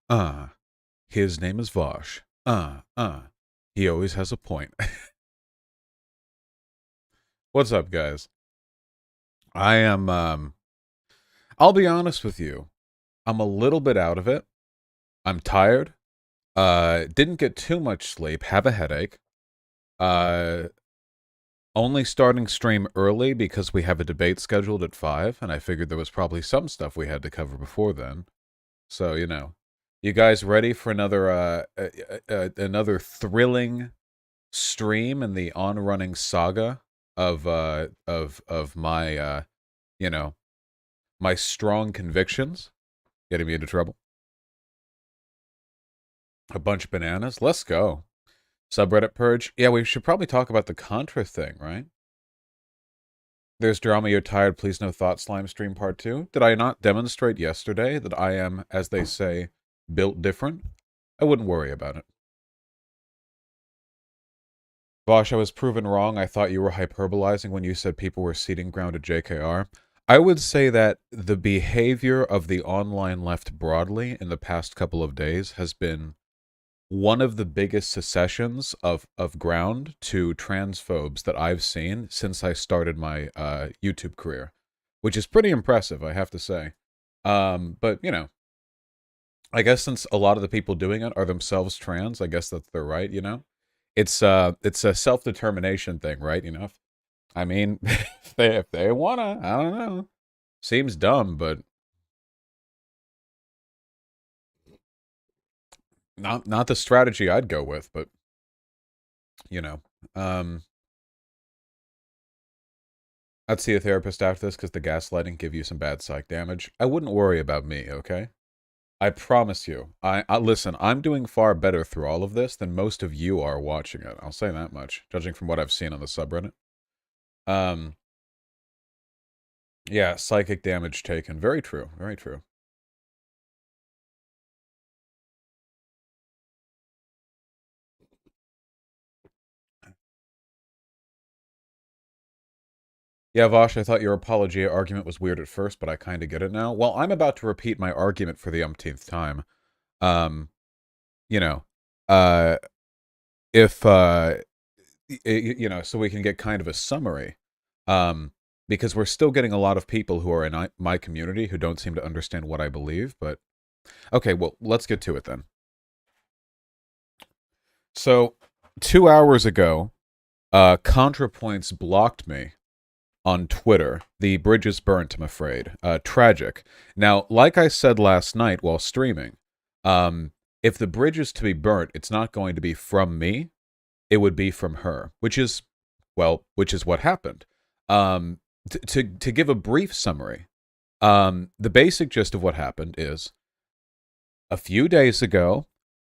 uh. His name is Vosh. He always has a point. What's up, guys? I am, I'll be honest with you. I'm a little bit out of it. I'm tired. Didn't get too much sleep. Have a headache. Uh, Only starting stream early because we have a debate scheduled at 5, and I figured there was probably some stuff we had to cover before then. So, you guys ready for another thrilling stream in the on-running saga of my you know my strong convictions getting me into trouble? A bunch of bananas. Let's go. Subreddit purge. Yeah, we should probably talk about the Contra thing, right? There's drama. You're tired. Please no thought. Slime stream part 2. Did I not demonstrate yesterday that I am, as they say, built different? I wouldn't worry about it. Vosh, I was proven wrong. I thought you were hyperbolizing when you said people were ceding ground to JKR. I would say that the behavior of the online left broadly in the past couple of days has been one of the biggest secessions of ground to transphobes that I've seen since I started my YouTube career, which is pretty impressive, I have to say. But, I guess since a lot of the people doing it are themselves trans, I guess that's their right, It's a self-determination thing, right? I mean, if they wanna, I don't know. Seems dumb, but not the strategy I'd go with, but you know. I'd see a therapist after this because the gaslighting give you some bad psych damage. I wouldn't worry about me, okay? I promise you. I listen, I'm doing far better through all of this than most of you are watching it. I'll say that much, judging from what I've seen on the subreddit. Um, yeah, psychic damage taken. Very true. Very true. Yeah, Vosh, I thought your apologia argument was weird at first, but I kind of get it now. Well, I'm about to repeat my argument for the umpteenth time. Um, you know, uh, if, so we can get kind of a summary. Because we're still getting a lot of people who are in my community who don't seem to understand what I believe, but okay, well, let's get to it then. So, 2 hours ago, ContraPoints blocked me on Twitter. The bridge is burnt, I'm afraid. Tragic. Now, like I said last night while streaming, if the bridge is to be burnt, it's not going to be from me. It would be from her, which is what happened. To give a brief summary, the basic gist of what happened is a few days ago,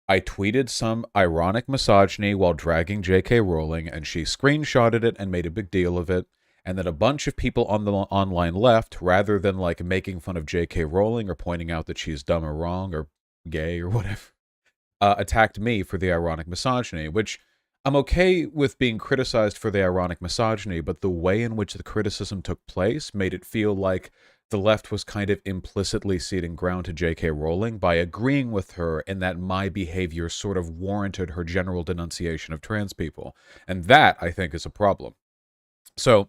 I tweeted some ironic misogyny while dragging J.K. Rowling, and she screenshotted it and made a big deal of it. And then a bunch of people on the online left, rather than like making fun of J.K. Rowling or pointing out that she's dumb or wrong or gay or whatever, attacked me for the ironic misogyny, which I'm okay with being criticized for the ironic misogyny, but the way in which the criticism took place made it feel like the left was kind of implicitly ceding ground to J.K. Rowling by agreeing with her in that my behavior sort of warranted her general denunciation of trans people. And that, I think, is a problem. So,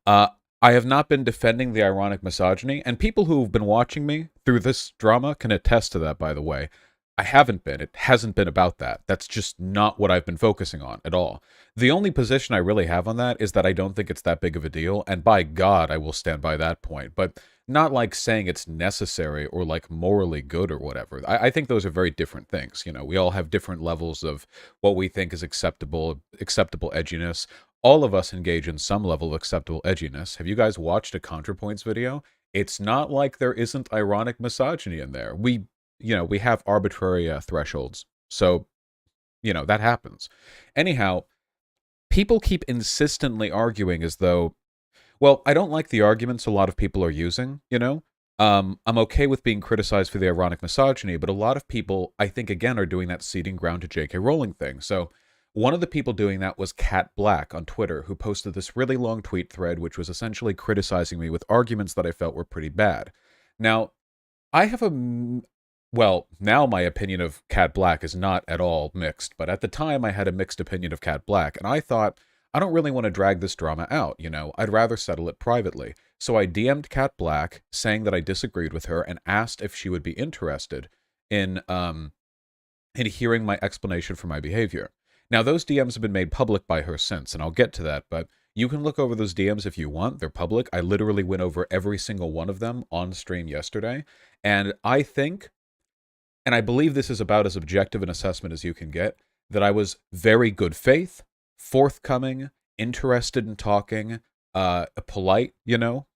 I have not been defending the ironic misogyny, and people who have been watching me through this drama can attest to that, by the way. I haven't been. It hasn't been about that. That's just not what I've been focusing on at all. The only position I really have on that is that I don't think it's that big of a deal, and by God, I will stand by that point. But not like saying it's necessary or like morally good or whatever. I think those are very different things. We all have different levels of what we think is acceptable edginess. All of us engage in some level of acceptable edginess. Have you guys watched a ContraPoints video? It's not like there isn't ironic misogyny in there. We have arbitrary thresholds. So, that happens. Anyhow, people keep insistently arguing as though, well, I don't like the arguments a lot of people are using, I'm okay with being criticized for the ironic misogyny, but a lot of people, I think, again, are doing that ceding ground to J.K. Rowling thing. So one of the people doing that was Cat Black on Twitter, who posted this really long tweet thread, which was essentially criticizing me with arguments that I felt were pretty bad. Now, I have Well, now my opinion of Cat Black is not at all mixed, but at the time I had a mixed opinion of Cat Black, and I thought, I don't really want to drag this drama out, you know, I'd rather settle it privately. So I DM'd Cat Black, saying that I disagreed with her, and asked if she would be interested in, in hearing my explanation for my behavior. Now, those DMs have been made public by her since, and I'll get to that, but you can look over those DMs if you want. They're public. I literally went over every single one of them on stream yesterday, and I think, and I believe this is about as objective an assessment as you can get, that I was very good faith, forthcoming, interested in talking, polite, you know,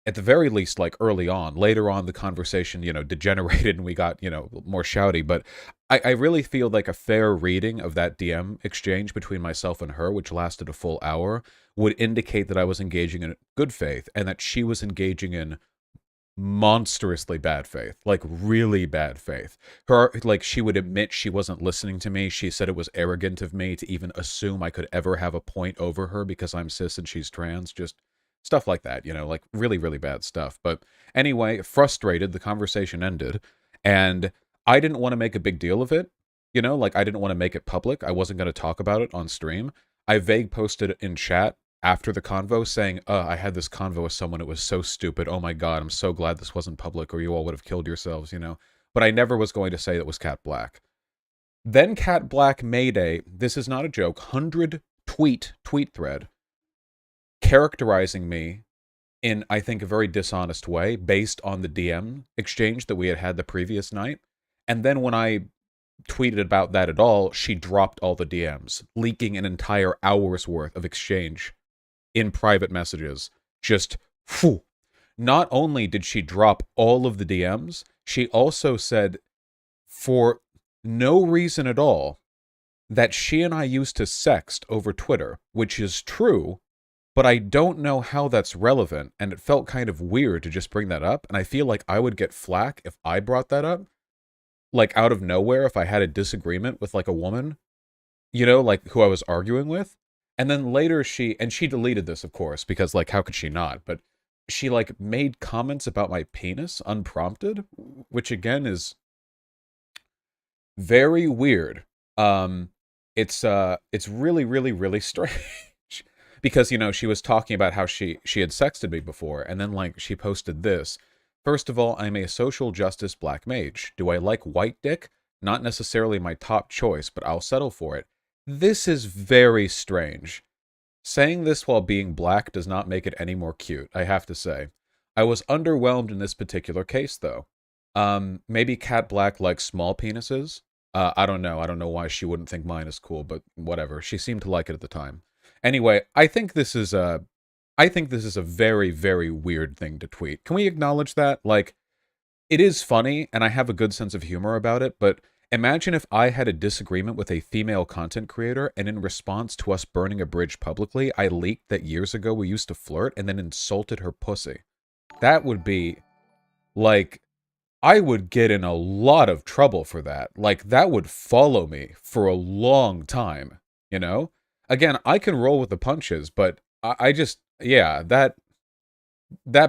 at the very least, like early on. Later on, the conversation, you know, degenerated and we got, you know, more shouty. But I really feel like a fair reading of that DM exchange between myself and her, which lasted a full hour, would indicate that I was engaging in good faith and that she was engaging in monstrously bad faith, like really bad faith. Her, like, she would admit she wasn't listening to me. She said it was arrogant of me to even assume I could ever have a point over her because I'm cis and she's trans. Just stuff like that, you know, like really, really bad stuff. But anyway, frustrated, the conversation ended, and I didn't want to make a big deal of it. You know, like I didn't want to make it public. I wasn't going to talk about it on stream. I vague posted in chat after the convo saying, I had this convo with someone, it was so stupid, oh my god, I'm so glad this wasn't public or you all would have killed yourselves, you know. But I never was going to say that was Cat Black. Then Cat Black made a, this is not a joke, 100 tweet thread characterizing me in, I think, a very dishonest way based on the DM exchange that we had had the previous night. And then when I tweeted about that at all, she dropped all the DMs, leaking an entire hour's worth of exchange in private messages. Just, phew. Not only did she drop all of the DMs, she also said, for no reason at all, that she and I used to sext over Twitter, which is true, but I don't know how that's relevant, and it felt kind of weird to just bring that up, and I feel like I would get flack if I brought that up, like out of nowhere, if I had a disagreement with like a woman, you know, like who I was arguing with. And then later she deleted this, of course, because like how could she not? But she like made comments about my penis unprompted, which again is very weird. It's really, really, really strange. Because, you know, she was talking about how she had sexted me before, and then like she posted this. First of all, I'm a social justice black mage. Do I like white dick? Not necessarily my top choice, but I'll settle for it. This is very strange. Saying this while being black does not make it any more cute, I have to say. I was underwhelmed in this particular case, though. Maybe Cat Black likes small penises? I don't know. I don't know why she wouldn't think mine is cool, but whatever. She seemed to like it at the time. Anyway, I think this is a very, very weird thing to tweet. Can we acknowledge that? Like, it is funny, and I have a good sense of humor about it, but imagine if I had a disagreement with a female content creator, and in response to us burning a bridge publicly, I leaked that years ago we used to flirt, and then insulted her pussy. That would be, like, I would get in a lot of trouble for that. Like, that would follow me for a long time, you know? Again, I can roll with the punches, but I just, yeah, that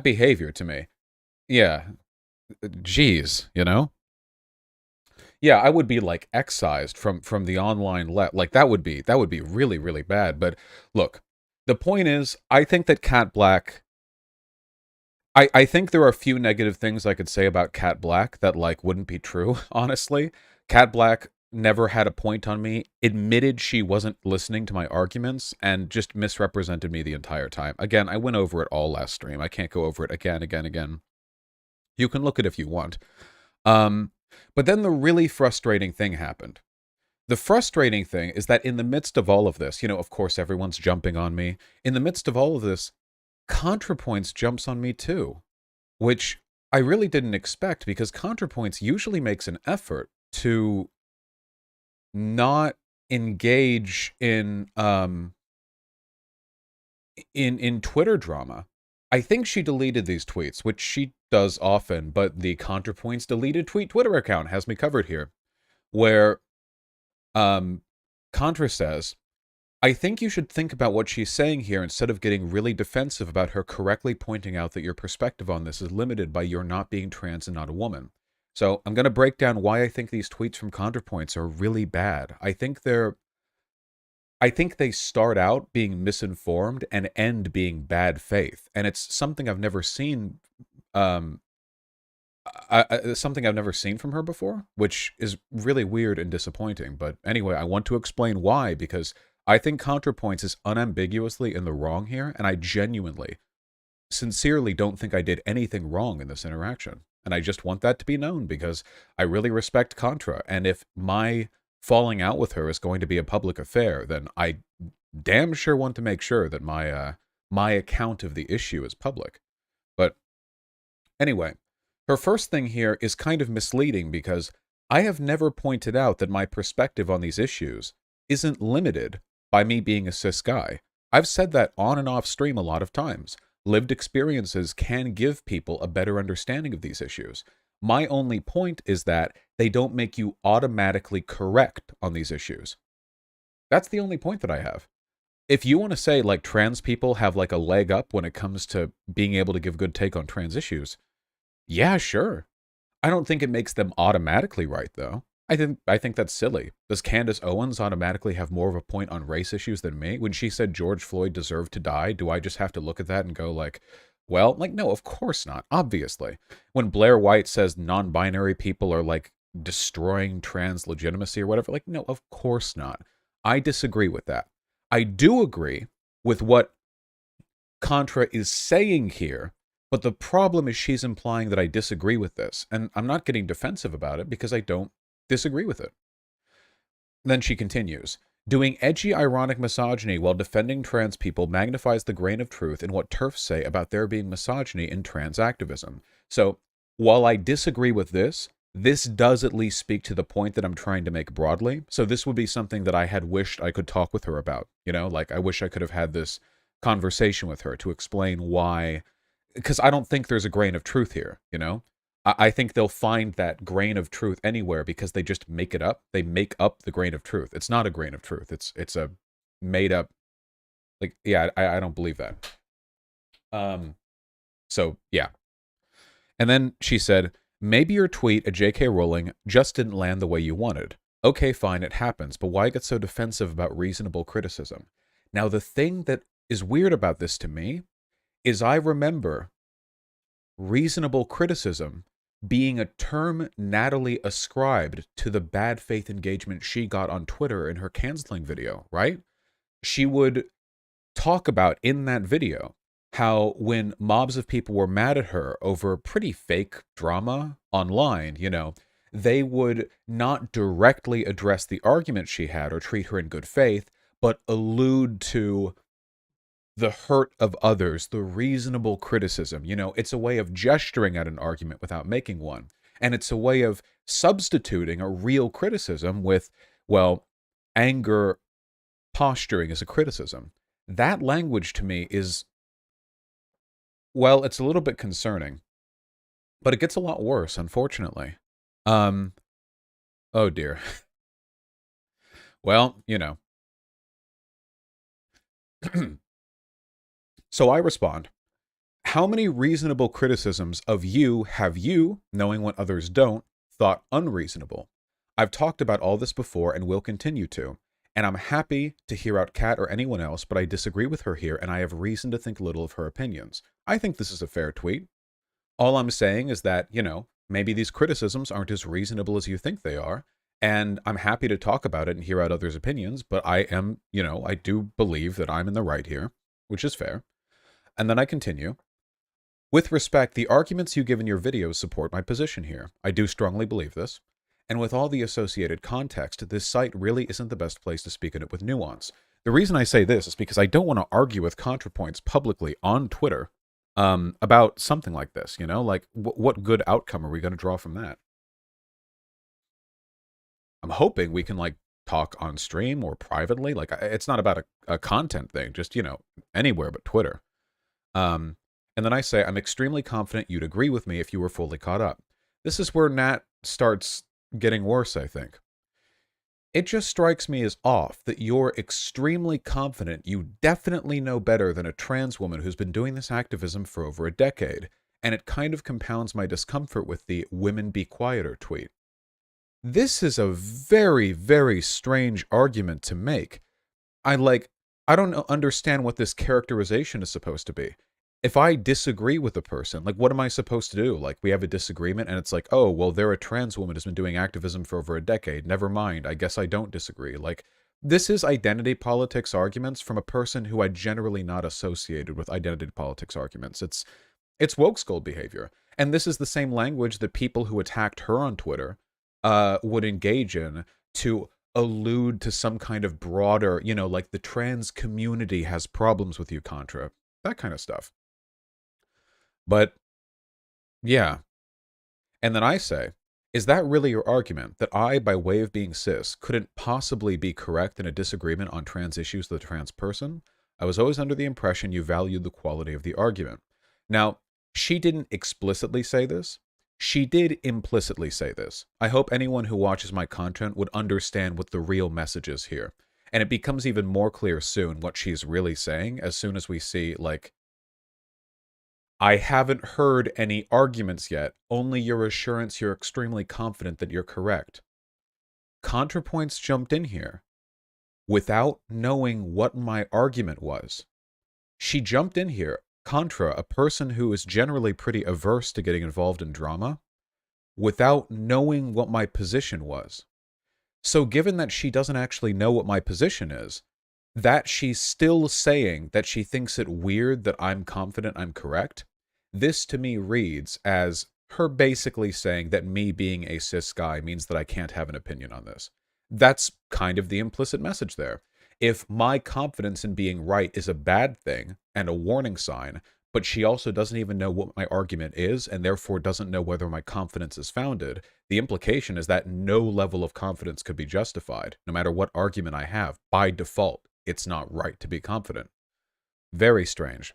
behavior to me, yeah, geez, you know? Yeah, I would be like excised from the online like that would be really, really bad. But look, the point is, I think that Cat Black, I think there are a few negative things I could say about Cat Black that like wouldn't be true, honestly. Cat Black never had a point on me, admitted she wasn't listening to my arguments, and just misrepresented me the entire time. Again, I went over it all last stream. I can't go over it again. You can look at it if you want. But then the really frustrating thing happened. The frustrating thing is that in the midst of all of this, you know, of course, everyone's jumping on me. In the midst of all of this, ContraPoints jumps on me too, which I really didn't expect, because ContraPoints usually makes an effort to not engage in Twitter drama. I think she deleted these tweets, which she does often, but the ContraPoints deleted Twitter account has me covered here, where Contra says, I think you should think about what she's saying here instead of getting really defensive about her correctly pointing out that your perspective on this is limited by your not being trans and not a woman. So I'm going to break down why I think these tweets from ContraPoints are really bad. I think they start out being misinformed and end being bad faith. And it's something I've never seen um something I've never seen from her before, which is really weird and disappointing. But anyway, I want to explain why, because I think ContraPoints is unambiguously in the wrong here, and I genuinely, sincerely don't think I did anything wrong in this interaction. And I just want that to be known because I really respect Contra. And if my falling out with her is going to be a public affair, then I damn sure want to make sure that my account of the issue is public. But anyway, her first thing here is kind of misleading because I have never pointed out that my perspective on these issues isn't limited by me being a cis guy. I've said that on and off stream a lot of times. Lived experiences can give people a better understanding of these issues. My only point is that they don't make you automatically correct on these issues. That's the only point that I have. If you want to say, like, trans people have, like, a leg up when it comes to being able to give good take on trans issues, yeah, sure. I don't think it makes them automatically right, though. I think that's silly. Does Candace Owens automatically have more of a point on race issues than me? When she said George Floyd deserved to die, do I just have to look at that and go like, well, like, no, of course not, obviously. When Blair White says non-binary people are, like, destroying trans legitimacy or whatever, like, no, of course not. I disagree with that. I do agree with what Contra is saying here, but the problem is she's implying that I disagree with this. And I'm not getting defensive about it because I don't disagree with it. Then she continues, doing edgy, ironic misogyny while defending trans people magnifies the grain of truth in what TERFs say about there being misogyny in trans activism. So while I disagree with this does at least speak to the point that I'm trying to make broadly. So this would be something that I had wished I could talk with her about. You know, like, I wish I could have had this conversation with her to explain why, because I don't think there's a grain of truth here, you know? I think they'll find that grain of truth anywhere because they just make it up. They make up the grain of truth. It's not a grain of truth. It's a made up, like, yeah, I don't believe that. So, yeah. And then she said, maybe your tweet at J.K. Rowling just didn't land the way you wanted. Okay, fine, it happens, but why get so defensive about reasonable criticism? Now, the thing that is weird about this to me is I remember reasonable criticism being a term Natalie ascribed to the bad faith engagement she got on Twitter in her canceling video, right? She would talk about in that video how when mobs of people were mad at her over pretty fake drama online, you know, they would not directly address the argument she had or treat her in good faith, but allude to the hurt of others, the reasonable criticism. You know, it's a way of gesturing at an argument without making one. And it's a way of substituting a real criticism with, well, anger posturing as a criticism. That language to me is, well, it's a little bit concerning, but it gets a lot worse, unfortunately. Oh dear. Well, you know. So I respond, how many reasonable criticisms of you have you, knowing what others don't, thought unreasonable? I've talked about all this before and will continue to, and I'm happy to hear out Kat or anyone else, but I disagree with her here and I have reason to think little of her opinions. I think this is a fair tweet. All I'm saying is that, you know, maybe these criticisms aren't as reasonable as you think they are, and I'm happy to talk about it and hear out others' opinions, but I am, you know, I do believe that I'm in the right here, which is fair. And then I continue. With respect, the arguments you give in your videos support my position here. I do strongly believe this. And with all the associated context, this site really isn't the best place to speak on it with nuance. The reason I say this is because I don't want to argue with ContraPoints publicly on Twitter about something like this, you know? Like, what good outcome are we going to draw from that? I'm hoping we can, like, talk on stream or privately. Like, it's not about a content thing, just, you know, anywhere but Twitter. And then I say, I'm extremely confident you'd agree with me if you were fully caught up. This is where Nat starts getting worse, I think. It just strikes me as off that you're extremely confident you definitely know better than a trans woman who's been doing this activism for over a decade. And it kind of compounds my discomfort with the "women be quieter" tweet. This is a very, very strange argument to make. I like, I don't understand what this characterization is supposed to be. If I disagree with a person, like, what am I supposed to do? Like, we have a disagreement and it's like, oh, well, they're a trans woman who's been doing activism for over a decade. Never mind. I guess I don't disagree. Like, this is identity politics arguments from a person who I generally not associated with identity politics arguments. It's woke skull behavior. And this is the same language that people who attacked her on Twitter would engage in to allude to some kind of broader, like the trans community has problems with you, Contra. That kind of stuff. But, yeah. And then I say, is that really your argument? That I, by way of being cis, couldn't possibly be correct in a disagreement on trans issues with a trans person? I was always under the impression you valued the quality of the argument. Now, she didn't explicitly say this. She did implicitly say this. I hope anyone who watches my content would understand what the real message is here. And it becomes even more clear soon what she's really saying as soon as we see, like, I haven't heard any arguments yet, only your assurance you're extremely confident that you're correct. ContraPoints jumped in here without knowing what my argument was. She jumped in here, Contra, a person who is generally pretty averse to getting involved in drama, without knowing what my position was. So given that she doesn't actually know what my position is, that she's still saying that she thinks it weird that I'm confident I'm correct, this to me reads as her basically saying that me being a cis guy means that I can't have an opinion on this. That's kind of the implicit message there. If my confidence in being right is a bad thing and a warning sign, but she also doesn't even know what my argument is and therefore doesn't know whether my confidence is founded, the implication is that no level of confidence could be justified, no matter what argument I have. By default, it's not right to be confident. Very strange.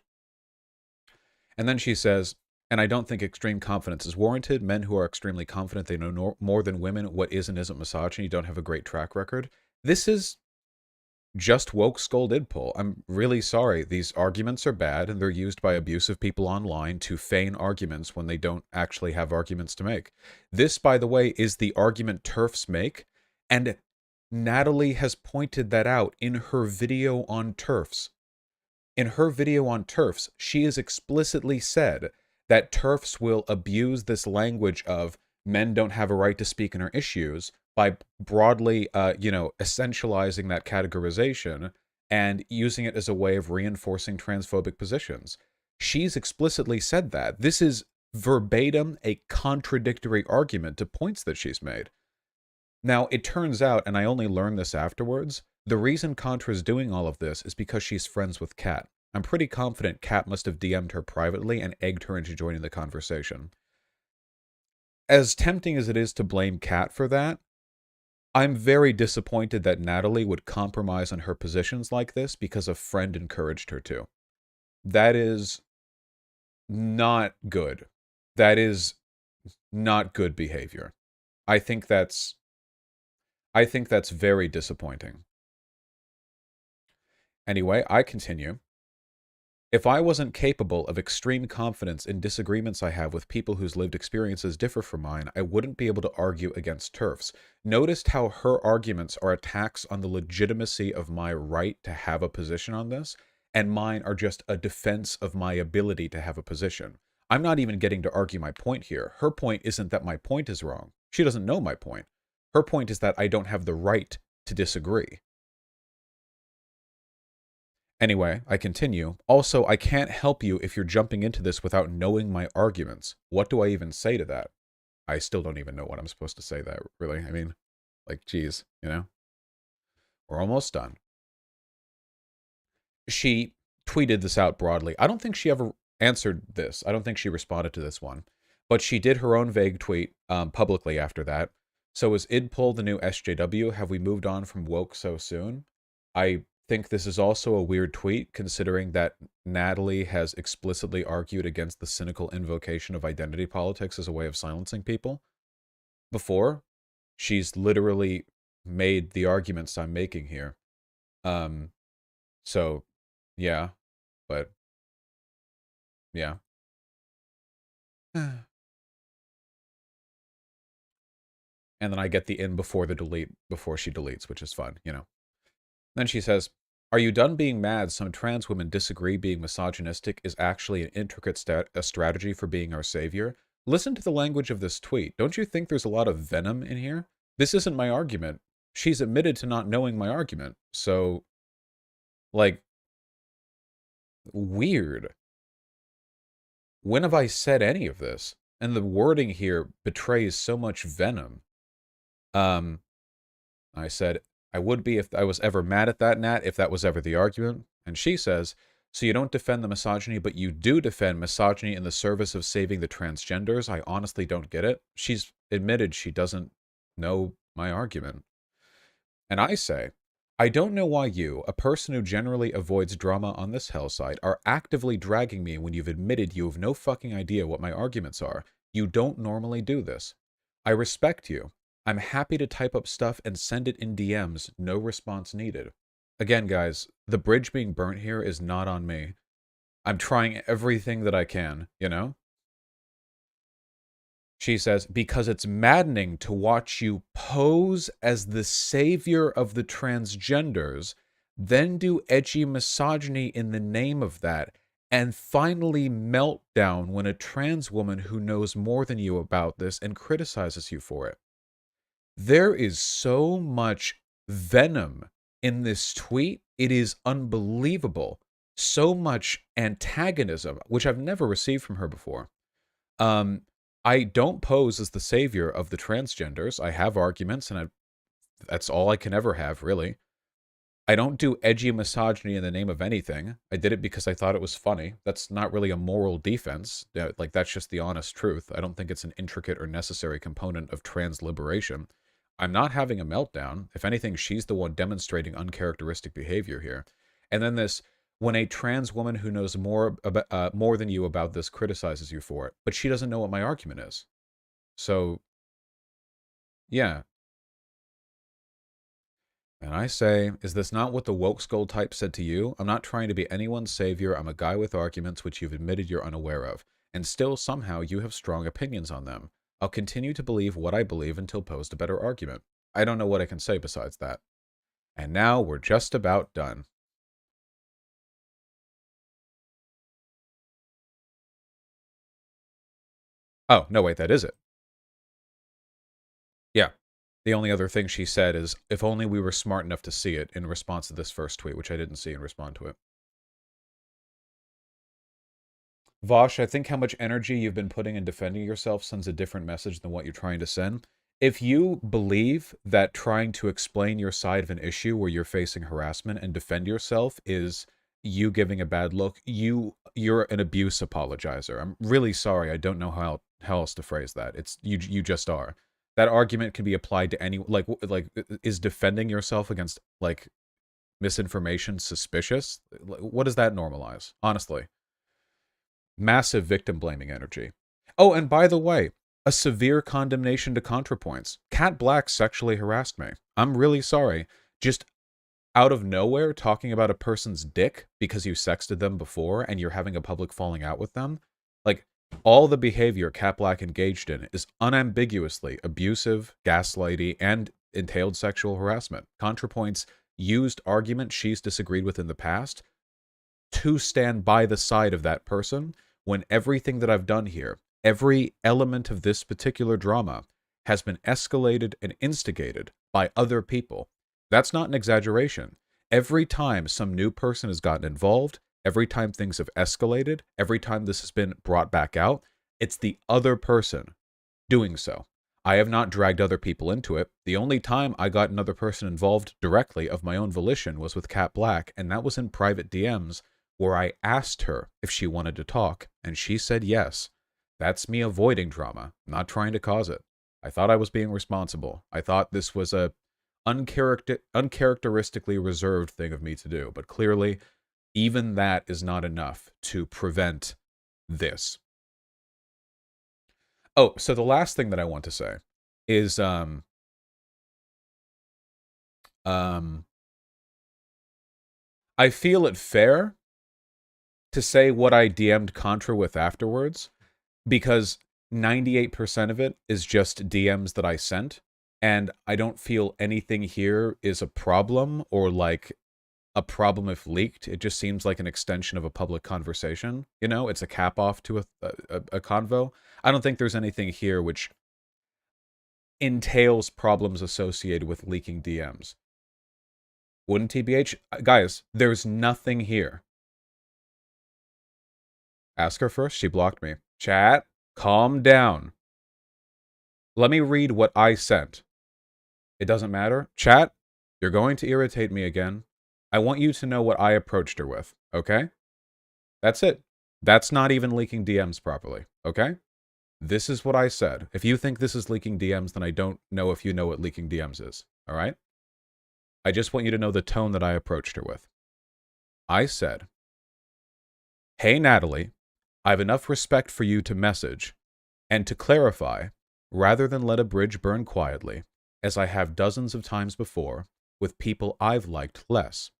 And then she says, and I don't think extreme confidence is warranted. Men who are extremely confident they know more than women what is and isn't misogyny don't have a great track record. This is just woke skull did pull. I'm really sorry. These arguments are bad, and they're used by abusive people online to feign arguments when they don't actually have arguments to make. This, by the way, is the argument TERFs make, and Natalie has pointed that out in her video on TERFs. In her video on TERFs, she has explicitly said that TERFs will abuse this language of men don't have a right to speak in our issues by broadly, essentializing that categorization and using it as a way of reinforcing transphobic positions. She's explicitly said that. This is verbatim a contradictory argument to points that she's made. Now, it turns out, and I only learned this afterwards, the reason Contra's doing all of this is because she's friends with Kat. I'm pretty confident Kat must have DM'd her privately and egged her into joining the conversation. As tempting as it is to blame Kat for that, I'm very disappointed that Natalie would compromise on her positions like this because a friend encouraged her to. That is not good. That is not good behavior. I think that's very disappointing. Anyway, I continue. If I wasn't capable of extreme confidence in disagreements I have with people whose lived experiences differ from mine, I wouldn't be able to argue against TERFs. Noticed how her arguments are attacks on the legitimacy of my right to have a position on this, and mine are just a defense of my ability to have a position. I'm not even getting to argue my point here. Her point isn't that my point is wrong. She doesn't know my point. Her point is that I don't have the right to disagree. Anyway, I continue. Also, I can't help you if you're jumping into this without knowing my arguments. What do I even say to that? I still don't even know what I'm supposed to say that, really. I mean, like, geez, We're almost done. She tweeted this out broadly. I don't think she ever answered this. I don't think she responded to this one. But she did her own vague tweet publicly after that. So is idpull the new SJW? Have we moved on from woke so soon? I think this is also a weird tweet, considering that Natalie has explicitly argued against the cynical invocation of identity politics as a way of silencing people. Before, she's literally made the arguments I'm making here. So, yeah, but, yeah. And then I get the in before the delete, before she deletes, which is fun, you know. Then she says, are you done being mad some trans women disagree being misogynistic is actually an intricate strategy for being our savior? Listen to the language of this tweet. Don't you think there's a lot of venom in here? This isn't my argument. She's admitted to not knowing my argument. So, like, weird. When have I said any of this? And the wording here betrays so much venom. I said, I would be if I was ever mad at that, Nat, if that was ever the argument. And she says, so you don't defend the misogyny, but you do defend misogyny in the service of saving the transgenders? I honestly don't get it. She's admitted she doesn't know my argument. And I say, I don't know why you, a person who generally avoids drama on this hell site, are actively dragging me when you've admitted you have no fucking idea what my arguments are. You don't normally do this. I respect you. I'm happy to type up stuff and send it in DMs, no response needed. Again, guys, the bridge being burnt here is not on me. I'm trying everything that I can, you know? She says, because it's maddening to watch you pose as the savior of the transgenders, then do edgy misogyny in the name of that, and finally melt down when a trans woman who knows more than you about this and criticizes you for it. There is so much venom in this tweet. It is unbelievable. So much antagonism, which I've never received from her before. I don't pose as the savior of the transgenders. I have arguments, and that's all I can ever have, really. I don't do edgy misogyny in the name of anything. I did it because I thought it was funny. That's not really a moral defense. Like, that's just the honest truth. I don't think it's an intricate or necessary component of trans liberation. I'm not having a meltdown. If anything, she's the one demonstrating uncharacteristic behavior here. And then this, when a trans woman who knows more than you about this criticizes you for it, but she doesn't know what my argument is. So, yeah. And I say, is this not what the woke skull type said to you? I'm not trying to be anyone's savior. I'm a guy with arguments which you've admitted you're unaware of. And still, somehow, you have strong opinions on them. I'll continue to believe what I believe until posed a better argument. I don't know what I can say besides that. And now we're just about done. Oh, no, wait, that is it. Yeah. The only other thing she said is, if only we were smart enough to see it, in response to this first tweet, which I didn't see and respond to it. Vosh, I think how much energy you've been putting in defending yourself sends a different message than what you're trying to send. If you believe that trying to explain your side of an issue where you're facing harassment and defend yourself is you giving a bad look, you're an abuse apologizer. I'm really sorry. I don't know how else to phrase that. It's you just are. That argument can be applied to any like is defending yourself against like misinformation suspicious? What does that normalize? Honestly. Massive victim blaming energy. Oh, and by the way, a severe condemnation to ContraPoints. Cat Black sexually harassed me. I'm really sorry. Just out of nowhere, talking about a person's dick because you sexted them before and you're having a public falling out with them. Like, all the behavior Cat Black engaged in is unambiguously abusive, gaslighty, and entailed sexual harassment. ContraPoints used arguments she's disagreed with in the past to stand by the side of that person when everything that I've done here, every element of this particular drama, has been escalated and instigated by other people. That's not an exaggeration. Every time some new person has gotten involved, every time things have escalated, every time this has been brought back out, it's the other person doing so. I have not dragged other people into it. The only time I got another person involved directly of my own volition was with Cat Black, and that was in private DMs where I asked her if she wanted to talk, and she said yes. That's me avoiding drama, not trying to cause it. I thought I was being responsible. I thought this was a uncharacteristically reserved thing of me to do, but clearly, even that is not enough to prevent this. Oh, so the last thing that I want to say is, I feel it fair to say what I DM'd Contra with afterwards, because 98% of it is just DMs that I sent, and I don't feel anything here is a problem or like a problem if leaked. It just seems like an extension of a public conversation. You know, it's a cap off to a convo. I don't think there's anything here which entails problems associated with leaking DMs. Wouldn't TBH? Guys, there's nothing here. Ask her first. She blocked me. Chat, calm down. Let me read what I sent. It doesn't matter. Chat, you're going to irritate me again. I want you to know what I approached her with, okay? That's it. That's not even leaking DMs properly, okay? This is what I said. If you think this is leaking DMs, then I don't know if you know what leaking DMs is, all right? I just want you to know the tone that I approached her with. I said, hey, Natalie, I have enough respect for you to message and to clarify, rather than let a bridge burn quietly, as I have dozens of times before, with people I've liked less.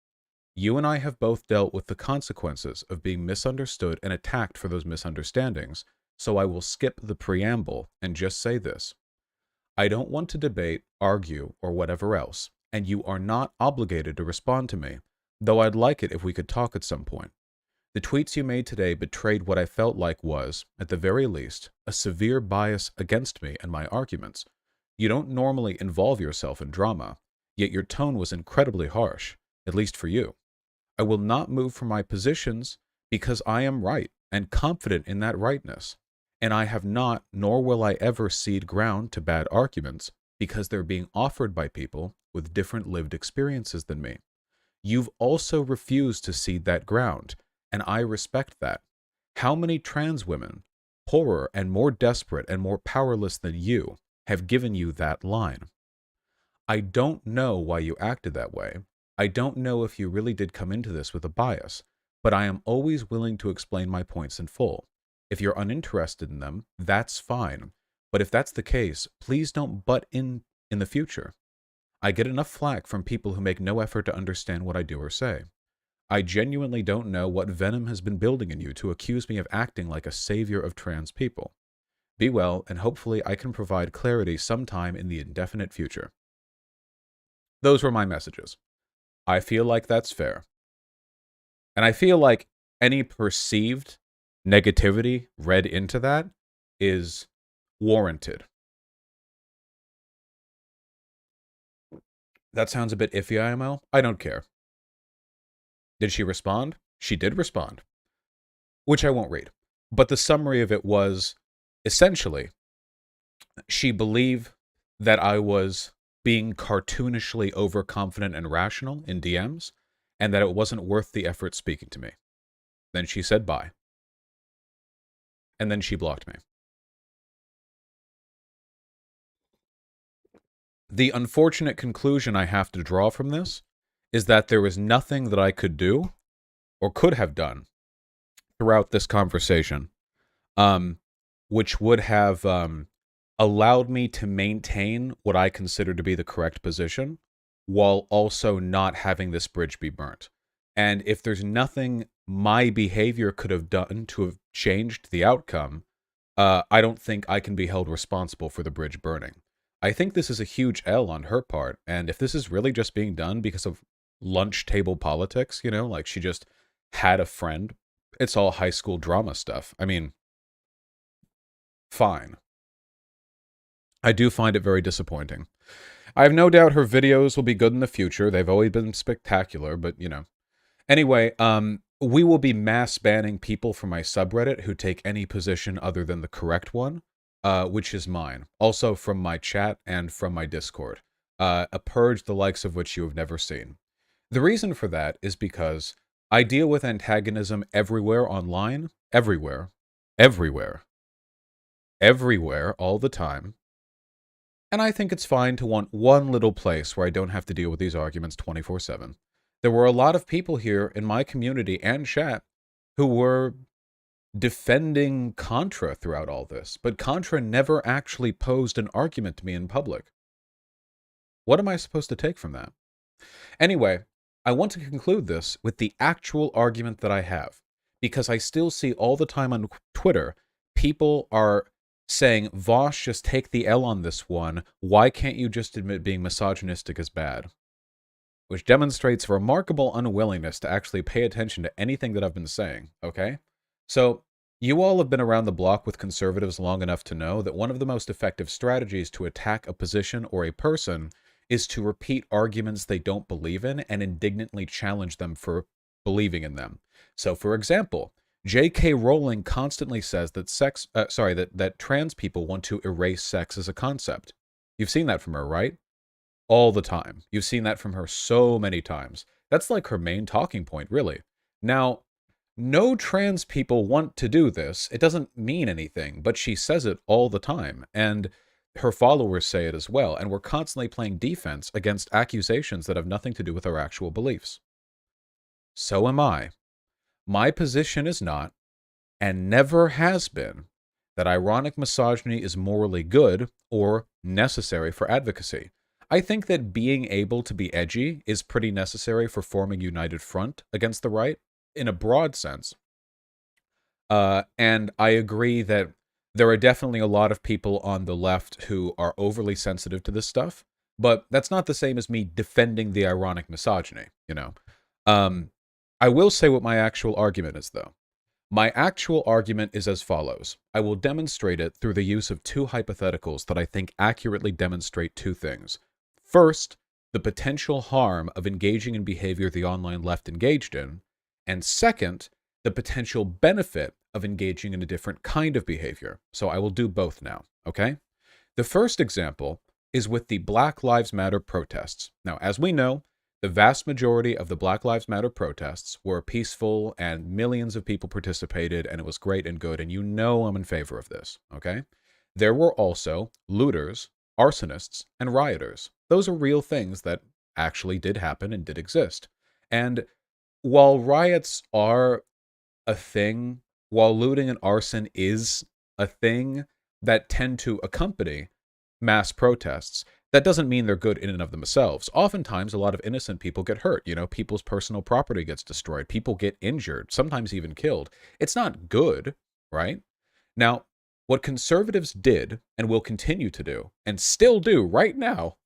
You and I have both dealt with the consequences of being misunderstood and attacked for those misunderstandings, so I will skip the preamble and just say this. I don't want to debate, argue, or whatever else, and you are not obligated to respond to me, though I'd like it if we could talk at some point. The tweets you made today betrayed what I felt like was, at the very least, a severe bias against me and my arguments. You don't normally involve yourself in drama, yet your tone was incredibly harsh, at least for you. I will not move from my positions because I am right and confident in that rightness, and I have not, nor will I ever cede ground to bad arguments because they're being offered by people with different lived experiences than me. You've also refused to cede that ground, and I respect that. How many trans women, poorer and more desperate and more powerless than you, have given you that line? I don't know why you acted that way. I don't know if you really did come into this with a bias, but I am always willing to explain my points in full. If you're uninterested in them, that's fine. But if that's the case, please don't butt in the future. I get enough flack from people who make no effort to understand what I do or say. I genuinely don't know what venom has been building in you to accuse me of acting like a savior of trans people. Be well, and hopefully I can provide clarity sometime in the indefinite future. Those were my messages. I feel like that's fair. And I feel like any perceived negativity read into that is warranted. That sounds a bit iffy, IMO. I don't care. Did she respond? She did respond, which I won't read. But the summary of it was, essentially, she believed that I was being cartoonishly overconfident and rational in DMs, and that it wasn't worth the effort speaking to me. Then she said bye. And then she blocked me. The unfortunate conclusion I have to draw from this is that there was nothing that I could do or could have done throughout this conversation, which would have allowed me to maintain what I consider to be the correct position while also not having this bridge be burnt. And if there's nothing my behavior could have done to have changed the outcome, I don't think I can be held responsible for the bridge burning. I think this is a huge L on her part, and if this is really just being done because of lunch table politics, you know, like she just had a friend, it's all high school drama stuff. I mean, fine. I do find it very disappointing. I have no doubt her videos will be good in the future. They've always been spectacular, but, you know. Anyway, we will be mass banning people from my subreddit who take any position other than the correct one, which is mine. Also from my chat and from my Discord. A purge the likes of which you have never seen. The reason for that is because I deal with antagonism everywhere online. Everywhere. Everywhere. Everywhere, all the time. And I think it's fine to want one little place where I don't have to deal with these arguments 24/7. There were a lot of people here in my community and chat who were defending Contra throughout all this, but Contra never actually posed an argument to me in public. What am I supposed to take from that? Anyway, I want to conclude this with the actual argument that I have, because I still see all the time on Twitter, people are saying, Vosh, just take the L on this one. Why can't you just admit being misogynistic is bad? Which demonstrates remarkable unwillingness to actually pay attention to anything that I've been saying, okay? So, you all have been around the block with conservatives long enough to know that one of the most effective strategies to attack a position or a person is to repeat arguments they don't believe in and indignantly challenge them for believing in them. So, for example, J.K. Rowling constantly says that that trans people want to erase sex as a concept. You've seen that from her, right? All the time. You've seen that from her so many times. That's like her main talking point, really. Now, no trans people want to do this. It doesn't mean anything, but she says it all the time. And her followers say it as well. And we're constantly playing defense against accusations that have nothing to do with our actual beliefs. So am I. My position is not, and never has been, that ironic misogyny is morally good or necessary for advocacy. I think that being able to be edgy is pretty necessary for forming a united front against the right in a broad sense. And I agree that there are definitely a lot of people on the left who are overly sensitive to this stuff, but that's not the same as me defending the ironic misogyny, you know? I will say what my actual argument is, though. My actual argument is as follows. I will demonstrate it through the use of two hypotheticals that I think accurately demonstrate two things. First, the potential harm of engaging in behavior the online left engaged in, and second, the potential benefit of engaging in a different kind of behavior. So I will do both now, okay? The first example is with the Black Lives Matter protests. Now, as we know, the vast majority of the Black Lives Matter protests were peaceful and millions of people participated and it was great and good, and you know I'm in favor of this, okay? There were also looters, arsonists, and rioters. Those are real things that actually did happen and did exist. And while riots are a thing, while looting and arson is a thing that tend to accompany mass protests, that doesn't mean they're good in and of themselves. Oftentimes, a lot of innocent people get hurt. You know, people's personal property gets destroyed. People get injured, sometimes even killed. It's not good, right? Now, what conservatives did and will continue to do, and still do right now,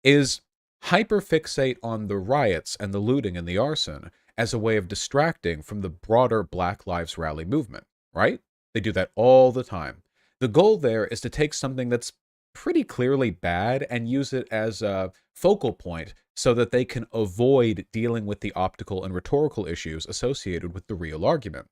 is hyperfixate on the riots and the looting and the arson as a way of distracting from the broader Black Lives Rally movement, right? They do that all the time. The goal there is to take something that's pretty clearly bad and use it as a focal point so that they can avoid dealing with the optical and rhetorical issues associated with the real argument.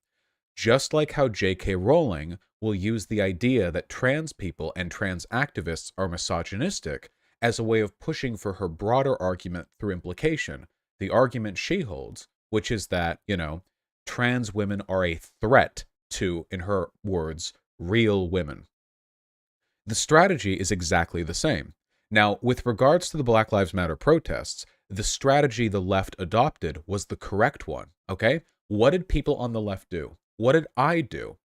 Just like how J.K. Rowling will use the idea that trans people and trans activists are misogynistic as a way of pushing for her broader argument through implication, the argument she holds, which is that, you know, trans women are a threat to, in her words, real women. The strategy is exactly the same. Now, with regards to the Black Lives Matter protests, the strategy the left adopted was the correct one, okay? What did people on the left do? What did I do?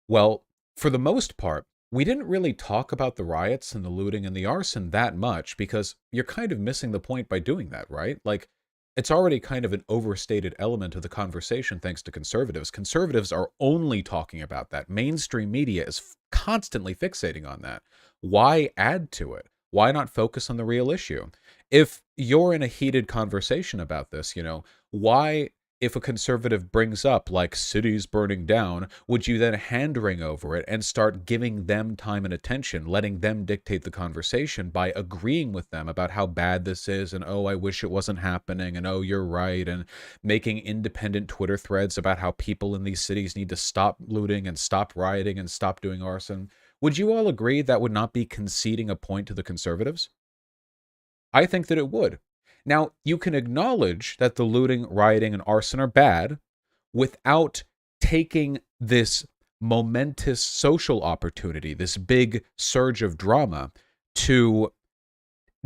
Well, for the most part, we didn't really talk about the riots and the looting and the arson that much because you're kind of missing the point by doing that, right? Like, it's already kind of an overstated element of the conversation thanks to conservatives. Conservatives are only talking about that. Mainstream media is constantly fixating on that. Why add to it? Why not focus on the real issue? If you're in a heated conversation about this, you know, why, if a conservative brings up like cities burning down, would you then hand-wring over it and start giving them time and attention, letting them dictate the conversation by agreeing with them about how bad this is and, oh, I wish it wasn't happening and, oh, you're right, and making independent Twitter threads about how people in these cities need to stop looting and stop rioting and stop doing arson? Would you all agree that would not be conceding a point to the conservatives? I think that it would. Now, you can acknowledge that the looting, rioting, and arson are bad without taking this momentous social opportunity, this big surge of drama, to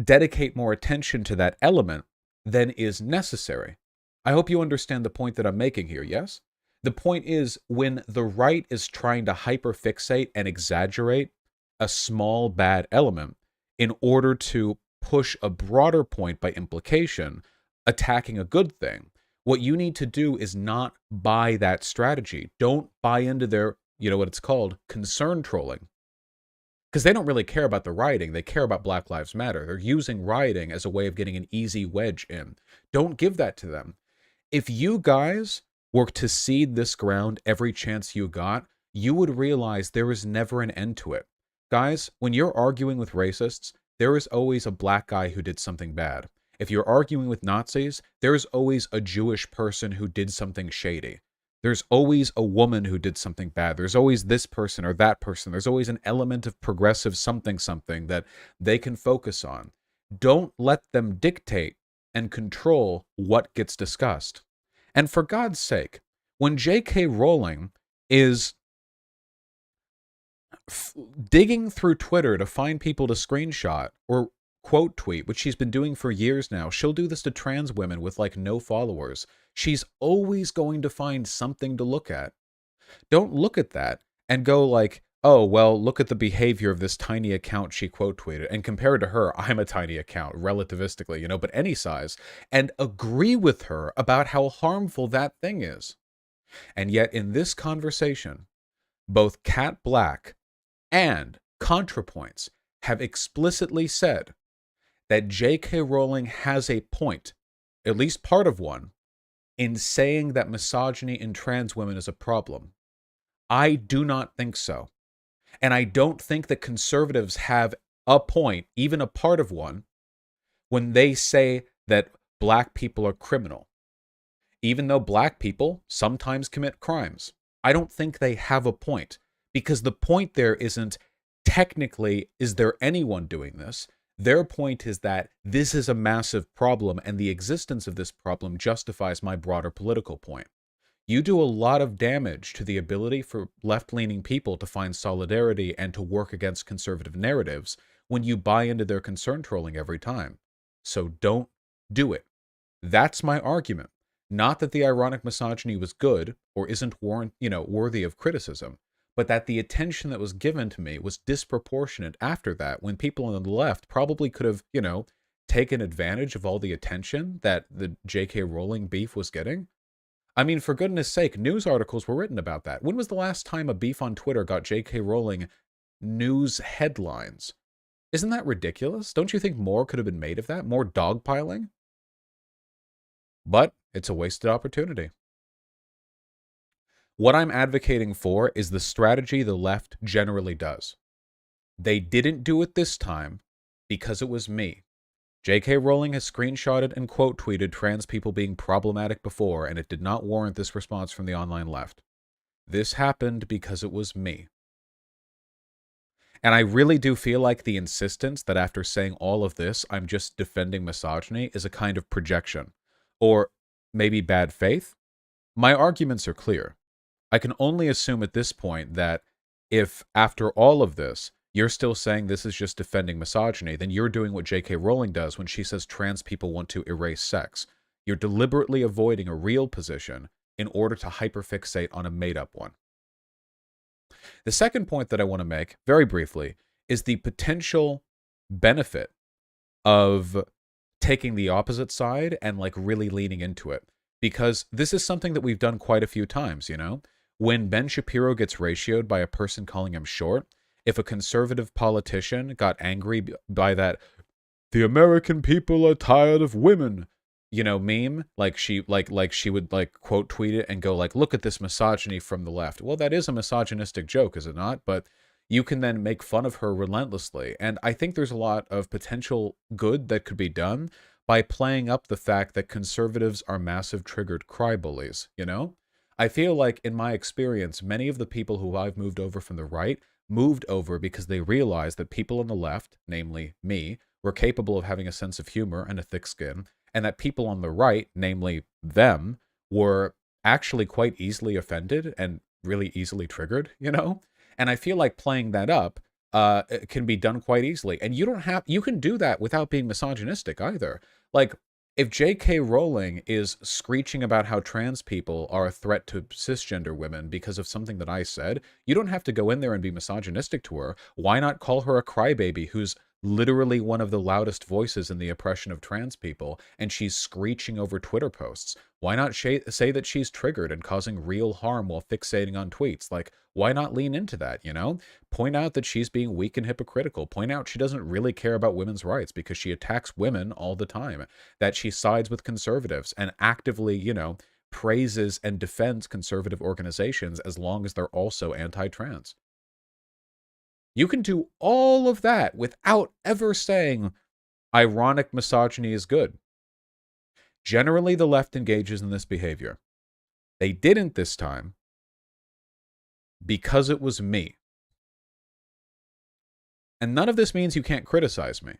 dedicate more attention to that element than is necessary. I hope you understand the point that I'm making here, yes? The point is, when the right is trying to hyperfixate and exaggerate a small bad element in order to push a broader point by implication, attacking a good thing, what you need to do is not buy that strategy. Don't buy into their, you know what it's called, concern trolling. Because they don't really care about the rioting. They care about Black Lives Matter. They're using rioting as a way of getting an easy wedge in. Don't give that to them. If you guys were to cede this ground every chance you got, you would realize there is never an end to it. Guys, when you're arguing with racists, there is always a black guy who did something bad. If you're arguing with Nazis, there is always a Jewish person who did something shady. There's always a woman who did something bad. There's always this person or that person. There's always an element of progressive something that they can focus on. Don't let them dictate and control what gets discussed. And for God's sake, when J.K. Rowling is digging through Twitter to find people to screenshot or quote tweet, which she's been doing for years now, she'll do this to trans women with like no followers. She's always going to find something to look at. Don't look at that and go like, oh, well, look at the behavior of this tiny account she quote tweeted, and compared to her, I'm a tiny account, relativistically, but any size, and agree with her about how harmful that thing is. And yet in this conversation, both Cat Black and ContraPoints have explicitly said that J.K. Rowling has a point, at least part of one, in saying that misogyny in trans women is a problem. I do not think so. And I don't think that conservatives have a point, even a part of one, when they say that black people are criminal. Even though black people sometimes commit crimes. I don't think they have a point. Because the point there isn't technically, is there anyone doing this? Their point is that this is a massive problem, and the existence of this problem justifies my broader political point. You do a lot of damage to the ability for left-leaning people to find solidarity and to work against conservative narratives when you buy into their concern trolling every time. So don't do it. That's my argument. Not that the ironic misogyny was good or isn't worthy of criticism, but that the attention that was given to me was disproportionate after that, when people on the left probably could have, taken advantage of all the attention that the J.K. Rowling beef was getting. I mean, for goodness sake, news articles were written about that. When was the last time a beef on Twitter got J.K. Rowling news headlines? Isn't that ridiculous? Don't you think more could have been made of that? More dogpiling? But it's a wasted opportunity. What I'm advocating for is the strategy the left generally does. They didn't do it this time because it was me. J.K. Rowling has screenshotted and quote tweeted trans people being problematic before, and it did not warrant this response from the online left. This happened because it was me. And I really do feel like the insistence that after saying all of this, I'm just defending misogyny is a kind of projection. Or maybe bad faith? My arguments are clear. I can only assume at this point that if, after all of this, you're still saying this is just defending misogyny, then you're doing what J.K. Rowling does when she says trans people want to erase sex. You're deliberately avoiding a real position in order to hyperfixate on a made-up one. The second point that I want to make, very briefly, is the potential benefit of taking the opposite side and really leaning into it. Because this is something that we've done quite a few times, When Ben Shapiro gets ratioed by a person calling him short, if a conservative politician got angry by that, the American people are tired of women, meme, she would quote tweet it and go look at this misogyny from the left. Well, that is a misogynistic joke, is it not? But you can then make fun of her relentlessly. And I think there's a lot of potential good that could be done by playing up the fact that conservatives are massive triggered cry-bullies, I feel like, in my experience, many of the people who I've moved over from the right moved over because they realized that people on the left, namely me, were capable of having a sense of humor and a thick skin, and that people on the right, namely them, were actually quite easily offended and really easily triggered, And I feel like playing that up can be done quite easily. And you can do that without being misogynistic either. If J.K. Rowling is screeching about how trans people are a threat to cisgender women because of something that I said, you don't have to go in there and be misogynistic to her. Why not call her a crybaby who's literally one of the loudest voices in the oppression of trans people, and she's screeching over Twitter posts. Why not say that she's triggered and causing real harm while fixating on tweets? Like, why not lean into that, you know? Point out that she's being weak and hypocritical. Point out she doesn't really care about women's rights because she attacks women all the time, that she sides with conservatives and actively, you know, praises and defends conservative organizations as long as they're also anti-trans. You can do all of that without ever saying ironic misogyny is good. Generally, the left engages in this behavior. They didn't this time because it was me. And none of this means you can't criticize me.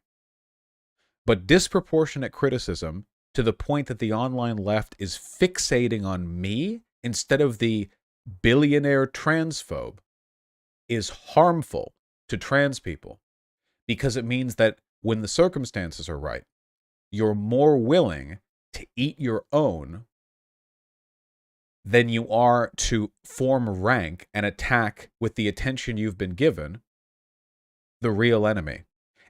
But disproportionate criticism to the point that the online left is fixating on me instead of the billionaire transphobe is harmful to trans people, because it means that when the circumstances are right, you're more willing to eat your own than you are to form rank and attack with the attention you've been given the real enemy.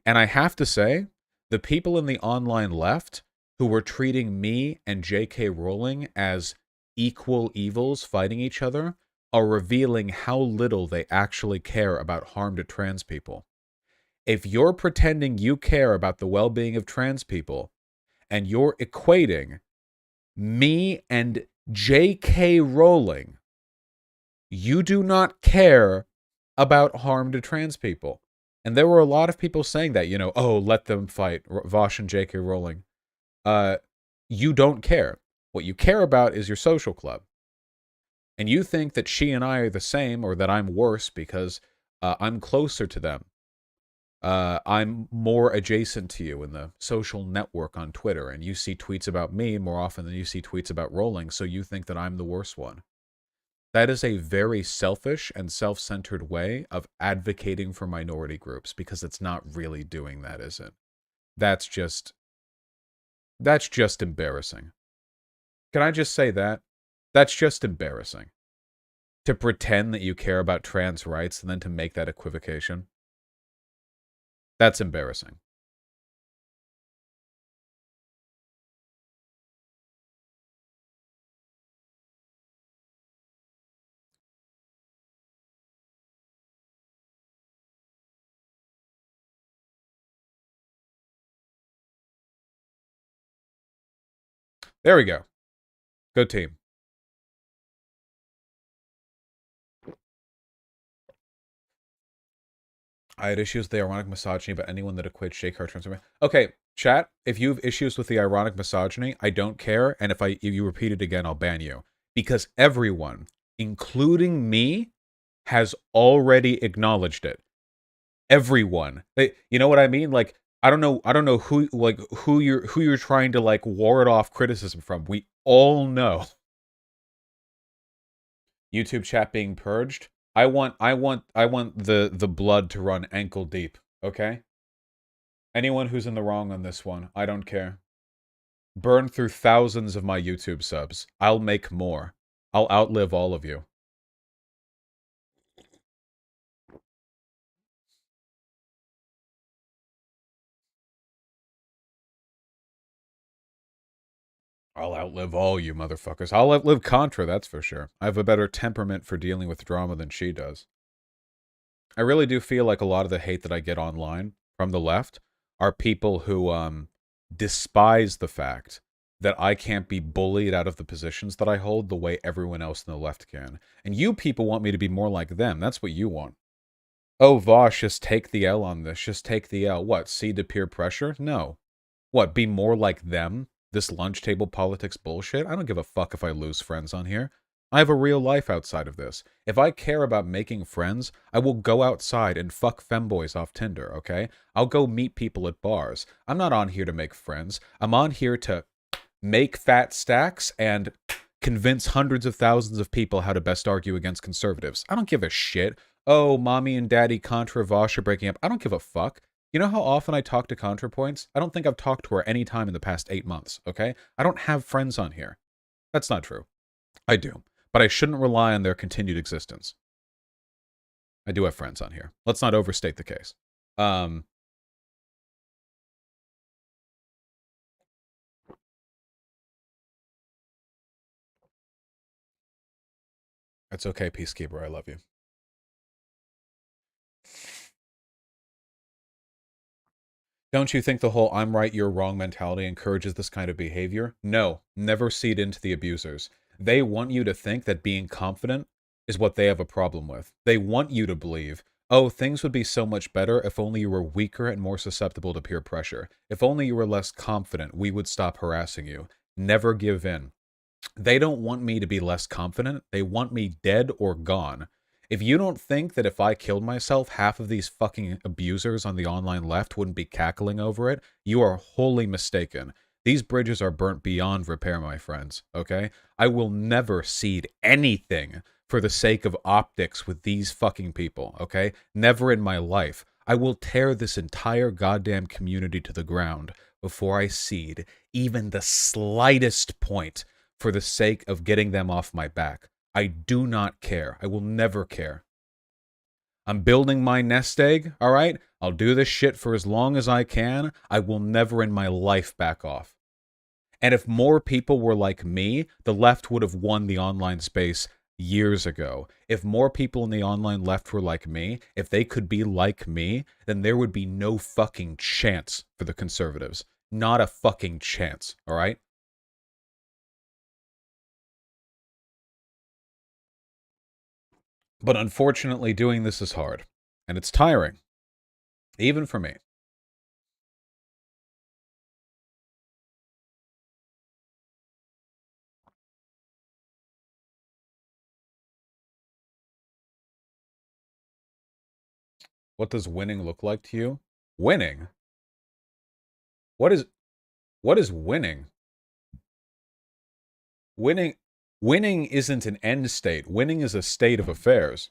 And I have to say, the people in the online left who were treating me and J.K. Rowling as equal evils fighting each other are revealing how little they actually care about harm to trans people. If you're pretending you care about the well-being of trans people and you're equating me and J.K. Rowling, you do not care about harm to trans people. And there were a lot of people saying that, you know, oh, let them fight, Vosh and J.K. Rowling. You don't care. What you care about is your social club. And you think that she and I are the same, or that I'm worse because I'm closer to them. I'm more adjacent to you in the social network on Twitter, and you see tweets about me more often than you see tweets about Rowling, so you think that I'm the worst one. That is a very selfish and self-centered way of advocating for minority groups, because it's not really doing that, is it? That's just embarrassing. Can I just say that? That's just embarrassing. To pretend that you care about trans rights and then to make that equivocation. That's embarrassing. There we go. Good team. I had issues with the ironic misogyny, but anyone that equates J. Trans. Okay, chat, if you have issues with the ironic misogyny, I don't care, and if you repeat it again, I'll ban you. Because everyone, including me, has already acknowledged it. Everyone. You know what I mean? Like, I don't know who you're trying to like ward off criticism from. We all know. YouTube chat being purged. I want the blood to run ankle deep, okay? Anyone who's in the wrong on this one, I don't care. Burn through thousands of my YouTube subs. I'll make more. I'll outlive all of you. I'll outlive all you motherfuckers. I'll outlive Contra, that's for sure. I have a better temperament for dealing with drama than she does. I really do feel like a lot of the hate that I get online from the left are people who despise the fact that I can't be bullied out of the positions that I hold the way everyone else in the left can. And you people want me to be more like them. That's what you want. Oh, Vosh, just take the L on this. Just take the L. What, cede to peer pressure? No. What, be more like them? This lunch table politics bullshit? I don't give a fuck if I lose friends on here. I have a real life outside of this. If I care about making friends, I will go outside and fuck femboys off Tinder, okay? I'll go meet people at bars. I'm not on here to make friends. I'm on here to make fat stacks and convince hundreds of thousands of people how to best argue against conservatives. I don't give a shit. Oh, mommy and daddy Contra Vosh are breaking up. I don't give a fuck. You know how often I talk to ContraPoints? I don't think I've talked to her any time in the past 8 months, okay? I don't have friends on here. That's not true. I do. But I shouldn't rely on their continued existence. I do have friends on here. Let's not overstate the case. It's okay, Peacekeeper. I love you. Don't you think the whole I'm right, you're wrong mentality encourages this kind of behavior? No, never cede into the abusers. They want you to think that being confident is what they have a problem with. They want you to believe, oh, things would be so much better if only you were weaker and more susceptible to peer pressure. If only you were less confident, we would stop harassing you. Never give in. They don't want me to be less confident. They want me dead or gone. If you don't think that if I killed myself, half of these fucking abusers on the online left wouldn't be cackling over it, you are wholly mistaken. These bridges are burnt beyond repair, my friends, okay? I will never cede anything for the sake of optics with these fucking people, okay? Never in my life. I will tear this entire goddamn community to the ground before I cede even the slightest point for the sake of getting them off my back. I do not care. I will never care. I'm building my nest egg, all right? I'll do this shit for as long as I can. I will never in my life back off. And if more people were like me, the left would have won the online space years ago. If more people in the online left were like me, if they could be like me, then there would be no fucking chance for the conservatives. Not a fucking chance, all right? But unfortunately, doing this is hard. And it's tiring. Even for me. What does winning look like to you? Winning? What is what is winning? Winning winning isn't an end state. Winning is a state of affairs.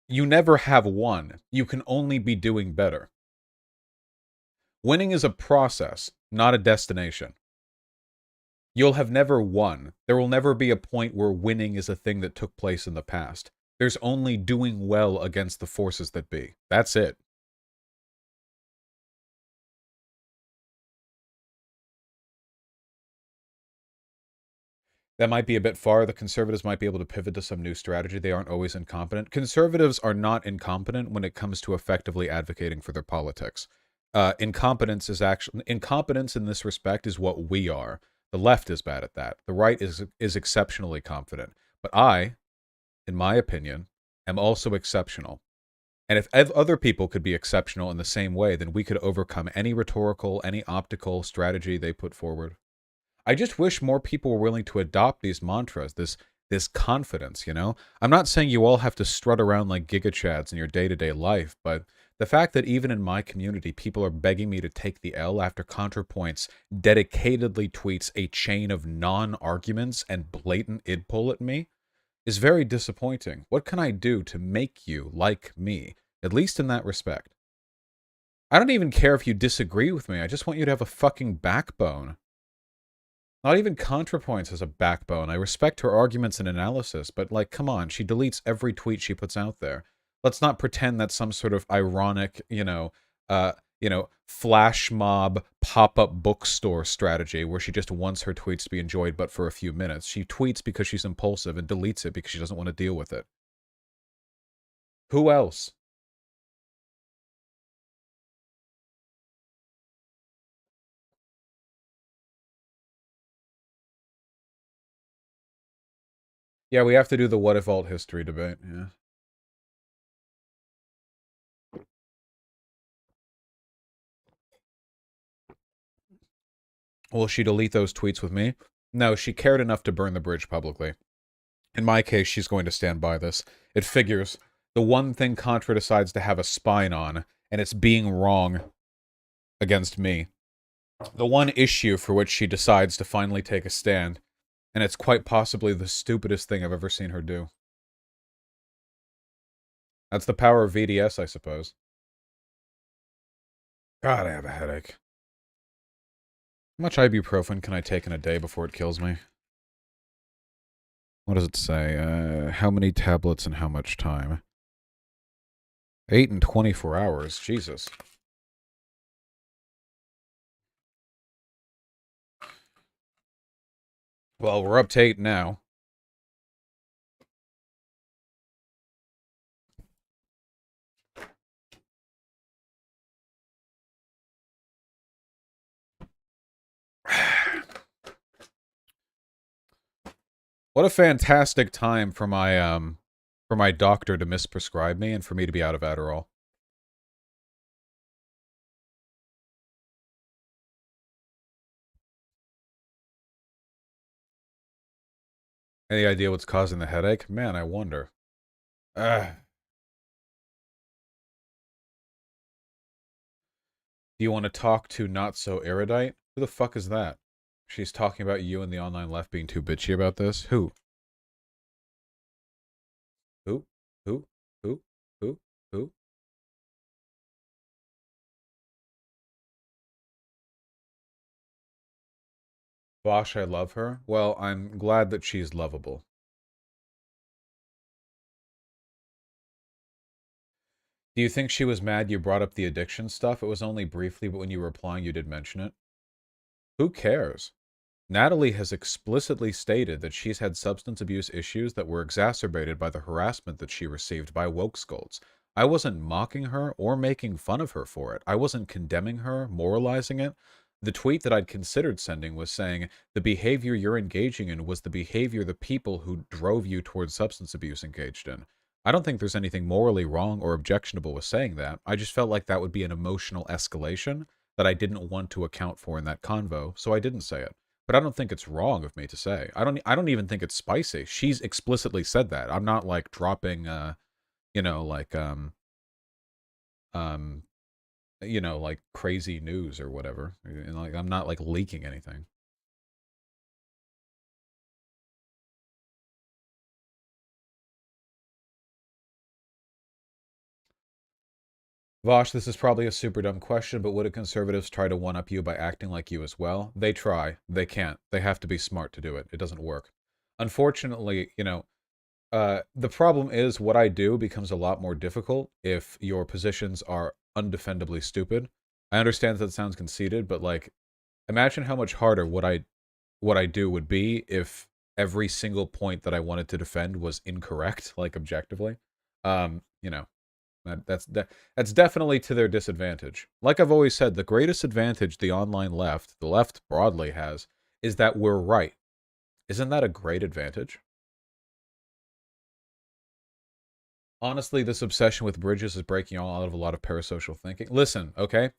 You never have won. You can only be doing better. Winning is a process, not a destination. You'll have never won. There will never be a point where winning is a thing that took place in the past. There's only doing well against the forces that be. That's it. That might be a bit far. The conservatives might be able to pivot to some new strategy. They aren't always incompetent. Conservatives are not incompetent when it comes to effectively advocating for their politics. Incompetence in this respect is what we are. The left is bad at that. The right is exceptionally confident. But I, in my opinion, am also exceptional. And if other people could be exceptional in the same way, then we could overcome any rhetorical, any optical strategy they put forward. I just wish more people were willing to adopt these mantras, this confidence, you know? I'm not saying you all have to strut around like gigachads in your day-to-day life, but the fact that even in my community, people are begging me to take the L after ContraPoints dedicatedly tweets a chain of non-arguments and blatant id pull at me is very disappointing. What can I do to make you like me, at least in that respect? I don't even care if you disagree with me. I just want you to have a fucking backbone. Not even ContraPoints has a backbone. I respect her arguments and analysis, but like, come on, she deletes every tweet she puts out there. Let's not pretend that's some sort of ironic, flash mob pop-up bookstore strategy where she just wants her tweets to be enjoyed but for a few minutes. She tweets because she's impulsive and deletes it because she doesn't want to deal with it. Who else? Yeah, we have to do the what if alt history debate, yeah. Will she delete those tweets with me? No, she cared enough to burn the bridge publicly. In my case, she's going to stand by this. It figures. The one thing Contra decides to have a spine on, and it's being wrong against me. The one issue for which she decides to finally take a stand, and it's quite possibly the stupidest thing I've ever seen her do. That's the power of VDS, I suppose. God, I have a headache. How much ibuprofen can I take in a day before it kills me? What does it say? How many tablets and how much time? 8 and 24 hours. Jesus. Well, we're up to 8 now. What a fantastic time for my doctor to misprescribe me and for me to be out of Adderall. Any idea what's causing the headache? Man, I wonder. Ugh. Do you want to talk to Not So Erudite? Who the fuck is that? She's talking about you and the online left being too bitchy about this? Who? Who? Who? Who? Who? Who? Bosh, I love her. Well, I'm glad that she's lovable. Do you think she was mad you brought up the addiction stuff? It was only briefly, but when you were replying, you did mention it. Who cares? Natalie has explicitly stated that she's had substance abuse issues that were exacerbated by the harassment that she received by woke scolds. I wasn't mocking her or making fun of her for it. I wasn't condemning her, moralizing it. The tweet that I'd considered sending was saying, the behavior you're engaging in was the behavior the people who drove you towards substance abuse engaged in. I don't think there's anything morally wrong or objectionable with saying that. I just felt like that would be an emotional escalation that I didn't want to account for in that convo, so I didn't say it. But I don't think it's wrong of me to say. I don't even think it's spicy. She's explicitly said that. I'm not like dropping you know, like um like crazy news or whatever. And like I'm not like leaking anything. Vosh, this is probably a super dumb question, but would conservatives try to one-up you by acting like you as well? They try. They can't. They have to be smart to do it. It doesn't work. Unfortunately, the problem is what I do becomes a lot more difficult if your positions are undefendably stupid. I understand that sounds conceited, but like, imagine how much harder what I do would be if every single point that I wanted to defend was incorrect, like objectively. You know, that's definitely to their disadvantage. Like I've always said, the greatest advantage the online left, the left broadly has, is that we're right. Isn't that a great advantage? Honestly, this obsession with bridges is breaking all out of a lot of parasocial thinking. Listen, okay?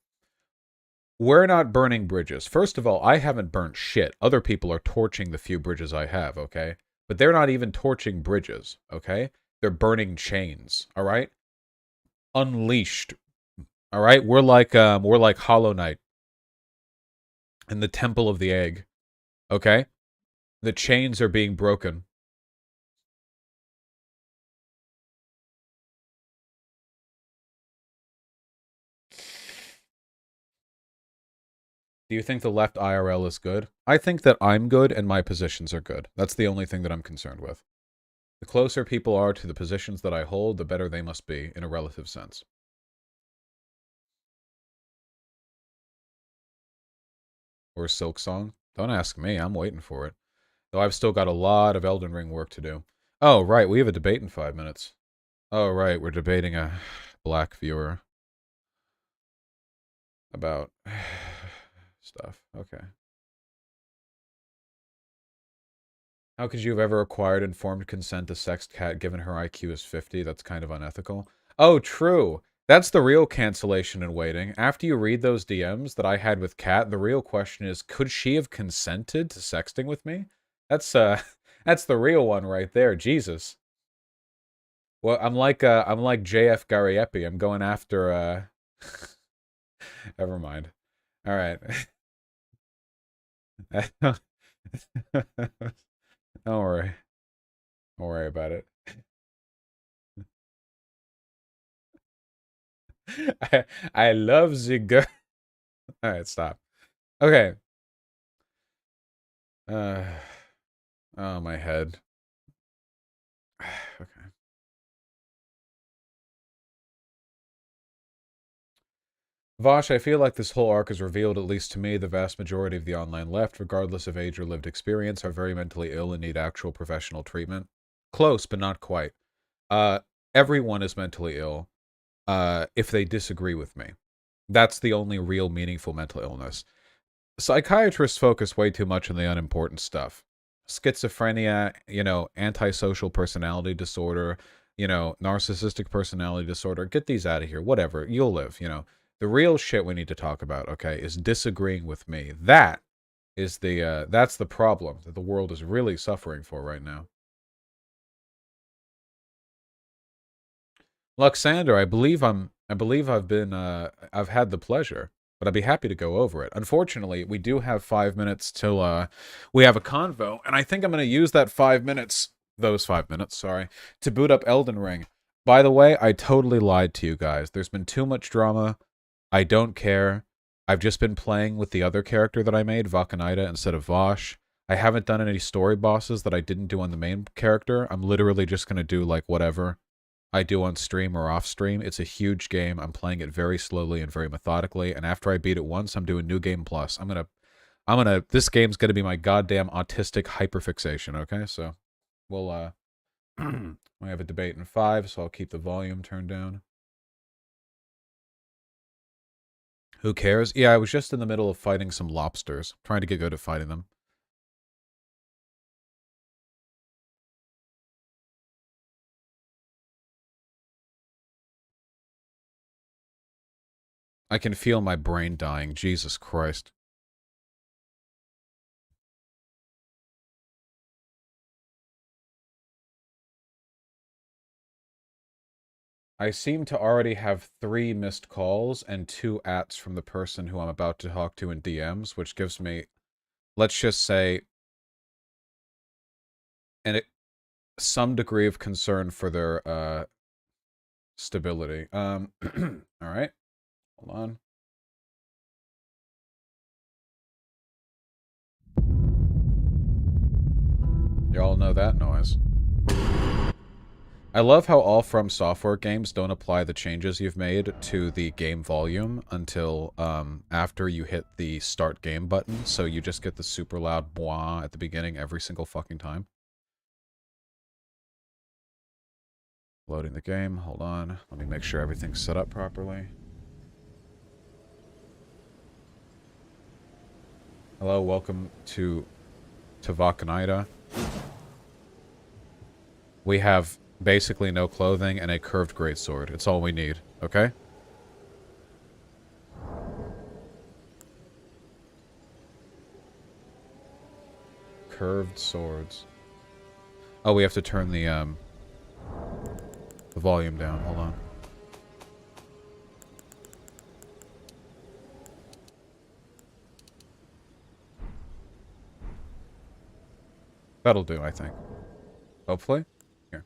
We're not burning bridges. First of all, I haven't burnt shit. Other people are torching the few bridges I have, okay? But they're not even torching bridges, okay? They're burning chains, all right? Unleashed, all right? We're like Hollow Knight in the Temple of the Egg, okay? The chains are being broken. Do you think the left IRL is good? I think that I'm good and my positions are good. That's the only thing that I'm concerned with. The closer people are to the positions that I hold, the better they must be in a relative sense. Or Silk Song? Don't ask me, I'm waiting for it. Though I've still got a lot of Elden Ring work to do. Oh, right, we have a debate in 5 minutes. Oh, right, we're debating a black viewer about stuff. Okay. How could you have ever acquired informed consent to sex cat given her IQ is 50? That's kind of unethical. Oh, true. That's the real cancellation in waiting. After you read those DMs that I had with Kat, the real question is, could she have consented to sexting with me? That's that's the real one right there. Jesus. Well, I'm like JF Gariepi. I'm going after never mind. All right. Don't worry. Don't worry about it. I love the girl. All right, stop. Okay. Uh, oh, my head. Okay. Vosh, I feel like this whole arc has revealed, at least to me, the vast majority of the online left, regardless of age or lived experience, are very mentally ill and need actual professional treatment. Close, but not quite. Uh, Everyone is mentally ill, if they disagree with me. That's the only real meaningful mental illness. Psychiatrists focus way too much on the unimportant stuff. schizophrenia, antisocial personality disorder, narcissistic personality disorder. Get these out of here. Whatever. You'll live, The real shit we need to talk about, okay, is disagreeing with me. That is that's the problem that the world is really suffering for right now. Luxander, I believe I've had the pleasure, but I'd be happy to go over it. Unfortunately, we do have 5 minutes till we have a convo, and I think I'm going to use that 5 minutes, sorry, to boot up Elden Ring. By the way, I totally lied to you guys. There's been too much drama. I don't care. I've just been playing with the other character that I made, Valkanita, instead of Vosh. I haven't done any story bosses that I didn't do on the main character. I'm literally just going to do, like, whatever I do on stream or off stream. It's a huge game. I'm playing it very slowly and very methodically. And after I beat it once, I'm doing New Game Plus. This game's gonna be my goddamn autistic hyperfixation, okay? So, we'll, we have a debate in 5, so I'll keep the volume turned down. Who cares? Yeah, I was just in the middle of fighting some lobsters. Trying to get good at fighting them. I can feel my brain dying. Jesus Christ. I seem to already have 3 missed calls and 2 ats from the person who I'm about to talk to in DMs, which gives me, let's just say, some degree of concern for their stability. All right. Hold on. You all know that noise. I love how all From Software games don't apply the changes you've made to the game volume until after you hit the start game button, so you just get the super loud bwah at the beginning every single fucking time. Loading the game, hold on. Let me make sure everything's set up properly. Hello, welcome to Valkanita. We have basically no clothing and a curved greatsword. It's all we need, okay? Curved swords. Oh, we have to turn the volume down. Hold on. That'll do, I think. Hopefully. Here.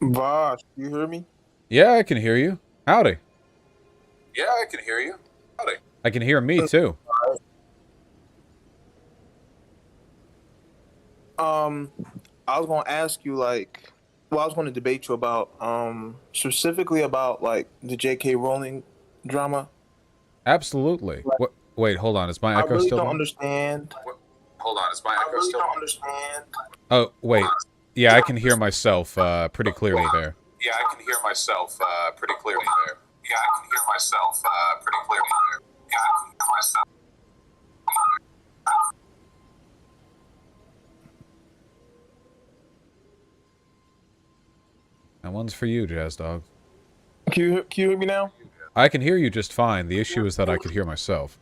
Vosh, you hear me? Yeah, I can hear you. Howdy. Yeah, I can hear you. Howdy. I can hear me, too. I was gonna ask you, like, well, I was gonna debate you about, specifically about, like, the J.K. Rowling drama. Absolutely. Like, wait, hold on. Is my I echo really still don't there? understand. Hold on, is my echo still there? Oh, wait. Yeah, I can hear myself pretty clearly there. Yeah, I can hear myself pretty clearly there. Yeah, I can hear myself pretty clearly there. Yeah, I can hear myself. That one's for you, Jazz Dog. Can you hear me now? I can hear you just fine. The issue is that I could hear myself.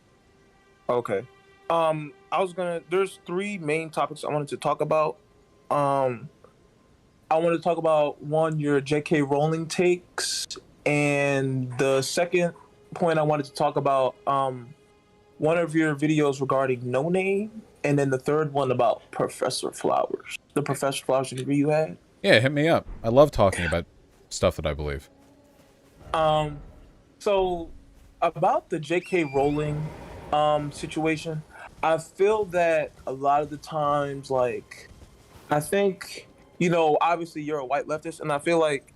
Okay. There's 3 main topics I wanted to talk about. I want to talk about, one, your J.K. Rowling takes, and the second point I wanted to talk about, one of your videos regarding No Name, and then the third one about Professor Flowers. The Professor Flowers interview you had. Yeah, hit me up. I love talking about stuff that I believe. So about the J.K. Rowling situation, I feel that a lot of the times, like, I think, obviously you're a white leftist, and I feel like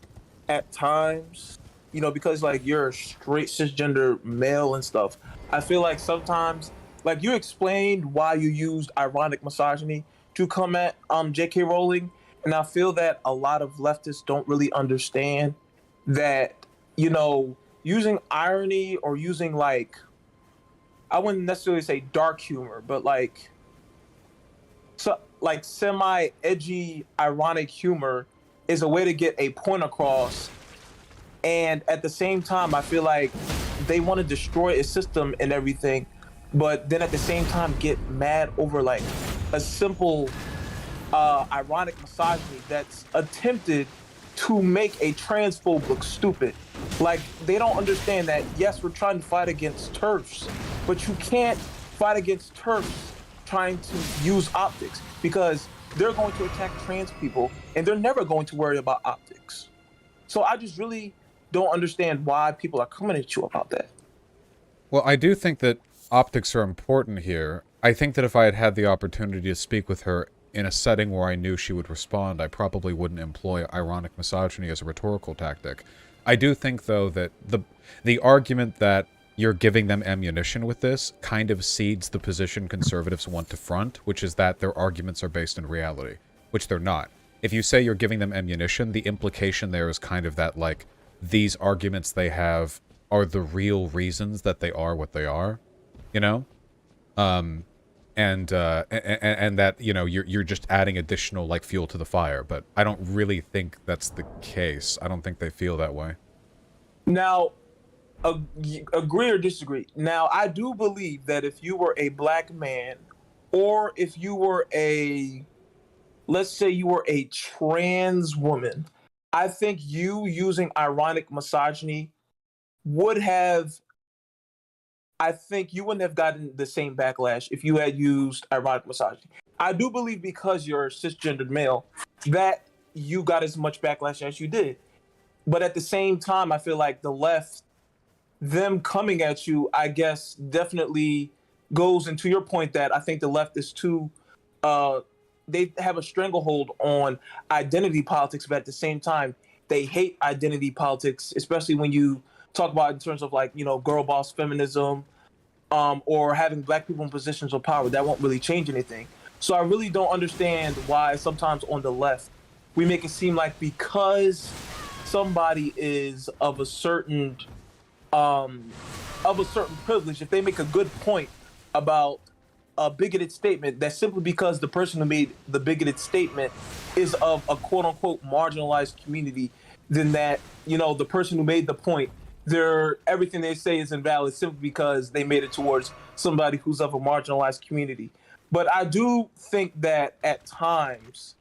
at times, because, like, you're a straight cisgender male and stuff, I feel like sometimes, like, you explained why you used ironic misogyny to come at J.K. Rowling, and I feel that a lot of leftists don't really understand that, using irony or using like, I wouldn't necessarily say dark humor, but like so like semi edgy ironic humor is a way to get a point across. And at the same time, I feel like they want to destroy a system and everything, but then at the same time get mad over like a simple ironic misogyny that's attempted to make a transphobe look stupid. Like they don't understand that yes, we're trying to fight against turfs, but you can't fight against turfs trying to use optics because they're going to attack trans people and they're never going to worry about optics. So I just really don't understand why people are coming at you about that. Well, I do think that optics are important here. I think that if I had had the opportunity to speak with her in a setting where I knew she would respond, I probably wouldn't employ ironic misogyny as a rhetorical tactic. I do think, though, that the argument that you're giving them ammunition with this kind of cedes the position conservatives want to front, which is that their arguments are based in reality, which they're not. If you say you're giving them ammunition, the implication there is kind of that, like, these arguments they have are the real reasons that they are what they are, you know? And that, you know, you're just adding additional, like, fuel to the fire, but I don't really think that's the case. I don't think they feel that way. Now, agree or disagree. Now, I do believe that if you were a black man, or if you were let's say you were a trans woman, I think you using ironic misogyny would have, I think you wouldn't have gotten the same backlash if you had used ironic misogyny. I do believe because you're a cisgendered male that you got as much backlash as you did. But at the same time, I feel like the left, them coming at you, I guess, definitely goes into your point that I think the left is too, they have a stranglehold on identity politics, but at the same time, they hate identity politics, especially when you talk about in terms of like, you know, girl boss feminism, or having black people in positions of power. That won't really change anything. So I really don't understand why sometimes on the left, we make it seem like because somebody is of a certain privilege, if they make a good point about a bigoted statement, that's simply because the person who made the bigoted statement is of a quote unquote marginalized community, then that, you know, the person who made the point, their everything they say is invalid simply because they made it towards somebody who's of a marginalized community. But I do think that at times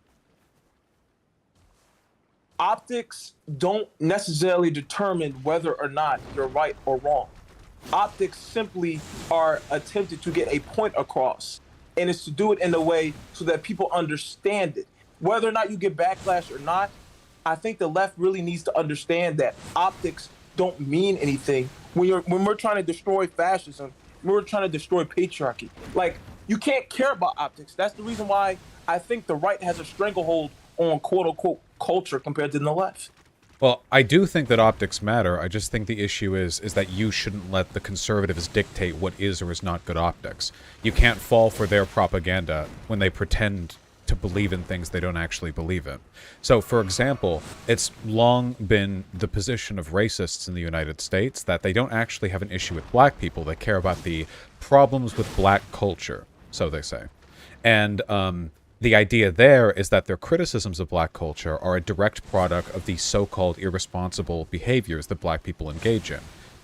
optics don't necessarily determine whether or not you're right or wrong. Optics simply are attempted to get a point across, and it's to do it in a way so that people understand it. Whether or not you get backlash or not, I think the left really needs to understand that optics don't mean anything when we're trying to destroy fascism, when we're trying to destroy patriarchy. Like, you can't care about optics. That's the reason why I think the right has a stranglehold on quote unquote culture compared to the left. Well, I do think that optics matter. I just think the issue is that you shouldn't let the conservatives dictate what is or is not good optics. You can't fall for their propaganda when they pretend to believe in things they don't actually believe in. So, for example, it's long been the position of racists in the United States that they don't actually have an issue with black people. They care about the problems with black culture, so they say. And, the idea there is that their criticisms of black culture are a direct product of the so-called irresponsible behaviors that black people engage in,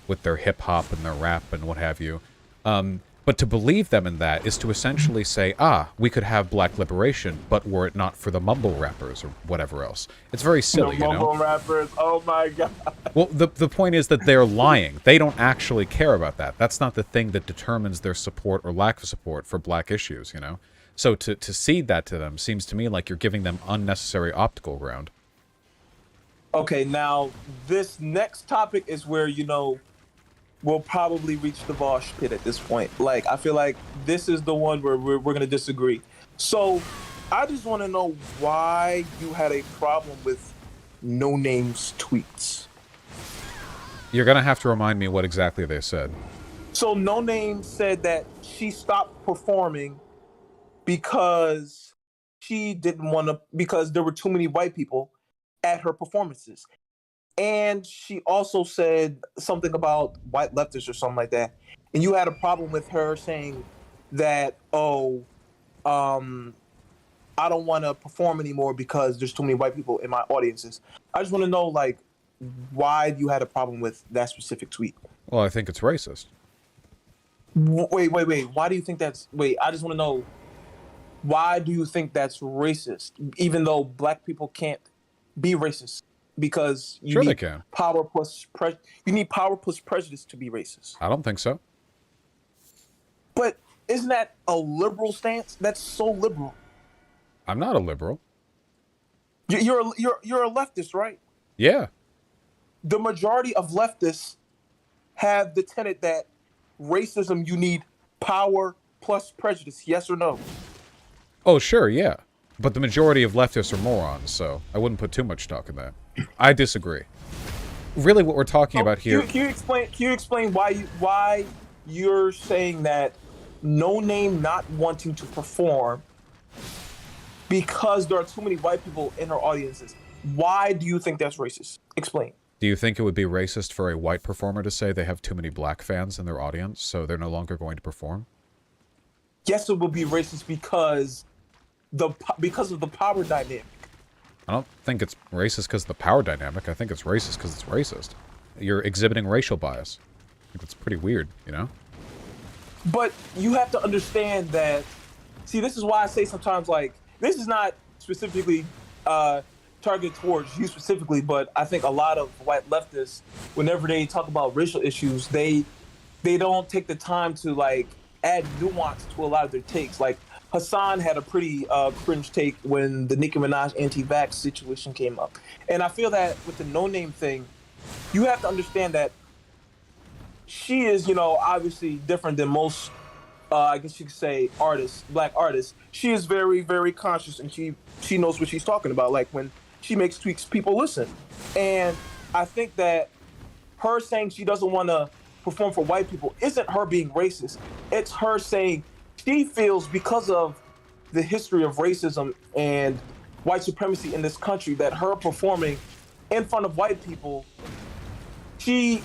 with their hip-hop and their rap and what have you. But to believe them in that is to essentially say, we could have black liberation, but were it not for the mumble rappers or whatever else. It's very silly, you know? Mumble rappers, oh my god. Well, the point is that they're lying. They don't actually care about that. That's not the thing that determines their support or lack of support for black issues, you know? So to cede that to them seems to me like you're giving them unnecessary optical ground. Okay, now this next topic is where, you know, we'll probably reach the Vosh pit at this point. Like, I feel like this is the one where we're going to disagree. So I just want to know why you had a problem with No Name's tweets. You're going to have to remind me what exactly they said. So No Name said that she stopped performing because she didn't want to, because there were too many white people at her performances. and she also said something about white leftists or something like that, and you had a problem with her saying that, oh, um, I don't want to perform anymore because there's too many white people in my audiences. I just want to know, like, why you had a problem with that specific tweet. Well, I think it's racist. Wait. Why do you think that's? Wait, I just want to know, why do you think that's racist? Even though black people can't be racist, because you Sure they need can. you need power plus prejudice to be racist. I don't think so. But isn't that a liberal stance? That's so liberal. I'm not a liberal. You're a leftist, right? Yeah. The majority of leftists have the tenet that racism, you need power plus prejudice. Yes or no? Oh, sure, yeah. But the majority of leftists are morons, so I wouldn't put too much stock in that. I disagree. Really, what we're talking about here... Can you explain why you're saying that No Name not wanting to perform because there are too many white people in her audiences? Why do you think that's racist? Explain. Do you think it would be racist for a white performer to say they have too many black fans in their audience, so they're no longer going to perform? Yes, it would be racist because of the power dynamic. I don't think it's racist because of the power dynamic. I think it's racist because it's racist. You're exhibiting racial bias. I think it's pretty weird, you know? But you have to understand that, see, this is why I say sometimes, like, this is not specifically targeted towards you specifically, but I think a lot of white leftists, whenever they talk about racial issues, they don't take the time to, like, add nuance to a lot of their takes. Like, Hassan had a pretty cringe take when the Nicki Minaj anti-vax situation came up. And I feel that with the No Name thing, you have to understand that she is, obviously different than most, I guess you could say, artists, black artists. She is very, very conscious, and she knows what she's talking about. Like, when she makes tweets, people listen. And I think that her saying she doesn't want to perform for white people isn't her being racist. It's her saying she feels, because of the history of racism and white supremacy in this country, that her performing in front of white people, she,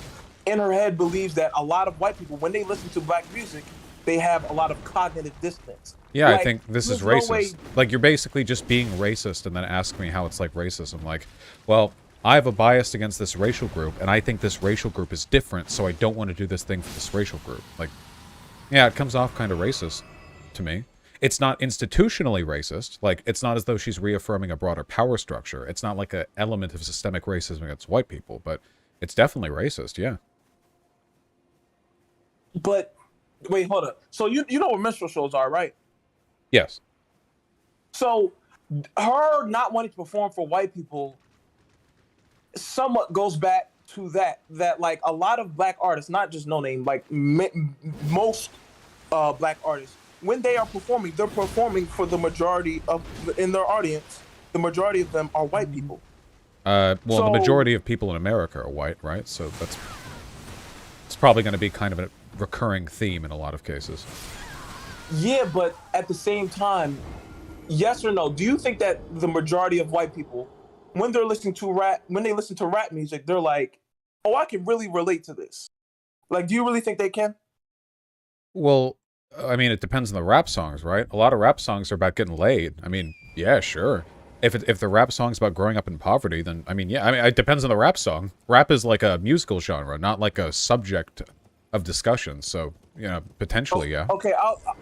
in her head, believes that a lot of white people, when they listen to black music, they have a lot of cognitive dissonance. Yeah, Like, I think this is there's racist. no way- Like, you're basically just being racist and then asking me how it's like racism. Like, well, I have a bias against this racial group, and I think this racial group is different, so I don't want to do this thing for this racial group. Like, yeah, it comes off kind of racist to me. It's not institutionally racist. Like, it's not as though she's reaffirming a broader power structure. It's not like an element of systemic racism against white people, but it's definitely racist, yeah. But wait, hold up. So you know what minstrel shows are, right? Yes. So her not wanting to perform for white people somewhat goes back to that like a lot of black artists, not just No Name, like most black artists, when they are performing, they're performing for the majority of in their audience. The majority of them are white people. Well, So- the majority of people in America are white, right? So it's probably going to be kind of a recurring theme in a lot of cases. Yeah, but at the same time, yes or no, do you think that the majority of white people, when they listen to rap music, they're like, oh, I can really relate to this? Like, do you really think they can? Well, I mean, it depends on the rap songs, right? A lot of rap songs are about getting laid. I mean, yeah, sure. If the rap song's about growing up in poverty, then, I mean, yeah. I mean, it depends on the rap song. Rap is like a musical genre, not like a subject of discussion. So, potentially, yeah. Okay,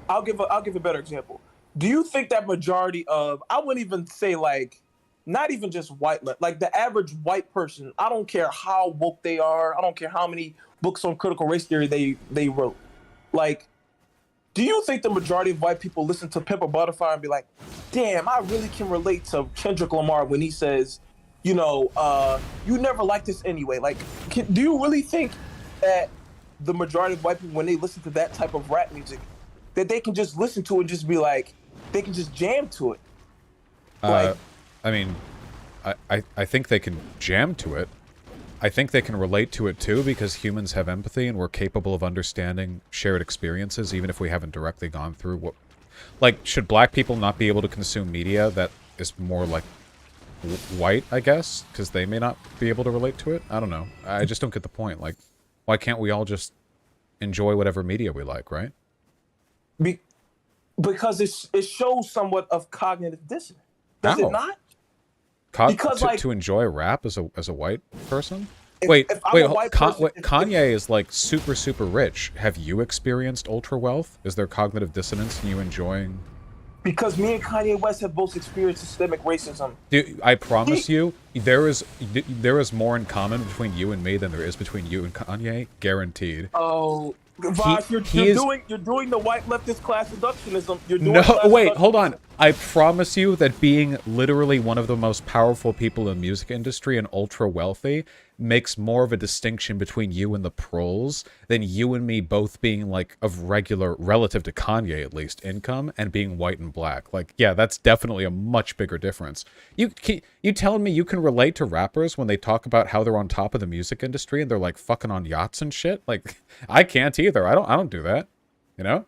I'll give a better example. Do you think that majority of, I wouldn't even say, like, not even just white, like the average white person, I don't care how woke they are, I don't care how many books on critical race theory they wrote. Like, do you think the majority of white people listen to Pimp a Butterfly and be like, damn, I really can relate to Kendrick Lamar when he says, you never liked this anyway? Like, do you really think that the majority of white people, when they listen to that type of rap music, that they can just listen to it and just be like, they can just jam to it? Like, I mean, I think they can jam to it. I think they can relate to it too, because humans have empathy and we're capable of understanding shared experiences, even if we haven't directly gone through what... Like, should black people not be able to consume media that is more like white, I guess, because they may not be able to relate to it. I don't know. I just don't get the point. Like, why can't we all just enjoy whatever media we like, right? Because it shows somewhat of cognitive dissonance. Does How? it not? Because to enjoy rap as a white person? If Wait, I'm a white person, Kanye is like super, super rich. Have you experienced ultra wealth? Is there cognitive dissonance in you enjoying? Because me and Kanye West have both experienced systemic racism. Dude, I promise you, there is more in common between you and me than there is between you and Kanye, guaranteed. Oh, Vosh, you're doing the white leftist class reductionism. Wait, hold on. I promise you that being literally one of the most powerful people in the music industry and ultra wealthy makes more of a distinction between you and the proles than you and me both being like of regular, relative to Kanye at least, income and being white and black. Like, yeah, that's definitely a much bigger difference. You telling me you can relate to rappers when they talk about how they're on top of the music industry and they're like fucking on yachts and shit? Like, I can't either. I don't do that. You know?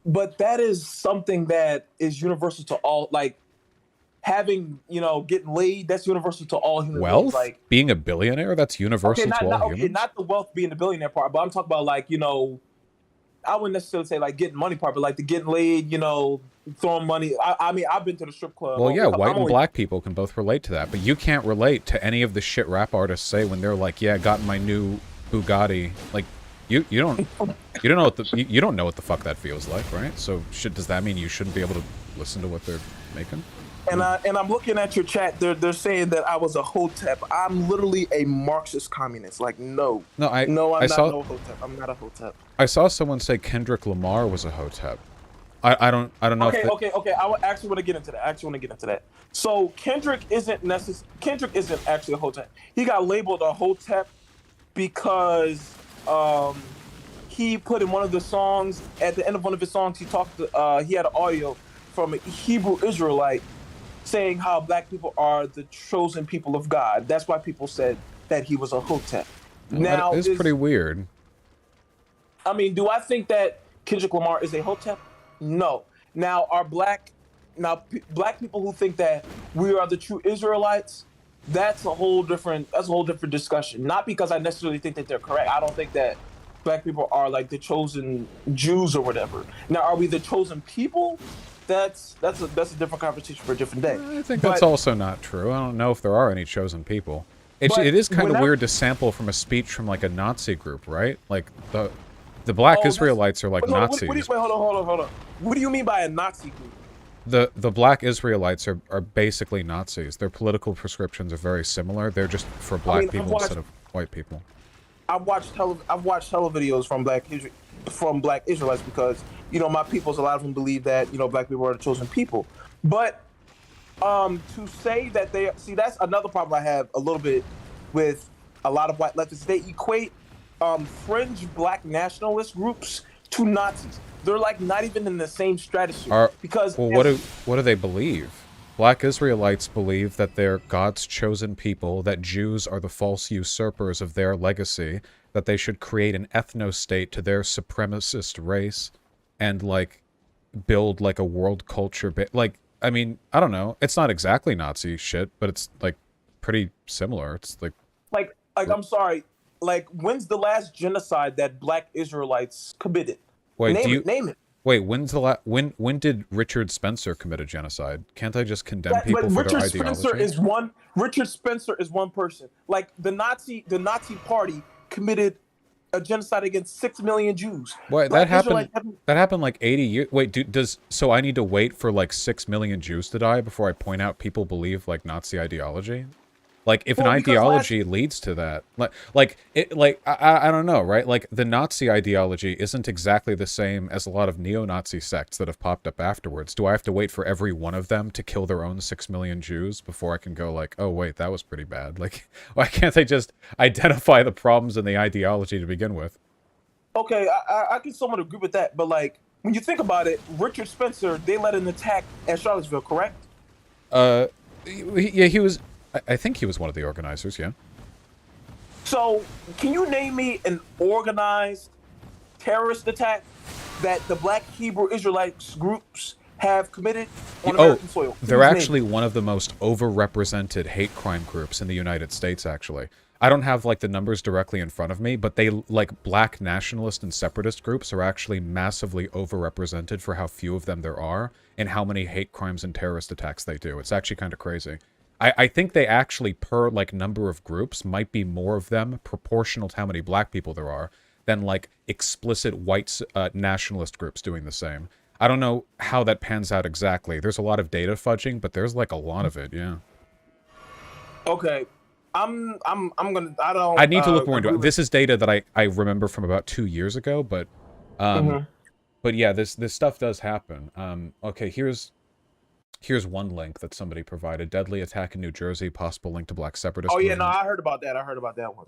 But that is something that is universal to all, like having, getting laid, that's universal to all human beings. Like being a billionaire, that's universal to all humans? Not the wealth being the billionaire part, but I'm talking about like, I wouldn't necessarily say like getting money part, but like the getting laid, throwing money. I mean, I've been to the strip club. Well, yeah, white and black people can both relate to that, but you can't relate to any of the shit rap artists say when they're like, yeah, got my new Bugatti. Like, you don't know what the fuck that feels like, right? So does that mean you shouldn't be able to listen to what they're making? And I'm looking at your chat. They're saying that I was a hotep. I'm literally a Marxist communist. Like, no, I'm not a hotep. I'm not a hotep. I saw someone say Kendrick Lamar was a hotep. I don't know. Okay. I actually want to get into that. So Kendrick isn't actually a hotep. He got labeled a hotep because he put in one of the songs, at the end of one of his songs, he had an audio from a Hebrew Israelite saying how black people are the chosen people of God. That's why people said that he was a hotep. Now, it's pretty weird. I mean, do I think that Kendrick Lamar is a hotep? No. Now, black people who think that we are the true Israelites, that's a whole different discussion. Not because I necessarily think that they're correct. I don't think that black people are like the chosen Jews or whatever. Now, are we the chosen people? That's a different conversation for a different day. I think that's also not true. I don't know if there are any chosen people. It is kind of weird to sample from a speech from like a Nazi group, right? Like the black Israelites are like Nazis. Wait, hold on. What do you mean by a Nazi group? The black Israelites are basically Nazis. Their political prescriptions are very similar. They're just for black people instead of white people. I've watched hella videos from black Israelites because my peoples, a lot of them believe that black people are the chosen people. But to say that that's another problem I have a little bit with a lot of white leftists. They equate fringe black nationalist groups to Nazis. They're like not even in the same stratosphere. What do they believe? Black Israelites believe that they're God's chosen people, that Jews are the false usurpers of their legacy, that they should create an ethno-state to their supremacist race, and, like, build, like, a world culture. I mean, I don't know. It's not exactly Nazi shit, but it's, like, pretty similar. It's, like... Like, I'm sorry. Like, when's the last genocide that black Israelites committed? Wait, name it. Wait, when did Richard Spencer commit a genocide? Can't I just condemn people for their ideology? Richard Spencer is one person. Like the Nazi Party committed a genocide against 6 million Jews. Wait, that happened like 80 years. Wait, so I need to wait for like 6 million Jews to die before I point out people believe like Nazi ideology? Like, if an ideology leads to that, I don't know, right? Like, the Nazi ideology isn't exactly the same as a lot of neo-Nazi sects that have popped up afterwards. Do I have to wait for every one of them to kill their own 6 million Jews before I can go like, oh, wait, that was pretty bad? Like, why can't they just identify the problems in the ideology to begin with? Okay, I can somewhat agree with that, but, like, when you think about it, Richard Spencer, they led an attack at Charlottesville, correct? Yeah, he was... I think he was one of the organizers, yeah. So, can you name me an organized terrorist attack that the black Hebrew Israelites groups have committed? on Oh, American soil? they're Please name actually one of the most overrepresented hate crime groups in the United States, actually. I don't have, like, the numbers directly in front of me, but they, like, black nationalist and separatist groups are actually massively overrepresented for how few of them there are and how many hate crimes and terrorist attacks they do. It's actually kind of crazy. I think they actually, per, like, number of groups, might be more of them, proportional to how many black people there are, than, like, explicit white nationalist groups doing the same. I don't know how that pans out exactly. There's a lot of data fudging, but there's, like, a lot of it, yeah. Okay. I'm gonna. I don't. I need to look more into it. This is data that I remember from about 2 years ago, but but yeah, this stuff does happen. Okay, here's one link that somebody provided: deadly attack in New Jersey, possible link to black separatist. Oh yeah, no, I heard about that. I heard about that one.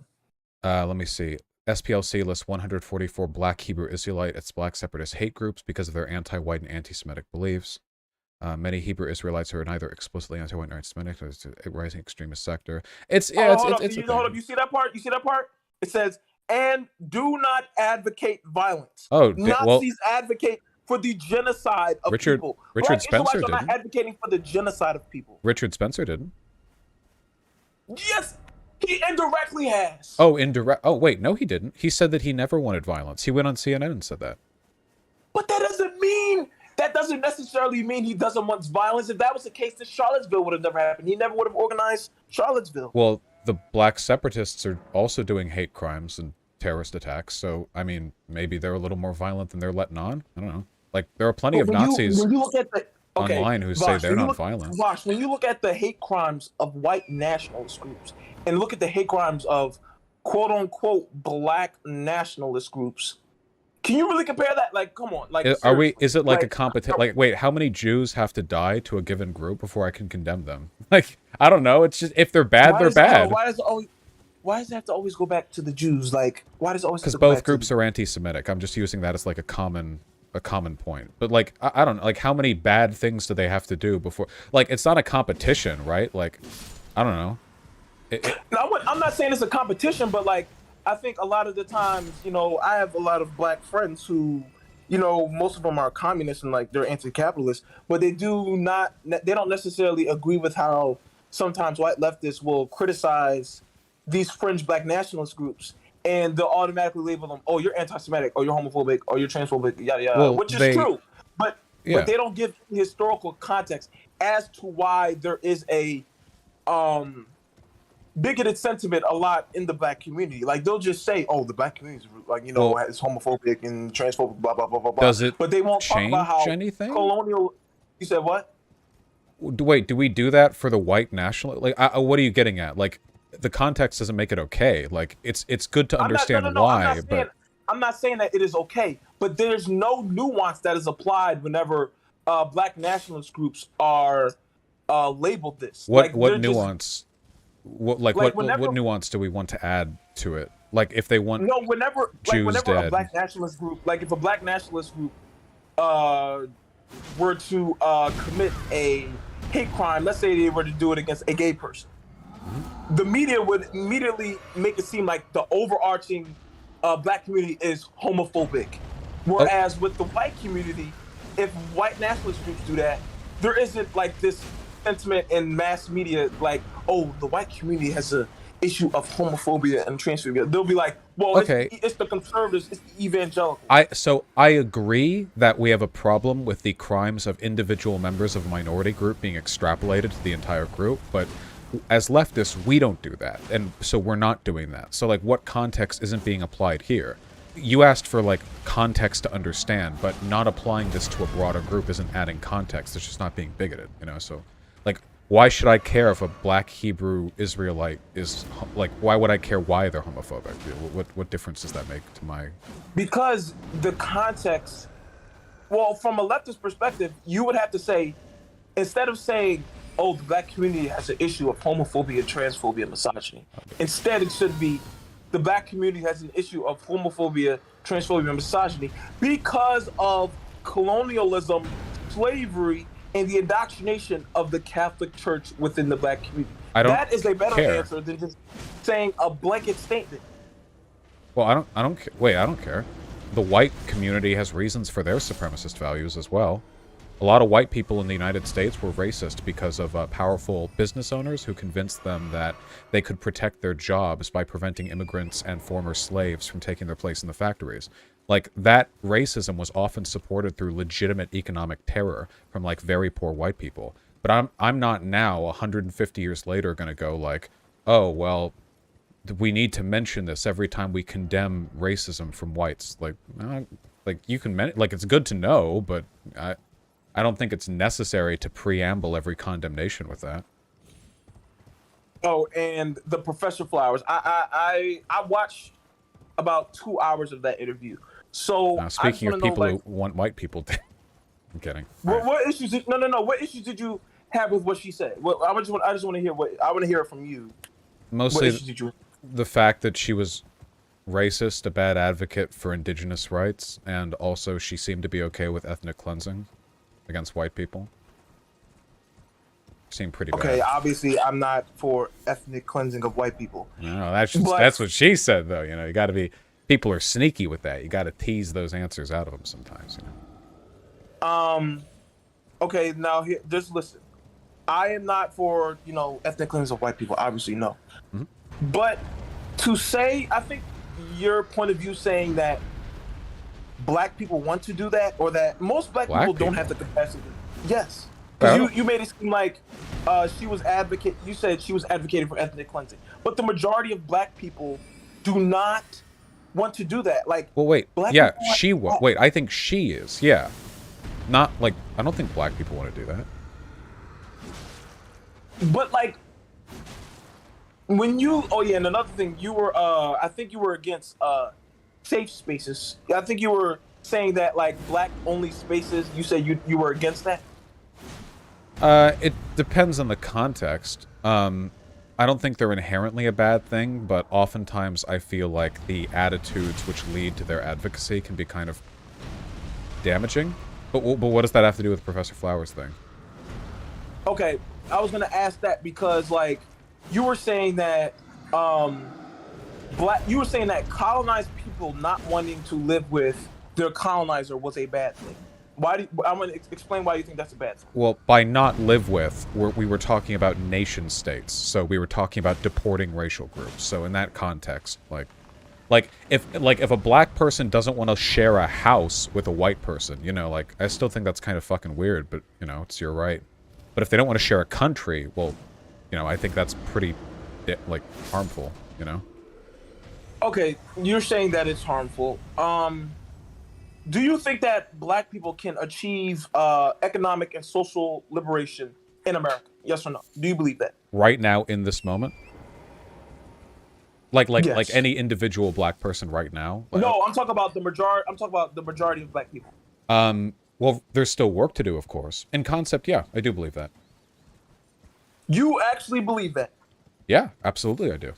Let me see. SPLC lists 144 black Hebrew Israelite as black separatist hate groups because of their anti-white and anti-Semitic beliefs. Many Hebrew Israelites are neither explicitly anti-white nor anti-Semitic. It's a rising extremist sector. It's hold up. You see that part? You see that part? It says, "And do not advocate violence." Oh, Nazis advocate for the genocide of people. Richard Spencer didn't. Not advocating for the genocide of people. Richard Spencer didn't. Yes, he indirectly has. Oh, indirect. Oh, wait, no, he didn't. He said that he never wanted violence. He went on CNN and said that. But that doesn't necessarily mean he doesn't want violence. If that was the case, then Charlottesville would have never happened. He never would have organized Charlottesville. Well, the black separatists are also doing hate crimes and terrorist attacks. So, I mean, maybe they're a little more violent than they're letting on. I don't know. Like, there are plenty of Nazis online who say they're not violent. Vosh, when you look at the hate crimes of white nationalist groups and look at the hate crimes of quote-unquote black nationalist groups, can you really compare that? Like, come on. Like, is it like a competition? Like, wait, how many Jews have to die to a given group before I can condemn them? Like, I don't know. It's just, if they're bad, they're bad. Why does it have to always go back to the Jews? Like, why does it always? Because both groups are anti-Semitic. I'm just using that as like a common point. But like, I don't know. Like, how many bad things do they have to do before? Like, it's not a competition, right? Like, I don't know. No, I'm not saying it's a competition, but like, I think a lot of the times, you know, I have a lot of black friends who, you know, most of them are communists and like they're anti-capitalist, but they don't necessarily agree with how sometimes white leftists will criticize these fringe black nationalist groups, and they'll automatically label them, oh, you're anti-Semitic, or you're homophobic, or you're transphobic, yada yada, well, which is true, but they don't give historical context as to why there is a bigoted sentiment a lot in the black community. Like, they'll just say, oh, the black community is, like, you know, it's homophobic and transphobic, blah blah blah blah blah. Does it? But they won't talk about how anything? Colonial. You said what? Wait, do we do that for the white national? Like, what are you getting at? Like, the context doesn't make it okay. Like, it's good to understand why, but I'm not saying that it is okay, but there's no nuance that is applied whenever black nationalist groups are labeled this. What nuance? What nuance do we want to add to it? Like, if they want whenever dead. A black nationalist group, like if a black nationalist group were to commit a hate crime, let's say they were to do it against a gay person, the media would immediately make it seem like the overarching black community is homophobic. Whereas with the white community, if white nationalist groups do that, there isn't like this sentiment in mass media like, oh, the white community has a issue of homophobia and transphobia. They'll be like, well, okay, it's the conservatives, it's the evangelical. I agree that we have a problem with the crimes of individual members of a minority group being extrapolated to the entire group, but as leftists, we don't do that, and so we're not doing that. So, like, what context isn't being applied here? You asked for, like, context to understand, but not applying this to a broader group isn't adding context. It's just not being bigoted, you know? So, like, why should I care if a black Hebrew Israelite is, like, why would I care why they're homophobic? What difference does that make to my... Because the context, well, from a leftist perspective, you would have to say, instead of saying, oh, the black community has an issue of homophobia, transphobia, misogyny. Instead, it should be, the black community has an issue of homophobia, transphobia, and misogyny because of colonialism, slavery, and the indoctrination of the Catholic Church within the black community. That is a better answer than just saying a blanket statement. Well, I don't care. The white community has reasons for their supremacist values as well. A lot of white people in the United States were racist because of powerful business owners who convinced them that they could protect their jobs by preventing immigrants and former slaves from taking their place in the factories. Like, that racism was often supported through legitimate economic terror from, like, very poor white people. But I'm not now, 150 years later, going to go like, oh, well, we need to mention this every time we condemn racism from whites. Like you can, like, it's good to know, but I don't think it's necessary to preamble every condemnation with that. Oh, and the Professor Flowers. I watched about 2 hours of that interview. So speaking I of people know, like, who want white people, I'm kidding. What issues? No. What issues did you have with what she said? Well, I just want to hear I want to hear it from you. Mostly What issues did you? The fact that she was racist, a bad advocate for indigenous rights, and also she seemed to be okay with ethnic cleansing against white people. Seemed pretty bad. Okay, obviously I'm not for ethnic cleansing of white people. No, that's what she said, though. You know, you got to be. People are sneaky with that. You got to tease those answers out of them sometimes. You know. Okay, now here, just listen. I am not for ethnic cleansing of white people. Obviously, no. Mm-hmm. But to say, I think your point of view saying that black people want to do that, or that most black people don't have the capacity. Yes. Because you made it seem like she was you said she was advocating for ethnic cleansing. But the majority of black people do not want to do that. Like, well, wait. Yeah, she was. Wait, I think she is. Yeah. Not like, I don't think black people want to do that. But like, when you, and another thing, you were, I think you were against safe spaces. I think you were saying that, like, black only spaces, you said you were against that? It depends on the context. I don't think they're inherently a bad thing, but oftentimes I feel like the attitudes which lead to their advocacy can be kind of damaging. But what does that have to do with Professor Flowers' thing? Okay, I was gonna ask that because, like, you were saying that colonized people not wanting to live with their colonizer was a bad thing. I'm gonna explain why you think that's a bad thing. Well, by not live with, we were talking about nation states, so we were talking about deporting racial groups. So in that context, like if a black person doesn't want to share a house with a white person, like, I still think that's kind of fucking weird, but it's your right. But if they don't want to share a country, well, I think that's pretty, like, harmful, Okay, you're saying that it's harmful. Do you think that black people can achieve economic and social liberation in America? Yes or no? Do you believe that? Right now, in this moment? Like Yes. any individual black person right now? No, I'm talking about the majority. I'm talking about the majority of black people. Well, there's still work to do, of course. In concept, yeah, I do believe that. You actually believe that? Yeah, absolutely I do.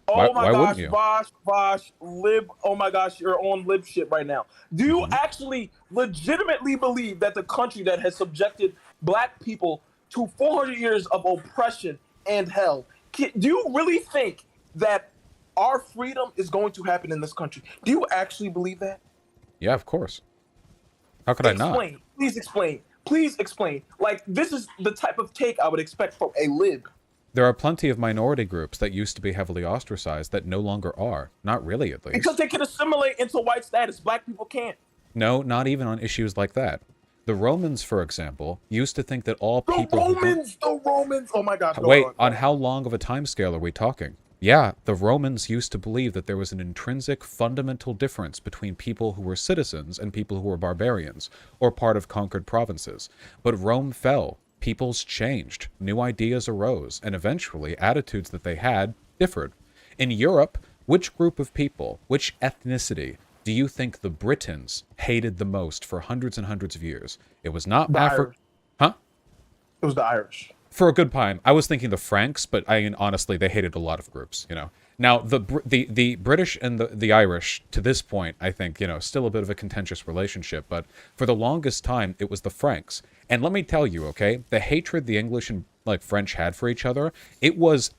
Oh Why wouldn't you? Vosh, lib. Oh my gosh, you're on lib shit right now. Do you actually legitimately believe that the country that has subjected black people to 400 years of oppression and hell, do you really think that our freedom is going to happen in this country? Do you actually believe that? Yeah, of course. How could I not? Explain. Please explain. Please explain. Like, this is the type of take I would expect from a lib. There are plenty of minority groups that used to be heavily ostracized that no longer are. Not really, at least. Because they can assimilate into white status. Black people can't. No, not even on issues like that. The Romans, for example, used to think that all people... The Romans! Oh my gosh. Wait, on how long of a time scale are we talking? Yeah, the Romans used to believe that there was an intrinsic, fundamental difference between people who were citizens and people who were barbarians, or part of conquered provinces. But Rome fell. Peoples changed, new ideas arose, and eventually attitudes that they had differed. In Europe, which group of people, which ethnicity, do you think the Britons hated the most for hundreds and hundreds of years? It was not Africa. Huh? It was the Irish. For a good time. I was thinking the Franks, but honestly, they hated a lot of groups, Now, the British and the Irish, to this point, I think, still a bit of a contentious relationship, but for the longest time, it was the Franks. And let me tell you, okay, the hatred the English and, like, French had for each other, it was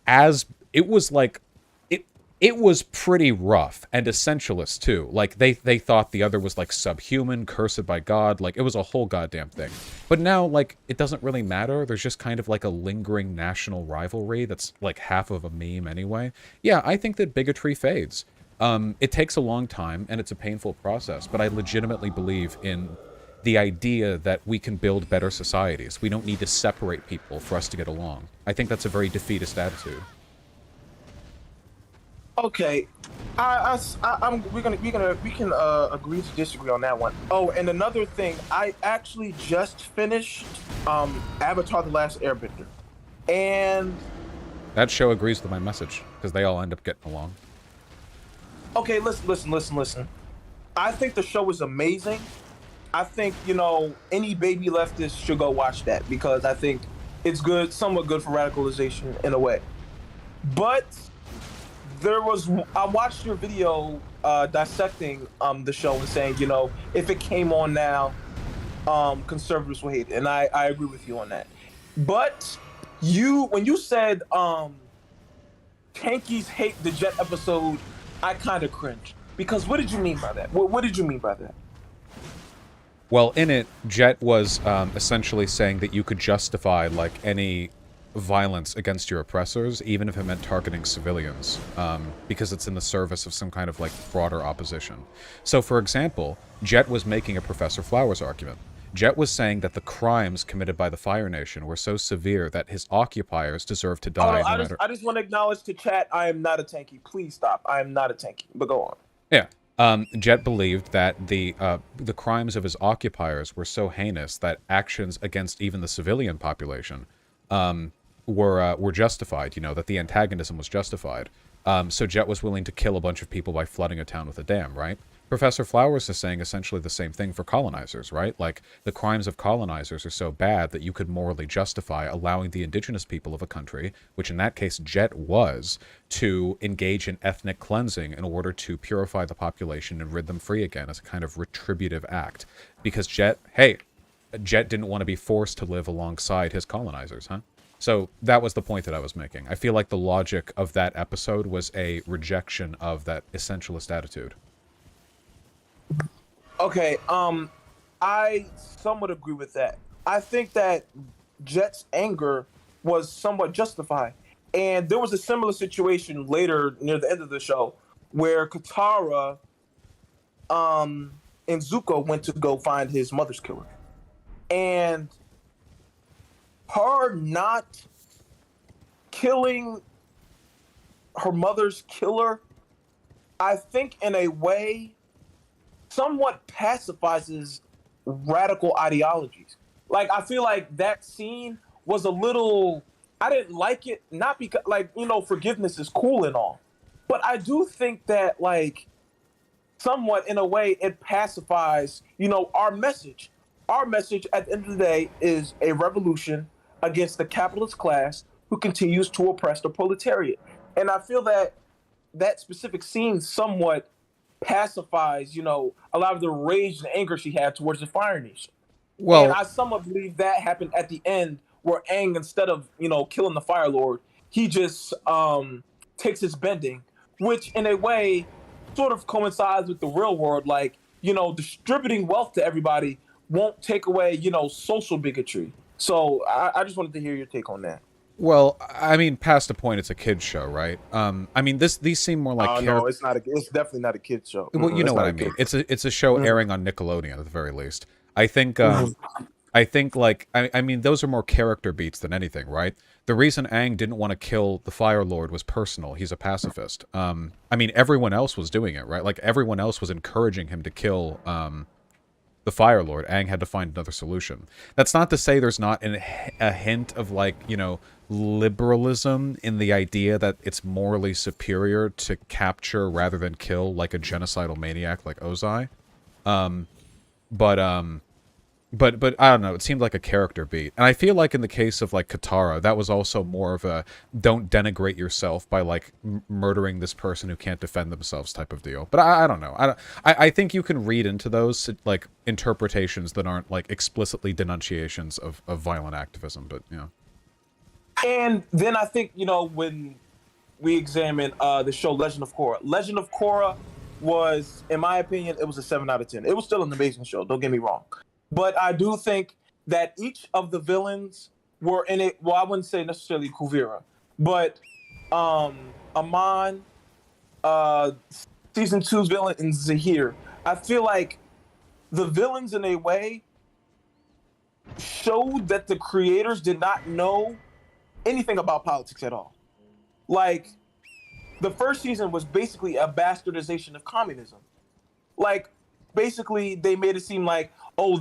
it was pretty rough and essentialist too. Like they thought the other was like subhuman, cursed by God. Like it was a whole goddamn thing. But now like it doesn't really matter. There's just kind of like a lingering national rivalry that's like half of a meme anyway. Yeah, I think that bigotry fades. It takes a long time and it's a painful process, but I legitimately believe in the idea that we can build better societies. We don't need to separate people for us to get along. I think that's a very defeatist attitude. Okay, we can agree to disagree on that one. Oh, and another thing, I actually just finished Avatar: The Last Airbender, and That show agrees with my message because they all end up getting along. okay, listen. I think the show is amazing. I think any baby leftist should go watch that because I think it's good, somewhat good for radicalization in a way. But I watched your video dissecting the show and saying, if it came on now, conservatives will hate it, and I agree with you on that. But when you said Tankies hate the Jet episode, I kind of cringed because what did you mean by that? What did you mean by that? Well, in it, Jet was essentially saying that you could justify like any violence against your oppressors, even if it meant targeting civilians, because it's in the service of some kind of like broader opposition. So, for example, Jet was making a Professor Flowers argument. Jet was saying that the crimes committed by the Fire Nation were so severe that his occupiers deserve to die. I just want to acknowledge to chat, I am not a tanky. Please stop. I am not a tanky. But go on. Yeah. Jet believed that the crimes of his occupiers were so heinous that actions against even the civilian population were justified, that the antagonism was justified. So Jet was willing to kill a bunch of people by flooding a town with a dam, right? Professor Flowers is saying essentially the same thing for colonizers, right? Like, the crimes of colonizers are so bad that you could morally justify allowing the indigenous people of a country, which in that case Jet was, to engage in ethnic cleansing in order to purify the population and rid them free again as a kind of retributive act. Because Jet didn't want to be forced to live alongside his colonizers, huh? So that was the point that I was making. I feel like the logic of that episode was a rejection of that essentialist attitude. Okay, I somewhat agree with that. I think that Jet's anger was somewhat justified. And there was a similar situation later near the end of the show where Katara and Zuko went to go find his mother's killer. And her not killing her mother's killer, I think in a way somewhat pacifies radical ideologies. Like, I feel like that scene was a little, I didn't like it, not because, like, forgiveness is cool and all, but I do think that, like, somewhat in a way it pacifies, our message. Our message at the end of the day is a revolution against the capitalist class who continues to oppress the proletariat. And I feel that that specific scene somewhat pacifies, a lot of the rage and anger she had towards the Fire Nation. Well, and I somewhat believe that happened at the end where Aang, instead of, killing the Fire Lord, he just takes his bending, which in a way sort of coincides with the real world. Like, distributing wealth to everybody won't take away, social bigotry. So I just wanted to hear your take on that. Well, I mean, past the point, it's a kid's show, right? I mean, these seem more like... no, it's not. It's definitely not a kid's show. Well, you know what I mean. It's a show airing on Nickelodeon at the very least. I think I mean, those are more character beats than anything, right? The reason Aang didn't want to kill the Fire Lord was personal. He's a pacifist. I mean, everyone else was doing it, right? Like, everyone else was encouraging him to kill the Fire Lord. Aang had to find another solution. That's not to say there's not a hint of, like, liberalism in the idea that it's morally superior to capture rather than kill, like a genocidal maniac like Ozai. But I don't know, it seemed like a character beat. And I feel like in the case of, like, Katara, that was also more of a don't denigrate yourself by, like, murdering this person who can't defend themselves type of deal. But I don't know. I think you can read into those, like, interpretations that aren't, like, explicitly denunciations of violent activism, but, And then I think, when we examine the show Legend of Korra. Legend of Korra was, in my opinion, it was a 7 out of 10. It was still an amazing show. Don't get me wrong, but I do think that each of the villains were in it. Well, I wouldn't say necessarily Kuvira, but Amon, season 2's villain, and Zahir. I feel like the villains, in a way, showed that the creators did not know anything about politics at all. Like, the first season was basically a bastardization of communism. Like, basically, they made it seem like, oh,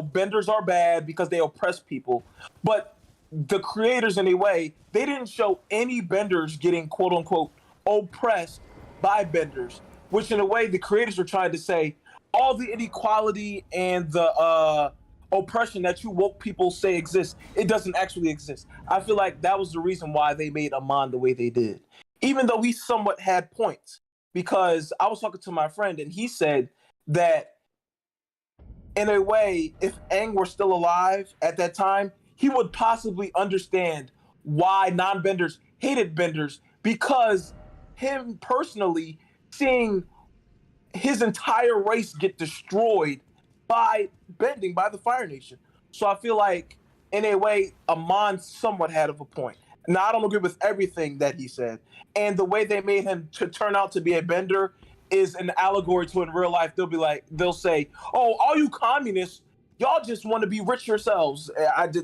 benders are bad because they oppress people. But the creators, in a way, they didn't show any benders getting, quote unquote, oppressed by benders, which, in a way, the creators were trying to say all the inequality and the oppression that you woke people say exists, it doesn't actually exist. I feel like that was the reason why they made Amon the way they did, even though he somewhat had points. Because I was talking to my friend and he said that, in a way, if Aang were still alive at that time, he would possibly understand why non-benders hated benders, because him personally seeing his entire race get destroyed by bending, by the Fire Nation. So I feel like, in a way, Amon somewhat had of a point. Now, I don't agree with everything that he said. And the way they made him to turn out to be a bender is an allegory to, in real life, they'll say, oh, all you communists, y'all just want to be rich yourselves.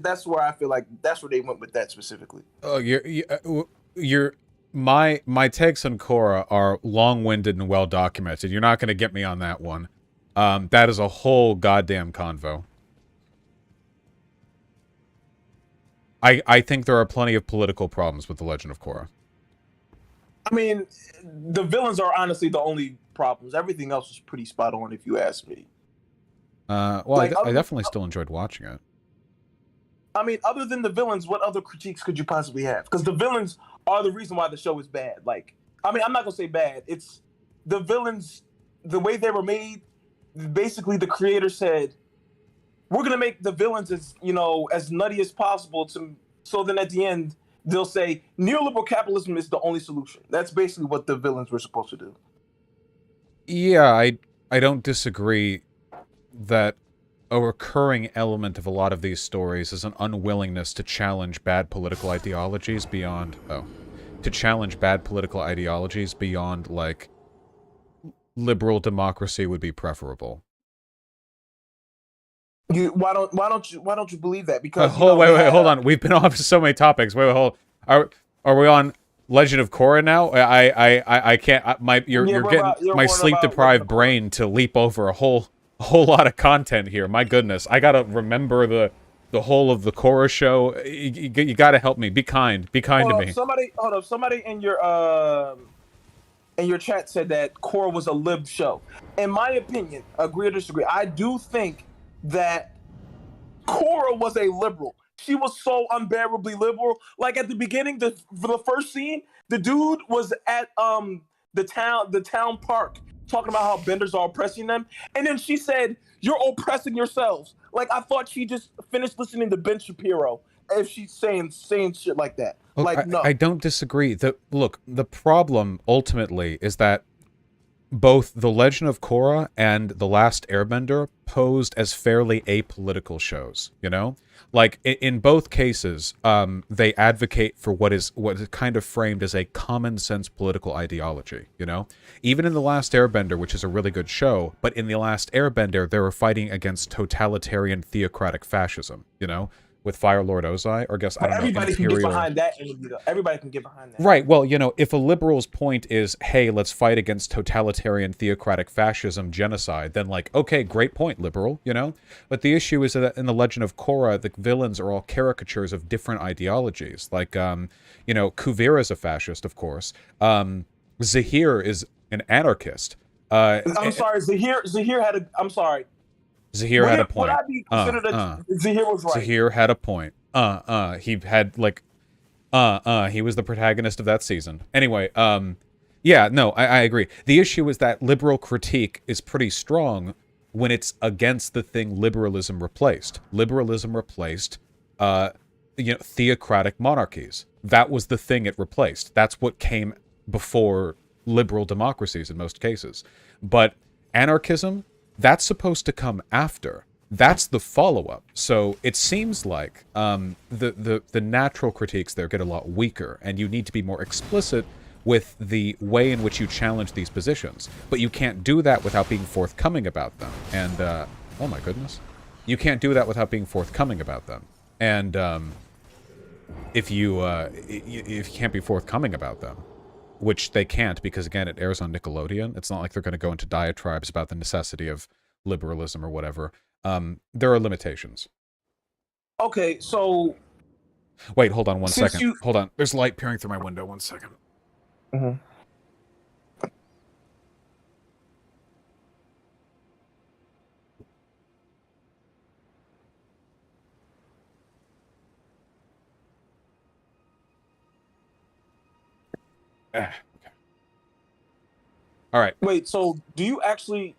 That's where I feel like that's where they went with that specifically. Oh, my takes on Korra are long-winded and well-documented. You're not going to get me on that one. That is a whole goddamn convo. I think there are plenty of political problems with The Legend of Korra. I mean, the villains are honestly the only problems. Everything else is pretty spot on, if you ask me. Well, Like, I definitely still enjoyed watching it. I mean, other than the villains, what other critiques could you possibly have? Because the villains are the reason why the show is bad. Like, I mean, I'm not gonna say bad. It's the villains, the way they were made. Basically, the creator said, "We're gonna make the villains as as nutty as possible." So then at the end, they'll say neoliberal capitalism is the only solution. That's basically what the villains were supposed to do. Yeah, I don't disagree that a recurring element of a lot of these stories is an unwillingness to challenge bad political ideologies beyond like liberal democracy would be preferable. Why don't you believe that? Because wait, hold on. We've been off so many topics. Wait, hold. Are we on Legend of Korra now? I can't. You're getting my sleep deprived brain to leap over a whole lot of content here. My goodness, I gotta remember the whole of the Korra show. You gotta help me. Be kind to me. Somebody in your chat said that Korra was a lib show. In my opinion, agree or disagree, I do think that Korra was a liberal. She was so unbearably liberal. Like, at the beginning, for the first scene, the dude was at the town park talking about how benders are oppressing them, and then she said, "You're oppressing yourselves." Like, I thought she just finished listening to Ben Shapiro if she's saying shit like that. Look, like, no, I don't disagree. The problem ultimately is that both The Legend of Korra and The Last Airbender posed as fairly apolitical shows, Like, in both cases, they advocate for what is kind of framed as a common-sense political ideology, Even in The Last Airbender, which is a really good show, but in The Last Airbender, they were fighting against totalitarian theocratic fascism, with Fire Lord Ozai, or I guess, I don't know, everybody can get behind that. Everybody can get behind that. Right, well, if a liberal's point is, hey, let's fight against totalitarian theocratic fascism, genocide, then, like, okay, great point, liberal, But the issue is that in The Legend of Korra, the villains are all caricatures of different ideologies. Like, Kuvira's a fascist, of course. Zahir is an anarchist. I'm sorry, Zahir had a... I'm sorry. Zahir had a point. Would I be considered Zahir was right? Zahir had a point. He had, like, he was the protagonist of that season. Anyway, yeah, no, I agree. The issue is that liberal critique is pretty strong when it's against the thing liberalism replaced. Liberalism replaced, theocratic monarchies. That was the thing it replaced. That's what came before liberal democracies in most cases. But anarchism, that's supposed to come after. That's the follow-up. So it seems like the natural critiques there get a lot weaker, and you need to be more explicit with the way in which you challenge these positions. But you can't do that without being forthcoming about them. And, oh my goodness. You can't do that without being forthcoming about them. And if you can't be forthcoming about them, which they can't because, again, it airs on Nickelodeon. It's not like they're going to go into diatribes about the necessity of liberalism or whatever. There are limitations. Okay, so... Wait, hold on one second. Hold on. There's light peering through my window. 1 second. Mm-hmm. Okay. All right. Wait, so do you actually...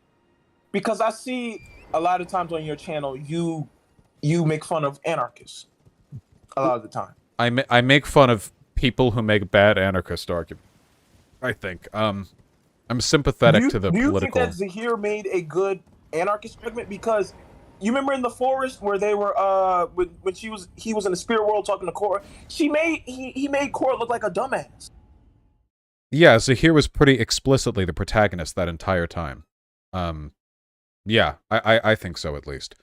Because I see a lot of times on your channel, you make fun of anarchists. A lot of the time. I make fun of people who make bad anarchist arguments. I think. I'm sympathetic to the political... Do you think that Zahir made a good anarchist argument? Because you remember in the forest where they were, when he was in the spirit world talking to Korra, he made Korra look like a dumbass. Yeah, Zahir was pretty explicitly the protagonist that entire time. Yeah, I think so, at least.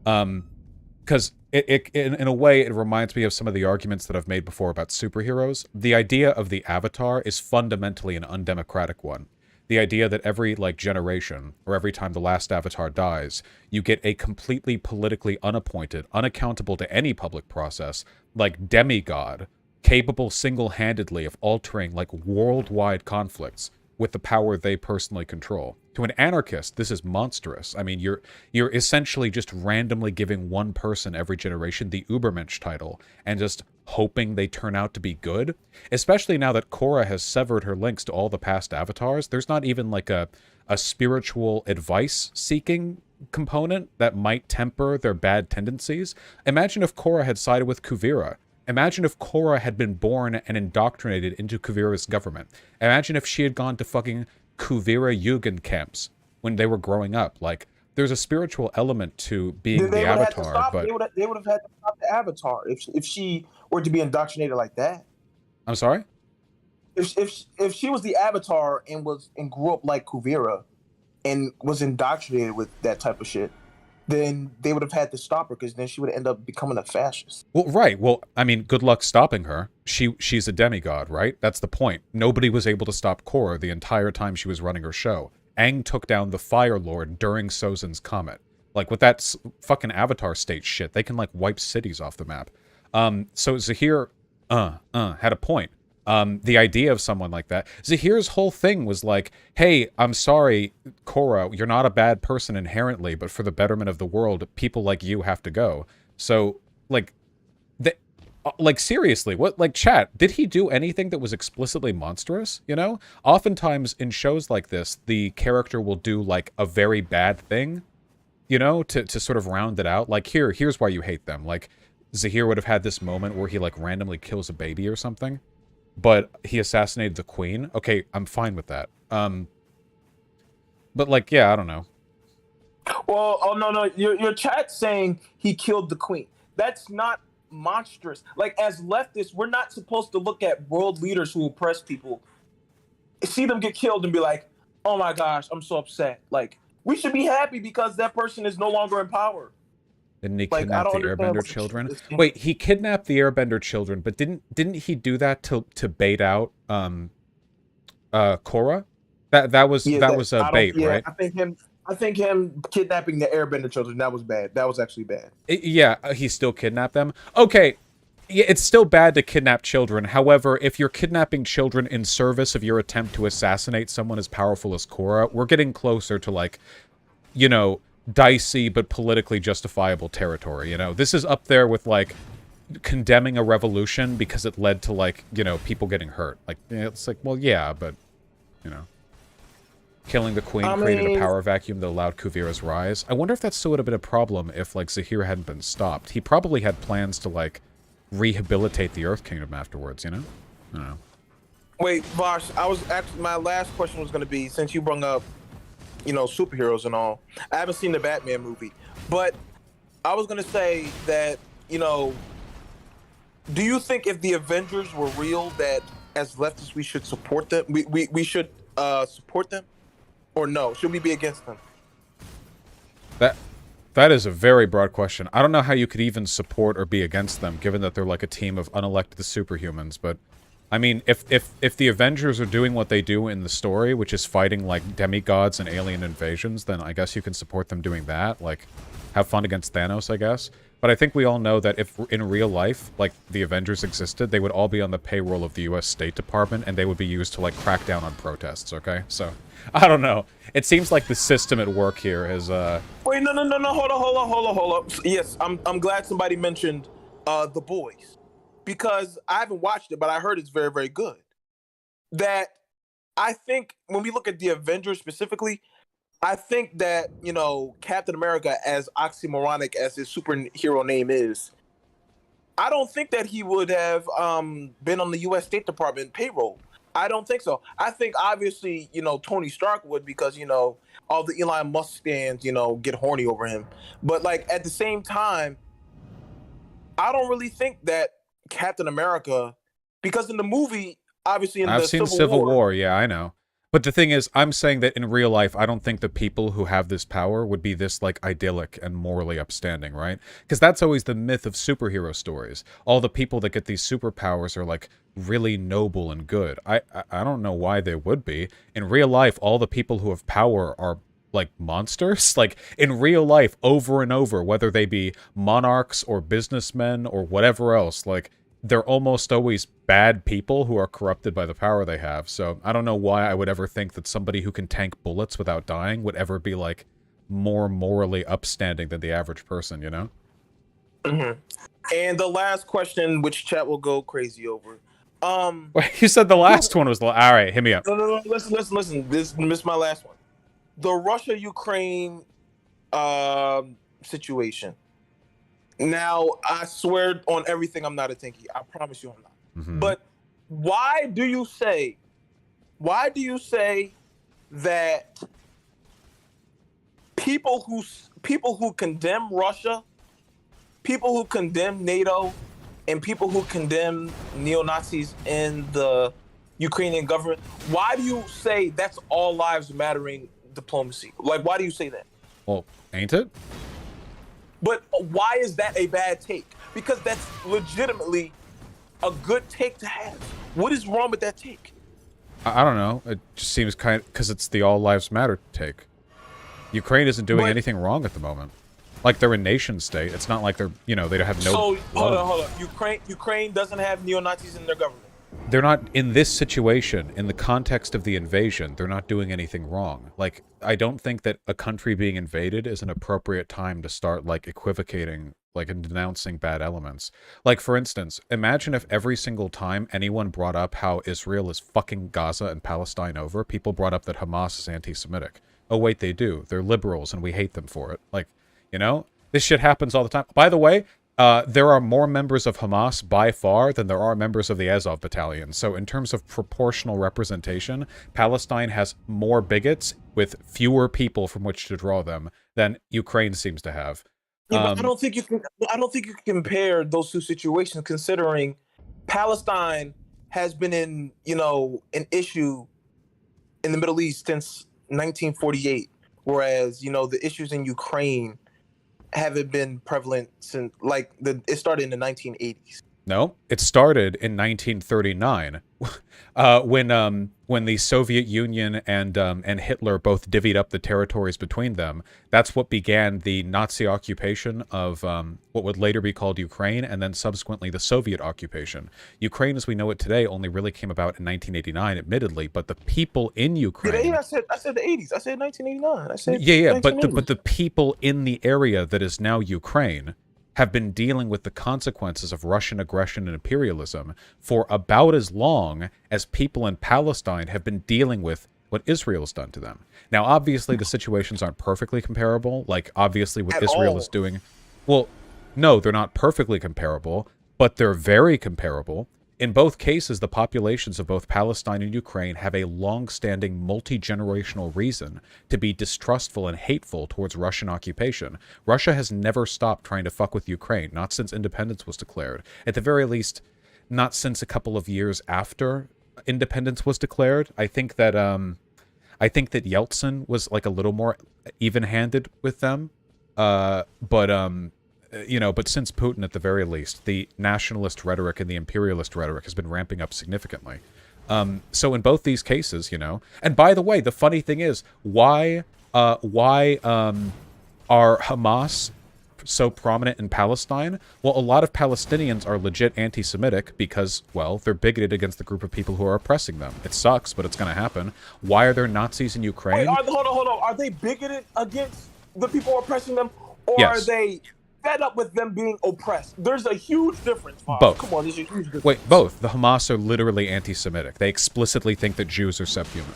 Because in a way, it reminds me of some of the arguments that I've made before about superheroes. The idea of the Avatar is fundamentally an undemocratic one. The idea that every, like, generation, or every time the last Avatar dies, you get a completely politically unappointed, unaccountable to any public process, like, demigod, capable single-handedly of altering, like, worldwide conflicts with the power they personally control. To an anarchist, this is monstrous. I mean, you're essentially just randomly giving one person every generation the Ubermensch title and just hoping they turn out to be good. Especially now that Korra has severed her links to all the past avatars, there's not even like a spiritual advice-seeking component that might temper their bad tendencies. Imagine if Korra had sided with Kuvira. Imagine if Korra had been born and indoctrinated into Kuvira's government. Imagine if she had gone to fucking Kuvira Jugend camps when they were growing up. Like, there's a spiritual element to being the Avatar, but... They would have had to stop the Avatar if she were to be indoctrinated like that. I'm sorry? If she was the Avatar and grew up like Kuvira and was indoctrinated with that type of shit, then they would have had to stop her, because then she would end up becoming a fascist. Well, right. Well, I mean, good luck stopping her. She's a demigod, right? That's the point. Nobody was able to stop Korra the entire time she was running her show. Aang took down the Fire Lord during Sozin's Comet. Like, with that fucking Avatar state shit, they can, like, wipe cities off the map. So Zahir, had a point. The idea of someone like that. Zahir's whole thing was like, hey, I'm sorry, Korra, you're not a bad person inherently, but for the betterment of the world, people like you have to go. So, like, seriously, what, like, chat, did he do anything that was explicitly monstrous, you know? Oftentimes, in shows like this, the character will do, like, a very bad thing, you know, to sort of round it out. Like, here's why you hate them. Like, Zahir would have had this moment where he, like, randomly kills a baby or something. But he assassinated the queen. Okay, I'm fine with that. But, like, yeah, I don't know. Well, oh, no. Your chat's saying he killed the queen. That's not monstrous. Like, as leftists, we're not supposed to look at world leaders who oppress people, see them get killed and be like, oh my gosh, I'm so upset. Like, we should be happy because that person is no longer in power. Didn't he kidnap the Airbender children? Wait, he kidnapped the Airbender children, but didn't he do that to bait out Korra? That was a bait, right? I think him kidnapping the Airbender children, that was bad. That was actually bad. Yeah, he still kidnapped them. Okay, yeah, it's still bad to kidnap children. However, if you're kidnapping children in service of your attempt to assassinate someone as powerful as Korra, we're getting closer to, like, you know, dicey but politically justifiable territory, you know? This is up there with, like, condemning a revolution because it led to, like, you know, people getting hurt. Like, it's like, well, yeah, but, you know. Killing the queen created a power vacuum that allowed Kuvira's rise. I wonder if that still would have been a problem if, like, Zahir hadn't been stopped. He probably had plans to, like, rehabilitate the Earth Kingdom afterwards, you know? I don't know. Wait, Vosh, I was actually, my last question was going to be, since you brought up, superheroes and all, I haven't seen the Batman movie, but I was going to say that, do you think if the Avengers were real, that as leftists we should support them? We should support them, or no? Should we be against them? That is a very broad question. I don't know how you could even support or be against them, given that they're like a team of unelected superhumans. But I mean, if the Avengers are doing what they do in the story, which is fighting like demigods and alien invasions, then I guess you can support them doing that. Like, have fun against Thanos, I guess. But I think we all know that if in real life, like, the Avengers existed, they would all be on the payroll of the U.S. State Department, and they would be used to, like, crack down on protests, okay? So, I don't know. It seems like the system at work here is, Wait, no, hold up. Yes, I'm glad somebody mentioned The Boys, because I haven't watched it, but I heard it's very, very good. That I think when we look at the Avengers specifically, I think that, Captain America, as oxymoronic as his superhero name is, I don't think that he would have been on the U.S. State Department payroll. I don't think so. I think, obviously, Tony Stark would, because, all the Elon Musk stands, get horny over him. But, like, at the same time, I don't really think that Captain America, because in the movie, obviously in I've the seen Civil War, yeah, I know. But the thing is, I'm saying that in real life, I don't think the people who have this power would be this, like, idyllic and morally upstanding, right? Because that's always the myth of superhero stories. All the people that get these superpowers are, like, really noble and good. I don't know why they would be. In real life, all the people who have power are, like, monsters. Like, in real life, over and over, whether they be monarchs or businessmen or whatever else, like, they're almost always bad people who are corrupted by the power they have. So I don't know why I would ever think that somebody who can tank bullets without dying would ever be, like, more morally upstanding than the average person, you know? Mm-hmm. And the last question, which chat will go crazy over. Wait, you said the last one was the... All right, hit me up. No. Listen. This is my last one. The Russia-Ukraine situation. Now, I swear on everything, I'm not a tinky. I promise you I'm not. Mm-hmm. But why do you say that people who condemn Russia, people who condemn NATO, and people who condemn neo-Nazis in the Ukrainian government, why do you say that's all lives mattering diplomacy? Like, why do you say that? Well, ain't it? But why is that a bad take? Because that's legitimately a good take to have. What is wrong with that take? I don't know. It just seems kind of... Because it's the all lives matter take. Ukraine isn't doing anything wrong at the moment. Like, they're a nation state. It's not like they're, they don't have no... So, hold on. Ukraine doesn't have neo-Nazis in their government. They're not, in this situation, in the context of the invasion, they're not doing anything wrong. Like, I don't think that a country being invaded is an appropriate time to start, like, equivocating, like, and denouncing bad elements. Like, for instance, imagine if every single time anyone brought up how Israel is fucking Gaza and Palestine over, people brought up that Hamas is anti-Semitic. Oh, wait, they do. They're liberals, and we hate them for it. Like, this shit happens all the time. By the way, there are more members of Hamas by far than there are members of the Azov battalion. So in terms of proportional representation, Palestine has more bigots with fewer people from which to draw them than Ukraine seems to have. Yeah, but I don't think you can compare those two situations, considering Palestine has been in, an issue in the Middle East since 1948, whereas, the issues in Ukraine haven't been prevalent since, it started in the 1980s. No, it started in 1939, when the Soviet Union and Hitler both divvied up the territories between them. That's what began the Nazi occupation of what would later be called Ukraine, and then subsequently the Soviet occupation. Ukraine, as we know it today, only really came about in 1989, admittedly, but the people in Ukraine... Yeah, I said the 80s. I said 1989. I said but the people in the area that is now Ukraine have been dealing with the consequences of Russian aggression and imperialism for about as long as people in Palestine have been dealing with what Israel's done to them. Now, obviously, the situations aren't perfectly comparable. Like, obviously, what Israel is doing... Well, no, they're not perfectly comparable, but they're very comparable. In both cases, the populations of both Palestine and Ukraine have a long-standing multi-generational reason to be distrustful and hateful towards Russian occupation. Russia has never stopped trying to fuck with Ukraine, not since independence was declared. At the very least, not since a couple of years after independence was declared. I think that Yeltsin was like a little more even-handed with them. But since Putin, at the very least, the nationalist rhetoric and the imperialist rhetoric has been ramping up significantly. So in both these cases, and by the way, the funny thing is, why are Hamas so prominent in Palestine? Well, a lot of Palestinians are legit anti-Semitic because, well, they're bigoted against the group of people who are oppressing them. It sucks, but it's going to happen. Why are there Nazis in Ukraine? Wait, hold on. Are they bigoted against the people oppressing them, or Yes. are they fed up with them being oppressed? There's a huge difference, Bob. Both. Come on, there's a huge difference. Wait, both. The Hamas are literally anti-Semitic. They explicitly think that Jews are subhuman.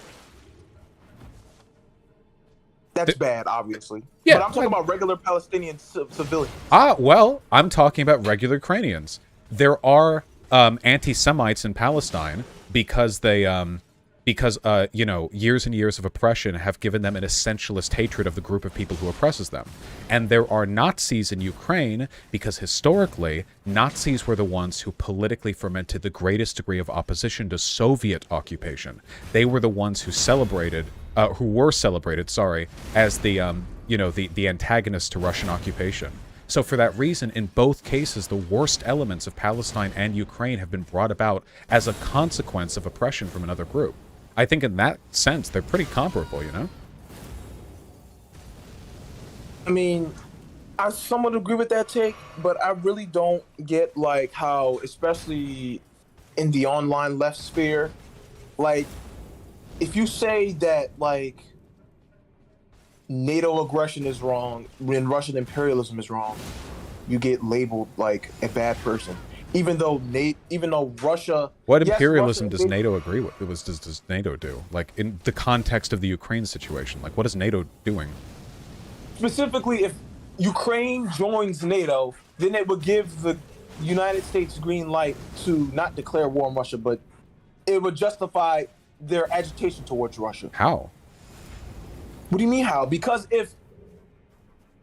That's bad, obviously. Yeah, But I'm talking about regular Palestinian civilians. Well, I'm talking about regular Ukrainians. There are anti-Semites in Palestine because they, years and years of oppression have given them an essentialist hatred of the group of people who oppresses them. And there are Nazis in Ukraine because historically, Nazis were the ones who politically fermented the greatest degree of opposition to Soviet occupation. They were the ones who were celebrated, as the antagonists to Russian occupation. So for that reason, in both cases, the worst elements of Palestine and Ukraine have been brought about as a consequence of oppression from another group. I think in that sense, they're pretty comparable, I mean, I somewhat agree with that take, but I really don't get like how, especially in the online left sphere, like if you say that like NATO aggression is wrong, when Russian imperialism is wrong, you get labeled like a bad person. Even though Russia... What yes, imperialism Russia does NATO agree with? Does NATO do? Like, in the context of the Ukraine situation, like, what is NATO doing? Specifically, if Ukraine joins NATO, then it would give the United States green light to not declare war on Russia, but it would justify their agitation towards Russia. How? What do you mean how? Because if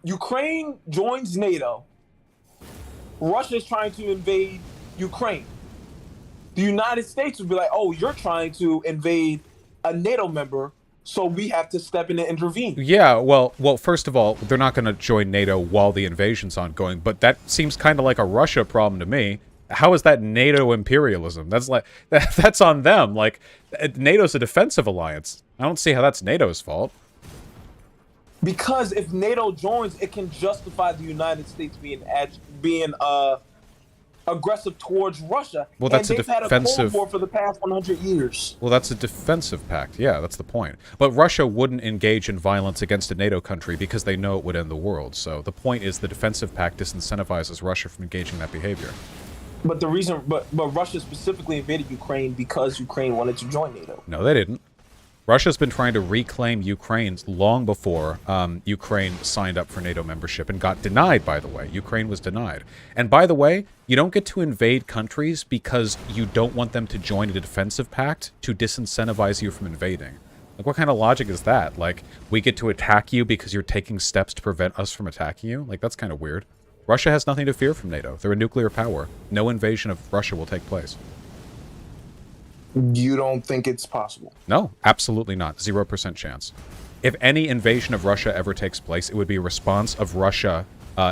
Ukraine joins NATO, Russia is trying to invade Ukraine. The United States would be like, oh, you're trying to invade a NATO member, so we have to step in and intervene. Yeah, well, first of all, they're not going to join NATO while the invasion's ongoing, but that seems kind of like a Russia problem to me. How is that NATO imperialism? That's on them. Like, NATO's a defensive alliance. I don't see how that's NATO's fault. Because if NATO joins, it can justify the United States being aggressive towards Russia. Well, that's and a they've defensive... had a Cold War for the past 100 years. Well, that's a defensive pact. Yeah, that's the point. But Russia wouldn't engage in violence against a NATO country because they know it would end the world. So the point is the defensive pact disincentivizes Russia from engaging in that behavior. But the reason, but Russia specifically invaded Ukraine because Ukraine wanted to join NATO. No, they didn't. Russia's been trying to reclaim Ukraine long before Ukraine signed up for NATO membership and got denied, by the way. Ukraine was denied. And by the way, you don't get to invade countries because you don't want them to join a defensive pact to disincentivize you from invading. Like, what kind of logic is that? Like, we get to attack you because you're taking steps to prevent us from attacking you? Like, that's kind of weird. Russia has nothing to fear from NATO. They're a nuclear power. No invasion of Russia will take place. You don't think it's possible? No, absolutely not. 0% chance. If any invasion of Russia ever takes place, it would be a response of Russia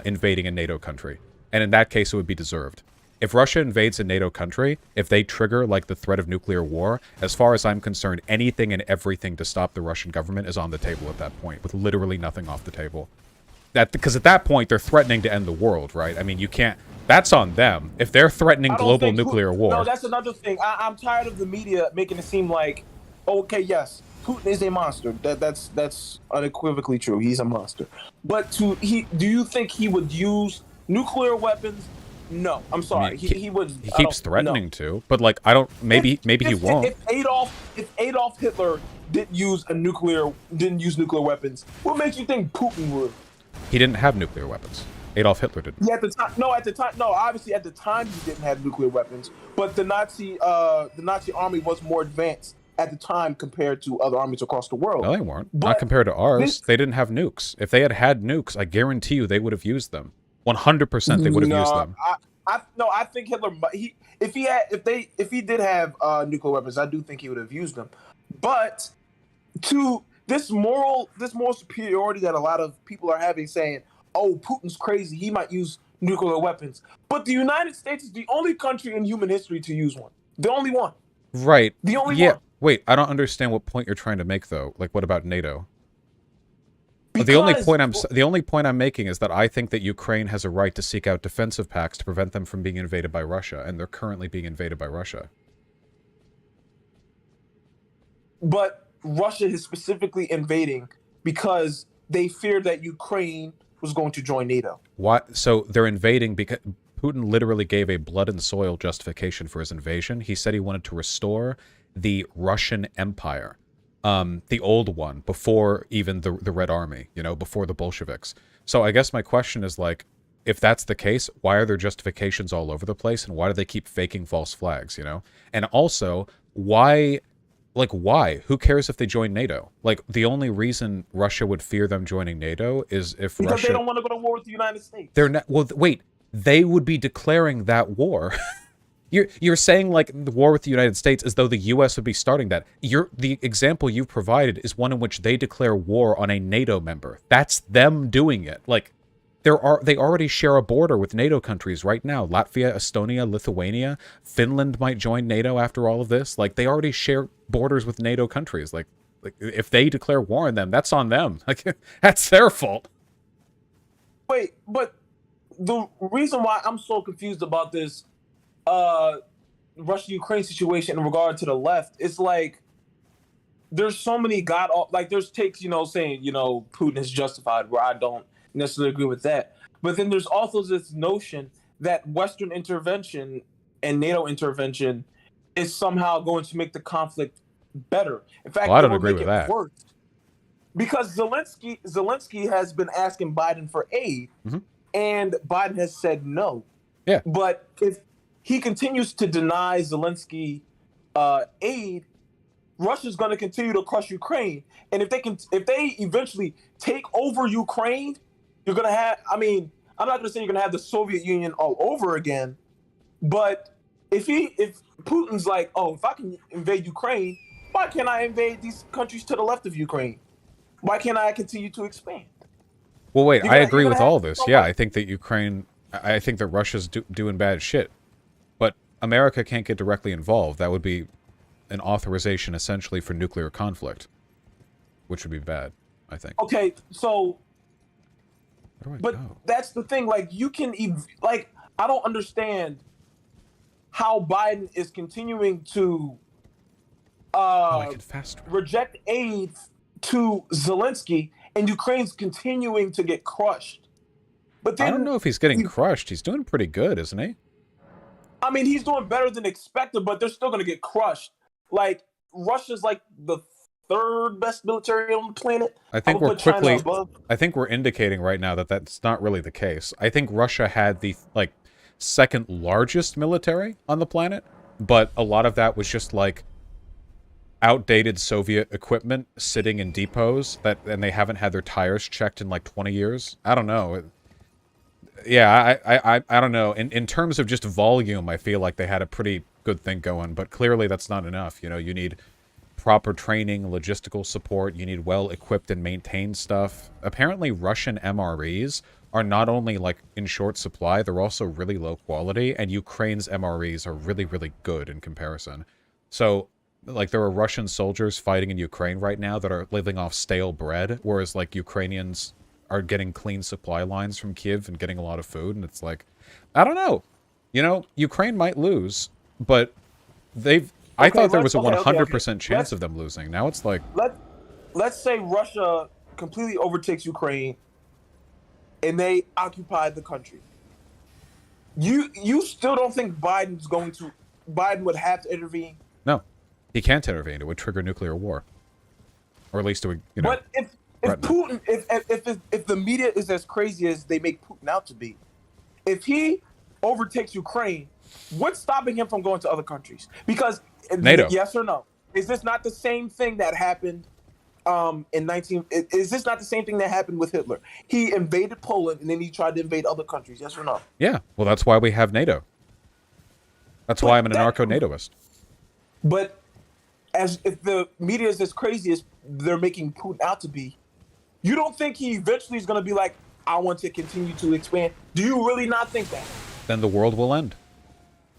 invading a NATO country. And in that case, it would be deserved. If Russia invades a NATO country, if they trigger, like, the threat of nuclear war, as far as I'm concerned, anything and everything to stop the Russian government is on the table at that point, with literally nothing off the table. Because at that point, they're threatening to end the world, right? I mean, you can't... That's on them. If they're threatening global nuclear war... No, that's another thing. I'm tired of the media making it seem like, okay, yes, Putin is a monster. That's unequivocally true. He's a monster. But do you think he would use nuclear weapons? No, I'm sorry. I mean, he would. He keeps threatening to, but like, I don't. Maybe he won't. If Adolf Hitler didn't use nuclear weapons, what makes you think Putin would? He didn't have nuclear weapons. Adolf Hitler didn't. Yeah, at the time, no. Obviously, at the time, he didn't have nuclear weapons, but the Nazi army was more advanced at the time compared to other armies across the world. No, they weren't. But Not compared to ours. They didn't have nukes. If they had had nukes, I guarantee you they would have used them. 100% they would have used them. I think Hitler. If he did have nuclear weapons, I do think he would have used them. But to this moral superiority that a lot of people are having, saying, "Oh, Putin's crazy. He might use nuclear weapons." But the United States is the only country in human history to use one. The only one. Right. The only yeah. one. Wait, I don't understand what point you're trying to make, though. Like, what about NATO? Because the only point I'm making is that I think that Ukraine has a right to seek out defensive pacts to prevent them from being invaded by Russia, and they're currently being invaded by Russia. But Russia is specifically invading because they feared that Ukraine was going to join NATO. Why? So they're invading because Putin literally gave a blood and soil justification for his invasion. He said he wanted to restore the Russian Empire. The old one, before even the Red Army, you know, before the Bolsheviks. So I guess my question is, like, if that's the case, why are there justifications all over the place, and why do they keep faking false flags, you know? And also, why, like, why? Who cares if they join NATO? Like, the only reason Russia would fear them joining NATO is if because Russia... they don't want to go to war with the United States. They're not... Well, wait, they would be declaring that war. You're saying, like, the war with the United States as though the U.S. would be starting that. The example you've provided is one in which they declare war on a NATO member. That's them doing it. Like, they already share a border with NATO countries right now. Latvia, Estonia, Lithuania, Finland might join NATO after all of this. Like, they already share borders with NATO countries. Like if they declare war on them, that's on them. Like, that's their fault. Wait, but the reason why I'm so confused about this Russia-Ukraine situation in regard to the left, it's like there's so many there's takes, you know, saying, you know, Putin is justified, where I don't necessarily agree with that. But then there's also this notion that Western intervention and NATO intervention is somehow going to make the conflict better. In fact, well, I don't it will agree make with it that. worse. Because Zelensky has been asking Biden for aid, and Biden has said no. Yeah. But if he continues to deny Zelensky aid, Russia's going to continue to crush Ukraine. And if they eventually take over Ukraine, you're going to have, I mean, I'm not going to say you're going to have the Soviet Union all over again, but if Putin's like, oh, if I can invade Ukraine, why can't I invade these countries to the left of Ukraine? Why can't I continue to expand? Well, wait, I agree with all this. Yeah, like, I think that Russia's doing bad shit. But America can't get directly involved. That would be an authorization, essentially, for nuclear conflict, which would be bad, I think. Okay, so... Where do I But go? that's the thing. Like, you can... Like, I don't understand how Biden is continuing to I can fast travel. reject aid to Zelensky, and Ukraine's continuing to get crushed. But then, I don't know if he's getting crushed. He's doing pretty good, isn't he? I mean, he's doing better than expected, but they're still going to get crushed. Like, Russia's like the third best military on the planet. I think we're indicating right now that that's not really the case. I think Russia had the, like, second largest military on the planet, but a lot of that was just, like, outdated Soviet equipment sitting in depots and they haven't had their tires checked in, like, 20 years. I don't know. Yeah, I don't know. In terms of just volume, I feel like they had a pretty good thing going, but clearly that's not enough. You know, you need proper training, logistical support, you need well-equipped and maintained stuff. Apparently, Russian MREs are not only, like, in short supply, they're also really low quality, and Ukraine's MREs are really, really good in comparison. So, like, there are Russian soldiers fighting in Ukraine right now that are living off stale bread, whereas, like, Ukrainians are getting clean supply lines from Kiev and getting a lot of food, and it's like, I don't know. You know, Ukraine might lose, but I thought there was a 100% chance of them losing. Now it's like... Let's say Russia completely overtakes Ukraine, and they occupy the country. You still don't think Biden would have to intervene? No. He can't intervene. It would trigger nuclear war. Or at least it would, you know... But Putin, if the media is as crazy as they make Putin out to be, if he overtakes Ukraine, what's stopping him from going to other countries? Because NATO. Yes or no? Is this not the same thing that happened in 19? Is this not the same thing that happened with Hitler? He invaded Poland and then he tried to invade other countries. Yes or no? Yeah. Well, that's why we have NATO. That's why I'm an anarcho-NATOist. But as if the media is as crazy as they're making Putin out to be, you don't think he eventually is going to be like, I want to continue to expand? Do you really not think that? Then the world will end.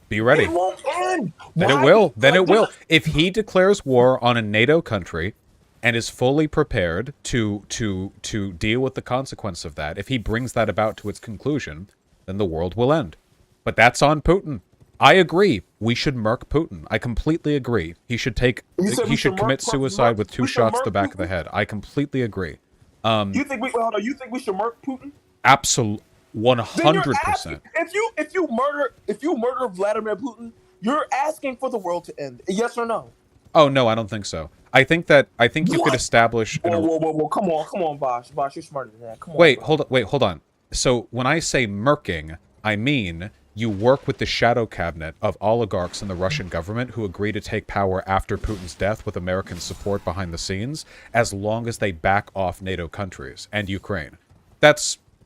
Be ready. It won't end. Then Why? it will. Then Like, it will. If he declares war on a NATO country and is fully prepared to deal with the consequence of that, if he brings that about to its conclusion, then the world will end. But that's on Putin. I agree. We should murk Putin. I completely agree. He should commit suicide with 2 shots to the back of the head. I completely agree. You think we should murk Putin? Absolutely. 100%. If you murder Vladimir Putin, you're asking for the world to end. Yes or no? Oh no, I don't think so. I think you could establish. Whoa! Come on, Bosch, you're smarter than that. Come on. Wait, hold on. So when I say murking, I mean you work with the shadow cabinet of oligarchs in the Russian government who agree to take power after Putin's death with American support behind the scenes, as long as they back off NATO countries and Ukraine.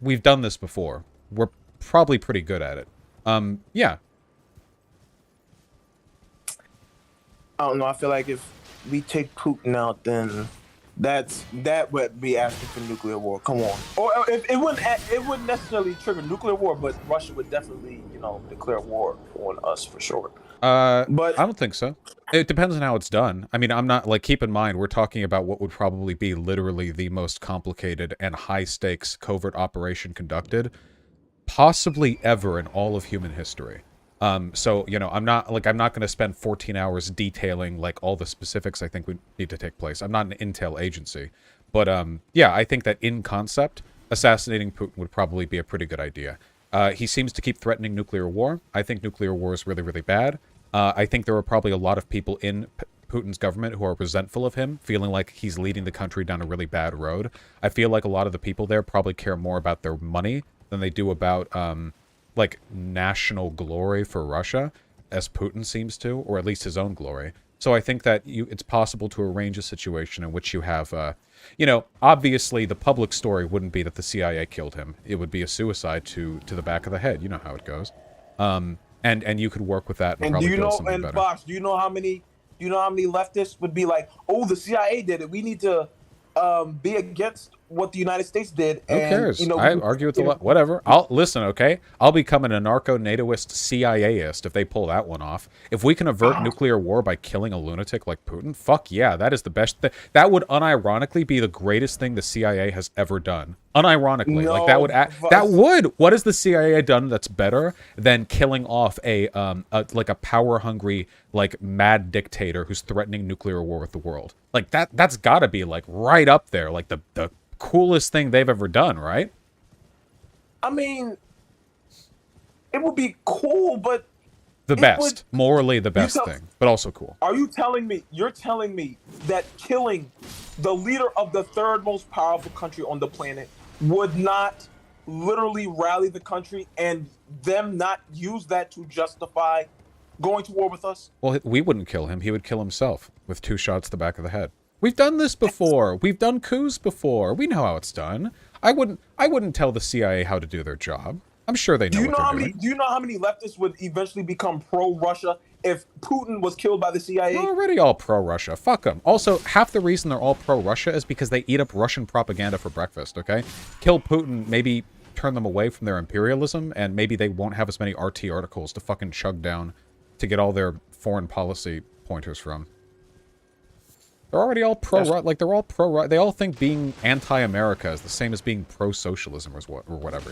We've done this before. We're probably pretty good at it. Yeah. I don't know. I feel like if we take Putin out, then that would be asking for nuclear war. Come on. Or if it wouldn't necessarily trigger nuclear war, but Russia would definitely, declare war on us for sure. But I don't think so. It depends on how it's done. I mean, I'm not keep in mind, we're talking about what would probably be literally the most complicated and high stakes covert operation conducted possibly ever in all of human history. So, I'm not going to spend 14 hours detailing all the specifics I think would need to take place. I'm not an intel agency, but yeah, I think that in concept, assassinating Putin would probably be a pretty good idea. He seems to keep threatening nuclear war. I think nuclear war is really, really bad. I think there are probably a lot of people in Putin's government who are resentful of him, feeling like he's leading the country down a really bad road. I feel like a lot of the people there probably care more about their money than they do about, national glory for Russia, as Putin seems to, or at least his own glory. So I think that it's possible to arrange a situation in which you have, obviously the public story wouldn't be that the CIA killed him. It would be a suicide to the back of the head. You know how it goes. And you could work with that and probably build something better. Bosch, do you know how many leftists would be like, oh, the CIA did it. We need to be against what the United States did. Who cares? I argue with the left. Whatever. I'll listen, okay? I'll become an anarcho-NATOist CIA-ist if they pull that one off. If we can avert nuclear war by killing a lunatic like Putin, fuck yeah, that is the best. That would unironically be the greatest thing the CIA has ever done. Unironically, no, that would. What has the CIA done that's better than killing off a power-hungry, mad dictator who's threatening nuclear war with the world? That's got to be right up there, the coolest thing they've ever done, right? I mean, it would be cool, but morally the best thing, but also cool. You're telling me that killing the leader of the third most powerful country on the planet would not literally rally the country and them not use that to justify going to war with us? Well, we wouldn't kill him. He would kill himself with 2 shots to the back of the head. We've done this before. We've done coups before. We know how it's done. I wouldn't tell the CIA how to do their job. I'm sure they know what they're doing. Do you know how many leftists would eventually become pro-Russia if Putin was killed by the CIA? They're already all pro-Russia. Fuck them. Also, half the reason they're all pro-Russia is because they eat up Russian propaganda for breakfast, okay? Kill Putin, maybe turn them away from their imperialism, and maybe they won't have as many RT articles to fucking chug down to get all their foreign policy pointers from. They're already all they're all pro. They all think being anti-America is the same as being pro-socialism or whatever,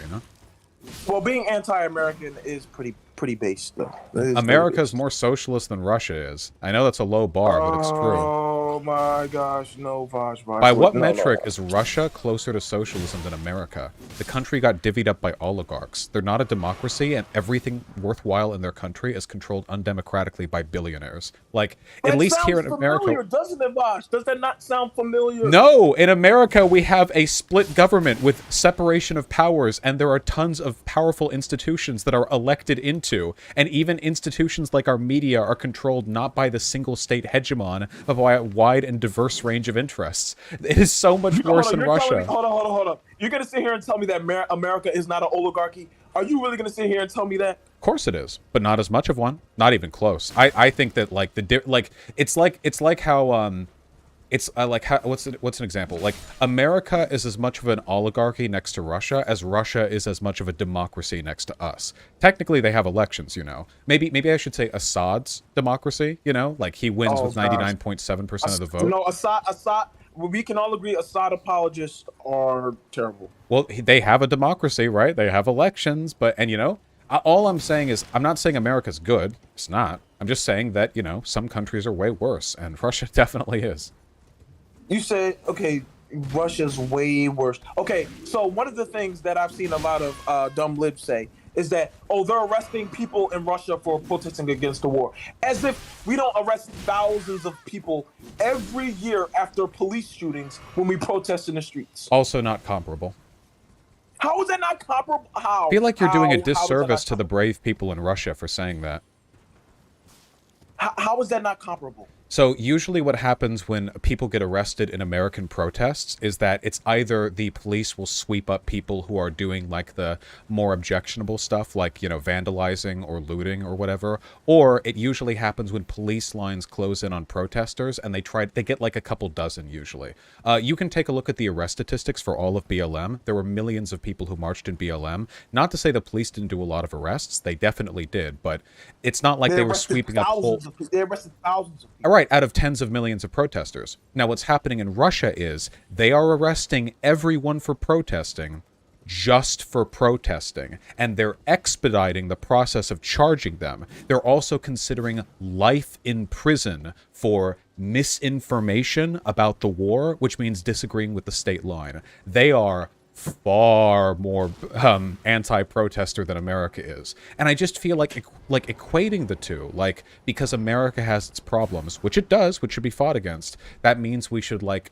Well, being anti-American is pretty base, though. America's more socialist than Russia is. I know that's a low bar, but it's true. Oh my gosh, no, Vaj. By what No, metric no. is Russia closer to socialism than America? The country got divvied up by oligarchs. They're not a democracy, and everything worthwhile in their country is controlled undemocratically by billionaires. Like, at That least here sounds in America... familiar, doesn't it, Vaj? Does that not sound familiar? No! In America, we have a split government with separation of powers, and there are tons of powerful institutions that are elected into, and even institutions like our media are controlled not by the single state hegemon, but by a wide and diverse range of interests. It is so much worse in Russia. Hold on. You're gonna sit here and tell me that America is not an oligarchy? Are you really gonna sit here and tell me that? Of course it is, but not as much of one. Not even close. I think that like it's like how what's an example? Like America is as much of an oligarchy next to Russia as Russia is as much of a democracy next to us. Technically, they have elections, you know. Maybe I should say Assad's democracy, you know, like he wins with 99.7% of the vote. No, Assad. We can all agree Assad apologists are terrible. Well, they have a democracy, right? They have elections, and you know, all I'm saying is, I'm not saying America's good. It's not. I'm just saying that, you know, some countries are way worse, and Russia definitely is. You said, okay, Russia's way worse. Okay, so one of the things that I've seen a lot of dumb libs say is that, oh, they're arresting people in Russia for protesting against the war. As if we don't arrest thousands of people every year after police shootings when we protest in the streets. Also not comparable. How is that not comparable? How? I feel like you're doing a disservice to the brave people in Russia for saying that. How is that not comparable? So usually what happens when people get arrested in American protests is that it's either the police will sweep up people who are doing like the more objectionable stuff, like, you know, vandalizing or looting or whatever, or it usually happens when police lines close in on protesters and they get like a couple dozen usually. You can take a look at the arrest statistics for all of BLM. There were millions of people who marched in BLM. Not to say the police didn't do a lot of arrests, they definitely did, but it's not like they were sweeping up whole... They arrested thousands of people. Right, out of tens of millions of protesters. Now, what's happening in Russia is they are arresting everyone for protesting just for protesting, and they're expediting the process of charging them. They're also considering life in prison for misinformation about the war, which means disagreeing with the state line. They are far more anti-protester than America is, and I just feel like equating the two, like, because America has its problems, which it does, which should be fought against, that means we should like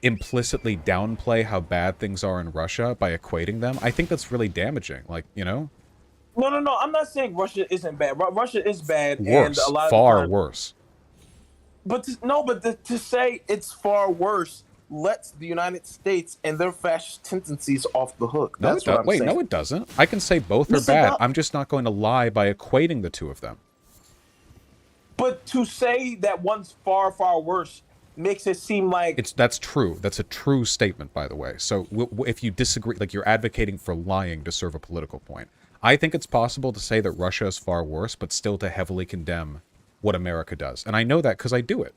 implicitly downplay how bad things are in Russia by equating them. I think that's really damaging. Like, you know. No. I'm not saying Russia isn't bad. Russia is bad, worse, and a lot far of worse. But to say it's far worse lets the United States and their fascist tendencies off the hook. That's what I'm saying. No, it doesn't. I can say both are bad. I'm just not going to lie by equating the two of them. But to say that one's far, far worse makes it seem like... That's true. That's a true statement, by the way. So if you disagree, like you're advocating for lying to serve a political point. I think it's possible to say that Russia is far worse, but still to heavily condemn what America does. And I know that because I do it.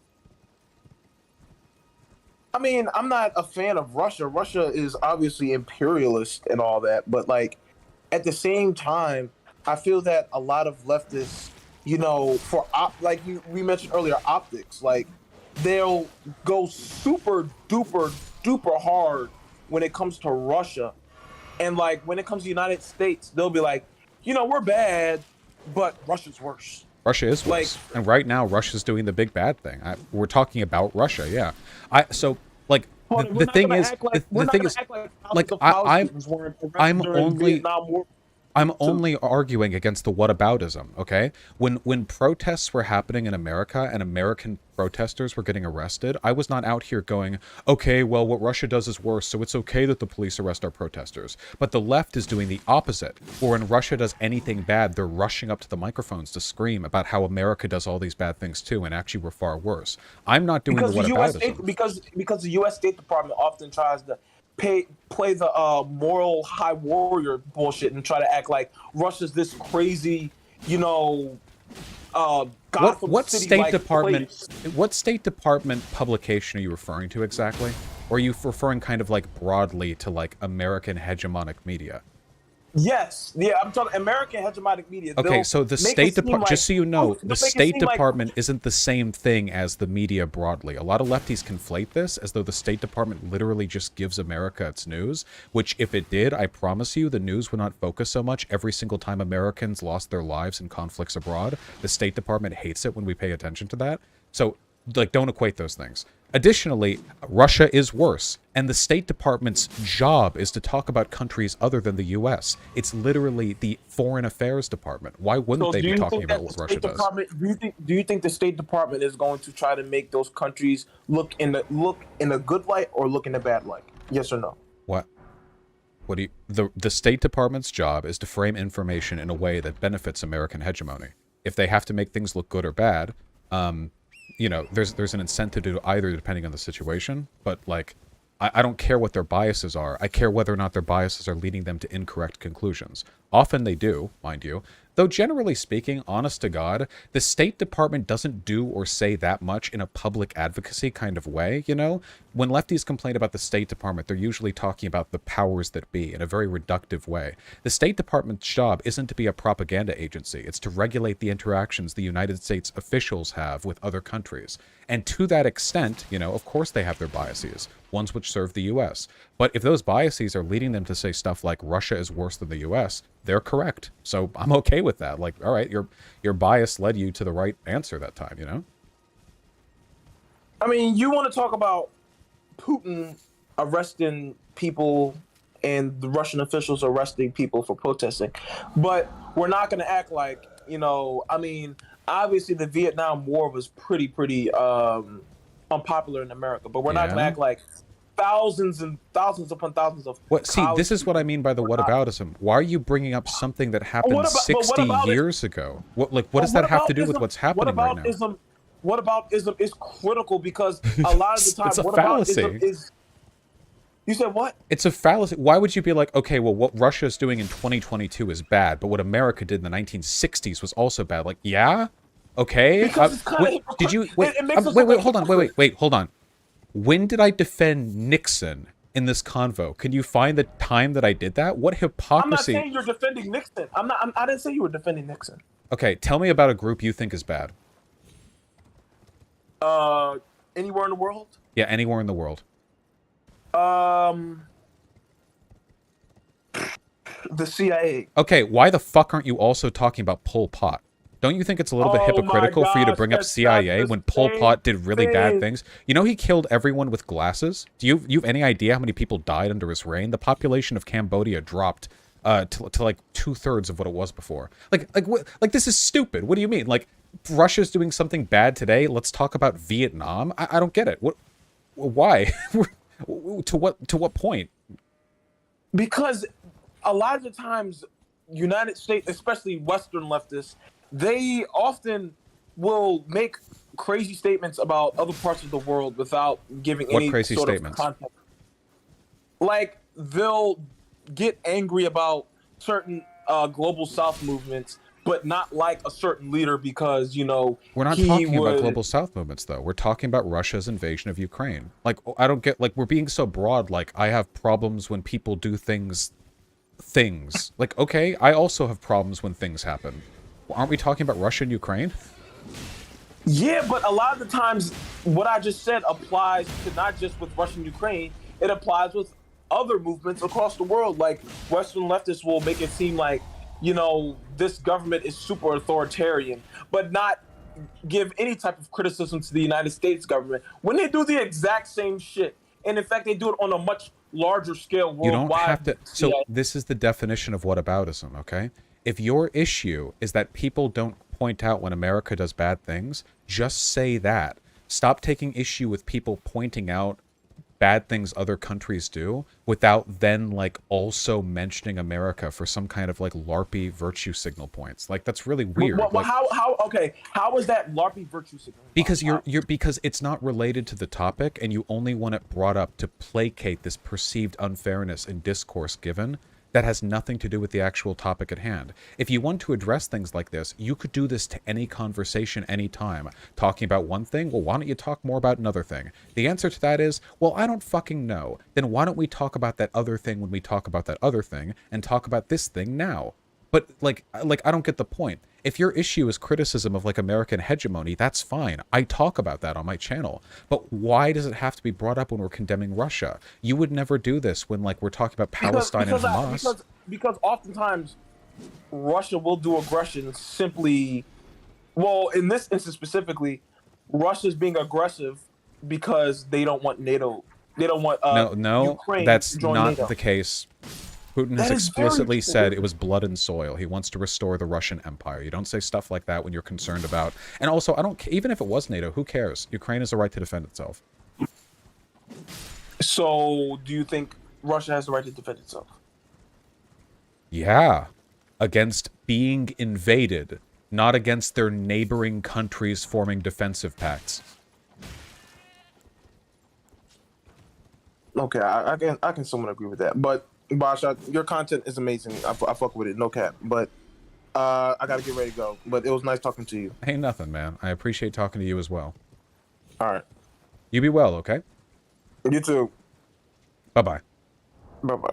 I mean, I'm not a fan of Russia. Russia is obviously imperialist and all that, but like at the same time, I feel that a lot of leftists, you know, we mentioned earlier, optics, like they'll go super duper hard when it comes to Russia, and like when it comes to the United States, they'll be like, you know, we're bad, but Russia's worse. Russia is worse. Like, and right now, Russia's doing the big bad thing. We're talking about Russia, yeah. The thing is, I'm only arguing against the whataboutism, okay? When protests were happening in America and American protesters were getting arrested, I was not out here going, okay, well, what Russia does is worse, so it's okay that the police arrest our protesters. But the left is doing the opposite, where when Russia does anything bad, they're rushing up to the microphones to scream about how America does all these bad things too, and actually we're far worse. I'm not doing the whataboutism. Because the U.S. State Department often tries to play the moral high warrior bullshit and try to act like Russia's this crazy, you know, what State Department? What State Department publication are you referring to exactly? Or are you referring kind of like broadly to like American hegemonic media? Yes, yeah, I'm talking American hegemonic media. Okay, They'll so the make State it seem Department, like, just so you know, they'll the make it State seem like, Department isn't the same thing as the media broadly. A lot of lefties conflate this as though the State Department literally just gives America its news, which if it did, I promise you, the news would not focus so much every single time Americans lost their lives in conflicts abroad. The State Department hates it when we pay attention to that. So, like, don't equate those things. Additionally, Russia is worse, and the State Department's job is to talk about countries other than the U.S. It's literally the Foreign Affairs Department. Why wouldn't so they do be you talking think about that the what Russia State does? Department do you think the State Department is going to try to make those countries look in a good light or look in a bad light? Yes or no? What? What do you... The State Department's job is to frame information in a way that benefits American hegemony. If they have to make things look good or bad, you know, there's an incentive to do either depending on the situation, but like, I don't care what their biases are. I care whether or not their biases are leading them to incorrect conclusions. Often they do, mind you. Though generally speaking, honest to God, the State Department doesn't do or say that much in a public advocacy kind of way, you know? When lefties complain about the State Department, they're usually talking about the powers that be in a very reductive way. The State Department's job isn't to be a propaganda agency. It's to regulate the interactions the United States officials have with other countries. And to that extent, you know, of course they have their biases, ones which serve the U.S. But if those biases are leading them to say stuff like Russia is worse than the U.S., they're correct. So I'm okay with that. Like, all right, your bias led you to the right answer that time, you know? I mean, you want to talk about Putin arresting people and the Russian officials arresting people for protesting, but we're not going to act like, you know, I mean, obviously the Vietnam War was pretty unpopular in America, but we're not going to Yeah. act like thousands and thousands upon thousands of What? See, this is what I mean by the whataboutism. Why are you bringing up something that happened 60 years ago? What, like, what does that have to do with what's happening right now? Whataboutism is critical because a lot of the time, It's a whataboutism fallacy. is. You said what? It's a fallacy. Why would you be like, okay, well, what Russia is doing in 2022 is bad, but what America did in the 1960s was also bad? Like, yeah, okay. Because it's kinda wait, did you wait? it makes us wait, look hold like on. Wait, hold on. When did I defend Nixon in this convo? Can you find the time that I did that? What I'm not hypocrisy? saying you're defending Nixon. I didn't say you were defending Nixon. Okay, tell me about a group you think is bad. Anywhere in the world? Yeah, anywhere in the world. The CIA. Okay, why the fuck aren't you also talking about Pol Pot? Don't you think it's a little bit Oh my hypocritical for you to gosh, bring up that's CIA not the when Pol same Pot did really bad thing. things? You know he killed everyone with glasses? Do you have any idea how many people died under his reign? The population of Cambodia dropped to like 2/3 of what it was before. Like this is stupid. What do you mean? Like Russia's doing something bad today? Let's talk about Vietnam? I don't get it. What? Why? To what point? Because a lot of the times, United States, especially Western leftists, they often will make crazy statements about other parts of the world without giving What any crazy sort statements? of context. Like they'll get angry about certain global South movements, but not like a certain leader because, you know, We're not talking about global South movements, though. We're talking about Russia's invasion of Ukraine. Like, I don't get, like, we're being so broad. Like, I have problems when people do things. Like, okay, I also have problems when things happen. Aren't we talking about Russia and Ukraine? Yeah, but a lot of the times, what I just said applies to not just with Russia and Ukraine. It applies with other movements across the world. Like Western leftists will make it seem like, you know, this government is super authoritarian, but not give any type of criticism to the United States government when they do the exact same shit. And in fact, they do it on a much larger scale worldwide. You don't have to. So Yeah. this is the definition of whataboutism, okay? If your issue is that people don't point out when America does bad things, just say that. Stop taking issue with people pointing out bad things other countries do without then like also mentioning America for some kind of like LARPy virtue signal points. Like that's really weird. Well, Like, how is that LARPy virtue signal? because because it's not related to the topic and you only want it brought up to placate this perceived unfairness in discourse given. that has nothing to do with the actual topic at hand. If you want to address things like this, you could do this to any conversation anytime. Talking about one thing, well, why don't you talk more about another thing? The answer to that is, well, I don't fucking know. Then why don't we talk about that other thing when we talk about that other thing, and talk about this thing now? But, like, I don't get the point. If your issue is criticism of, like, American hegemony, that's fine. I talk about that on my channel. But why does it have to be brought up when we're condemning Russia? You would never do this when, like, we're talking about Palestine and Hamas. Because oftentimes Russia will do aggression simply. Well, in this instance specifically, Russia's being aggressive because they don't want NATO. They don't want Ukraine that's to join not NATO. the case. Putin has explicitly said it was blood and soil. He wants to restore the Russian Empire. You don't say stuff like that when you're concerned about... And also, even if it was NATO, who cares? Ukraine has the right to defend itself. So, do you think Russia has the right to defend itself? Yeah. Against being invaded, not against their neighboring countries forming defensive pacts. Okay, I can somewhat agree with that. But, Bosh, your content is amazing. I fuck with it, no cap. But I gotta get ready to go. But it was nice talking to you. Ain't nothing, man. I appreciate talking to you as well. All right. You be well, okay? You too. Bye-bye. Bye-bye.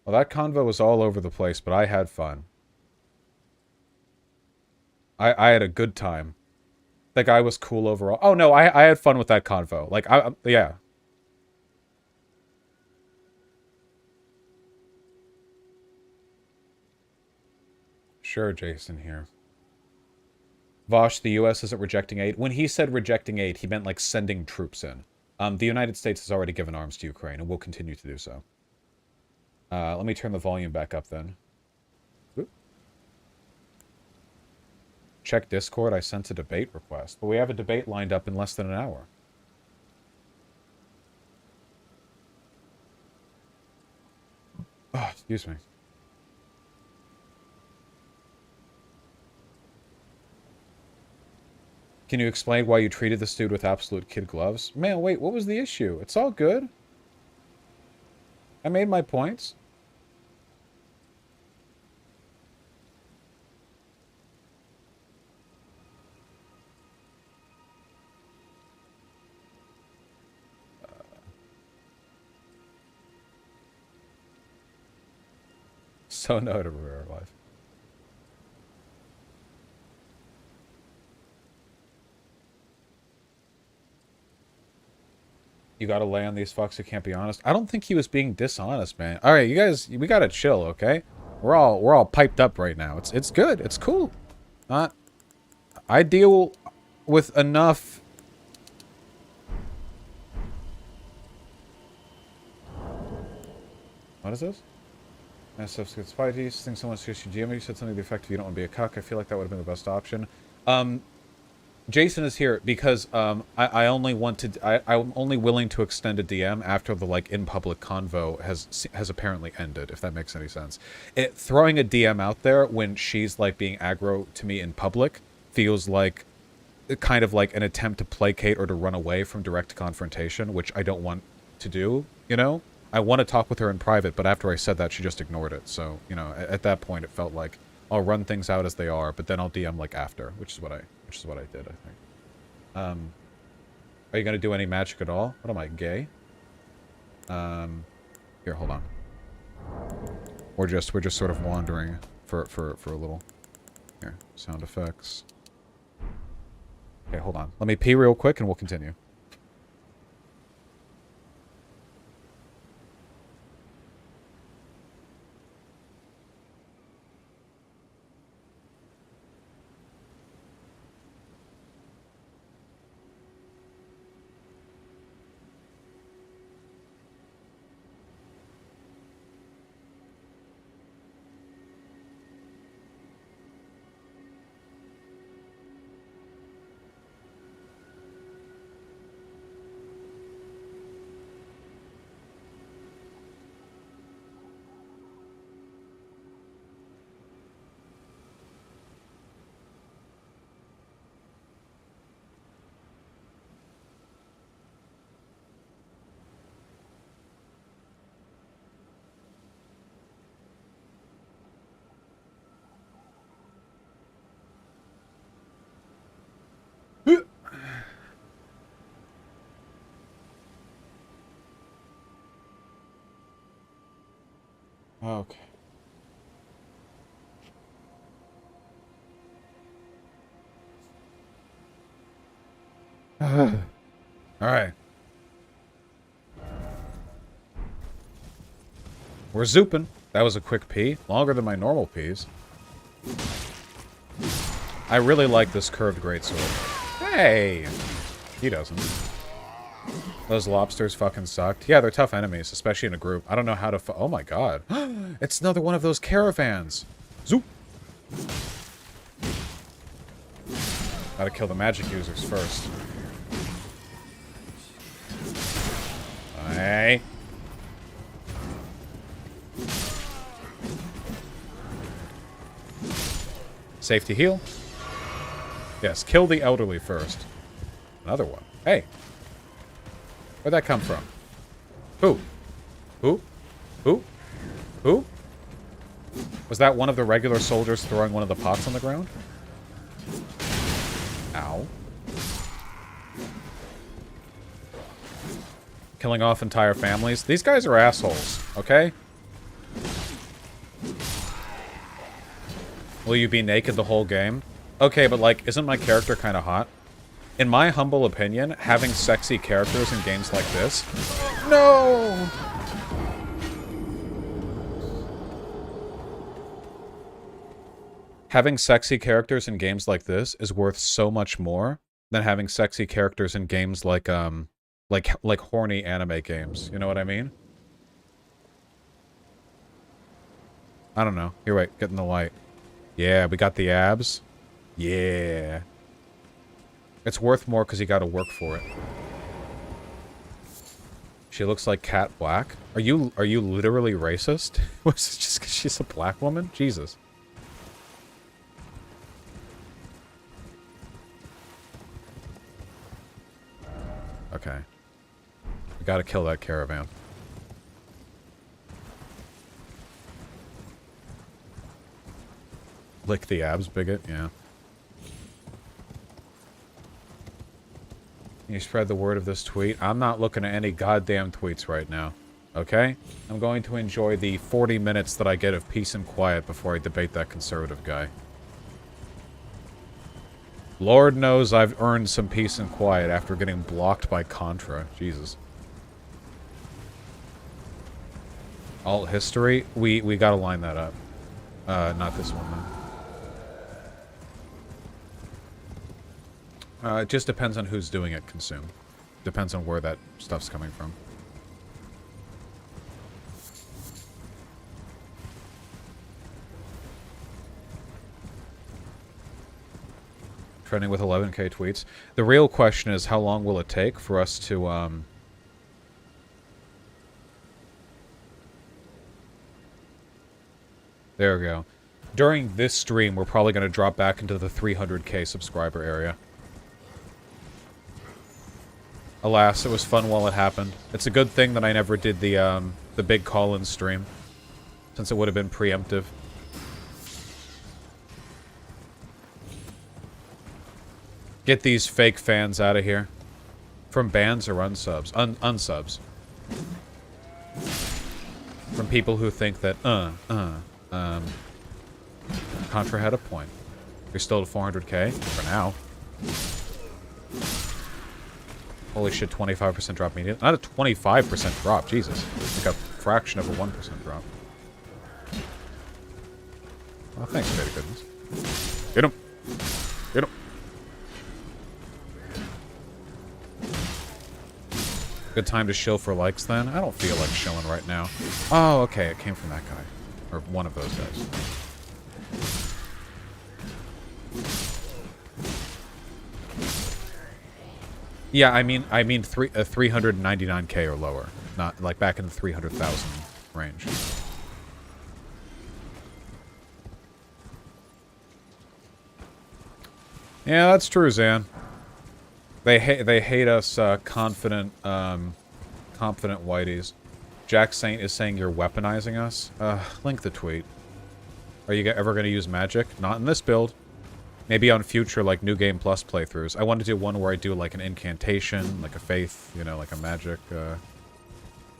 Well, that convo was all over the place, but I had fun. I had a good time. That guy was cool overall. Oh, no, I had fun with that convo. Like, yeah. Sure, Jason here. Vosh, the U.S. isn't rejecting aid. When he said rejecting aid, he meant, like, sending troops in. The United States has already given arms to Ukraine, and will continue to do so. Let me turn the volume back up, then. Oop. Check Discord, I sent a debate request. But we have a debate lined up in less than an hour. Oh, excuse me. Can you explain why you treated this dude with absolute kid gloves? Man, wait, what was the issue? It's all good. I made my points. So no to rare life. You gotta lay on these fucks who can't be honest. I don't think he was being dishonest, man. All right, you guys, we gotta chill, okay? We're all piped up right now. It's good. It's cool. I deal with enough. What is this? SF gets Spidey. Think someone's just GM. You said something to the effect of you don't want to be a cuck. I feel like that would have been the best option. Jason is here because I only wanted I'm only willing to extend a DM after the like in public convo has apparently ended, if that makes any sense. Throwing a DM out there when she's like being aggro to me in public feels like kind of like an attempt to placate or to run away from direct confrontation, which I don't want to do, you know? I want to talk with her in private, but after I said that, she just ignored it. So, you know, at that point, it felt like I'll run things out as they are, but then I'll DM like after, which is what I did, I think. Are you gonna do any magic at all? What am I, gay? Here, hold on. We're just sort of wandering for a little. Here, sound effects. Okay, hold on. Let me pee real quick and we'll continue. Okay. All right. We're zooping. That was a quick pee. Longer than my normal pees. I really like this curved greatsword. Hey! He doesn't. Those lobsters fucking sucked. Yeah, they're tough enemies, especially in a group. I don't know how to oh my god. It's another one of those caravans. Zoop! Gotta kill the magic users first. Hey! Safety heal. Yes, kill the elderly first. Another one. Hey. Where'd that come from? Who? Who? Who? Who? Was that one of the regular soldiers throwing one of the pots on the ground? Ow. Killing off entire families. These guys are assholes, okay? Will you be naked the whole game? Okay, but like, isn't my character kind of hot? In my humble opinion, having sexy characters in games like this... No! Having sexy characters in games like this is worth so much more than having sexy characters in games like horny anime games. You know what I mean? I don't know. Here, wait. Get in the light. Yeah, we got the abs. Yeah. It's worth more because you gotta work for it. She looks like Cat Black. Are you literally racist? Was it just because she's a black woman? Jesus. Okay. We gotta kill that caravan. Lick the abs, bigot, yeah. You spread the word of this tweet. I'm not looking at any goddamn tweets right now. Okay? I'm going to enjoy the 40 minutes that I get of peace and quiet before I debate that conservative guy. Lord knows I've earned some peace and quiet after getting blocked by Contra. Jesus. Alt history? We gotta line that up. Not this one, though. It just depends on who's doing it, consume. Depends on where that stuff's coming from. Trending with 11k tweets. The real question is, how long will it take for us to, There we go. During this stream, we're probably going to drop back into the 300k subscriber area. Alas, it was fun while it happened. It's a good thing that I never did the big call-in stream, since it would have been preemptive. Get these fake fans out of here. From bans or unsubs? Unsubs. From people who think that, Contra had a point. You're still at 400k? For now. Holy shit, 25% drop median. Not a 25% drop, Jesus. Like a fraction of a 1% drop. Oh, thanks, very goodness. Get him! Get him! Good time to shill for likes, then? I don't feel like shilling right now. Oh, okay, it came from that guy. Or one of those guys. Yeah, I mean 399k or lower, not like back in the 300,000 range. Yeah, that's true, Zan. They hate us confident whiteys. Jack Saint is saying you're weaponizing us. Link the tweet. Are you ever going to use magic? Not in this build. Maybe on future, like, New Game Plus playthroughs. I want to do one where I do, like, an incantation, like a faith, you know, like a magic,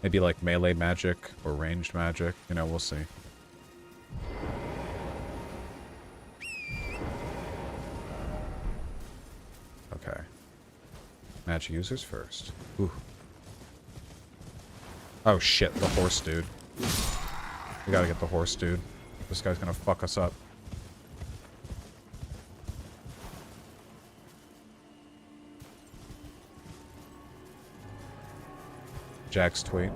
Maybe like melee magic or ranged magic. You know, we'll see. Okay. Magic users first. Ooh. Oh shit, the horse dude. We gotta get the horse dude. This guy's gonna fuck us up. Jack's tweet. Of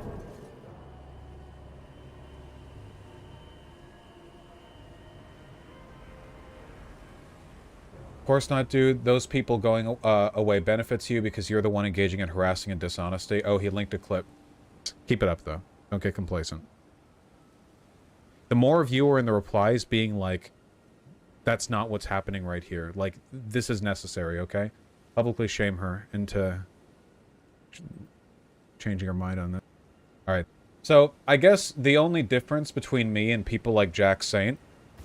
course not, dude. Those people going away benefits you because you're the one engaging in harassing and dishonesty. Oh, he linked a clip. Keep it up, though. Don't get complacent. The more of you are in the replies being like, that's not what's happening right here. Like, this is necessary, okay? Publicly shame her into changing her mind on that. Alright. So, I guess the only difference between me and people like Jack Saint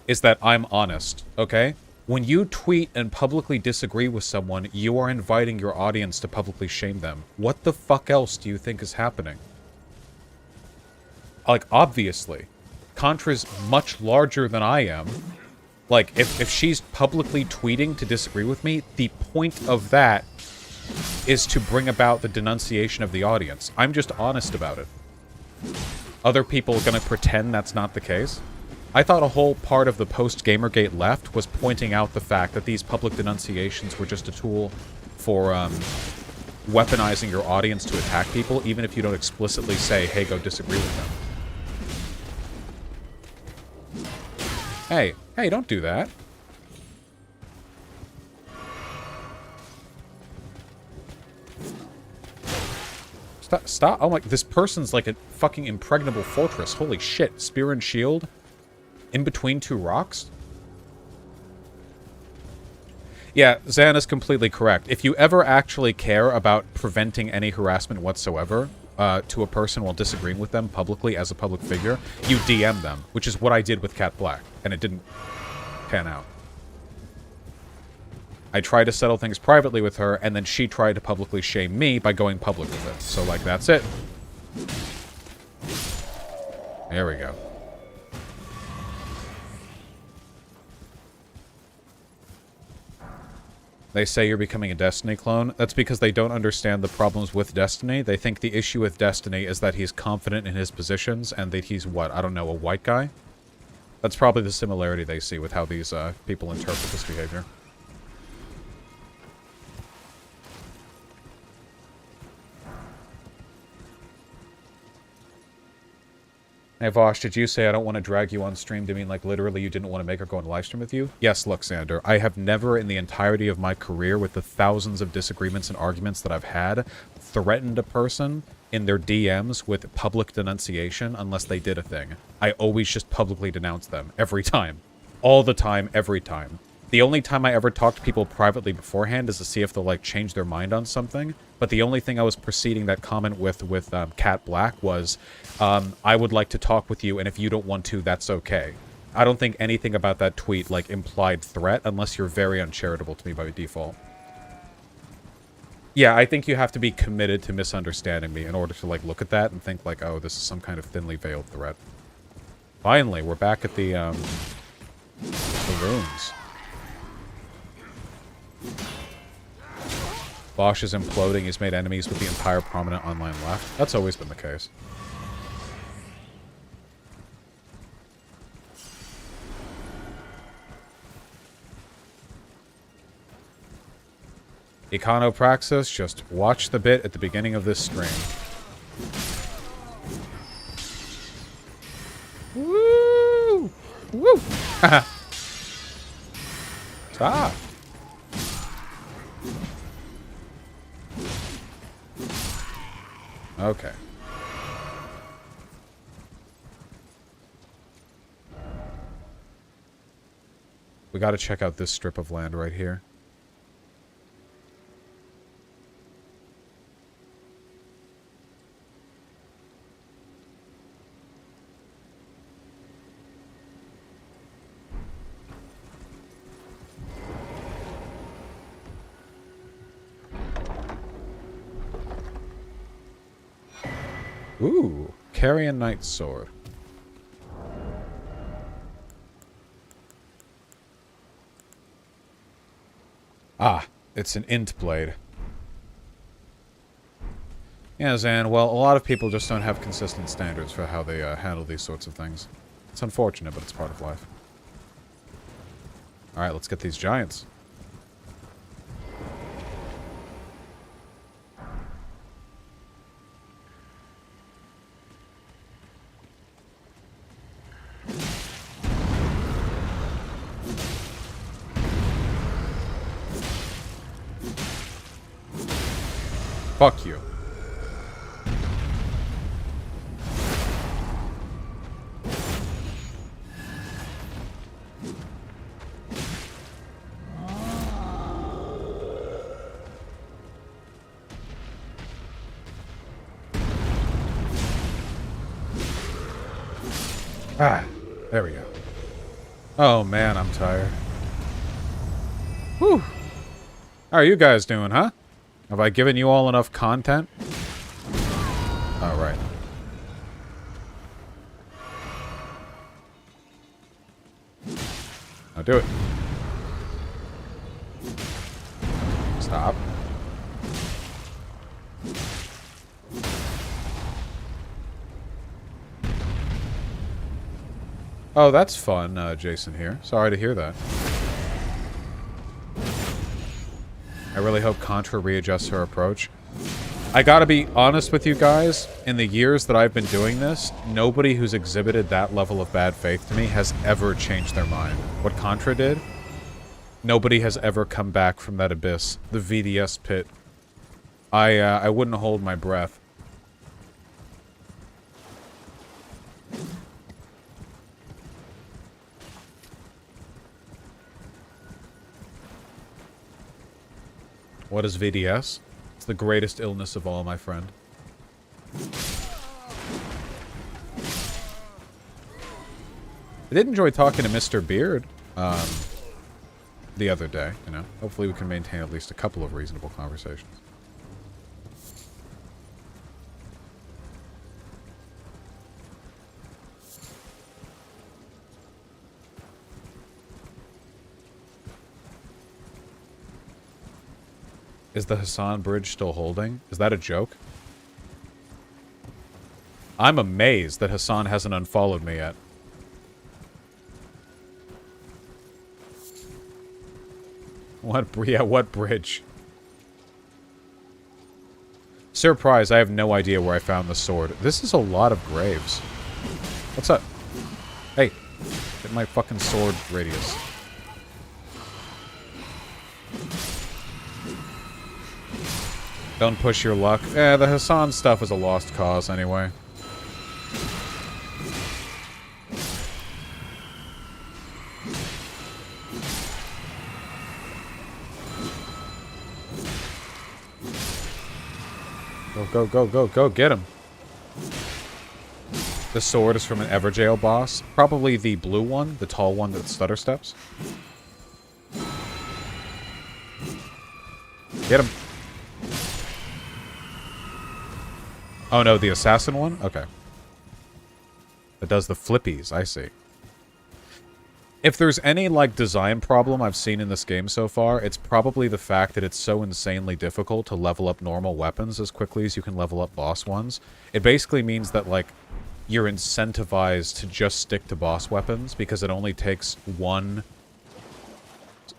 is that I'm honest, okay? When you tweet and publicly disagree with someone, you are inviting your audience to publicly shame them. What the fuck else do you think is happening? Like, obviously. Contra's much larger than I am. Like, if she's publicly tweeting to disagree with me, the point of that is to bring about the denunciation of the audience. I'm just honest about it. Other people are gonna pretend that's not the case? I thought a whole part of the post-Gamergate left was pointing out the fact that these public denunciations were just a tool for, weaponizing your audience to attack people, even if you don't explicitly say, hey, go disagree with them. Hey, don't do that. Stop. Oh my, this person's like a fucking impregnable fortress. Holy shit. Spear and shield? In between two rocks? Yeah, Zan is completely correct. If you ever actually care about preventing any harassment whatsoever to a person while disagreeing with them publicly as a public figure, you DM them, which is what I did with Cat Black, and it didn't pan out. I tried to settle things privately with her, and then she tried to publicly shame me by going public with it. So, like, that's it. There we go. They say you're becoming a Destiny clone. That's because they don't understand the problems with Destiny. They think the issue with Destiny is that he's confident in his positions and that he's, what, I don't know, a white guy? That's probably the similarity they see with how these people interpret this behavior. Hey, Vosh, did you say I don't want to drag you on stream to mean, like, literally you didn't want to make her go on live stream with you? Yes, look, Xander, I have never in the entirety of my career, with the thousands of disagreements and arguments that I've had, threatened a person in their DMs with public denunciation unless they did a thing. I always just publicly denounce them. Every time. All the time, every time. The only time I ever talk to people privately beforehand is to see if they'll, like, change their mind on something. But the only thing I was preceding that comment with Cat Black was, I would like to talk with you, and if you don't want to, that's okay. I don't think anything about that tweet, like, implied threat, unless you're very uncharitable to me by default. Yeah, I think you have to be committed to misunderstanding me in order to, like, look at that and think, like, oh, this is some kind of thinly veiled threat. Finally, we're back at the rooms. Bosch is imploding. He's made enemies with the entire prominent online left. That's always been the case. Econopraxis, just watch the bit at the beginning of this stream. Woo! Woo! Stop! Okay. We gotta check out this strip of land right here. Ooh, Carrion Knight's sword. Ah, it's an int blade. Yeah, Zan, well, a lot of people just don't have consistent standards for how they handle these sorts of things. It's unfortunate, but it's part of life. Alright, let's get these giants. Fuck you. Ah, there we go. Oh man, I'm tired. Whew. How are you guys doing, huh? Have I given you all enough content? Alright. Now do it. Stop. Oh, that's fun, Jason here. Sorry to hear that. I really hope Contra readjusts her approach. I gotta be honest with you guys, in the years that I've been doing this, nobody who's exhibited that level of bad faith to me has ever changed their mind. What Contra did, nobody has ever come back from that abyss. The VDS pit. I wouldn't hold my breath. What is VDS? It's the greatest illness of all, my friend. I did enjoy talking to Mr. Beard the other day, you know. Hopefully we can maintain at least a couple of reasonable conversations. Is the Hassan bridge still holding? Is that a joke? I'm amazed that Hassan hasn't unfollowed me yet. What bridge? Surprise, I have no idea where I found the sword. This is a lot of graves. What's up? Hey, get my fucking sword radius. Don't push your luck. Eh, the Hassan stuff is a lost cause anyway. Go, get him. The sword is from an Everjail boss. Probably the blue one, the tall one that stutter steps. Get him. Oh no, the assassin one? Okay. That does the flippies, I see. If there's any, like, design problem I've seen in this game so far, it's probably the fact that it's so insanely difficult to level up normal weapons as quickly as you can level up boss ones. It basically means that, like, you're incentivized to just stick to boss weapons because it only takes one,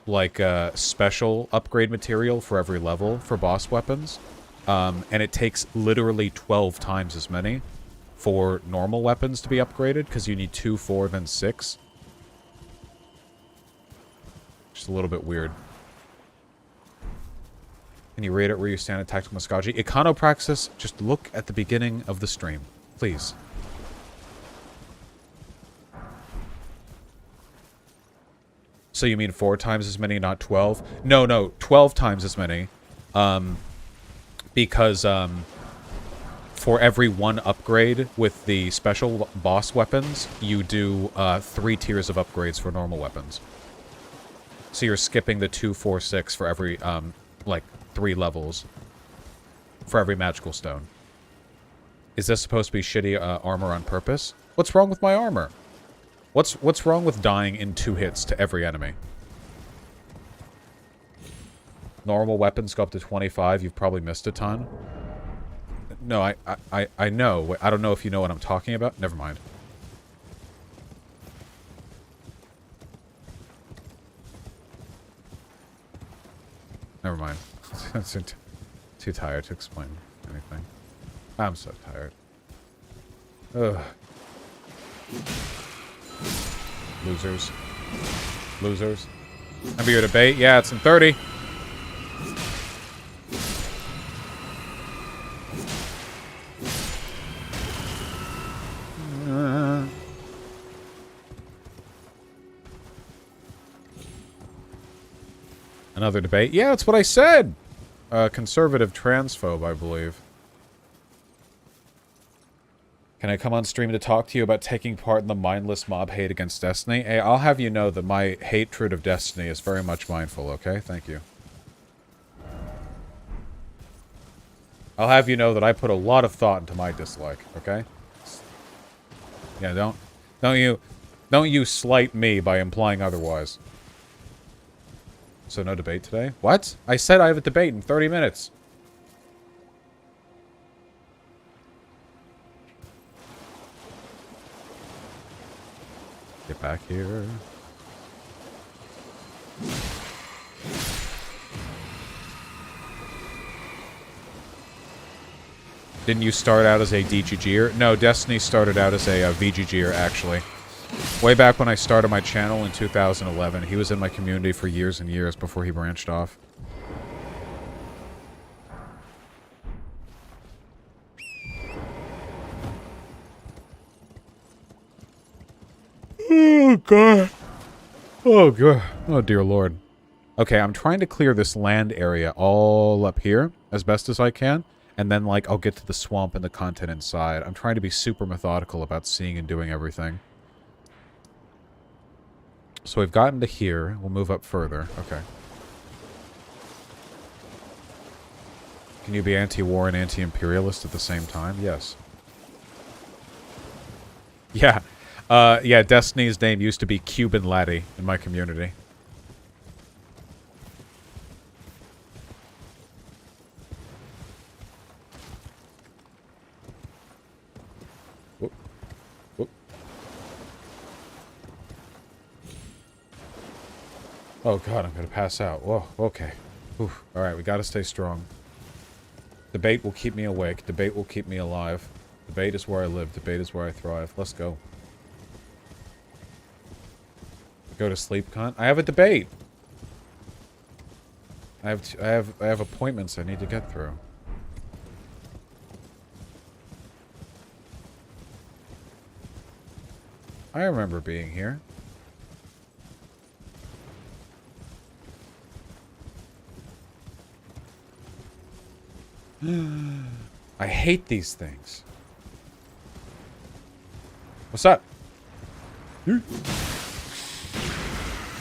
like, special upgrade material for every level for boss weapons. And it takes literally 12 times as many for normal weapons to be upgraded, because you need 2, 4, then 6. Just a little bit weird. Can you rate it where you stand at Tactical Muskaji? Iconopraxis, just look at the beginning of the stream, please. So you mean 4 times as many, not 12? No, 12 times as many. Because, for every one upgrade with the special boss weapons, you do 3 tiers of upgrades for normal weapons. So you're skipping the 2, 4, 6 for every, like, 3 levels. For every magical stone. Is this supposed to be shitty armor on purpose? What's wrong with my armor? What's wrong with dying in 2 hits to every enemy? Normal weapons go up to 25. You've probably missed a ton. No, I know. I don't know if you know what I'm talking about. Never mind. Never mind. Too tired to explain anything. I'm so tired. Ugh. Losers. Losers. Remember your debate? Yeah, it's in 30. Another debate? Yeah, that's what I said! Conservative transphobe, I believe. Can I come on stream to talk to you about taking part in the mindless mob hate against Destiny? Hey, I'll have you know that my hatred of Destiny is very much mindful, okay? Thank you. I'll have you know that I put a lot of thought into my dislike, okay? Yeah, don't you slight me by implying otherwise. So no debate today? What? I said I have a debate in 30 minutes. Get back here. Didn't you start out as a DGGer? No, Destiny started out as a VGGer, actually. Way back when I started my channel in 2011, he was in my community for years and years before he branched off. Oh, God. Oh, God. Oh, dear Lord. Okay, I'm trying to clear this land area all up here as best as I can. And then, like, I'll get to the swamp and the content inside. I'm trying to be super methodical about seeing and doing everything. So we've gotten to here. We'll move up further. Okay. Can you be anti-war and anti-imperialist at the same time? Yes. Yeah. Yeah, Destiny's name used to be Cuban Laddie in my community. Whoop. Whoop. Oh god, I'm gonna pass out. Whoa, okay. Alright, we gotta stay strong. Debate will keep me awake. Debate will keep me alive. Debate is where I live. Debate is where I thrive. Let's go. Go to sleep, cunt. I have a debate. I have appointments I need to get through. I remember being here. I hate these things. What's up?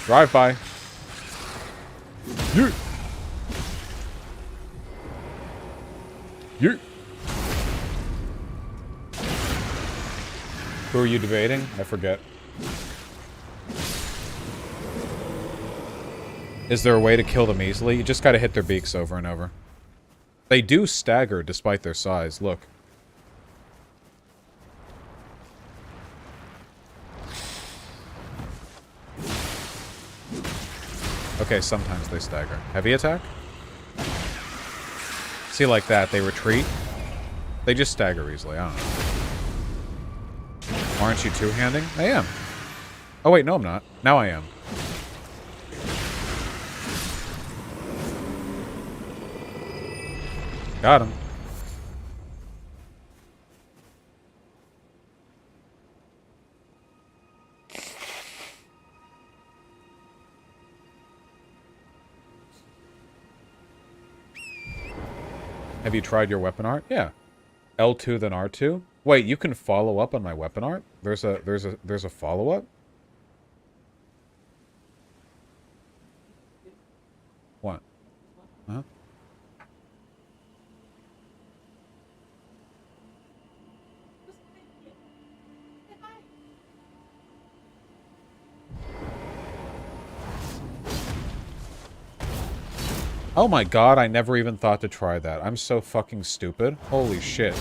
Drive by. You. Who are you debating? I forget. Is there a way to kill them easily? You just gotta hit their beaks over and over. They do stagger despite their size. Look. Okay, sometimes they stagger. Heavy attack? See, like that, they retreat. They just stagger easily. I don't know. Aren't you two-handing? I am. Oh, wait, no, I'm not. Now I am. Got him. Have you tried your weapon art? Yeah. L2 then R2? Wait, you can follow up on my weapon art? There's a follow-up? What? Huh? Oh my god, I never even thought to try that. I'm so fucking stupid. Holy shit.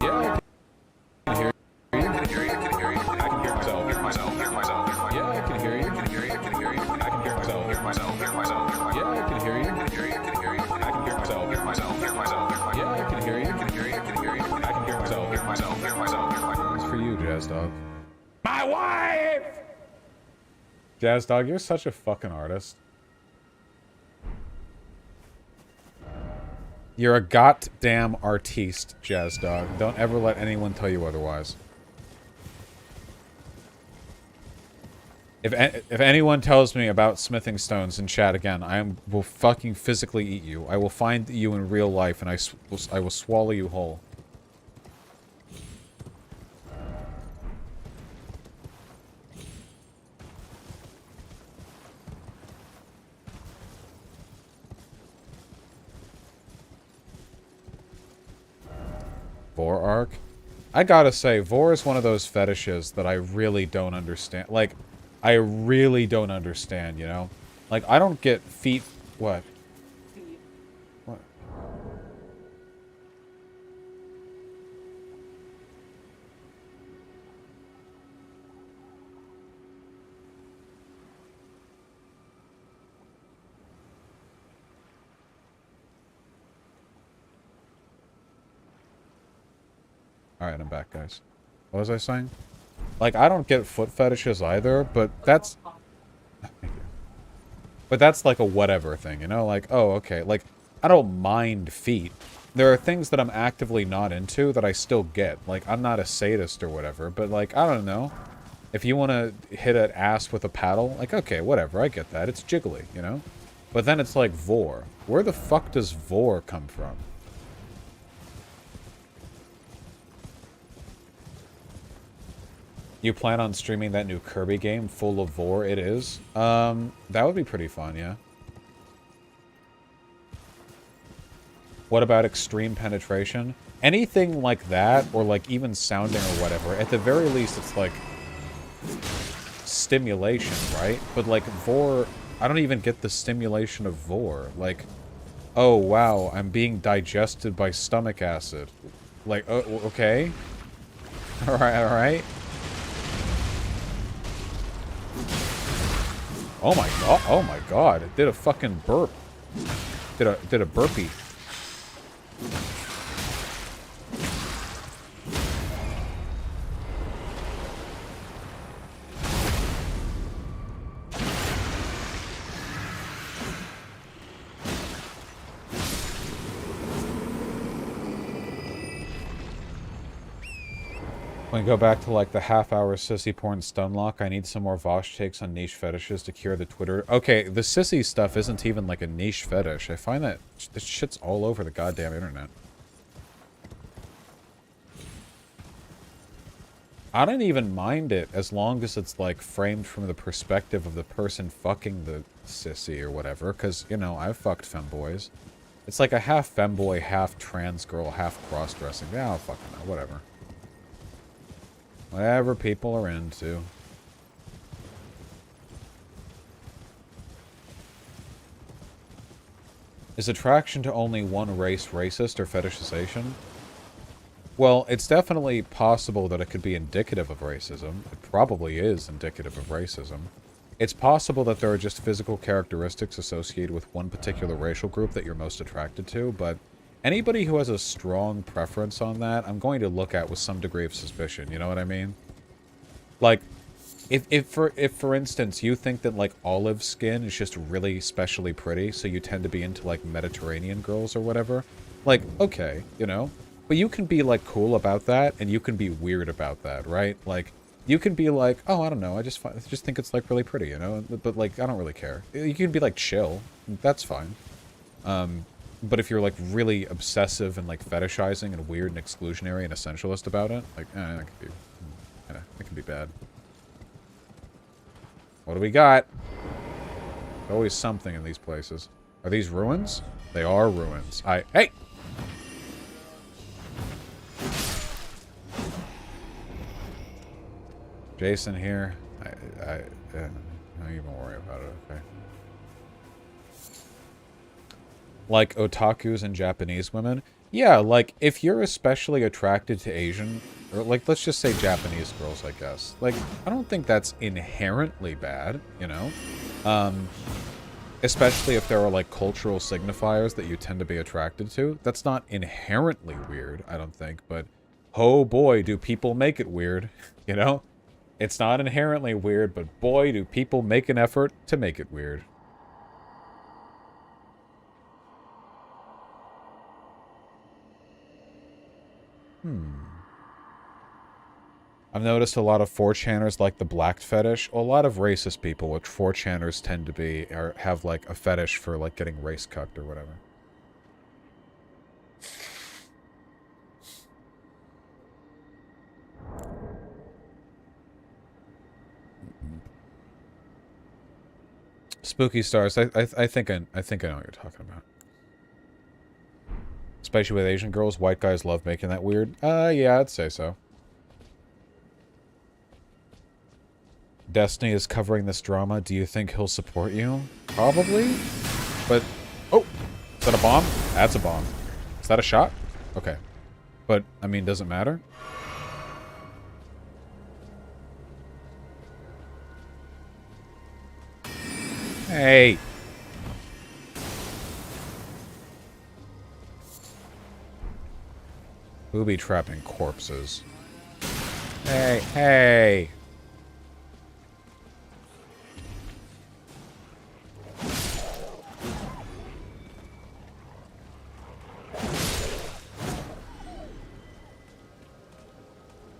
Yeah, I can hear you. I can hear you. I can hear myself. Yeah, I can hear you. I can hear you. I can hear you. I can hear myself. Yeah, I can hear you. I can hear you. I can hear you. I can hear myself. Yeah, I can hear you. I can hear you. I can hear you. I can hear myself. It's for you, Jazz Dog. My wife! Jazz Dog, you're such a fucking artist. You're a goddamn artiste, Jazz Dog. Don't ever let anyone tell you otherwise. If anyone tells me about smithing stones in chat again, will fucking physically eat you. I will find you in real life and I will swallow you whole. Vor arc? I gotta say, Vor is one of those fetishes that I really don't understand. Like, I really don't understand, you know? Like, I don't get feet... What? What? Alright, I'm back, guys. What was I saying? Like, I don't get foot fetishes either, but that's... Thank you. But that's like a whatever thing, you know? Like, oh, okay. Like, I don't mind feet. There are things that I'm actively not into that I still get. Like, I'm not a sadist or whatever, but like, I don't know. If you want to hit an ass with a paddle, like, okay, whatever, I get that. It's jiggly, you know? But then it's like Vor. Where the fuck does Vor come from? You plan on streaming that new Kirby game full of Vor? It is. That would be pretty fun, yeah. What about extreme penetration? Anything like that, or like even sounding or whatever, at the very least it's like stimulation, right? But like Vor, I don't even get the stimulation of Vor. Like, oh wow, I'm being digested by stomach acid. Like, okay. Alright. Oh my god, it did a fucking burp. Did a burpee. When we go back to like the half-hour sissy porn stun lock, I need some more Vosh takes on niche fetishes to cure the Twitter. Okay, the sissy stuff isn't even like a niche fetish. I find that this shit's all over the goddamn internet. I don't even mind it as long as it's like framed from the perspective of the person fucking the sissy or whatever, because, you know, I've fucked femboys. It's like a half femboy, half trans girl, half cross-dressing. Yeah, I'll fucking know, whatever. Whatever people are into. Is attraction to only one race racist or fetishization? Well, it's definitely possible that it could be indicative of racism. It probably is indicative of racism. It's possible that there are just physical characteristics associated with one particular racial group that you're most attracted to, but anybody who has a strong preference on that, I'm going to look at with some degree of suspicion, you know what I mean? Like, if for instance, you think that, like, olive skin is just really specially pretty, so you tend to be into, like, Mediterranean girls or whatever, like, okay, you know? But you can be, like, cool about that, and you can be weird about that, right? Like, you can be like, oh, I don't know, I just think it's, like, really pretty, you know? But, like, I don't really care. You can be, like, chill. That's fine. But if you're, like, really obsessive and, like, fetishizing and weird and exclusionary and essentialist about it, like, that can be bad. What do we got? Always something in these places. Are these ruins? They are ruins. Hey! Jason here. Don't even worry about it, okay? Like otakus and Japanese women? Yeah, like, if you're especially attracted to Asian, or like, let's just say Japanese girls, I guess. Like, I don't think that's inherently bad, you know? Especially if there are, like, cultural signifiers that you tend to be attracted to. That's not inherently weird, I don't think, but oh boy, do people make it weird, you know? It's not inherently weird, but boy, do people make an effort to make it weird. I've noticed a lot of 4chaners like the black fetish. A lot of racist people, which 4chaners tend to be, or have like a fetish for like getting race cucked or whatever. Spooky stars. I think I know what you're talking about. Especially with Asian girls, white guys love making that weird. Yeah, I'd say so. Destiny is covering this drama. Do you think he'll support you? Probably. But... Oh! Is that a bomb? That's a bomb. Is that a shot? Okay. But, I mean, does it matter? Hey! Booby trapping corpses. Hey, hey!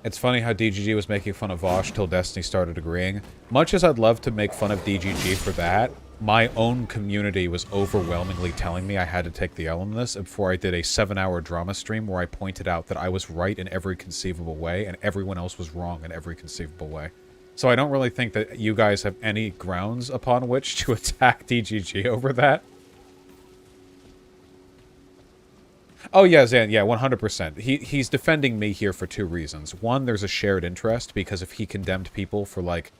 It's funny how DGG was making fun of Vosh till Destiny started agreeing. Much as I'd love to make fun of DGG for that, my own community was overwhelmingly telling me I had to take the L in this before I did a 7-hour drama stream where I pointed out that I was right in every conceivable way and everyone else was wrong in every conceivable way. So I don't really think that you guys have any grounds upon which to attack DGG over that. Oh, yeah, Zan, yeah, 100%. He's defending me here for 2 reasons. One, there's a shared interest, because if he condemned people for, like,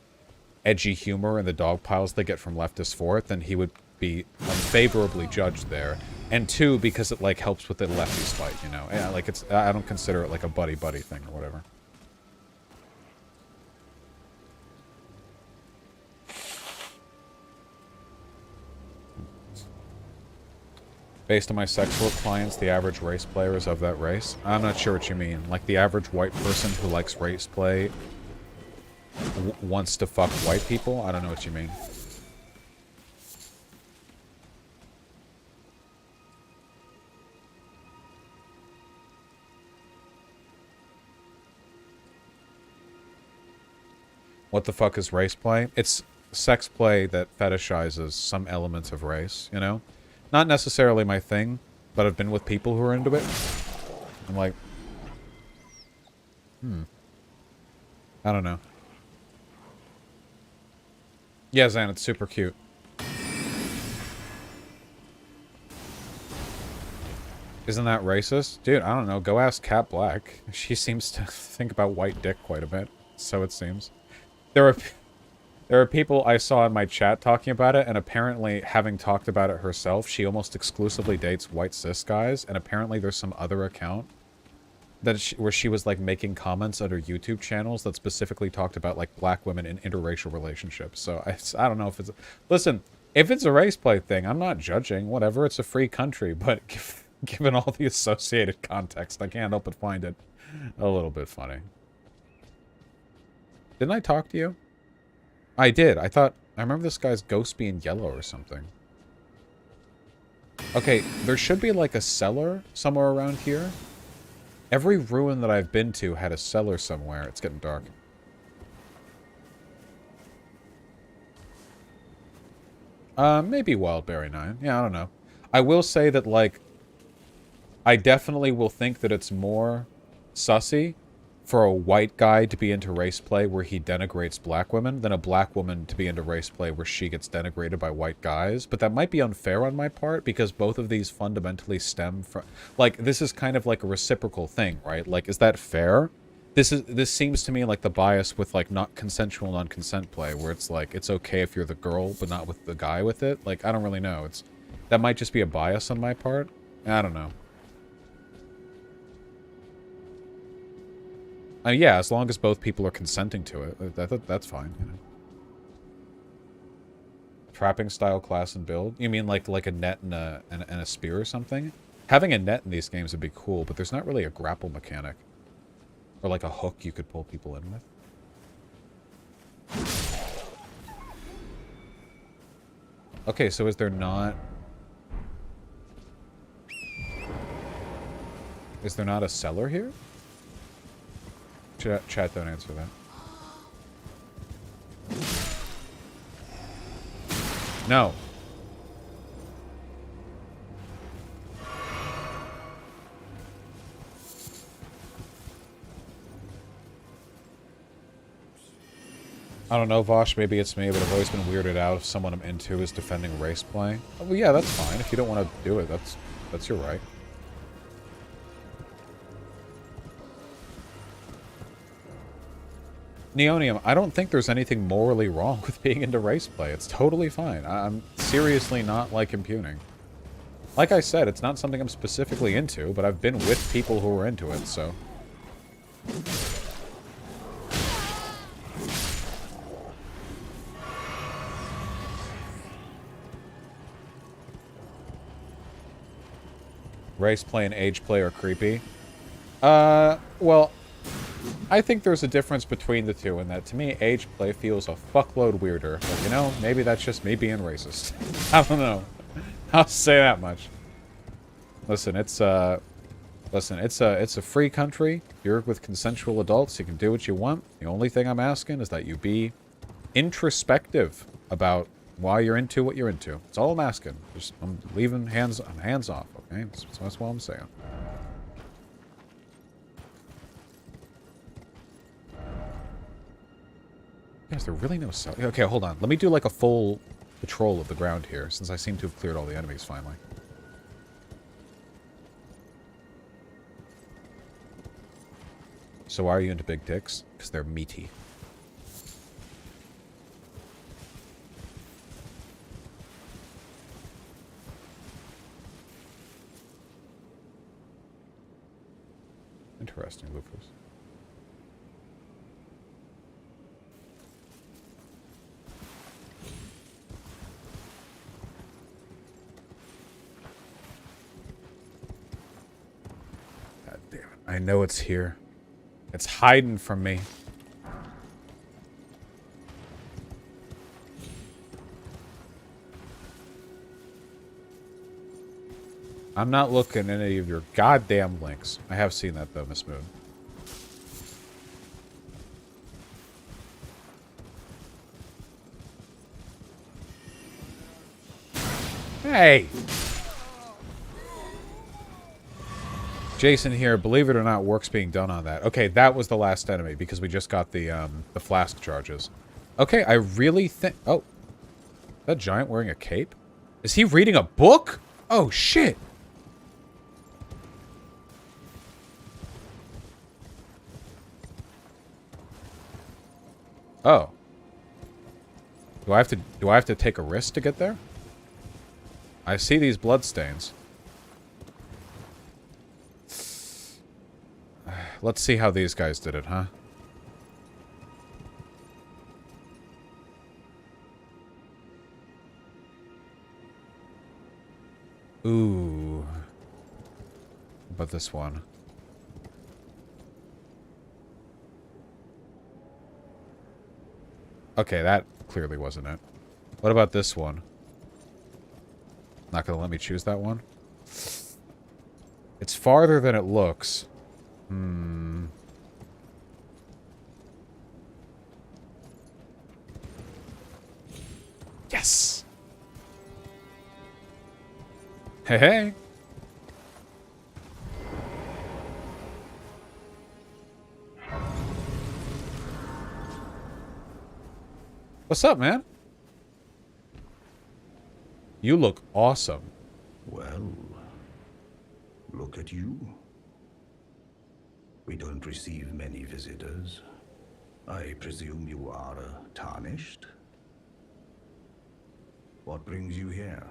edgy humor and the dog piles they get from leftists for it, then he would be unfavorably judged there. And 2, because it, like, helps with the lefties fight, you know? Yeah, like, it's... I don't consider it, like, a buddy-buddy thing or whatever. Based on my sex work clients, the average race player is of that race. I'm not sure what you mean. Like, the average white person who likes race play wants to fuck white people? I don't know what you mean. What the fuck is race play? It's sex play that fetishizes some elements of race, you know? Not necessarily my thing, but I've been with people who are into it. I'm like... I don't know. Yeah, Zan, it's super cute. Isn't that racist? Dude, I don't know. Go ask Cat Black. She seems to think about white dick quite a bit. So it seems. There are people I saw in my chat talking about it, and apparently, having talked about it herself, she almost exclusively dates white cis guys, and apparently there's some other account that where she was, like, making comments on her YouTube channels that specifically talked about, like, black women in interracial relationships. So, I don't know if it's... Listen, if it's a race play thing, I'm not judging. Whatever, it's a free country, but given all the associated context, I can't help but find it a little bit funny. Didn't I talk to you? I did. I remember this guy's ghost being yellow or something. Okay, there should be like a cellar somewhere around here. Every ruin that I've been to had a cellar somewhere. It's getting dark. Maybe Wildberry 9. Yeah, I don't know. I will say that, like, I definitely will think that it's more sussy for a white guy to be into race play where he denigrates black women than a black woman to be into race play where she gets denigrated by white guys. But that might be unfair on my part because both of these fundamentally stem from... Like, this is kind of like a reciprocal thing, right? Like, is that fair? This seems to me like the bias with like not consensual non-consent play, where it's like it's okay if you're the girl but not with the guy with it. Like I don't really know. That might just be a bias on my part. I don't know. Yeah, as long as both people are consenting to it, that's fine. You know. Trapping style class and build. You mean like a net and a spear or something? Having a net in these games would be cool, but there's not really a grapple mechanic. Or like a hook you could pull people in with. Okay, so is there not... Is there not a cellar here? Chat, don't answer that. No. I don't know, Vosh, maybe it's me, but I've always been weirded out if someone I'm into is defending race play. Oh, well, yeah, that's fine. If you don't want to do it, that's your right. Neonium, I don't think there's anything morally wrong with being into race play. It's totally fine. I'm seriously not, like, impugning. Like I said, it's not something I'm specifically into, but I've been with people who are into it, so... Race play and age play are creepy. Well... I think there's a difference between the two in that, to me, age play feels a fuckload weirder. But, you know, maybe that's just me being racist. I don't know. I'll say that much. Listen, it's a free country. You're with consensual adults. You can do what you want. The only thing I'm asking is that you be introspective about why you're into what you're into. That's all I'm asking. I'm hands off, okay? That's what I'm saying. Is there really no cell? Okay, hold on. Let me do like a full patrol of the ground here, since I seem to have cleared all the enemies finally. So why are you into big dicks? Because they're meaty. Interesting, Lupus. I know it's here. It's hiding from me. I'm not looking at any of your goddamn links. I have seen that though, Miss Moon. Hey! Jason here, believe it or not, work's being done on that. Okay, that was the last enemy, because we just got the flask charges. Okay, I really think... Oh. That giant wearing a cape? Is he reading a book? Oh, shit! Oh. Do I have to take a risk to get there? I see these bloodstains. Let's see how these guys did it, huh? Ooh. But this one. Okay, that clearly wasn't it. What about this one? Not gonna let me choose that one? It's farther than it looks. Yes! Hey, hey! What's up, man? You look awesome. Well, look at you. We don't receive many visitors. I presume you are tarnished? What brings you here?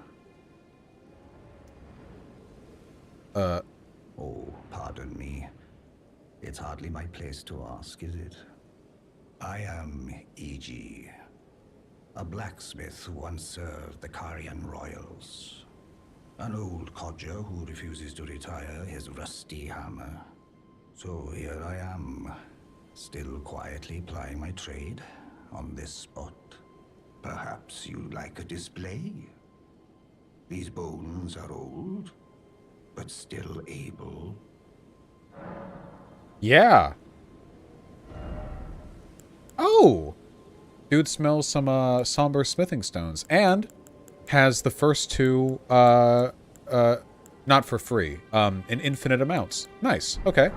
Oh, pardon me. It's hardly my place to ask, is it? I am E.G., a blacksmith who once served the Carian royals. An old codger who refuses to retire his rusty hammer. So here I am, still quietly plying my trade on this spot. Perhaps you'd like a display? These bones are old, but still able. Yeah. Oh! Dude smells some somber smithing stones and has the first two not for free, in infinite amounts. Nice. Okay.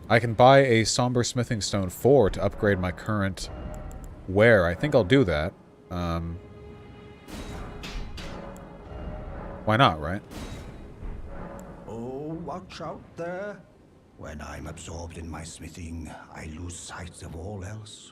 I can buy a somber smithing stone 4 to upgrade my current wear. I think I'll do that. Why not, right? Oh, watch out there. When I'm absorbed in my smithing, I lose sight of all else.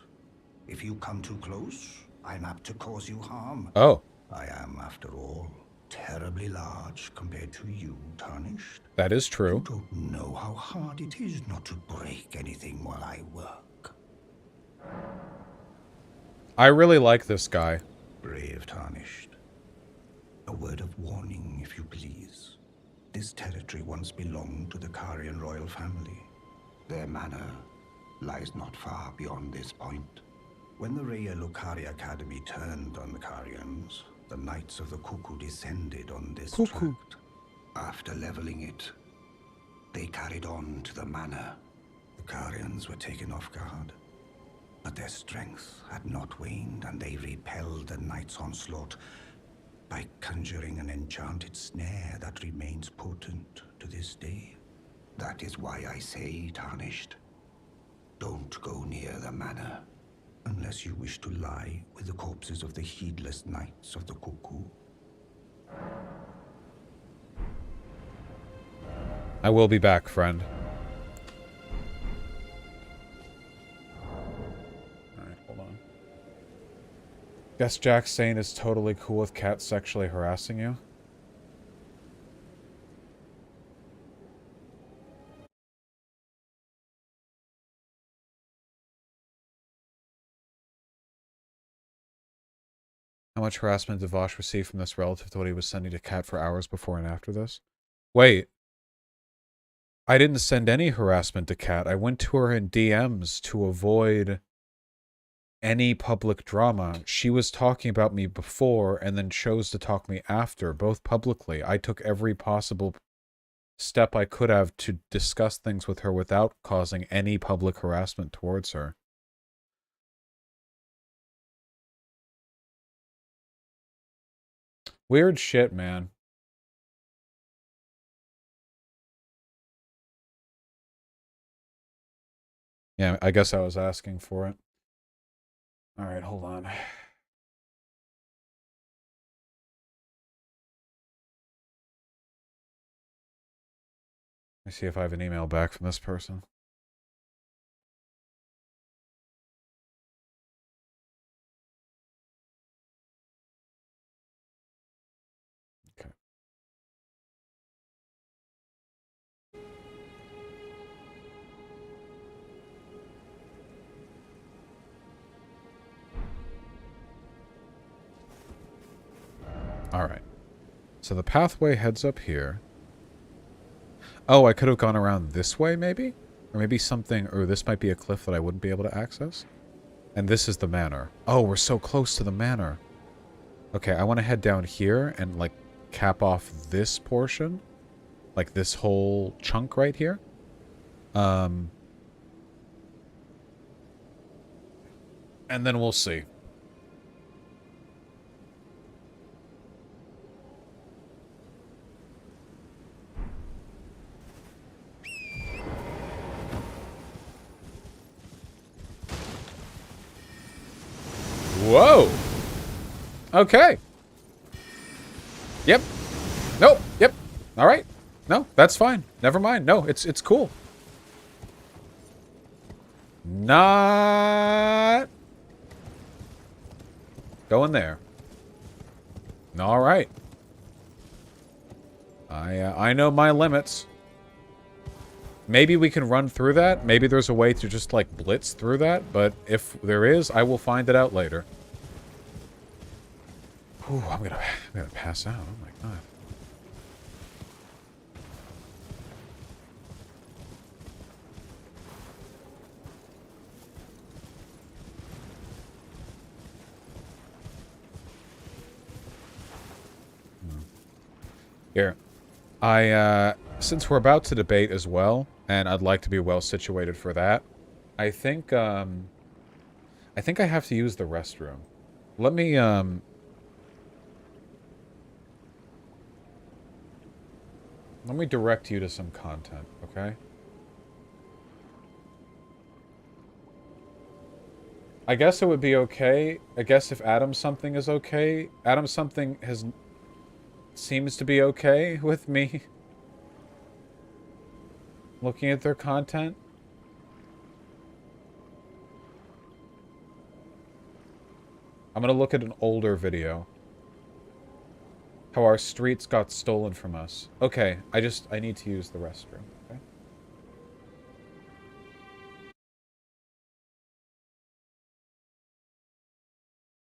If you come too close, I'm apt to cause you harm. Oh. I am, after all, terribly large compared to you, Tarnished. That is true. You don't know how hard it is not to break anything while I work. I really like this guy. Brave Tarnished. A word of warning, if you please. This territory once belonged to the Carian royal family. Their manor lies not far beyond this point. When the Raya Lucari Academy turned on the Carians, the Knights of the Cuckoo descended on this tract. After leveling it, they carried on to the manor. The Carians were taken off guard, but their strength had not waned, and they repelled the Knights' onslaught by conjuring an enchanted snare that remains potent to this day. That is why I say, Tarnished, don't go near the manor, unless you wish to lie with the corpses of the heedless Knights of the Cuckoo. I will be back, friend. Alright, hold on. Guess Jack Sane is totally cool with cats sexually harassing you? How much harassment did Vosh receive from this relative to what he was sending to Cat for hours before and after this? Wait. I didn't send any harassment to Cat. I went to her in DMs to avoid any public drama. She was talking about me before and then chose to talk me after, both publicly. I took every possible step I could have to discuss things with her without causing any public harassment towards her. Weird shit, man. Yeah, I guess I was asking for it. Alright, hold on. Let me see if I have an email back from this person. Okay. Alright. So the pathway heads up here. Oh, I could have gone around this way, maybe? Or maybe something... Or this might be a cliff that I wouldn't be able to access? And this is the manor. Oh, we're so close to the manor. Okay, I want to head down here and, like, cap off this portion. Like, this whole chunk right here. And then we'll see. Whoa! Okay. Yep. Nope. Yep. Alright. No, that's fine. Never mind. No, it's cool. Not going there. All right. I know my limits. Maybe we can run through that. Maybe there's a way to just, like, blitz through that. But if there is, I will find it out later. Ooh, I'm gonna pass out. Oh, my God. Here. Since we're about to debate as well, and I'd like to be well situated for that, I think I have to use the restroom. Let me direct you to some content, okay? I guess it would be okay. I guess if Adam something is okay. Adam something seems to be okay with me looking at their content. I'm gonna look at an older video. How our streets got stolen from us. Okay, I need to use the restroom. Okay?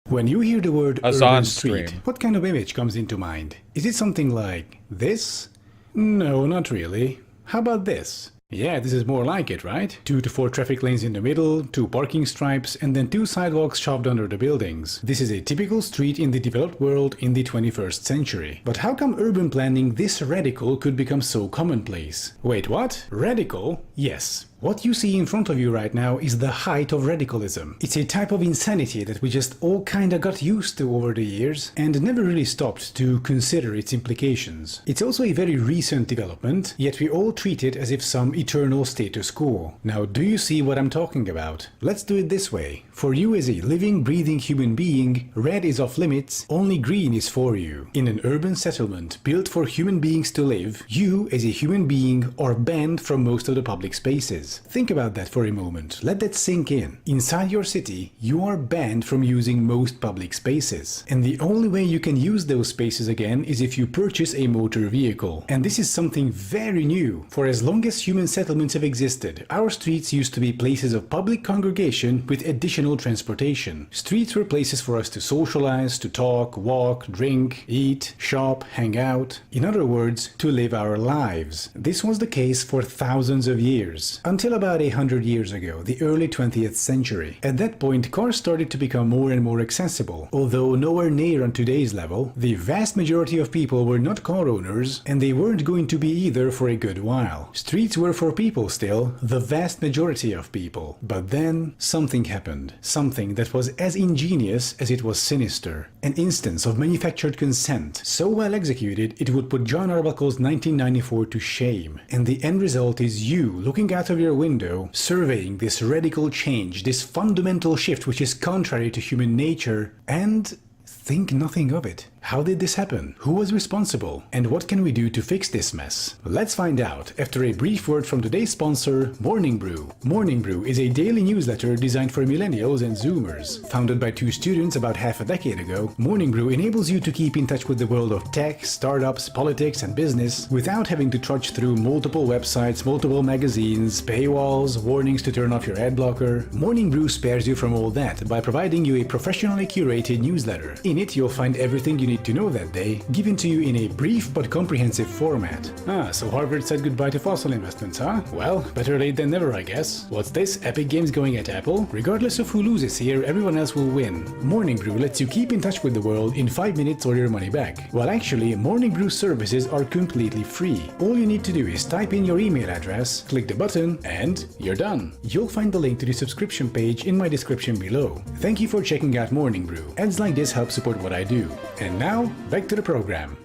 When you hear the word Azan urban street, stream. what kind of image comes into mind? Is it something like this? No, not really. How about this? Yeah, this is more like it, right? 2 to 4 traffic lanes in the middle, 2 parking stripes, and then 2 sidewalks shoved under the buildings. This is a typical street in the developed world in the 21st century. But how come urban planning this radical could become so commonplace? Wait, what? Radical? Yes. What you see in front of you right now is the height of radicalism. It's a type of insanity that we just all kinda got used to over the years and never really stopped to consider its implications. It's also a very recent development, yet we all treat it as if some eternal status quo. Now, do you see what I'm talking about? Let's do it this way. For you as a living, breathing human being, red is off limits, only green is for you. In an urban settlement built for human beings to live, you as a human being are banned from most of the public spaces. Think about that for a moment. Let that sink in. Inside your city, you are banned from using most public spaces. And the only way you can use those spaces again is if you purchase a motor vehicle. And this is something very new. For as long as human settlements have existed, our streets used to be places of public congregation with additional transportation. Streets were places for us to socialize, to talk, walk, drink, eat, shop, hang out. In other words, to live our lives. This was the case for thousands of years. Until about 100 years ago, the early 20th century. At that point, cars started to become more and more accessible. Although nowhere near on today's level, the vast majority of people were not car owners, and they weren't going to be either for a good while. Streets were for people still, the vast majority of people. But then, something happened. Something that was as ingenious as it was sinister. An instance of manufactured consent, so well executed it would put John Arbuckle's 1994 to shame. And the end result is you looking out of your window, surveying this radical change, this fundamental shift which is contrary to human nature, and think nothing of it. How did this happen? Who was responsible? And what can we do to fix this mess? Let's find out after a brief word from today's sponsor, Morning Brew. Morning Brew is a daily newsletter designed for millennials and zoomers. Founded by 2 students about half a decade ago, Morning Brew enables you to keep in touch with the world of tech, startups, politics, and business without having to trudge through multiple websites, multiple magazines, paywalls, warnings to turn off your ad blocker. Morning Brew spares you from all that by providing you a professionally curated newsletter. In it, you'll find everything you need to know that day, given to you in a brief but comprehensive format. So Harvard said goodbye to fossil investments, huh? Well, better late than never, I guess. What's this? Epic Games going at Apple? Regardless of who loses here, everyone else will win. Morning Brew lets you keep in touch with the world in 5 minutes or your money back. Well, actually, Morning Brew services are completely free. All you need to do is type in your email address, click the button, and you're done. You'll find the link to the subscription page in my description below. Thank you for checking out Morning Brew. Ads like this help support what I do. And now, back to the program.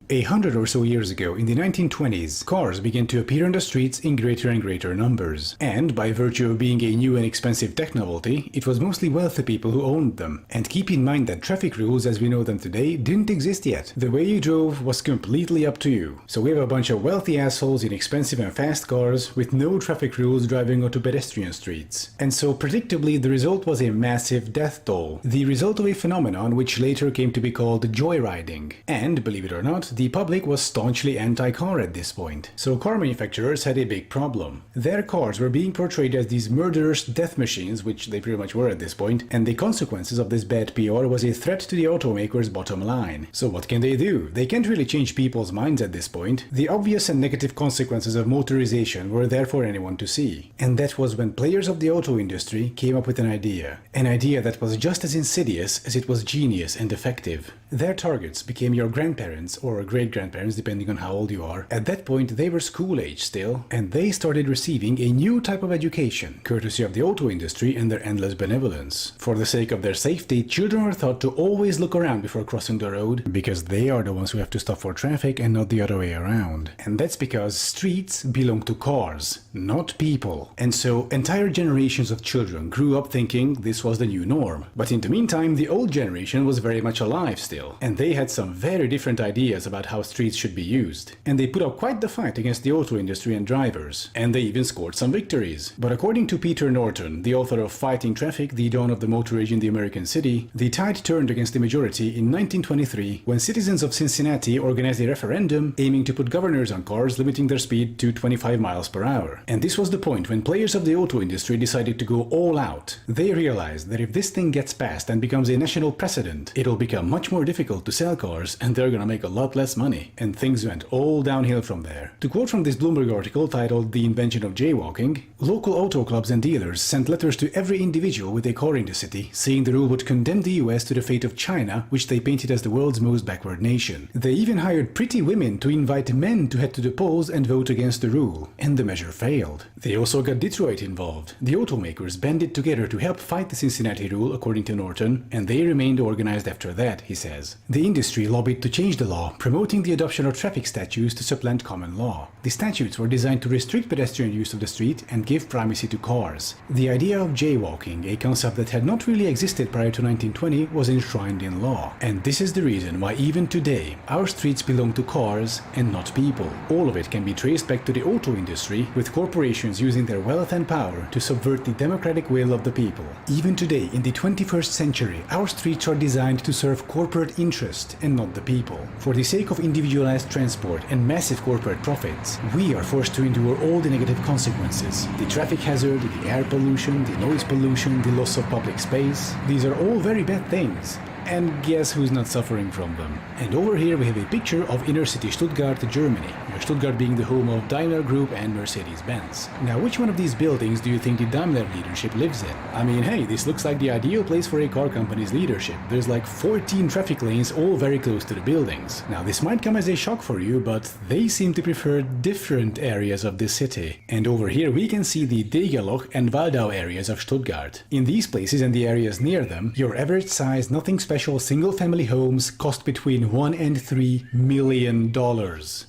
100 or so years ago, in the 1920s, cars began to appear on the streets in greater and greater numbers. And by virtue of being a new and expensive tech novelty, it was mostly wealthy people who owned them. And keep in mind that traffic rules as we know them today didn't exist yet. The way you drove was completely up to you. So we have a bunch of wealthy assholes in expensive and fast cars with no traffic rules driving onto pedestrian streets. And so predictably the result was a massive death toll, the result of a phenomenon which later came to be called joyriding. And believe it or not, the public was staunchly anti-car at this point. So car manufacturers had a big problem. Their cars were being portrayed as these murderous death machines, which they pretty much were at this point, and the consequences of this bad PR was a threat to the automaker's bottom line. So what can they do? They can't really change people's minds at this point. The obvious and negative consequences of motorization were there for anyone to see. And that was when players of the auto industry came up with an idea. An idea that was just as insidious as it was genius and effective. Their targets became your grandparents or great-grandparents, depending on how old you are. At that point, they were school age still, and they started receiving a new type of education, courtesy of the auto industry and their endless benevolence. For the sake of their safety, children were taught to always look around before crossing the road, because they are the ones who have to stop for traffic and not the other way around. And that's because streets belong to cars, not people. And so entire generations of children grew up thinking this was the new norm. But in the meantime, the old generation was very much alive still, and they had some very different ideas about how streets should be used. And they put up quite the fight against the auto industry and drivers, and they even scored some victories. But according to Peter Norton, the author of Fighting Traffic, The Dawn of the Motor Age in the American City, the tide turned against the majority in 1923 when citizens of Cincinnati organized a referendum aiming to put governors on cars limiting their speed to 25 miles per hour. And this was the point when players of the auto industry decided to go all out. They realized that if this thing gets passed and becomes a national precedent, it'll become much more difficult to sell cars and they're gonna make a lot less money. And things went all downhill from there. To quote from this Bloomberg article titled The Invention of Jaywalking, local auto clubs and dealers sent letters to every individual with a car in the city, saying the rule would condemn the US to the fate of China, which they painted as the world's most backward nation. They even hired pretty women to invite men to head to the polls and vote against the rule, and the measure failed. They also got Detroit involved. The automakers banded together to help fight the Cincinnati rule, according to Norton, and they remained organized after that, he says. The industry lobbied to change the law, promoting the adoption of traffic statutes to supplant common law. The statutes were designed to restrict pedestrian use of the street and give primacy to cars. The idea of jaywalking, a concept that had not really existed prior to 1920, was enshrined in law. And this is the reason why even today, our streets belong to cars and not people. All of it can be traced back to the auto industry, with corporations using their wealth and power to subvert the democratic will of the people. Even today, in the 21st century, our streets are designed to serve corporate interest and not the people. For the sake of individualized transport and massive corporate profits, we are forced to endure all the negative consequences. The traffic hazard, the air pollution, the noise pollution, the loss of public space. These are all very bad things. And guess who's not suffering from them? And over here we have a picture of inner city Stuttgart, Germany, where Stuttgart being the home of Daimler Group and Mercedes-Benz. Now, which one of these buildings do you think the Daimler leadership lives in? I mean, hey, this looks like the ideal place for a car company's leadership. There's like 14 traffic lanes all very close to the buildings. Now, this might come as a shock for you, but they seem to prefer different areas of the city. And over here we can see the Degerloch and Waldau areas of Stuttgart. In these places and the areas near them, your average size, nothing special single-family homes cost between $1 and $3 million.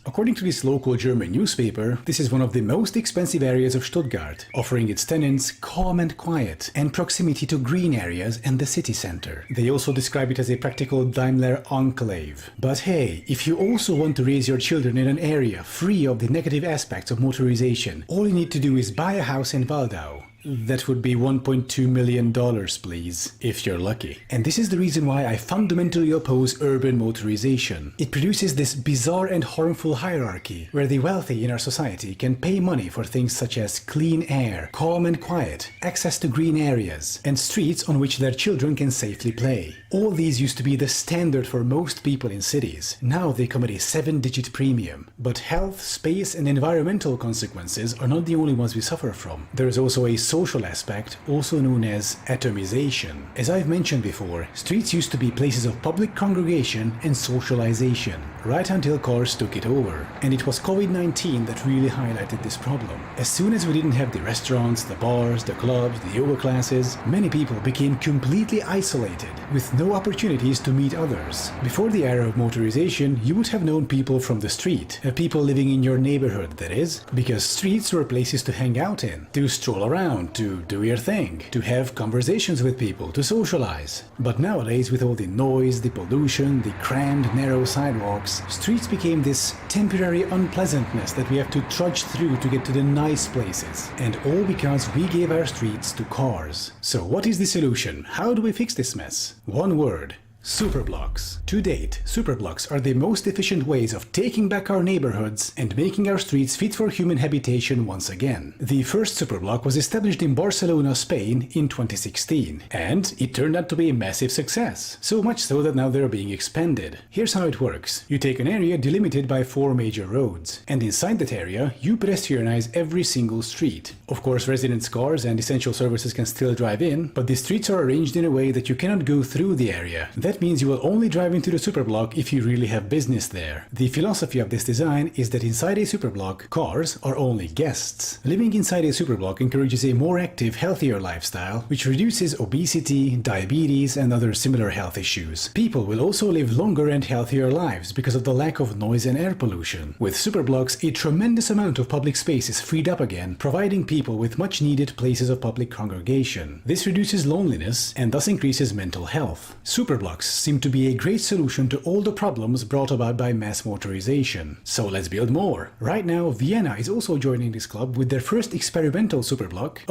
According to this local German newspaper, this is one of the most expensive areas of Stuttgart, offering its tenants calm and quiet and proximity to green areas and the city center. They also describe it as a practical Daimler enclave. But hey, if you also want to raise your children in an area free of the negative aspects of motorization, all you need to do is buy a house in Waldau. That would be $1.2 million, please, if you're lucky. And this is the reason why I fundamentally oppose urban motorization. It produces this bizarre and harmful hierarchy, where the wealthy in our society can pay money for things such as clean air, calm and quiet, access to green areas, and streets on which their children can safely play. All these used to be the standard for most people in cities. Now they come at a 7-digit premium. But health, space, and environmental consequences are not the only ones we suffer from. There is also a social aspect, also known as atomization. As I've mentioned before, streets used to be places of public congregation and socialization, right until cars took it over. And it was COVID-19 that really highlighted this problem. As soon as we didn't have the restaurants, the bars, the clubs, the yoga classes, many people became completely isolated, with no opportunities to meet others. Before the era of motorization, you would have known people from the street, people living in your neighborhood, that is, because streets were places to hang out in, to stroll around, to do your thing, to have conversations with people, to socialize. But nowadays, with all the noise, the pollution, the crammed, narrow sidewalks, streets became this temporary unpleasantness that we have to trudge through to get to the nice places. And all because we gave our streets to cars. So what is the solution? How do we fix this mess? One word. Superblocks. To date, superblocks are the most efficient ways of taking back our neighborhoods and making our streets fit for human habitation once again. The first superblock was established in Barcelona, Spain in 2016, and it turned out to be a massive success, so much so that now they're being expanded. Here's how it works. You take an area delimited by 4 major roads, and inside that area, you pedestrianize every single street. Of course, residents' cars and essential services can still drive in, but the streets are arranged in a way that you cannot go through the area. That means you will only drive into the superblock if you really have business there. The philosophy of this design is that inside a superblock, cars are only guests. Living inside a superblock encourages a more active, healthier lifestyle, which reduces obesity, diabetes, and other similar health issues. People will also live longer and healthier lives because of the lack of noise and air pollution. With superblocks, a tremendous amount of public space is freed up again, providing people with much needed places of public congregation. This reduces loneliness and thus increases mental health. Superblocks seem to be a great solution to all the problems brought about by mass motorization. So let's build more. Right now, Vienna is also joining this club with their first experimental superblock.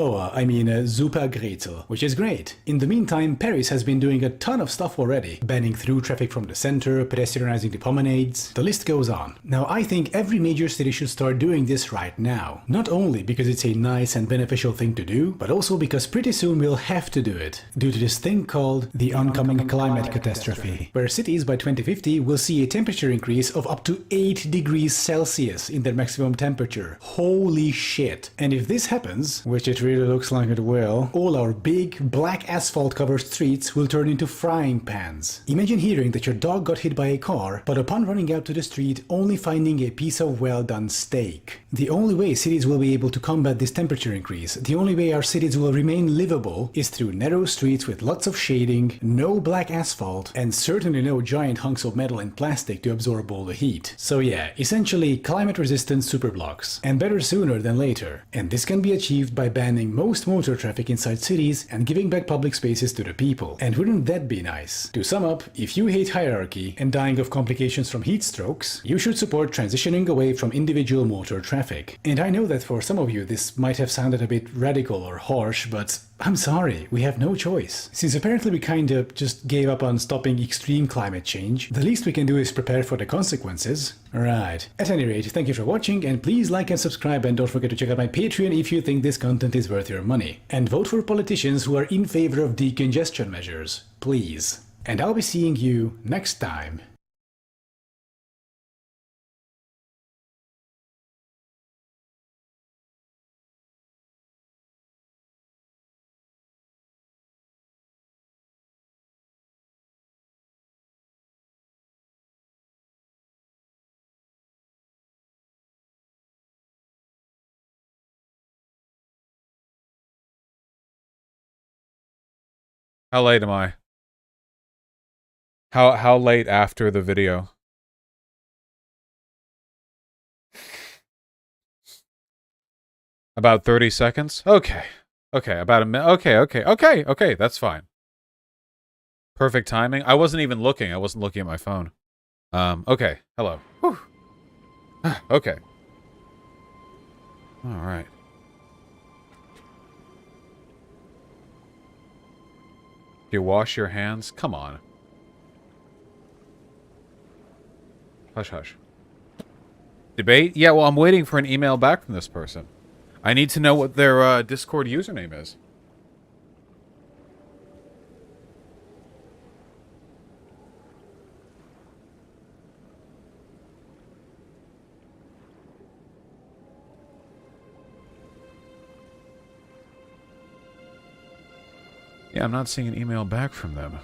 Super Gretel, which is great. In the meantime, Paris has been doing a ton of stuff already, banning through traffic from the center, pedestrianizing the promenades. The list goes on. Now, I think every major city should start doing this right now. Not only because it's a nice and beneficial thing to do, but also because pretty soon we'll have to do it, due to this thing called the oncoming climate catastrophe, where cities by 2050 will see a temperature increase of up to 8 degrees Celsius in their maximum temperature. Holy shit. And if this happens, which it really looks like it will, all our big, black asphalt-covered streets will turn into frying pans. Imagine hearing that your dog got hit by a car, but upon running out to the street, only finding a piece of well-done steak. The only way cities will be able to combat this temperature increase, the only way our cities will remain livable, is through narrow streets with lots of shading, no black asphalt, and certainly no giant hunks of metal and plastic to absorb all the heat. So yeah, essentially climate-resistant superblocks, and better sooner than later. And this can be achieved by banning most motor traffic inside cities and giving back public spaces to the people. And wouldn't that be nice? To sum up, if you hate hierarchy and dying of complications from heat strokes, you should support transitioning away from individual motor traffic. And I know that for some of you this might have sounded a bit radical or harsh, but I'm sorry, we have no choice. Since apparently we kinda just gave up on stopping extreme climate change, the least we can do is prepare for the consequences. Right. At any rate, thank you for watching, and please like and subscribe, and don't forget to check out my Patreon if you think this content is worth your money. And vote for politicians who are in favor of decongestion measures, please. And I'll be seeing you next time. How late am I? How late after the video? About 30 seconds? Okay. Okay, about a minute. Okay, that's fine. Perfect timing. I wasn't even looking. I wasn't looking at my phone. Okay. Hello. Whew. Okay. All right. You wash your hands? Come on. Hush, hush. Debate? Yeah, well, I'm waiting for an email back from this person. I need to know what their Discord username is. Yeah, I'm not seeing an email back from them.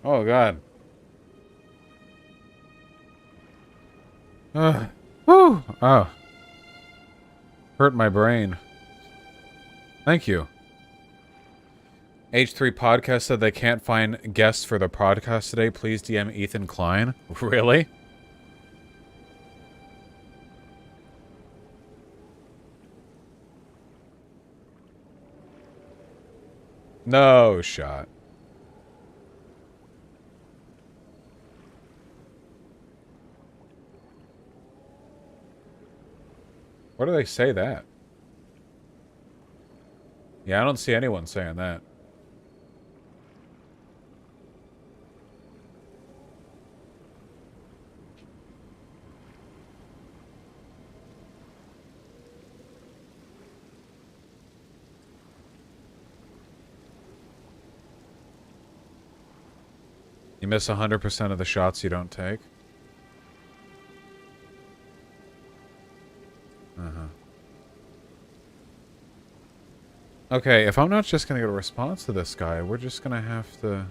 Oh, God. Whew. Oh. Hurt my brain. Thank you. H3 Podcast said they can't find guests for the podcast today. Please DM Ethan Klein. Really? No shot. Where do they say that? Yeah, I don't see anyone saying that. You miss 100% of the shots you don't take? Okay, if I'm not just gonna get a response to this guy, we're just gonna have to...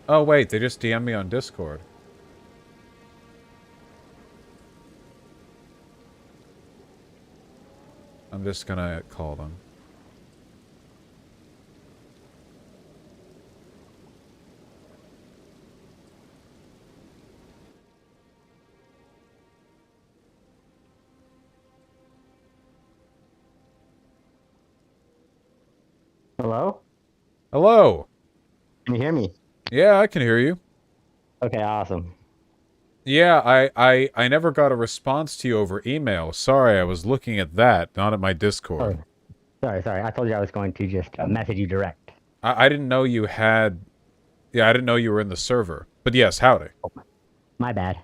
Oh wait, they just DM me on Discord. I'm just gonna call them. Hello? Hello! Can you hear me? Yeah, I can hear you. Okay, awesome. Yeah, I never got a response to you over email. Sorry, I was looking at that, not at my Discord. Sorry. I told you I was going to just message you direct. I didn't know you had... Yeah, I didn't know you were in the server. But yes, howdy. Oh, my bad.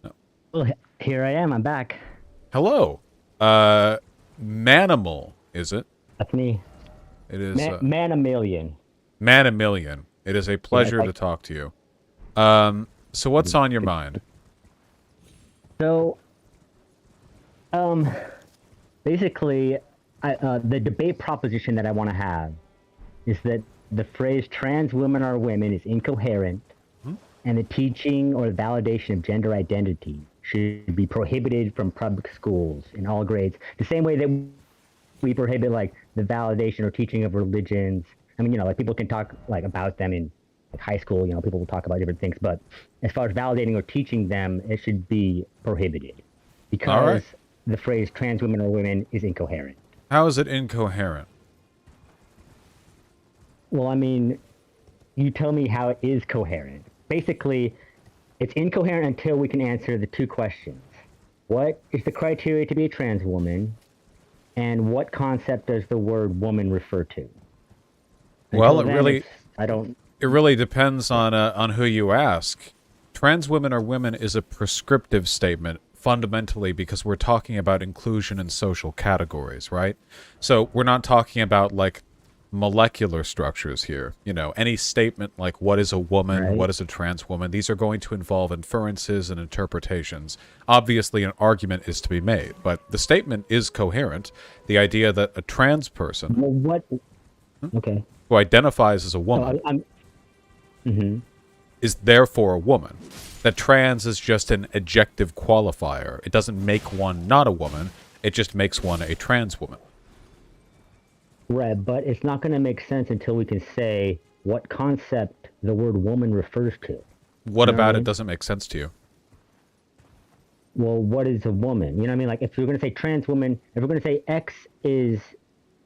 No. Well, here I am. I'm back. Hello. Manimal, is it? That's me. It is... Man a million. Man a million. It is a pleasure to talk to you. So what's on your mind? So, basically, the debate proposition that I want to have is that the phrase trans women are women is incoherent, and the teaching or the validation of gender identity should be prohibited from public schools in all grades, the same way that we prohibit, like, the validation or teaching of religions. I mean, you know, like, people can talk, like, about them in like, high school, you know, people will talk about different things, but as far as validating or teaching them, it should be prohibited because the phrase trans women or women is incoherent. How is it incoherent? Well, I mean, you tell me how it is coherent. Basically, it's incoherent until we can answer the two questions. What is the criteria to be a trans woman? And what concept does the word woman refer to? Well, it really... It really depends on who you ask. Trans women are women is a prescriptive statement, fundamentally, because we're talking about inclusion in social categories, right? So we're not talking about, like, molecular structures here. You know, any statement like what is a woman, what is a trans woman, these are going to involve inferences and interpretations. Obviously, an argument is to be made, but the statement is coherent. The idea that a trans person who identifies as a woman is therefore a woman. That trans is just an adjective qualifier. It doesn't make one not a woman, it just makes one a trans woman. Right, but it's not going to make sense until we can say what concept the word woman refers to. What about it doesn't make sense to you? Well, what is a woman? You know what I mean? Like, if you're going to say trans woman, if we're going to say X is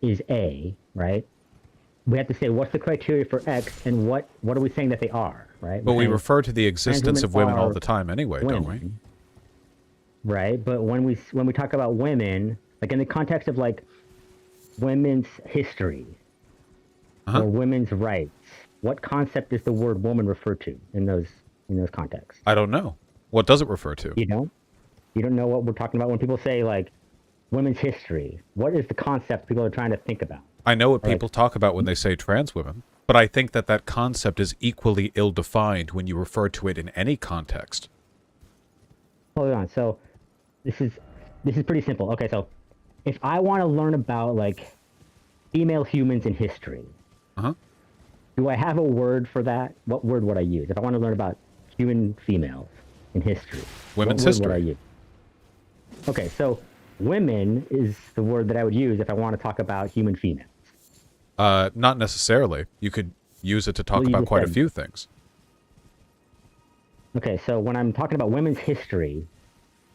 A, right? We have to say what's the criteria for X and what are we saying that they are, right? But we refer to the existence of women all the time anyway, don't we? Right, but when we talk about women, like in the context of like women's history or women's rights, what concept does the word woman refer to in those contexts? I don't know. What does it refer to? You don't? You don't know what we're talking about when people say like women's history? What is the concept people are trying to think about? I know what people talk about when they say trans women, but I think that that concept is equally ill-defined when you refer to it in any context. Hold on. So this is pretty simple. Okay, so if I want to learn about like female humans in history, do I have a word for that? What word would I use if I want to learn about human females in history? Women's what word would I history. use? Okay, so women is the word that I would use if I want to talk about human females. Not necessarily. You could use it to talk Well, you about just quite a said- few things. Okay, so when I'm talking about women's history,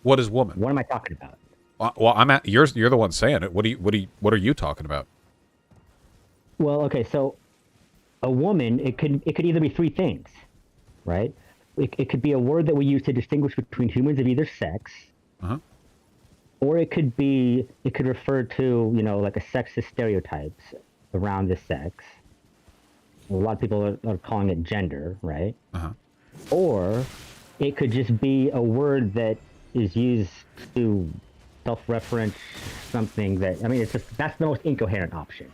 What is woman? what am I talking about? Well, you're the one saying it. What are you talking about? Well, okay, so a woman, it could either be three things, right? It could be a word that we use to distinguish between humans of either sex, or it could refer to, you know, like a sexist stereotypes around the sex. A lot of people are calling it gender, right? Or it could just be a word that is used to self-reference something that, I mean, it's just, that's the most incoherent option.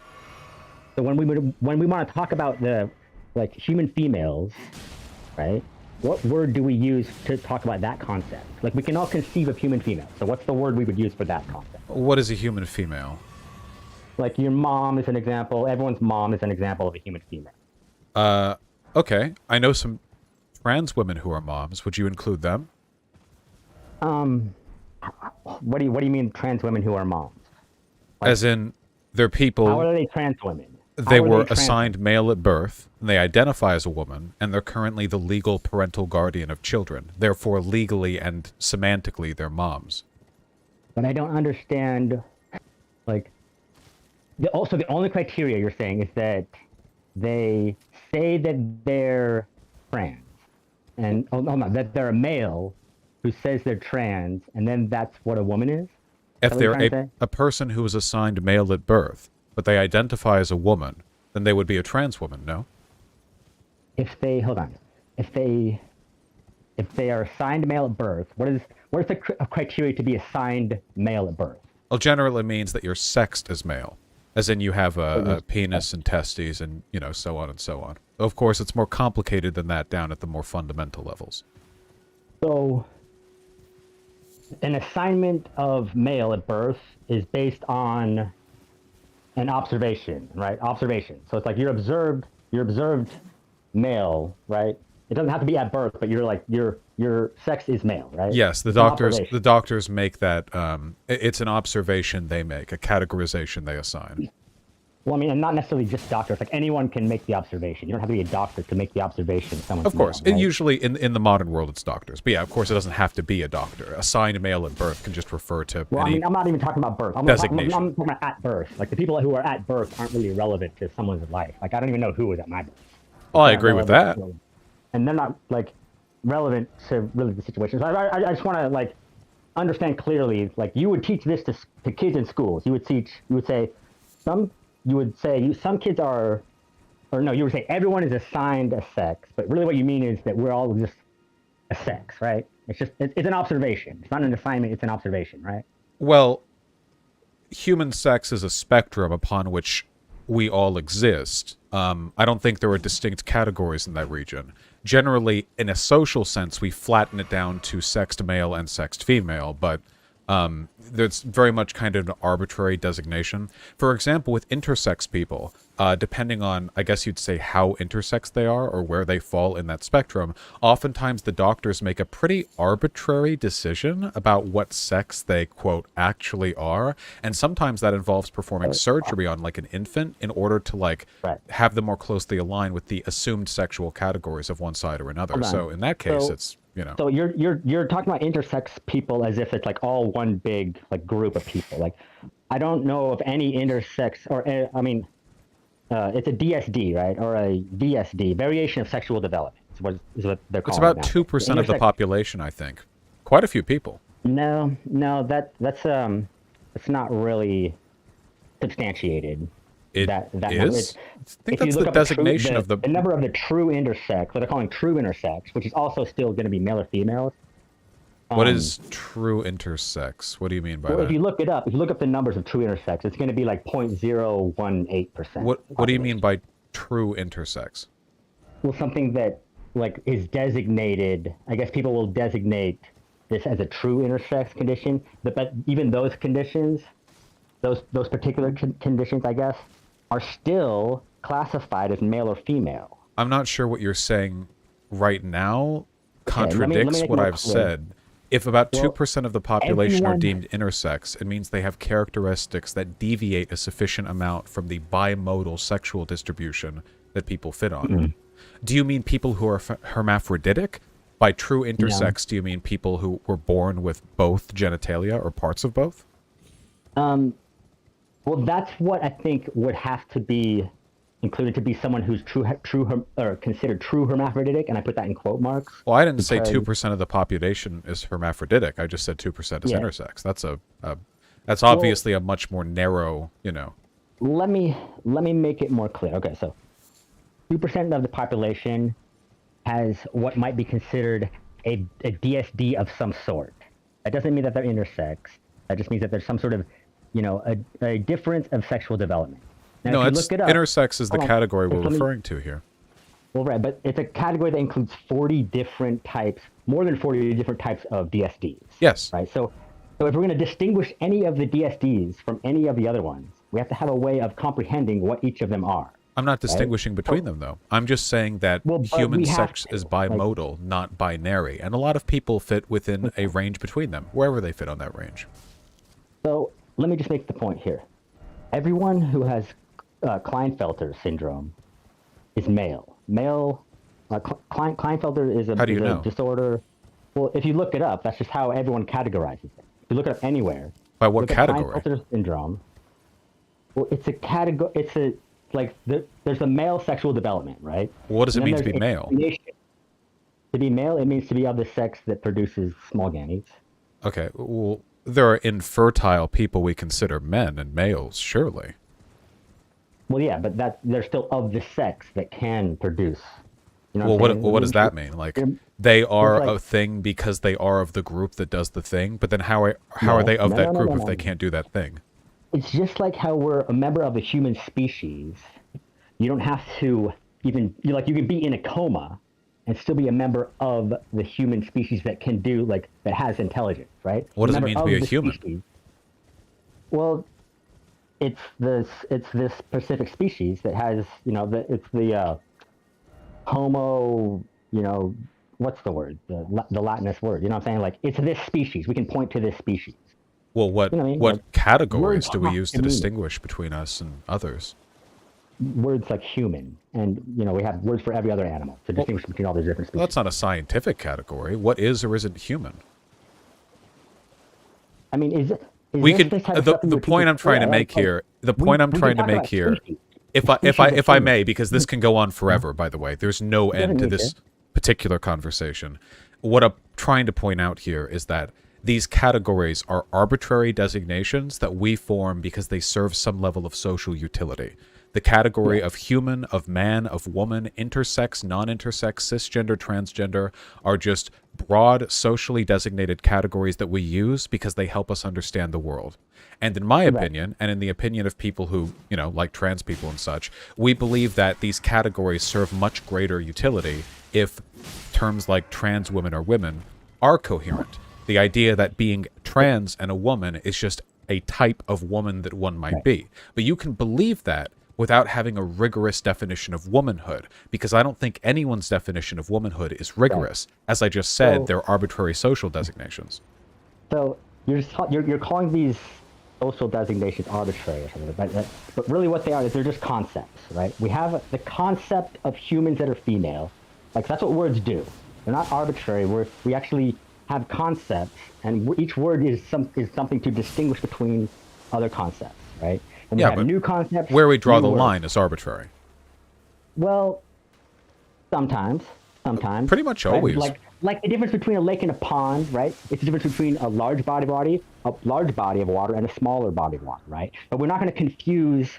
So when we want to talk about the, like, human females, right? What word do we use to talk about that concept? Like, we can all conceive of human females. So what's the word we would use for that concept? What is a human female? Like, your mom is an example. Everyone's mom is an example of a human female. Okay. I know some trans women who are moms. Would you include them? What do you mean trans women who are moms? As in, they're people... How are they trans women? They How are were trans- assigned male at birth, and they identify as a woman, and they're currently the legal parental guardian of children. Therefore, legally and semantically, they're moms. But I don't understand, like, also the only criteria you're saying is that they say that they're trans, and that they're a male who says they're trans, and then that's what a woman is? If Is that what you're they're trying to say? a person who is assigned male at birth, but they identify as a woman, then they would be a trans woman, no? If they are assigned male at birth, what is the criteria to be assigned male at birth? Well, generally means that you're sexed as male. As in you have a penis and testes and, you know, so on and so on. Of course, it's more complicated than that down at the more fundamental levels. So, an assignment of male at birth is based on an observation, right? Observation. So it's like you're observed male, right? It doesn't have to be at birth, but you're like your sex is male, right? Yes, the It's an doctors observation. make that it's an observation they make, a categorization they assign. Well, I mean, and not necessarily just doctors. Like anyone can make the observation. You don't have to be a doctor to make the observation. Someone's Of course, male, right? usually in the modern world it's doctors. But yeah, of course it doesn't have to be a doctor. Assigned male at birth can just refer to Well, I any mean, I'm not even talking about birth. I'm designation. talking about at birth. Like the people who are at birth aren't really relevant to someone's life. Like I don't even know who was at my birth. Oh, I They're not agree with that. relevant to- And they're not like relevant to really the situation. So I just want to like understand clearly. Like you would teach this to kids in schools. You would say some kids are, or no, you would say everyone is assigned a sex, but really what you mean is that we're all just a sex, right? It's an observation. It's not an assignment. It's an observation, right? Well, human sex is a spectrum upon which we all exist. I don't think there are distinct categories in that region. Generally, in a social sense, we flatten it down to sexed male and sexed female, but there's very much kind of an arbitrary designation. For example, with intersex people, depending on, I guess you'd say, how intersex they are or where they fall in that spectrum, oftentimes the doctors make a pretty arbitrary decision about what sex they, quote, actually are. And sometimes that involves performing surgery on, like, an infant in order to, like, have them more closely align with the assumed sexual categories of one side or another. Hold on. So in that case, So- it's, you know... So you're talking about intersex people as if it's like all one big like group of people. Like I don't know of any intersex or it's a DSD, right, or a VSD, variation of sexual development. Is what they're calling It's about it now. 2% of the Intersex- population, I think. Quite a few people. No, that's not really substantiated. It that is? number. I If think you that's look the up the designation of the... number of the true intersex, what they're calling true intersex, which is also still going to be male or females. What is true intersex? What do you mean by Well, that? if you look the numbers of true intersex, it's going to be like 0.018%. What do you mean by true intersex? Well, something that like is designated. I guess people will designate this as a true intersex condition. But even those conditions, those particular conditions, I guess, are still classified as male or female. I'm not sure what you're saying right now Okay, let me contradicts make what more I've clear. said. If about Well, 2% of the population are everyone- deemed intersex, it means they have characteristics that deviate a sufficient amount from the bimodal sexual distribution that people fit on. Mm-hmm. Do you mean people who are hermaphroditic? By true intersex, do you mean people who were born with both genitalia or parts of both? Well, that's what I think would have to be included to be someone who's or considered true hermaphroditic, and I put that in quote marks. Well, I didn't say because- 2% of the population is hermaphroditic. I just said 2% is Yeah. intersex. That's obviously a much more narrow, Let me make it more clear. Okay, so 2% of the population has what might be considered a DSD of some sort. That doesn't mean that they're intersex. That just means that there's some sort of, a difference of sexual development. Now, No, if you it's look it up, intersex is the hold on. category we're Let me- referring to here. Well, right, but it's a category that includes 40 different types, more than 40 different types of DSDs. Yes. Right. So if we're going to distinguish any of the DSDs from any of the other ones, we have to have a way of comprehending what each of them are. I'm not distinguishing between them, though. I'm just saying that Well, but human we have sex to, is bimodal, not binary, and a lot of people fit within a range between them, wherever they fit on that range. So let me just make the point here. Everyone who has Klinefelter syndrome is male. Klinefelter is How do you a know? disorder. Well, if you look it up, that's just how everyone categorizes it. If you look it up anywhere. By what look at category? Klinefelter syndrome. Well, it's a category. There's a male sexual development, right? What does it And mean then to be there's male? initiation. To be male, it means to be of the sex that produces small gametes. Okay, well, there are infertile people we consider men and males, surely. Well, yeah, but they're still of the sex that can produce. You know Well, I'm what saying? what does that mean? Like, They're- they are like- a thing because they are of the group that does the thing, but then how are No, they of no, that no, group no, if no, they no. can't do that thing? It's just like how we're a member of the human species. You don't have to you can be in a coma and still be a member of the human species that can do that has intelligence, right? What does it Member mean to be of a the human? species. It's this specific species that has it's the Homo, what's the word? The Latinist word. You know what I'm saying? Like it's this species. We can point to this species. Well, what You know what I mean? what Like, categories words do we have use to to mean it. distinguish between us and others? Words like human, and we have words for every other animal to distinguish between all these different species. Well, that's not a scientific category. What is or isn't human? I mean, is We this can the type of the stuff that you're point I'm teaching? trying to Yeah, make here. The point I'm we can trying to talk make about here. species. If I Species of human. may, because this can go on forever. By the way, there's no end to need this to. particular conversation. What I'm trying to point out here is that these categories are arbitrary designations that we form because they serve some level of social utility. The category of human, of man, of woman, intersex, non-intersex, cisgender, transgender are just broad, socially designated categories that we use because they help us understand the world. And in my opinion, and in the opinion of people who, like trans people and such, we believe that these categories serve much greater utility if terms like trans women or women are coherent. The idea that being trans and a woman is just a type of woman that one might be. But you can believe that without having a rigorous definition of womanhood, because I don't think anyone's definition of womanhood is rigorous. As I just said, So- they're arbitrary social designations. So you're calling these social designations arbitrary or something, but really what they are is they're just concepts, right? We have the concept of humans that are female, that's what words do. They're not arbitrary. We actually have concepts, and each word is something to distinguish between other concepts, right? And we Yeah, have but new concepts. Where we draw new the words. line is arbitrary. Well, sometimes. Pretty much right? always. Like the difference between a lake and a pond, right? It's the difference between a large body of water, and a smaller body of water, right? But we're not going to confuse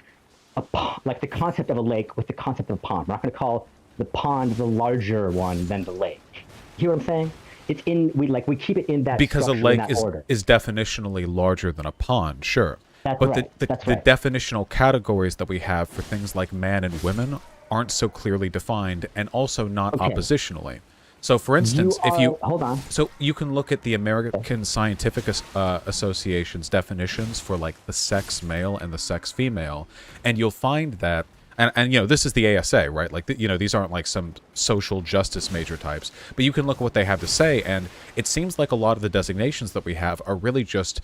the concept of a lake with the concept of a pond. We're not going to call the pond the larger one than the lake. You hear what I'm saying? We keep it in that Because a structure, lake in that order. is definitionally larger than a pond, sure. That's But right. the That's the right. definitional categories that we have for things like man and women aren't so clearly defined and also not Okay. oppositionally. So, for instance, hold on. so you can look at the American Scientific Association's definitions for like the sex male and the sex female, and you'll find that, and you know, this is the ASA, right? Like, you know, these aren't like some social justice major types, but you can look at what they have to say, and it seems like a lot of the designations that we have are really just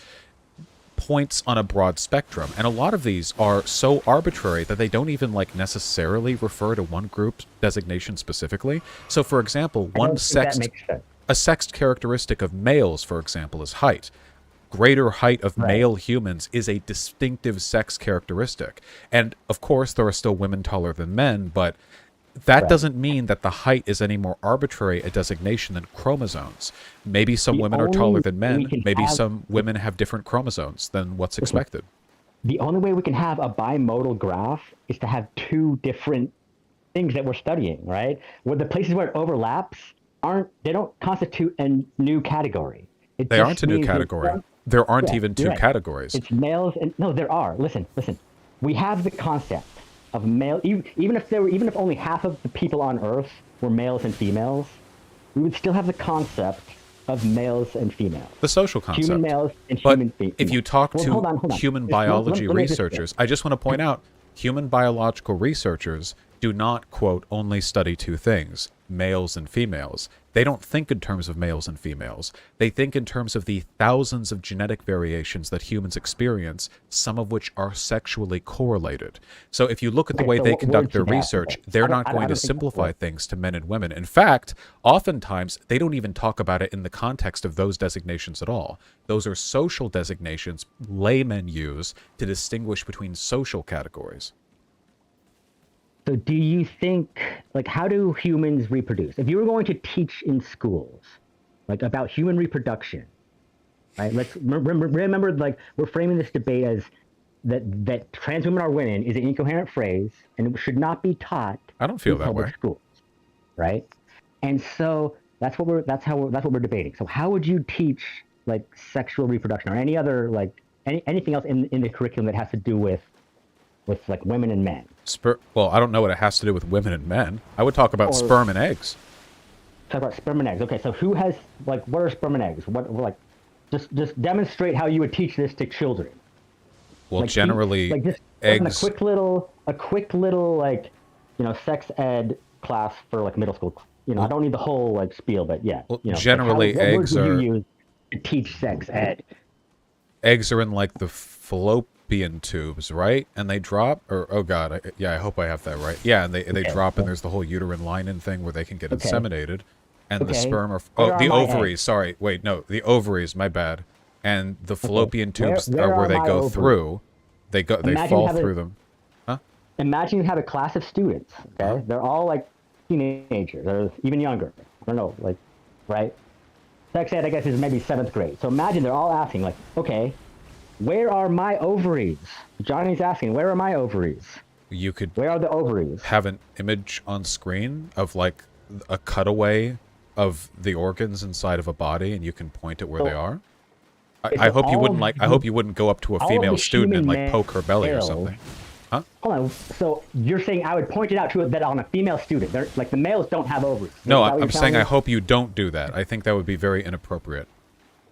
points on a broad spectrum, and a lot of these are so arbitrary that they don't even like necessarily refer to one group designation specifically. So for example, a sexed characteristic of males, for example, is height. Greater height of male humans is a distinctive sex characteristic, and of course there are still women taller than men, but that doesn't mean that the height is any more arbitrary a designation than chromosomes. Maybe some women are taller than men. Maybe some women have different chromosomes than what's expected. The only way we can have a bimodal graph is to have two different things that we're studying, right? Where the places where it overlaps they don't constitute a new category. They aren't a new category. There aren't even two categories. It's males and no, there are. Listen. We have the concept of male, even if only half of the people on Earth were males and females, we would still have the concept of males and females. The social concept. Human males and but human females. If you talk to hold on. human biology researchers, I just want to point out, human biological researchers do not, quote, only study two things, males and females. They don't think in terms of males and females. They think in terms of the thousands of genetic variations that humans experience, some of which are sexually correlated. So if you look at the way they conduct their research, they're not going to simplify things to men and women. In fact, oftentimes, they don't even talk about it in the context of those designations at all. Those are social designations laymen use to distinguish between social categories. So do you think, like, how do humans reproduce? If you were going to teach in schools, like, about human reproduction, right? Let's remember, like, we're framing this debate as that trans women are women is an incoherent phrase, and it should not be taught. I don't feel in that public way. schools, right? And so that's what we're debating. So how would you teach, like, sexual reproduction or any other, like, anything else in the curriculum that has to do with like women and men? Well, I don't know what it has to do with women and men. I would talk about sperm and eggs. Talk about sperm and eggs. Okay, so who has, like, what are sperm and eggs? What, like, just demonstrate how you would teach this to children. Well, like, generally, like just eggs. A quick little like, you know, sex ed class for like middle school. You know, I don't need the whole like spiel, but yeah. Well, you know, generally, like, eggs what words are. would you use to teach sex ed? Eggs are in like the fallopian tubes, right? And they drop, or oh god, I hope I have that right. Yeah, and they drop, and there's the whole uterine lining thing where they can get inseminated, and the sperm are the ovaries. Eggs? Sorry, wait, no, the ovaries. My bad. And the fallopian tubes Where are where are they my go ovaries? through. They fall through them. Imagine you have a class of students. Okay, they're all like teenagers, or even younger. I don't know, like, right? Sex ed, I guess, is maybe 7th grade. So imagine they're all asking, like, okay, where are my ovaries? Johnny's asking, where are my ovaries? You could Where are the ovaries? have an image on screen of like a cutaway of the organs inside of a body, and you can point at where they are. I hope you wouldn't I hope you wouldn't go up to a female student and like poke her belly or something. Huh? Hold on. So you're saying I would point it out to that on a female student? They're, like, the males don't have ovaries. No, I'm saying I hope you don't do that. I think that would be very inappropriate.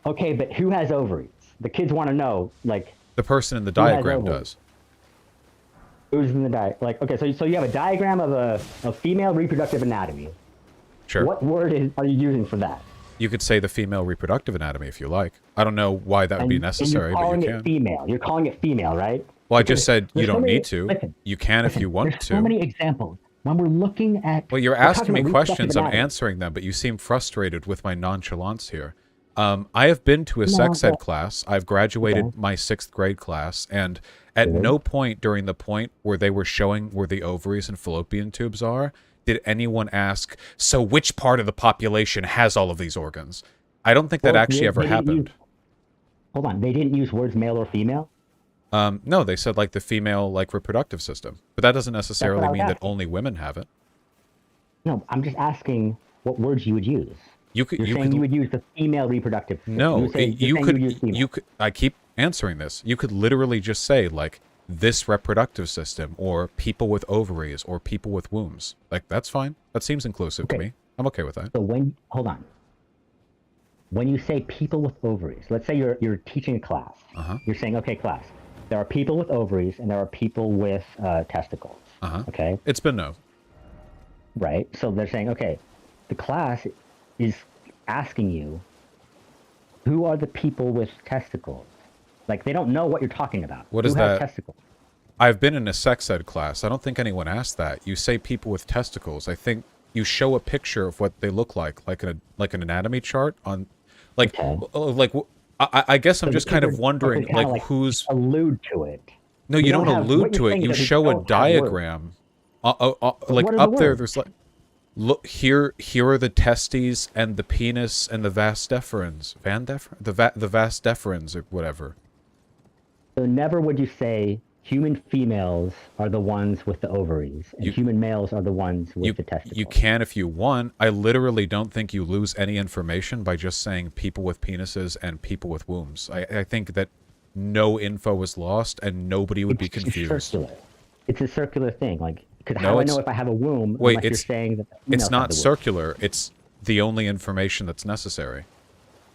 Okay, but who has ovaries? The kids want to know, like, The person in the Who has diagram ovaries? does. who's in the like. Okay, so you have a diagram of a female reproductive anatomy. Sure. What word are you using for that? You could say the female reproductive anatomy if you like. I don't know why that would be necessary, and you're but calling you it can. female. You're calling it female, right? Well, I just said you There's so don't many- need to. listen, You can if you want There's to. so many examples. When we're looking at... Well, you're we're asking talking me about reproductive questions. I'm anatomy. answering them, but you seem frustrated with my nonchalance here. I have been to a sex ed class. I've graduated my 6th grade class, and at no point during the point where they were showing where the ovaries and fallopian tubes are, did anyone ask, so which part of the population has all of these organs? I don't think that Well, actually ever they didn't happened. Hold on. They didn't use words male or female? No, they said like the female like reproductive system, but that doesn't necessarily I was mean that asking. only women have it. No, I'm just asking what words you would use. You could, You're you saying could, you would use the female reproductive system. no, You're saying you would use female. could. I keep answering this. You could literally just say like this reproductive system, or people with ovaries, or people with wombs. Like, that's fine. That seems inclusive to me. I'm okay with that. So hold on. When you say people with ovaries, let's say you're teaching a class. You're saying, okay, class, there are people with ovaries and there are people with testicles. Okay? It's been no. Right? So they're saying, okay, the class is asking you, who are the people with testicles? Like, they don't know what you're talking about. What is who has that? Testicles? I've been in a sex ed class. I don't think anyone asked that. You say people with testicles. I think you show a picture of what they look like an anatomy chart on, like, I guess I'm just kind of wondering, like who's allude to it. No, you don't allude to it. You show a diagram. Like up there, there's like, look here. Here are the testes and the penis and the vas deferens, the vas deferens or whatever. So never would you say human females are the ones with the ovaries and human males are the ones with the testicles. You can if you want. I literally don't think you lose any information by just saying people with penises and people with wombs. I think that no info is lost and nobody would be confused. It's a circular thing. Like, because how do I know if I have a womb? Wait, you're saying that it's not circular. It's the only information that's necessary.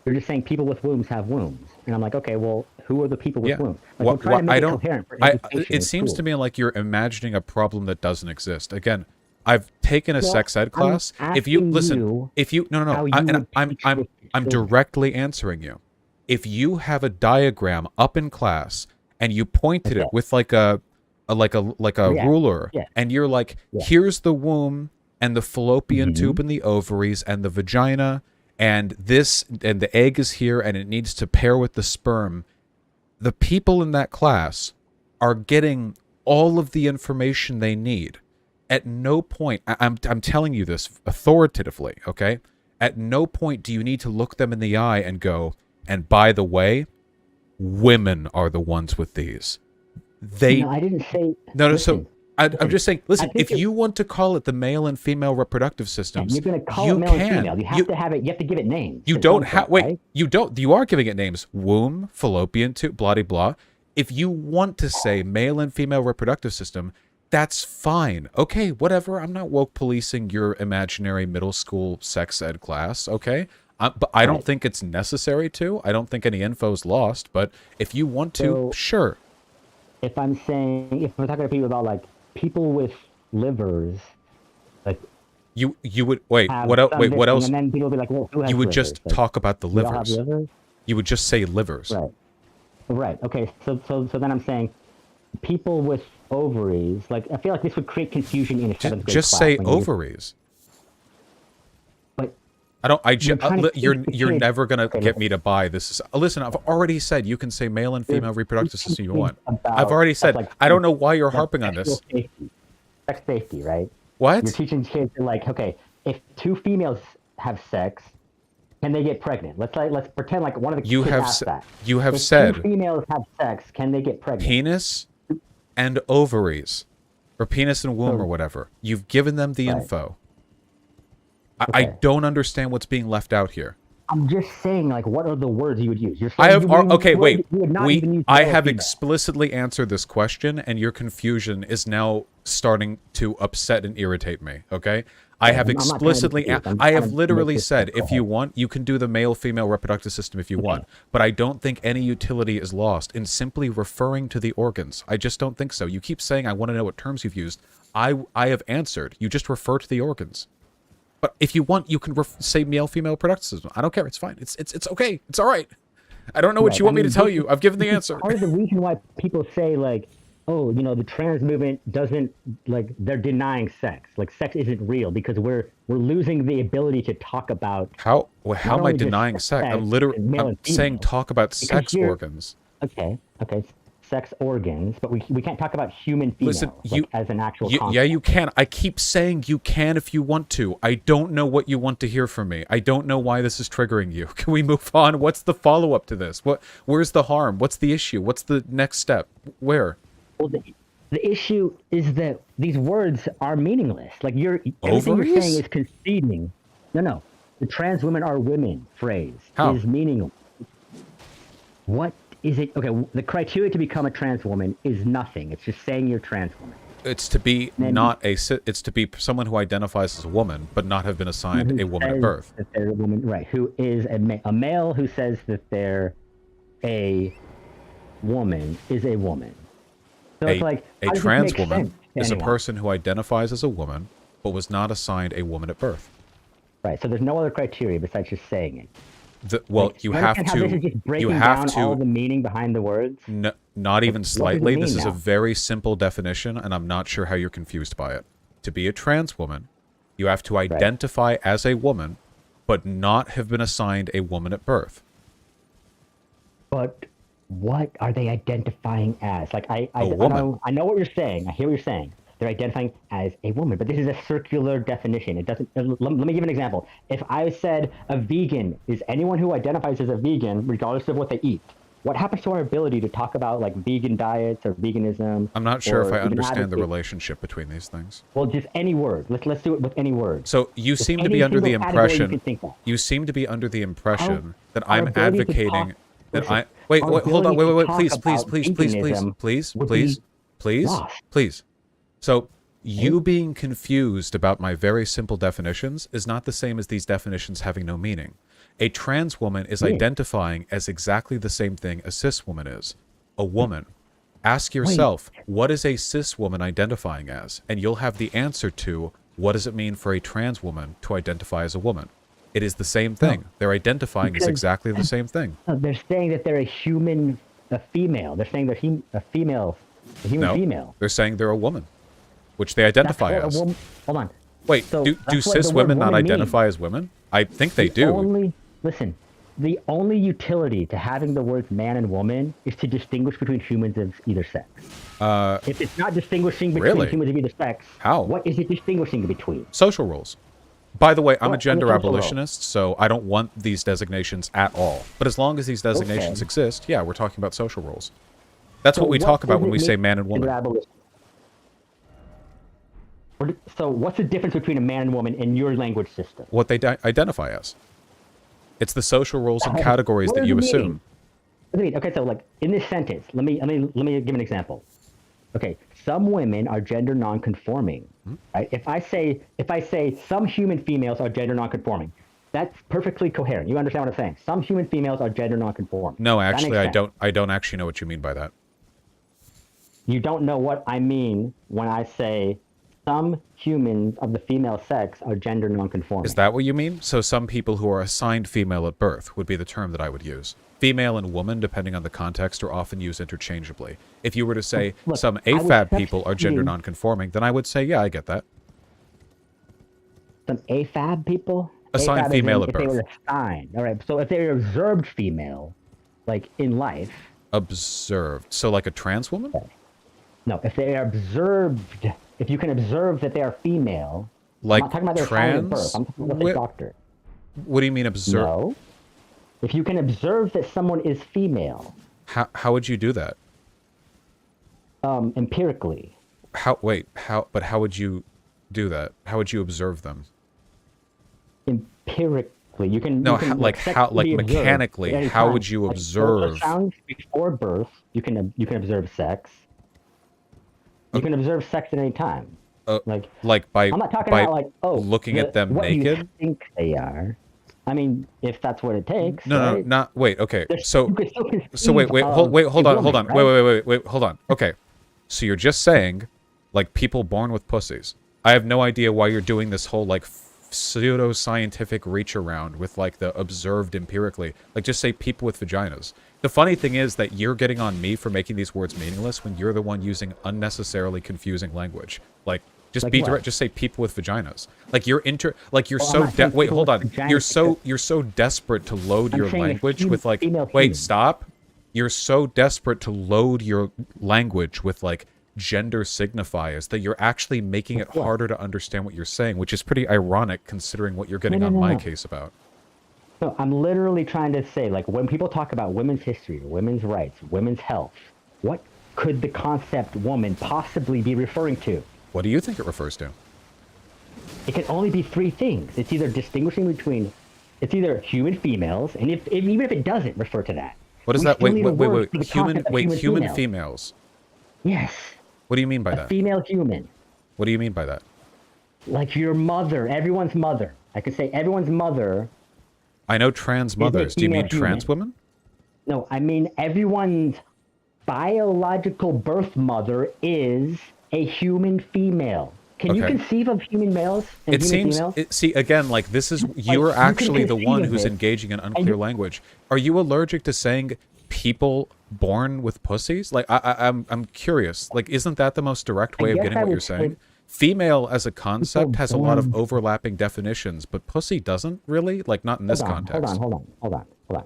You're just saying people with wombs have wombs, and I'm like, okay, well, who are the people with wombs? Like, Well, we're trying to make it coherent for education it seems to me like you're imagining a problem that doesn't exist. Again, I've taken a sex ed class. If you listen, I'm directly answering you. If you have a diagram up in class and you pointed it with like a ruler, and you're like, here's the womb and the fallopian tube and the ovaries and the vagina. And the egg is here, and it needs to pair with the sperm. The people in that class are getting all of the information they need. At no point, I'm telling you this authoritatively, okay? At no point do you need to look them in the eye and go, and by the way, women are the ones with these. No, I didn't say. No, so I'm just saying, listen, if you want to call it the male and female reproductive systems, you're going to call it male and female. You have to have it. You have to give it names. You don't have. Wait, right? You don't. You are giving it names. Womb, fallopian tube, blah de blah. If you want to say male and female reproductive system, that's fine. Okay, whatever. I'm not woke policing your imaginary middle school sex ed class. Okay, but I don't think it's necessary to. I don't think any info is lost. But if you want to, sure. If I'm saying, if we're talking to people about like people with livers, like you would wait. What else? Wait, what else? And then people will be like, well, who has you would livers? just talk about the livers. You all have livers? You would just say livers. Right. Okay. So then I'm saying people with ovaries. Like, I feel like this would create confusion in a seventh grade just class. say ovaries. But I don't. You're never gonna get me to buy this. Listen, I've already said you can say male and female reproductive system you want. I've already said. Like, I don't know why you're harping on this. Sex safety, right? What? You're teaching kids like, okay, if two females have sex, can they get pregnant? Let's pretend like one of the kids asked that. You have if said two females have sex, can they get pregnant? Penis and ovaries, or penis and womb, or whatever. You've given them the info. I don't understand what's being left out here. I'm just saying, like, what are the words you would use? You're saying I have explicitly answered this question, and your confusion is now starting to upset and irritate me, okay? I have explicitly, I have literally said, if you want, you can do the male-female reproductive system if you want, but I don't think any utility is lost in simply referring to the organs. I just don't think so. You keep saying, I want to know what terms you've used. I have answered. You just refer to the organs. But if you want, you can say male-female reproductive system. I don't care. It's fine. It's okay. It's all right. I don't know what you want me to tell you. I've given the answer. Part of the reason why people say, like, oh, you know, the trans movement doesn't, like, they're denying sex. Like, sex isn't real because we're losing the ability to talk about. How am I denying sex? I'm saying talk about sex organs. Okay. Sex organs, but we can't talk about human females as an actual concept. Yeah, you can. I keep saying you can if you want to. I don't know what you want to hear from me. I don't know why this is triggering you. Can we move on? What's the follow-up to this? Where's the harm? What's the issue? What's the next step? Where? Well, the issue is that these words are meaningless. Like, everything you're saying is conceding. No. The trans women are women phrase is meaningless. What is it okay? The criteria to become a trans woman is nothing. It's just saying you're a trans woman. It's to be Then- it's to be someone who identifies as a woman, but not have been assigned Who a woman at says birth. That they're a woman, right? Who is a male who says that they're a woman is a woman. So it's like A how does this trans make woman sense to is a anyone? person who identifies as a woman, but was not assigned a woman at birth. Right. So there's no other criteria besides just saying it. Well, Like, you you have understand how this is to. just breaking You have down all the to. meaning behind the words. Not even what does it slightly. This mean is a now? very simple definition, and I'm not sure how you're confused by it. To be a trans woman, you have to identify as a woman, but not have been assigned a woman at birth. But what are they identifying as? Like I woman. I know what you're saying. I hear what you're saying. They're identifying as a woman, but this is a circular definition. It doesn't. Let me give an example. If I said a vegan is anyone who identifies as a vegan, regardless of what they eat, what happens to our ability to talk about like vegan diets or veganism? I'm not sure if or I even understand the advocate- relationship between these things. Well, just any word. Let's do it with any word. So you Just seem to any be under the single category you impression. can think of. You seem to be under the impression that our I'm ability to advocating talk- that listen, I wait, our wait, hold on, ability to wait, talk please, about veganism please, would please, be please, lost. please. So you being confused about my very simple definitions is not the same as these definitions having no meaning. A trans woman is identifying as exactly the same thing a cis woman is. A woman. Ask yourself, what is a cis woman identifying as? And you'll have the answer to what does it mean for a trans woman to identify as a woman? It is the same thing. They're identifying as Because- exactly the same thing. No, they're saying that they're a female. They're saying they're a female, a human No, female. they're saying they're a woman, which they identify That's as. what a woman, hold on. Wait, So do that's what cis the word women not woman means. identify as women? I think they do. Listen, the only utility to having the words man and woman is to distinguish between humans of either sex. If it's not distinguishing between Really? humans of either sex, How? what is it distinguishing between? Social roles. By the way, I'm a Well, gender social role. abolitionist, so I don't want these designations at all. But as long as these designations Okay. exist, yeah, we're talking about social roles. That's So what we talk about does when it we say mean man and to woman. abolition? So what's the difference between a man and woman in your language system? What they identify as. It's the social roles and Okay, categories what that does you it mean? assume. What do you mean? Okay, so like in this sentence, let me give an example. Okay, some women are gender non-conforming. Right? If I say some human females are gender non-conforming, that's perfectly coherent. You understand what I'm saying? Some human females are gender non-conforming. No, That actually, makes I sense. don't. I don't actually know what you mean by that. You don't know what I mean when I say some humans of the female sex are gender non-conforming. Is that what you mean? So some people who are assigned female at birth would be the term that I would use. Female and woman, depending on the context, are often used interchangeably. If you were to say Look, some I would AFAB people are gender substitute- non-conforming, then I would say, yeah, I get that. Some AFAB people? Assigned AFAB is female at if they birth. were assigned. All right, so if they're observed female, like in life, Observed. So like a trans woman? no, if they are observed, if you can observe that they are female, Like I'm not talking about their assigned at trans? birth, I'm talking about the Wh- doctor. What do you mean observe? No. If you can observe that someone is female, How would you do that? empirically, How would you do that? How would you observe them? empirically, you can. No, you can, like sex how can like be observed mechanically, at any how time. would you Like, observe? ultrasounds before birth, you can observe sex. You can observe sex at any time. Like by I'm not talking by about like looking at them what you naked? think they are. I mean, if that's what it takes. No, right? not wait. Okay, There's- so you could still so wait, conceive hold of on, a hold on, woman, right? wait, hold on. Okay, so you're just saying, like people born with pussies. I have no idea why you're doing this whole like pseudo-scientific reach around with like the observed empirically. Like just say people with vaginas. The funny thing is that you're getting on me for making these words meaningless when you're the one using unnecessarily confusing language. Like just Like be what? direct. Just say people with vaginas. Like you're Well, I'm so not saying wait, people hold with on. vaginas You're so desperate to load I'm your saying a language with like female wait, human. stop. You're so desperate to load your language with like gender signifiers that you're actually making it what? harder to understand what you're saying, which is pretty ironic considering what you're getting No, on no, my no. case about. No, I'm literally trying to say, like, when people talk about women's history, women's rights, women's health, what could the concept woman possibly be referring to? What do you think it refers to? It can only be three things. It's either distinguishing between, it's either human females, and even if it doesn't refer to that, What is We that? still Wait, need a wait, word wait, for the human, concept of wait, human female. females. Yes. What do you mean by A that? female human. What do you mean by that? Like your mother, everyone's mother. I could say everyone's mother. I know trans mothers. Do you mean female trans human. women? No, I mean everyone's biological birth mother is a human female. Can you Okay. conceive of human males and It human seems. females? See, again, like this is you you're can actually the conceive one of who's it, engaging in unclear you- language. Are you allergic to saying people born with pussies? Like I'm curious. Like, isn't that the most direct way of guess getting I what you're would say saying? Female as a concept has a lot of born- overlapping definitions, but pussy doesn't really. Like, not in this context. Hold on.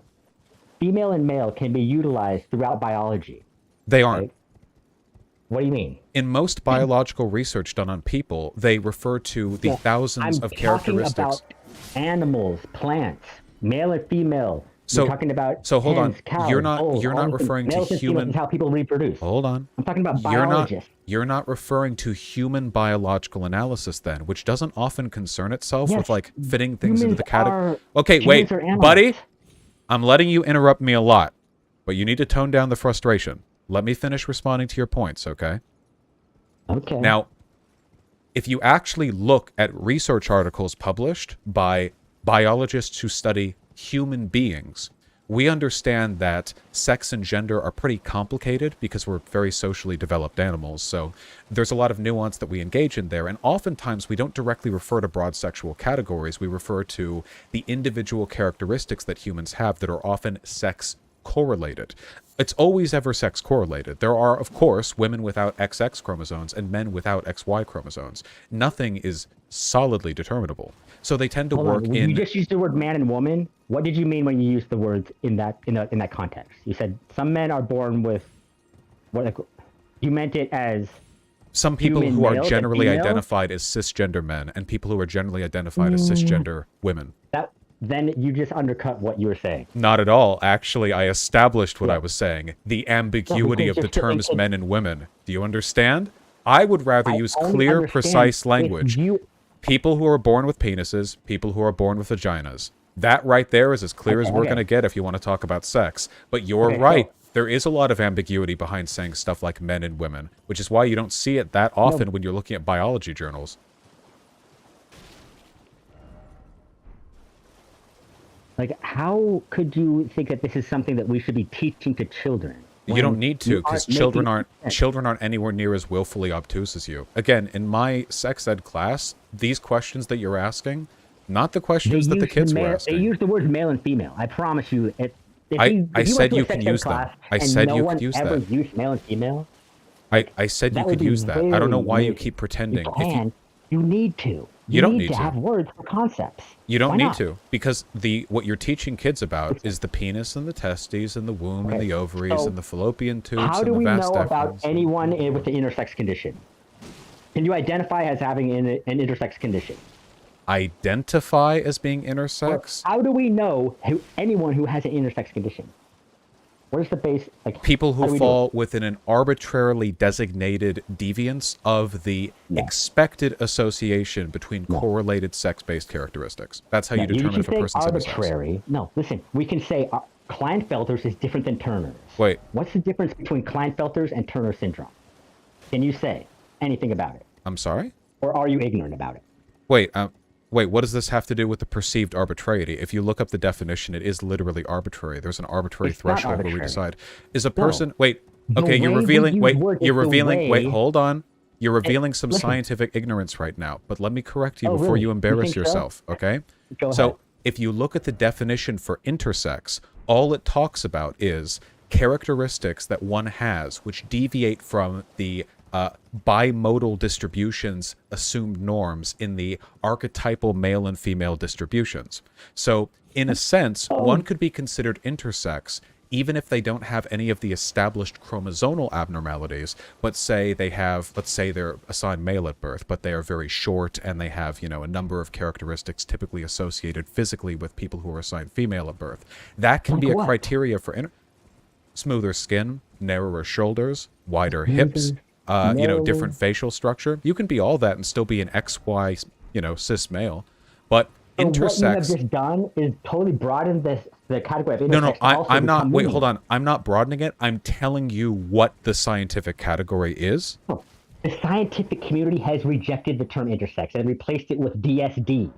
Female and male can be utilized throughout biology. They aren't. Right? What do you mean? In most biological research done on people, they refer to the thousands I'm of talking characteristics. about animals, plants, male and female. So- We're talking about so hold on. hens, cows, You're not- bulls, you're all not these things. referring to Males and females human- is how people reproduce. Hold on. I'm talking about You're not. biologists. You're not referring to human biological analysis then, which doesn't often concern itself Yes, with like fitting things into humans the category. are- Okay, humans wait, are animals. buddy. I'm letting you interrupt me a lot, but you need to tone down the frustration. Let me finish responding to your points, okay? Okay. Now, if you actually look at research articles published by biologists who study human beings, we understand that sex and gender are pretty complicated because we're very socially developed animals. So there's a lot of nuance that we engage in there. And oftentimes we don't directly refer to broad sexual categories. We refer to the individual characteristics that humans have that are often sex correlated. It's always ever sex correlated. There are, of course, women without XX chromosomes and men without XY chromosomes. Nothing is solidly determinable. So they tend to Hold work on. in... You just used the word man and woman. What did you mean when you used the words in that context? You said some men are born with what? Like, you meant it as some people human who are males and generally females? identified as cisgender men and people who are generally identified as cisgender women. that. Then you just undercut what you were saying. Not at all. Actually, I established what I was saying. The ambiguity of the terms men and women. Do you understand? I would rather use only clear, understand precise if language. People who are born with penises, people who are born with vaginas. That right there is as clear as we're okay. going to get if you want to talk about sex. But you're Okay, right. so- There is a lot of ambiguity behind saying stuff like men and women, which is why you don't see it that often when you're looking at biology journals. Like, how could you think that this is something that we should be teaching to children? You don't need to, because children making sense? children aren't anywhere near as willfully obtuse as you. Again, in my sex ed class, these questions that you're asking, not the questions that the kids were They asking. use the words male and female. I promise you. If I you went said to a you can sex ed use them. class I and said no you one could use ever that. used male and female. I said you that would could be use that. I don't know very why you weird. keep pretending. If And you need to. You don't need to to. have words for concepts. you don't Why need not? to, because what you're teaching kids about is the penis and the testes and the womb and the ovaries so and the fallopian tubes How and do the we vas know about deferens. anyone with the intersex condition? Can you identify as having an intersex condition? Identify as being intersex? How do we know anyone who has an intersex condition? Where's the base? Like People how do who we do fall it? within an arbitrarily designated deviance of the expected association between correlated sex-based characteristics. That's how you determine can if a say person's intersex. arbitrary. No, listen. We can say Klinefelter's is different than Turner's. Wait, What's the difference between Klinefelter's and Turner syndrome? Can you say anything about it, I'm sorry? or are you ignorant about it? Wait, what does this have to do with the perceived arbitrary? If you look up the definition, it is literally arbitrary. There's an arbitrary It's not threshold where we arbitrary. decide. Is a person... Wait, The okay, you're way we revealing... use Wait, words you're is the revealing... Wait, way- hold on. You're revealing some listen. scientific ignorance right now, but let me correct you Oh, before really? you You embarrass think so? yourself, okay? Go So, ahead. if you look at the definition for intersex, all it talks about is characteristics that one has which deviate from the bimodal distributions assumed norms in the archetypal male and female distributions. So, in a sense, one could be considered intersex even if they don't have any of the established chromosomal abnormalities, but say they have, let's say they're assigned male at birth, but they are very short and they have, you know, a number of characteristics typically associated physically with people who are assigned female at birth. That can be a what? criteria for smoother skin, narrower shoulders, wider hips, you know, different facial structure. You can be all that and still be an XY, you know, cis male. But So what you have intersex, just done is totally broadened this the category of No, intersex no, can also I'm not. become Wait, meaningless. hold on. I'm not broadening it. I'm telling you what the scientific category is. Oh, the scientific community has rejected the term intersex and replaced it with DSD.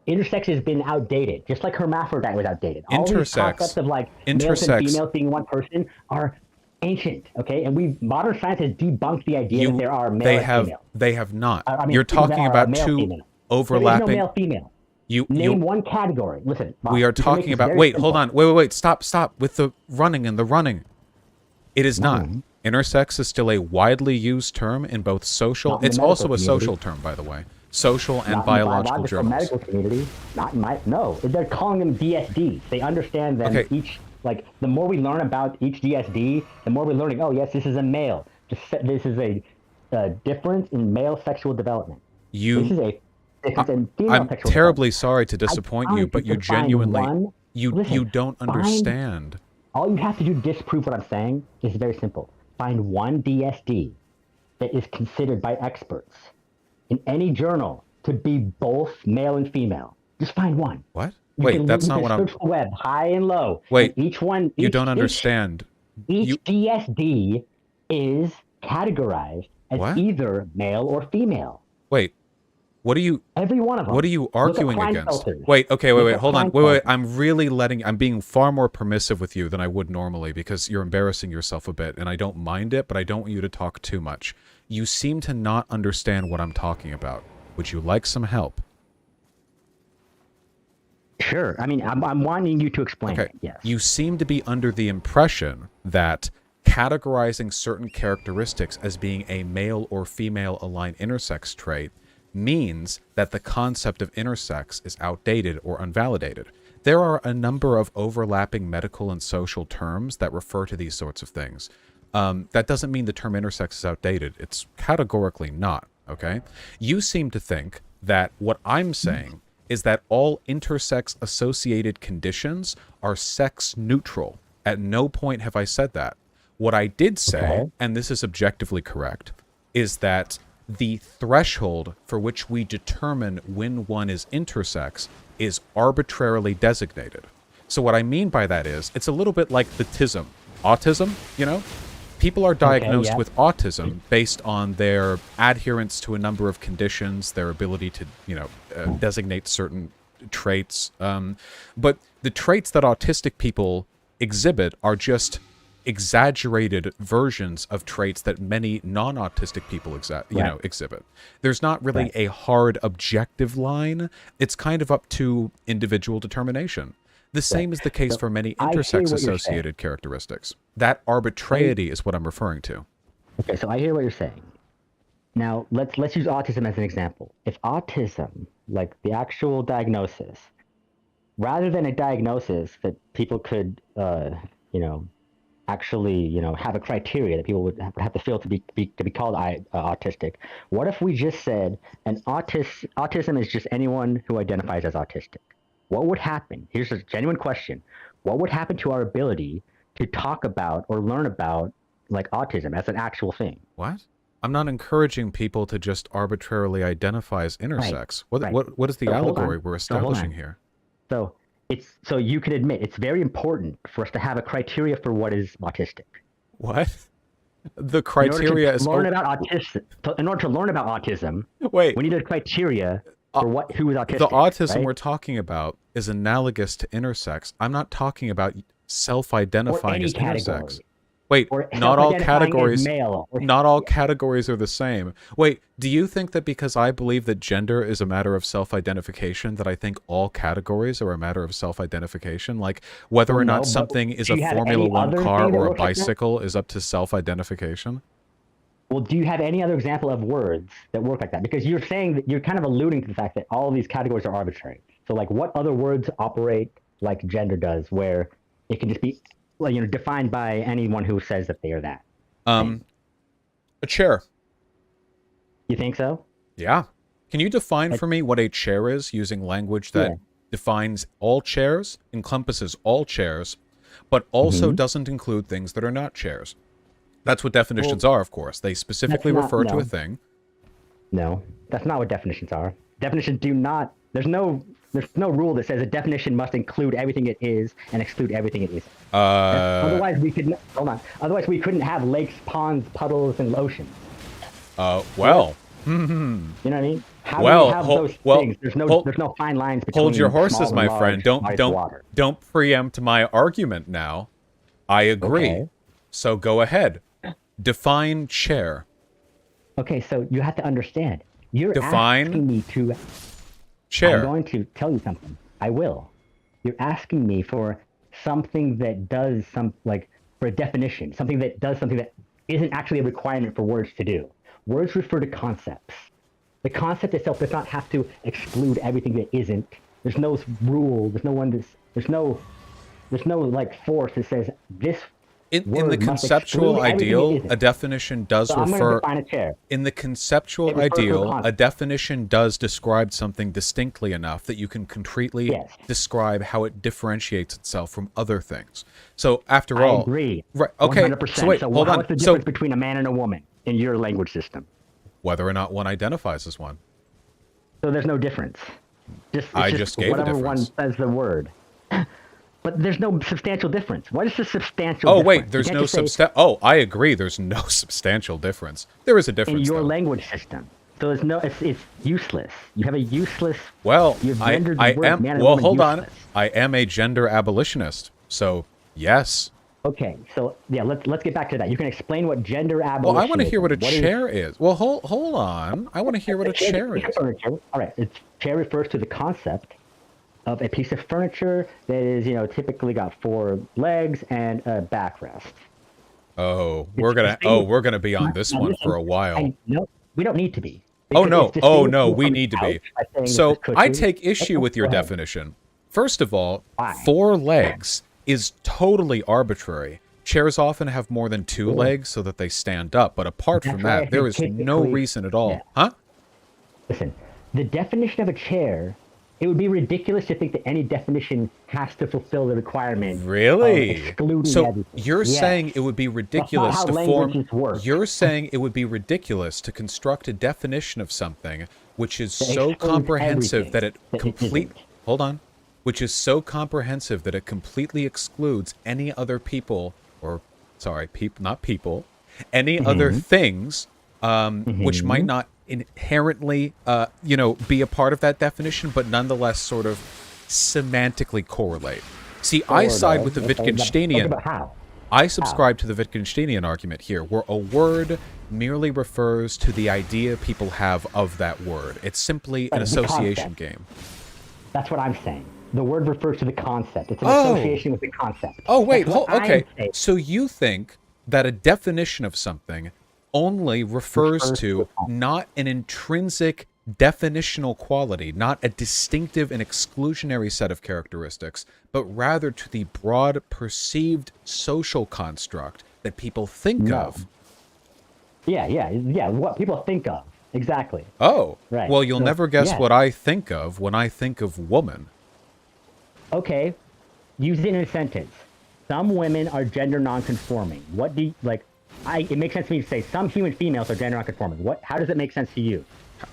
Intersex has been outdated, just like hermaphrodite was outdated. All these concepts of like males and Intersex. females being one person are ancient, okay? And modern science has debunked the idea that there are male and female. They have not. I mean, You're there talking are about male, two female. overlapping. There is no male female. Name one category. Listen, We are talking about. Wait, hold on. Wait. Stop with the running and the running. It is not. Intersex is still a widely used term in both social. It's also a social term, by the way. Social and biological journals. Medical community, not in my. No, they're calling them DSDs. They understand them each. Like the more we learn about each DSD, the more we're learning. Oh yes, this is a male. This is a difference in male sexual development. This is a difference in female I'm sexual terribly sorry to disappoint you, but you genuinely Listen, you don't understand. All you have to do to disprove what I'm saying is very simple. Find one DSD that is considered by experts in any journal to be both male and female. Just find one. What? Wait, that's not what I'm. Search the web, high and low. Wait, and each one. You don't understand. Each DSD is categorized as either male or female. Wait, what are you? Every one of them. What are you arguing against? Filters. Wait, okay, wait, hold on. Wait. I'm being far more permissive with you than I would normally because you're embarrassing yourself a bit, and I don't mind it, but I don't want you to talk too much. You seem to not understand what I'm talking about. Would you like some help? Sure. I mean, I'm wanting you to explain it. Yes. You seem to be under the impression that categorizing certain characteristics as being a male or female aligned intersex trait means that the concept of intersex is outdated or unvalidated. There are a number of overlapping medical and social terms that refer to these sorts of things. That doesn't mean the term intersex is outdated. It's categorically not, okay? You seem to think that what I'm saying is that all intersex-associated conditions are sex-neutral. At no point have I said that. What I did say, and this is objectively correct, is that the threshold for which we determine when one is intersex is arbitrarily designated. So what I mean by that is, it's a little bit like the TISM. Autism, you know? People are diagnosed with autism based on their adherence to a number of conditions, their ability to, designate certain traits. But the traits that autistic people exhibit are just exaggerated versions of traits that many non-autistic people exhibit. There's not really a hard objective line. It's kind of up to individual determination. The same is the case for many intersex-associated characteristics. That arbitrarity is what I'm referring to. Okay, so I hear what you're saying. Now, let's use autism as an example. If autism, like the actual diagnosis, rather than a diagnosis that people could, actually, have a criteria that people would have to fill to be called autistic. What if we just said autism is just anyone who identifies as autistic? What would happen? Here's a genuine question. What would happen to our ability to talk about or learn about like autism as an actual thing? What? I'm not encouraging people to just arbitrarily identify as intersex. What is the allegory we're establishing here? So you can admit it's very important for us to have a criteria for what is autistic. What? The criteria is in order to learn about autism, we need a criteria for who is autistic. The autism we're talking about is analogous to intersex. I'm not talking about self-identifying as intersex. Wait, not all categories are the same. Wait, do you think that because I believe that gender is a matter of self-identification, that I think all categories are a matter of self-identification? Like whether or not something is a Formula One car or a bicycle is up to self-identification? Well, do you have any other example of words that work like that? Because you're saying that you're kind of alluding to the fact that all of these categories are arbitrary. So like what other words operate like gender does, where it can just be defined by anyone who says that they are that? A chair. You think so? Yeah. Can you define for me what a chair is using language that defines all chairs, encompasses all chairs, but also doesn't include things that are not chairs? That's what definitions are, of course. They specifically refer to a thing. No, that's not what definitions are. Definitions do not. There's no There's no rule that says a definition must include everything it is and exclude everything it isn't. Otherwise, we could hold on. Otherwise, we couldn't have lakes, ponds, puddles, and oceans. Well. You know what I mean? How Well, do we have those things? There's no fine lines between Hold your horses, small and my large friend. bodies of water. Don't preempt my argument now. I agree. Okay. So go ahead. Define chair. Okay, so you have to understand. You're Define asking me to. chair. I'm going to tell you something. I will. You're asking me for something that does for a definition, something that does something that isn't actually a requirement for words to do. Words refer to concepts. The concept itself does not have to exclude everything that isn't. There's no rule. There's no like force that says this. In the word must conceptual exclude everything ideal, it isn't. a definition does So I'm going to refer. define a chair. In the conceptual It refers to a ideal, a concept. definition does describe something distinctly enough that you can concretely Yes. describe how it differentiates itself from other things. So after I all, agree. right? Okay. 100%. So wait, hold on. What's the So difference between a man and a woman in your language system? whether or not one identifies as one, So there's no difference. I It's just gave a whatever one difference. says the word. But there's no substantial difference. What is the substantial oh difference? wait, You there's can't no just say substan. Oh, I agree. There's no substantial difference. There is a in difference. your though. language system. So there's no. It's useless. You have a useless. Well, You've I rendered the I word am. man and Well, woman hold on. useless. I am a gender abolitionist. So yes. Okay, so yeah, let's get back to that. You can explain what gender abolition. Well, I want to hear what a is. chair is. Well, hold on. I want to hear what a chair is. Furniture. All right, chair refers to the concept of a piece of furniture that is, typically got 4 legs and a backrest. Oh, we're gonna be on this one for a while. No, we don't need to be. Oh Because no, it's oh distinguishable no, we from need to be. couch by saying So it's I cushion. take issue Okay, with your go ahead. definition. First of all, Why? 4 legs is totally arbitrary. Chairs often have more than 2 legs so that they stand up, but apart That's from why I that, there is think no typically- reason at all. yeah. Huh? Listen, the definition of a chair, it would be ridiculous to think that any definition has to fulfill the requirement Really? of excluding So everything. you're Yes. saying it would be ridiculous how to form. languages work. You're saying it would be ridiculous to construct a definition of something which is so excludes comprehensive that it everything that it complete. isn't. Hold on. Which is so comprehensive that it completely excludes any other people, or sorry, not people, any other things, which might not inherently, be a part of that definition, but nonetheless sort of semantically correlate. See, I side with the Wittgensteinian. But how? I subscribe to the Wittgensteinian argument here, where a word merely refers to the idea people have of that word. It's simply an Right, the association concept. game. That's what I'm saying. The word refers to the concept. It's an Oh. association with the concept. Oh, wait, That's what okay. I'm saying. So you think that a definition of something only refers to not an intrinsic definitional quality, not a distinctive and exclusionary set of characteristics, but rather to the broad perceived social construct that people think No. of. Yeah. What people think of. Exactly. Oh, Right. well, you'll So, never guess yeah. what I think of when I think of woman. Okay. Use it in a sentence. Some women are gender nonconforming. What do you, it makes sense to me to say some human females are gender nonconforming. How does it make sense to you?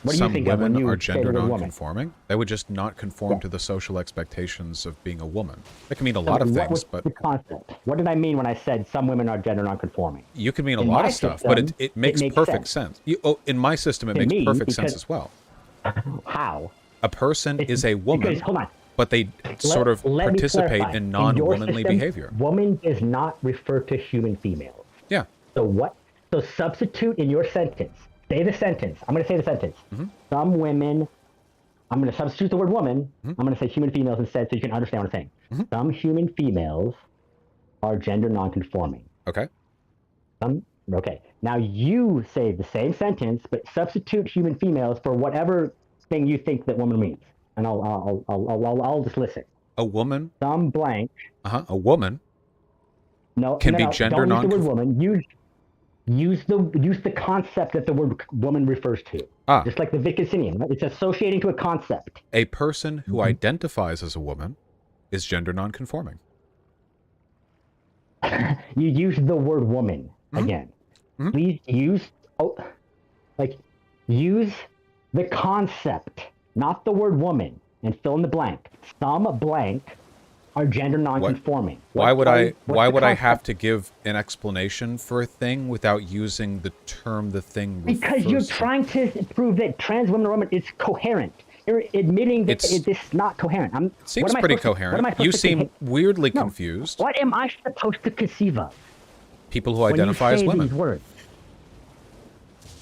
What do Some you think of when women you are say gender the word woman? non-conforming. They would just not conform Yeah. to the social expectations of being a woman. That can mean a lot of What things, was but the concept? What did I mean when I said some women are gender nonconforming? you can mean a In lot my of stuff. But system, it makes makes perfect sense. In my system, it To makes me, perfect sense because- as well. How? A person It's- is a woman, Because, hold on. but they sort of Let me participate clarify. in your non-womanly system, behavior. Woman does not refer to human females. Yeah. So substitute in your sentence. Say the sentence. I'm going to say the sentence. Mm-hmm. Some women. I'm going to substitute the word woman. I'm going to say human females instead, so you can understand what I'm saying. Mm-hmm. Some human females are gender nonconforming. Okay. Okay. Now you say the same sentence, but substitute human females for whatever thing you think that woman means, and I'll just listen. A woman. Some blank. A woman. No, Can no, be no, gender don't use the word nonconforming. woman. Use the concept that the word woman refers to. Just like the Wittgensteinian, right? It's associating to a concept. A person who identifies as a woman is gender nonconforming. You use the word woman again. Please use use the concept, not the word woman. and fill in the blank. Some blank are gender non-conforming. Why would I concept? have to give an explanation for a thing without using the term the thing refers Because you're to? trying to prove that trans women or women is coherent. You're admitting that it's not coherent. Seems pretty coherent. You seem weirdly confused. What am I supposed to conceive of? People who identify as women. These words?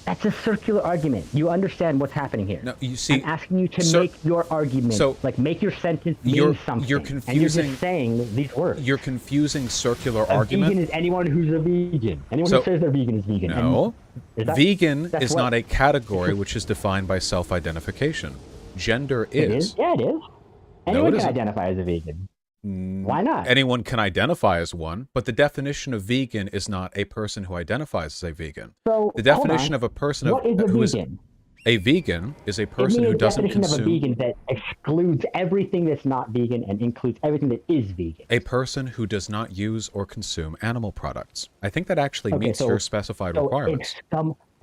That's a circular argument. You understand what's happening here. No, you see, I'm asking you to make your argument, so like make your sentence mean something. You're And you're confusing. just saying these words. You're confusing circular A argument. vegan is anyone who's a vegan. Anyone So- who says they're vegan is vegan. No, vegan that's is what- not a category which is defined by self-identification. Gender It is. is. Yeah, it is. Anyone can isn't. identify as a vegan. Why not? Anyone can identify as one, but the definition of vegan is not a person who identifies as a vegan. So, The hold definition on. of a person What is a who is vegan? a vegan is a Give person me who a doesn't definition of a consume. vegan that excludes everything that's not vegan and includes everything that is vegan. A person who does not use or consume animal products. I think that actually meets your specified requirements.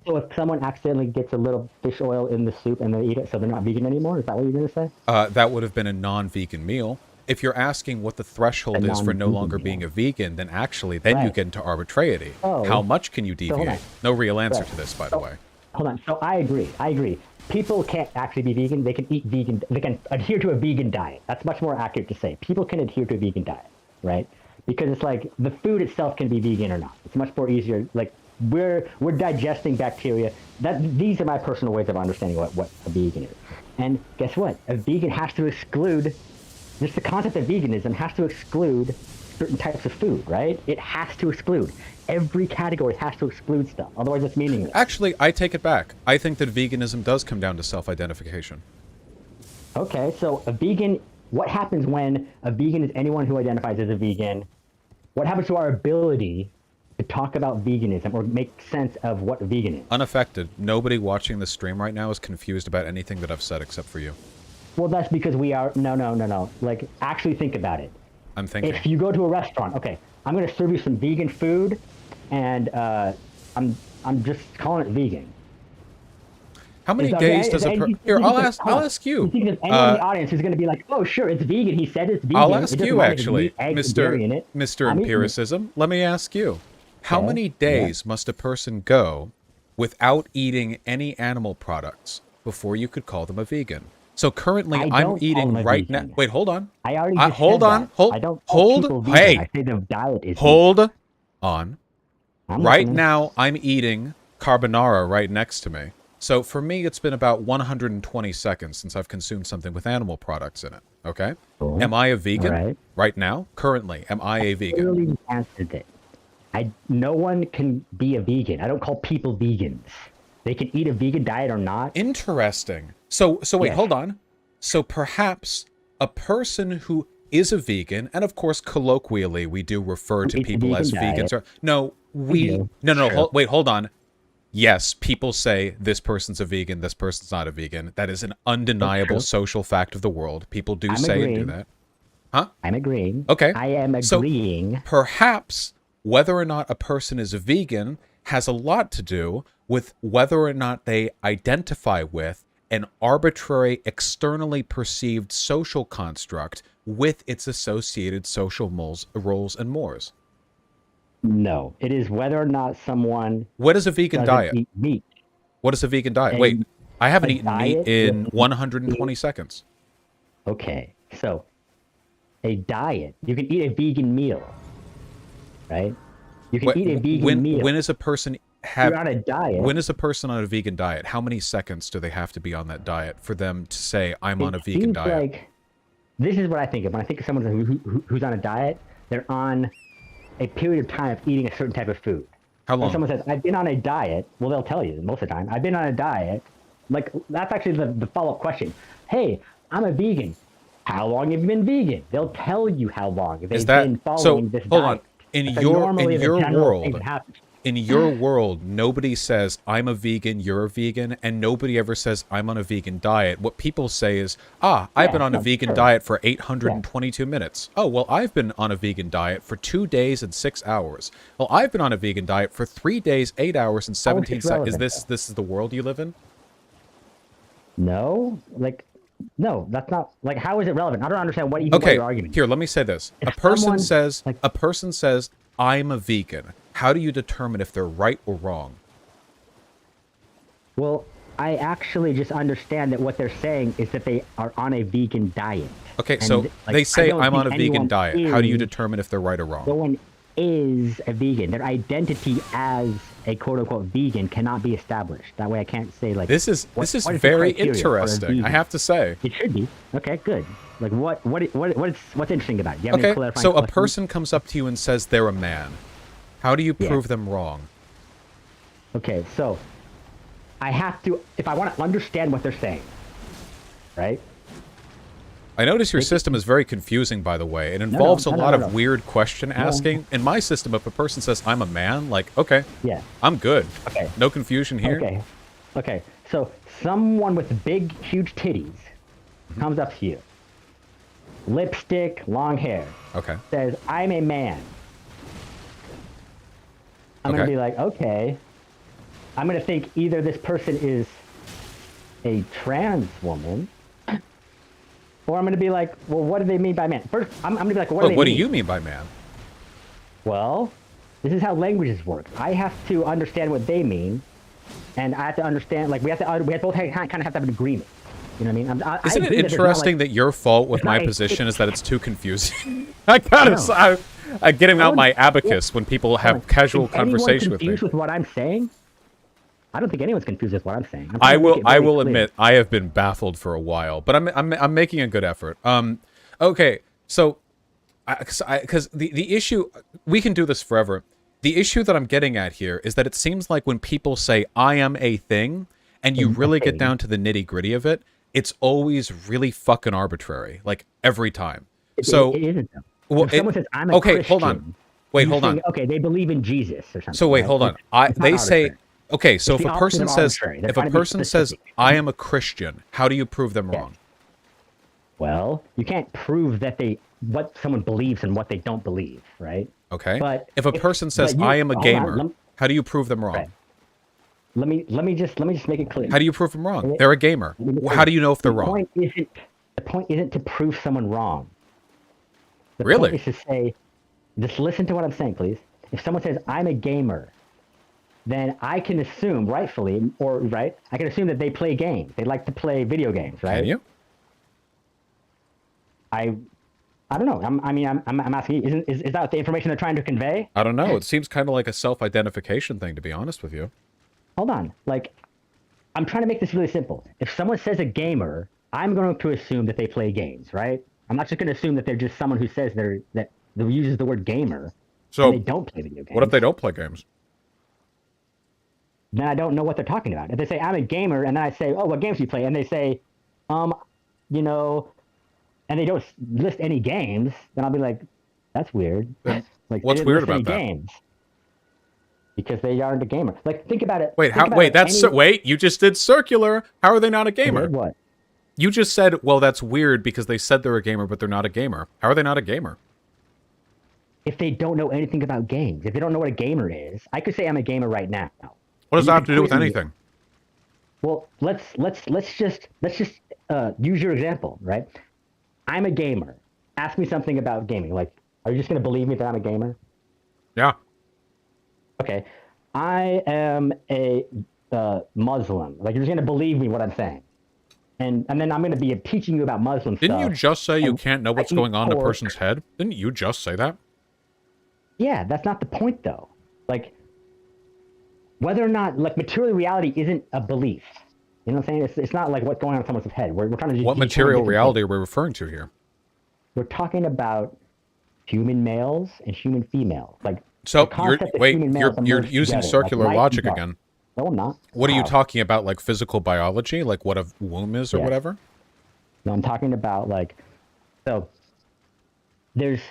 So if someone accidentally gets a little fish oil in the soup and they eat it, so they're not vegan anymore? Is that what you're going to say? That would have been a non-vegan meal. If you're asking what the threshold is for no non-vegan longer meal. being a vegan, then actually, then you Right. get into arbitrarity. Oh. How much can you hold on. deviate? No real answer Right. to this, by the way. Hold on. So I agree. People can't actually be vegan. They can eat vegan. They can adhere to a vegan diet. That's much more accurate to say. People can adhere to a vegan diet, right? Because it's like the food itself can be vegan or not. It's much more easier. Like we're digesting bacteria. These are my personal ways of understanding what a vegan is. And guess what? A vegan has to exclude. Just the concept of veganism has to exclude certain types of food, right? It has to exclude. Every category has to exclude stuff. Otherwise, it's meaningless. Actually, I take it back. I think that veganism does come down to self-identification. Okay, so a vegan, what happens when a vegan is anyone who identifies as a vegan? What happens to our ability to talk about veganism or make sense of what a vegan is? Unaffected. Nobody watching the stream right now is confused about anything that I've said except for you. Well, that's because we are, no. Like, actually think about it. I'm thinking. If you go to a restaurant, okay, I'm going to serve you some vegan food, and I'm just calling it vegan. How many days does a Here, I'll ask you. You think there's anyone in the audience who's going to be like, oh, sure, it's vegan. He said it's vegan. I'll It ask doesn't you, matter if it's actually, meat, eggs, and dairy in it. Mr. I'm eating it. Empiricism. Let me ask you. How Okay. many days must a person go without eating any animal products before you could call them a vegan? So currently, I I'm don't call eating them a right now. vegan. Wait, hold on. I already just hold said on. that. Hold. I don't call people Hold. vegan. Hey. I say the diet is Hold on. vegan. Right listening. now, I'm eating carbonara right next to me. So for me, it's been about 120 seconds since I've consumed something with animal products in it. Okay? Cool. Am I a vegan Right. right now? Currently, am I a vegan? Clearly answered it. No one can be a vegan. I don't call people vegans. They can eat a vegan diet or not. Interesting. So wait, Yes. hold on. So perhaps a person who is a vegan, and of course, colloquially, we do refer to Eats a people as vegan vegans. diet. No, do. no. Sure. Wait, hold on. Yes, people say this person's a vegan, this person's not a vegan. That is an undeniable true. social fact of the world. People do I'm say and do agreeing. that. Huh? I'm agreeing. Okay. I am So- agreeing. Perhaps whether or not a person is a vegan has a lot to do with whether or not they identify with an arbitrary, externally perceived social construct with its associated social roles and mores. No, it is whether or not someone What is a vegan doesn't diet? eat meat. What is a vegan diet? A- Wait, I haven't a eaten meat diet in with 120 seconds. Okay, so a diet. You can eat a vegan meal, right? You can eat a vegan meal. When is a person You're on a diet. When is a person on a vegan diet? How many seconds do they have to be on that diet for them to say, I'm on a vegan seems diet? Like, this is what I think of. When I think of someone who's on a diet, they're on a period of time of eating a certain type of food. How When long? someone says, I've been on a diet, well, they'll tell you most of the time, I've been on a diet. Like, that's actually the follow-up question. Hey, I'm a vegan. How long have you been vegan? They'll tell you how long. They've been following this hold diet. on. In That's your normally the general thing that happens. in your world, nobody says I'm a vegan, you're a vegan, and nobody ever says I'm on a vegan diet. What people say is, I've been on a vegan sure. diet for 822 minutes. Oh, well, I've been on a vegan diet for 2 days and 6 hours. Well, I've been on a vegan diet for 3 days, 8 hours, and 17 seconds. Is relevant, this the world you live in? No, like No, that's not like how is it relevant? I don't understand what what Okay, your argument. here, let me say this. If A person someone, says, like- I'm a vegan. How do you determine if they're right or wrong? Well, I actually just understand that what they're saying is that they are on a vegan diet. Okay, And, so like, they I say don't I'm on a think vegan anyone diet. How do you is- determine if they're right or wrong? No one is a vegan. Their identity as a quote-unquote vegan cannot be established. That way I can't say like This is what is the very criteria for a interesting, I vegan? have to say. It should be. Okay, good. Like what's interesting about it? Do you have any Okay, clarifying so a questions? person comes up to you and says they're a man. How do you Yeah. prove them wrong? Okay, so I have to, if I want to understand what they're saying, right? I notice your system is very confusing, by the way. It involves a lot of weird question asking. In my system, if a person says, I'm a man, like, okay, Yeah. I'm good. Okay. No confusion here. Okay. Okay. So someone with big, huge titties comes up to you, lipstick, long hair, Okay. says, I'm a man. I'm going Okay. to be like, okay. I'm going to think either this person is a trans woman, or I'm going to be like, well, what do they mean by man? First, I'm going to be like, what do Well, they what do mean? you mean by man? Well, this is how languages work. I have to understand what they mean, and I have to understand. Like we have both kind of have to have an agreement. You know what I mean? I Isn't it agree that there's not, interesting like- that your fault with it's not my a- position is that it's too confusing? I gotta, I getting out my abacus when people have casual Is anyone conversation with me. confused with what I'm saying? I don't think anyone's confused with what I'm saying. I'm I trying to make will. it I very will clear. admit I have been baffled for a while, but I'm making a good effort. Okay, so because the issue, we can do this forever. The issue that I'm getting at here is that it seems like when people say I am a thing, and you really get down to the nitty gritty of it, it's always really fucking arbitrary, like every time. So it isn't. Though. well, If someone says I'm a okay, Christian, hold on. Wait, you hold think, on. Okay, they believe in Jesus or something. So wait, right? hold on. It's not They say arbitrary. okay. So It's if the a opposite person of says arbitrary. They're if a trying to be person says specific. I am a Christian, how do you prove them wrong? Well, you can't prove that what someone believes and what they don't believe, right? Okay. But if a person says I am a hold on, gamer, how do you prove them wrong? Right. Let me just make it clear. How do you prove them wrong? They're a gamer. How do you know if they're wrong? The point isn't to prove someone wrong. The Really? point is to say, just listen to what I'm saying, please. If someone says I'm a gamer, then I can assume, rightfully, I can assume that they play games. They like to play video games, right? Can you? I don't know. I'm asking you. Is that the information they're trying to convey? I don't know. It seems kind of like a self-identification thing, to be honest with you. Hold on. Like, I'm trying to make this really simple. If someone says a gamer, I'm going to assume that they play games, right? I'm not just going to assume that they're just someone who says that uses the word gamer. So and they don't play video games. What if they don't play games? Then I don't know what they're talking about. If they say I'm a gamer, and then I say, oh, what games do you play? And they say, you know, and they don't list any games, then I'll be like, that's weird. Like, What's they didn't weird list any about that? Games. Because they aren't a gamer. Like, think about it. Wait, think about it, wait, you just did circular. How are they not a gamer? What? You just said, well, that's weird because they said they're a gamer, but they're not a gamer. How are they not a gamer? If they don't know anything about games, if they don't know what a gamer is, I could say I'm a gamer right now. What does You that have could to do with quiz me. anything? Well, let's just use your example, right? I'm a gamer. Ask me something about gaming. Like, are you just gonna believe me that I'm a gamer? Yeah. Okay. I am a Muslim. Like, you're just gonna believe me what I'm saying, and then I'm gonna be teaching you about Muslim Didn't stuff. you just say you and can't know what's I eat going on in a pork. person's head? Didn't you just say that? Yeah, that's not the point, though. Like, whether or not, like, material reality isn't a belief. You know what I'm saying? It's not like what's going on in someone's head. We're trying to just What determine material different reality things. are we referring to here? We're talking about human males and human females. Like, So the concept of human males you're emerged using together, circular like light logic and dark. again. No, I'm not. What are you How? talking about, like physical biology, like what a womb is or Yeah. whatever? No, I'm talking about, like, so there's,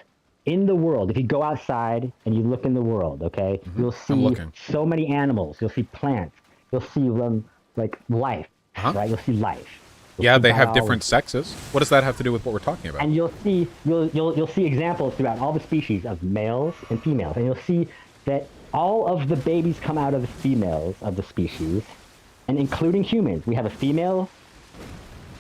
in the world, if you go outside and you look in the world, okay, you'll see looking. so many animals. You'll see plants. You'll see like life, Uh-huh. right? You'll see life. You'll Yeah, see they have biology. different sexes. What does that have to do with what we're talking about? And you'll see examples throughout all the species of males and females, and you'll see that all of the babies come out of the females of the species, and including humans. We have a female,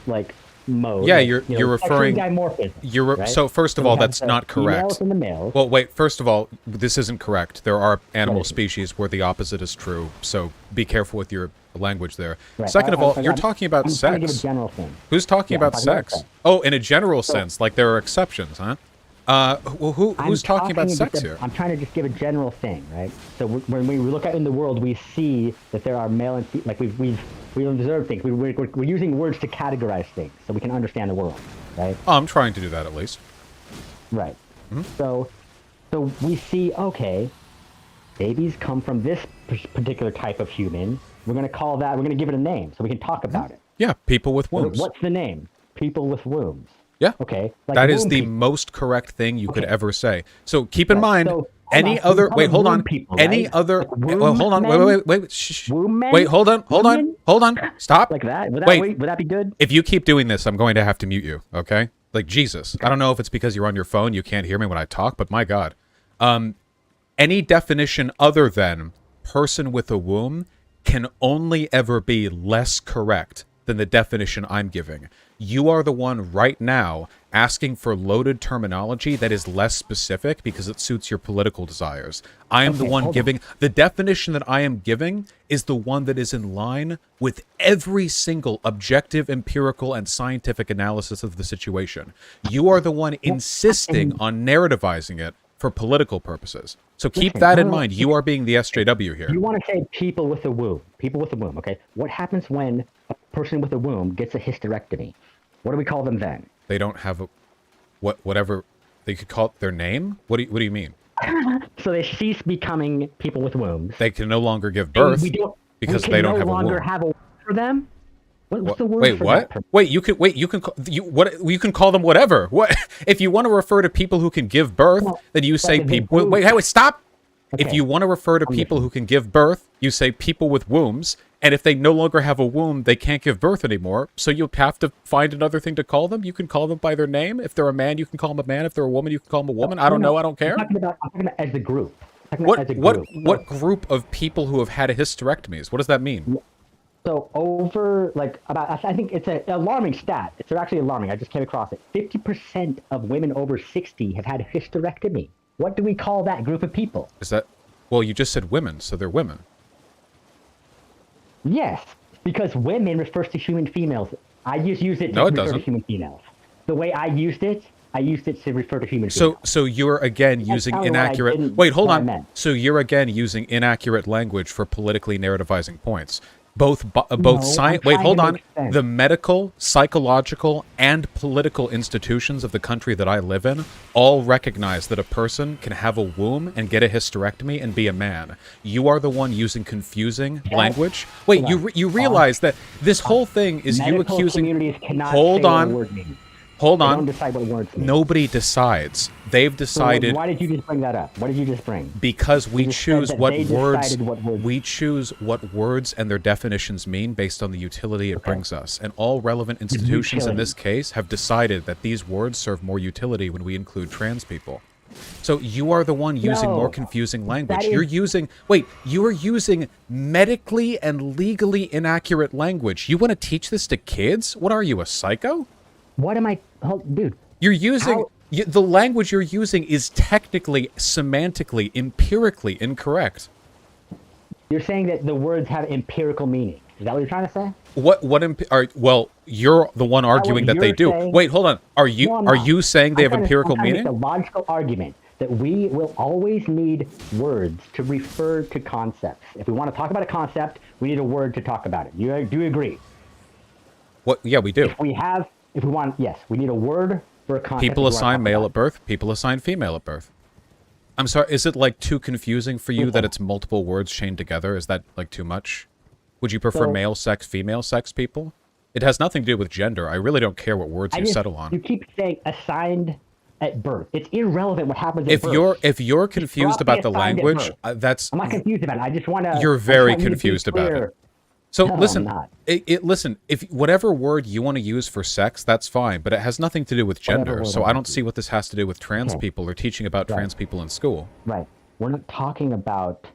like mode. Yeah, like, you're referring. sexual dimorphism, right? So first of So we all, have that's the not correct. females and the males. Well, wait. First of all, this isn't correct. There are animal is it? species where the opposite is true. So be careful with your language there. Right. Second of all, you're talking about I'm trying to give a sex. general thing. Who's talking Yeah, I'm about talking about sex? sex. Oh, in a general sense, like there are exceptions, huh? Well, who's talking about sex here? I'm trying to just give a general thing, right? So when we look out in the world, we see that there are male and like we've observed things. We're using words to categorize things so we can understand the world, right? Oh, I'm trying to do that at least. Right. Mm-hmm. So we see, okay, babies come from this particular type of human. We're going to give it a name so we can talk about it. Yeah, people with wombs. What's the name? People with wombs. Yeah. Okay. Like that is womb the people. most correct thing you could Okay. ever say. So keep in Right, mind, so, hold any on, other. we call Wait, them hold womb on. people, Any right? other. Like Well, hold on. womb Wait. Shh. Womb men? Wait, hold on. Women? Hold on. Stop. Like that? Would that be good? If you keep doing this, I'm going to have to mute you, okay? Like, Jesus. I don't know if it's because you're on your phone, you can't hear me when I talk, but my God. Any definition other than person with a womb can only ever be less correct than the definition I'm giving. You are the one right now asking for loaded terminology that is less specific because it suits your political desires. I am the one giving... The definition that I am giving is the one that is in line with every single objective, empirical, and scientific analysis of the situation. You are the one insisting on narrativizing it for political purposes. So keep that in mind. You are being the SJW here. You want to say people with a womb. People with a womb, okay? What happens when a person with a womb gets a hysterectomy? What do we call them then? They don't have a... Whatever... They could call it their name? What do you mean? So they cease becoming people with wombs. They can no longer give birth because they don't have a womb. We can no longer have a word for them? What's the word Wait, for what? that? Wait, you can call them whatever. What if you want to refer to people who can give birth? Then you say people. Wait, stop. Okay. If you want to refer to people who can give birth, you say people with wombs. And if they no longer have a womb, they can't give birth anymore. So you have to find another thing to call them. You can call them by their name. If they're a man, you can call them a man. If they're a woman, you can call them a woman. I don't know. I don't care. I'm talking about as a group. What group of people who have had hysterectomies? What does that mean? So I think it's an alarming stat. It's actually alarming. I just came across it. 50% of women over 60 have had a hysterectomy. What do we call that group of people? Is that... Well, you just said women, so they're women. Yes, because women refers to human females. I just use it to No, it refer doesn't. to human females. The way I used it to refer to human females. So you're again using telling you what I inaccurate... didn't- Wait, hold what I on. meant. So you're again using inaccurate language for politically narrativizing points. Both I'm science... trying Wait, hold to on. make sense. The medical, psychological, and political institutions of the country that I live in all recognize that a person can have a womb and get a hysterectomy and be a man. You are the one using confusing language. Wait, you realize that this whole thing is you Medical accusing... communities cannot Hold say what on. a word means. Hold They on. don't decide what words mean. Nobody decides. They've So decided... why did you just bring that up? What did you just bring? Because we You just said choose that what they words decided what words- we choose what words and their definitions mean based on the utility it brings us. And all relevant institutions in this case have decided that these words serve more utility when we include trans people. So you are the one using more confusing language. that You are using medically and legally inaccurate language. You want to teach this to kids? What are you, a psycho? What am I... dude. You're using... the language you're using is technically, semantically, empirically incorrect. You're saying that the words have empirical meaning. Is that what you're trying to say? Well, you're the one arguing that they you're do. saying? Wait, hold on. Are No, I'm not. you saying they have empirical I'm trying to meaning? make a logical argument that we will always need words to refer to concepts. If we want to talk about a concept, we need a word to talk about it. Do you agree? What? Yeah, we do. We need a word for a concept. People if we wanna assign talk male about at birth. People assign female at birth. I'm sorry. Is it like too confusing for you that it's multiple words chained together? Is that like too much? Would you prefer male sex, female sex people? It has nothing to do with gender. I really don't care what words you settle on. You keep saying assigned at birth. It's irrelevant what happens at birth. If you're confused about the assigned at language, birth. that's... I'm not confused about it. I just want to... You're very confused about it. So No, listen, I'm not. listen. If whatever word you want to use for sex, that's fine, but it has nothing to do with gender. So I don't see what this has to do with trans people or teaching about trans people in school. Right. We're not talking about...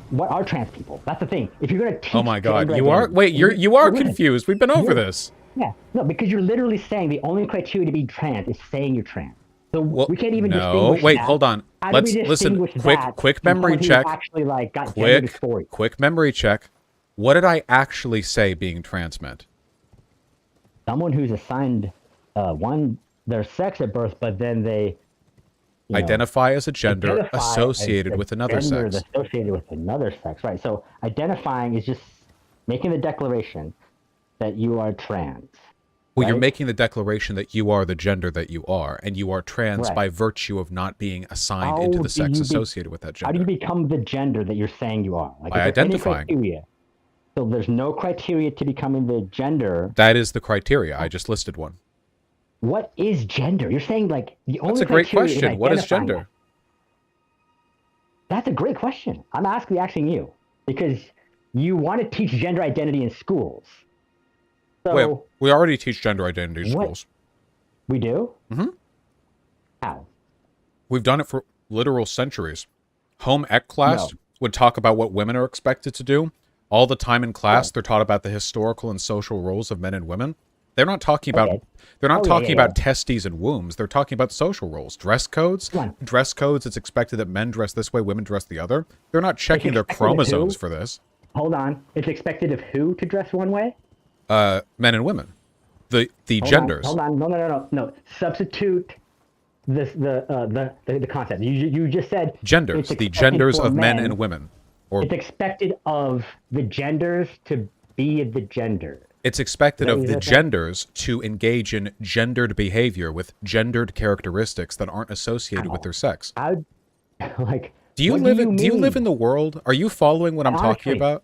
What are trans people? That's the thing. If you're going to teach... Oh my God, gender you are. identity- Wait, you are Wait, confused. We've been over this. Yeah, no, because you're literally saying the only criteria to be trans is saying you're trans. So Well, we can't even no. distinguish Wait, that. hold on. How do Let's we listen. distinguish Quick that memory from someone who's check. actually like got gender dysphoria? Quick memory check. What did I actually say being trans meant? Someone who's assigned their sex at birth, but then they Identify as a gender identify associated as a with another gender sex. associated with another sex, right? So identifying is just making the declaration that you are trans. Well, you're right? making the declaration that you are the gender that you are, and you are trans Right. by virtue of not being assigned How into do the sex you associated with that How do gender. you become the gender that you're saying you are? Like, By is there any identifying. criteria? So there's no criteria to becoming the gender. That is the criteria. I just listed one. What is gender? You're saying like the only That's a great criteria question. What is identifying gender? it. That's a great question. I'm asking you because you want to teach gender identity in schools. So Wait, we already teach gender identity in What? schools. we do? Mm-hmm. How? We've done it for literal centuries. Home ec class would talk about what women are expected to do. All the time in class, they're taught about the historical and social roles of men and women. They're not talking about Okay. they're not Oh, yeah, talking yeah, about testes and wombs. They're talking about social roles, dress codes. Come on. Dress codes. It's expected that men dress this way, women dress the other. They're not checking their expected of chromosomes who? for this. Hold on. It's expected of who to dress one way? Men and women. The Hold genders. On, hold on. No. Substitute the concept. You just said Genders. it's The expected genders for of men and women. Or It's expected of the genders to be the gender. it's expected of Is the that- genders to engage in gendered behavior with gendered characteristics that aren't associated with their sex. How, like, Do you what live do in do you live mean? in the world? Are you following what I'm talking Honestly. about?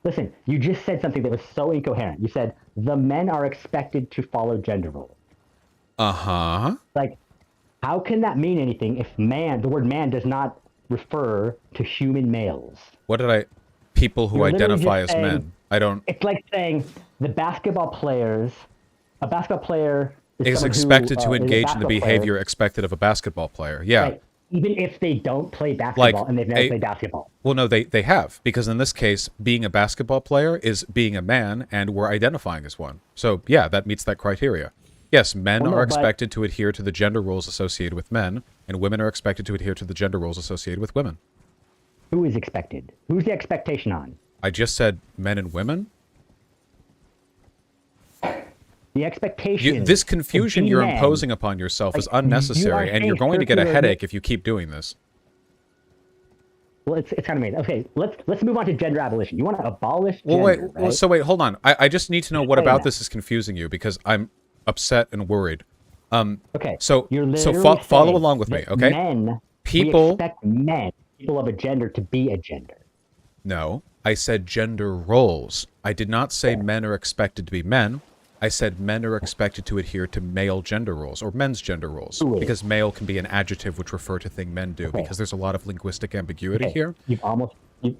Listen, you just said something that was so incoherent. You said the men are expected to follow gender roles. Uh-huh. Like, how can that mean anything if the word man does not refer to human males? What did I people who You're literally identify as just saying- men? I don't It's like saying a basketball player is someone expected who, to is a engage in the basketball player, behavior expected of a basketball player. Yeah. right, even if they don't play basketball and they've never played basketball. Well, no, they have, because in this case, being a basketball player is being a man, and we're identifying as one. So, yeah, that meets that criteria. Yes, men Well, no, are but- expected to adhere to the gender roles associated with men, and women are expected to adhere to the gender roles associated with women. Who is expected? Who's the expectation on? I just said men and women. The expectation. This confusion to be you're men- imposing upon yourself is Like, you are unnecessary, and you're saying going to get a circular- headache if you keep doing this. Well, it's kind of amazing. Okay, let's move on to gender abolition. You want to abolish Well, gender, wait. right? So wait, hold on. I just need to know what Explain about that. this is confusing you, because I'm upset and worried. Okay. So you're so literally follow saying along with me, that okay? Men, People- we expect men, people of a gender, to be a gender. No, I said gender roles. I did not say men are expected to be men. I said men are expected to adhere to male gender roles or men's gender roles, Ooh. because male can be an adjective which refer to thing men do, because there's a lot of linguistic ambiguity Okay, here.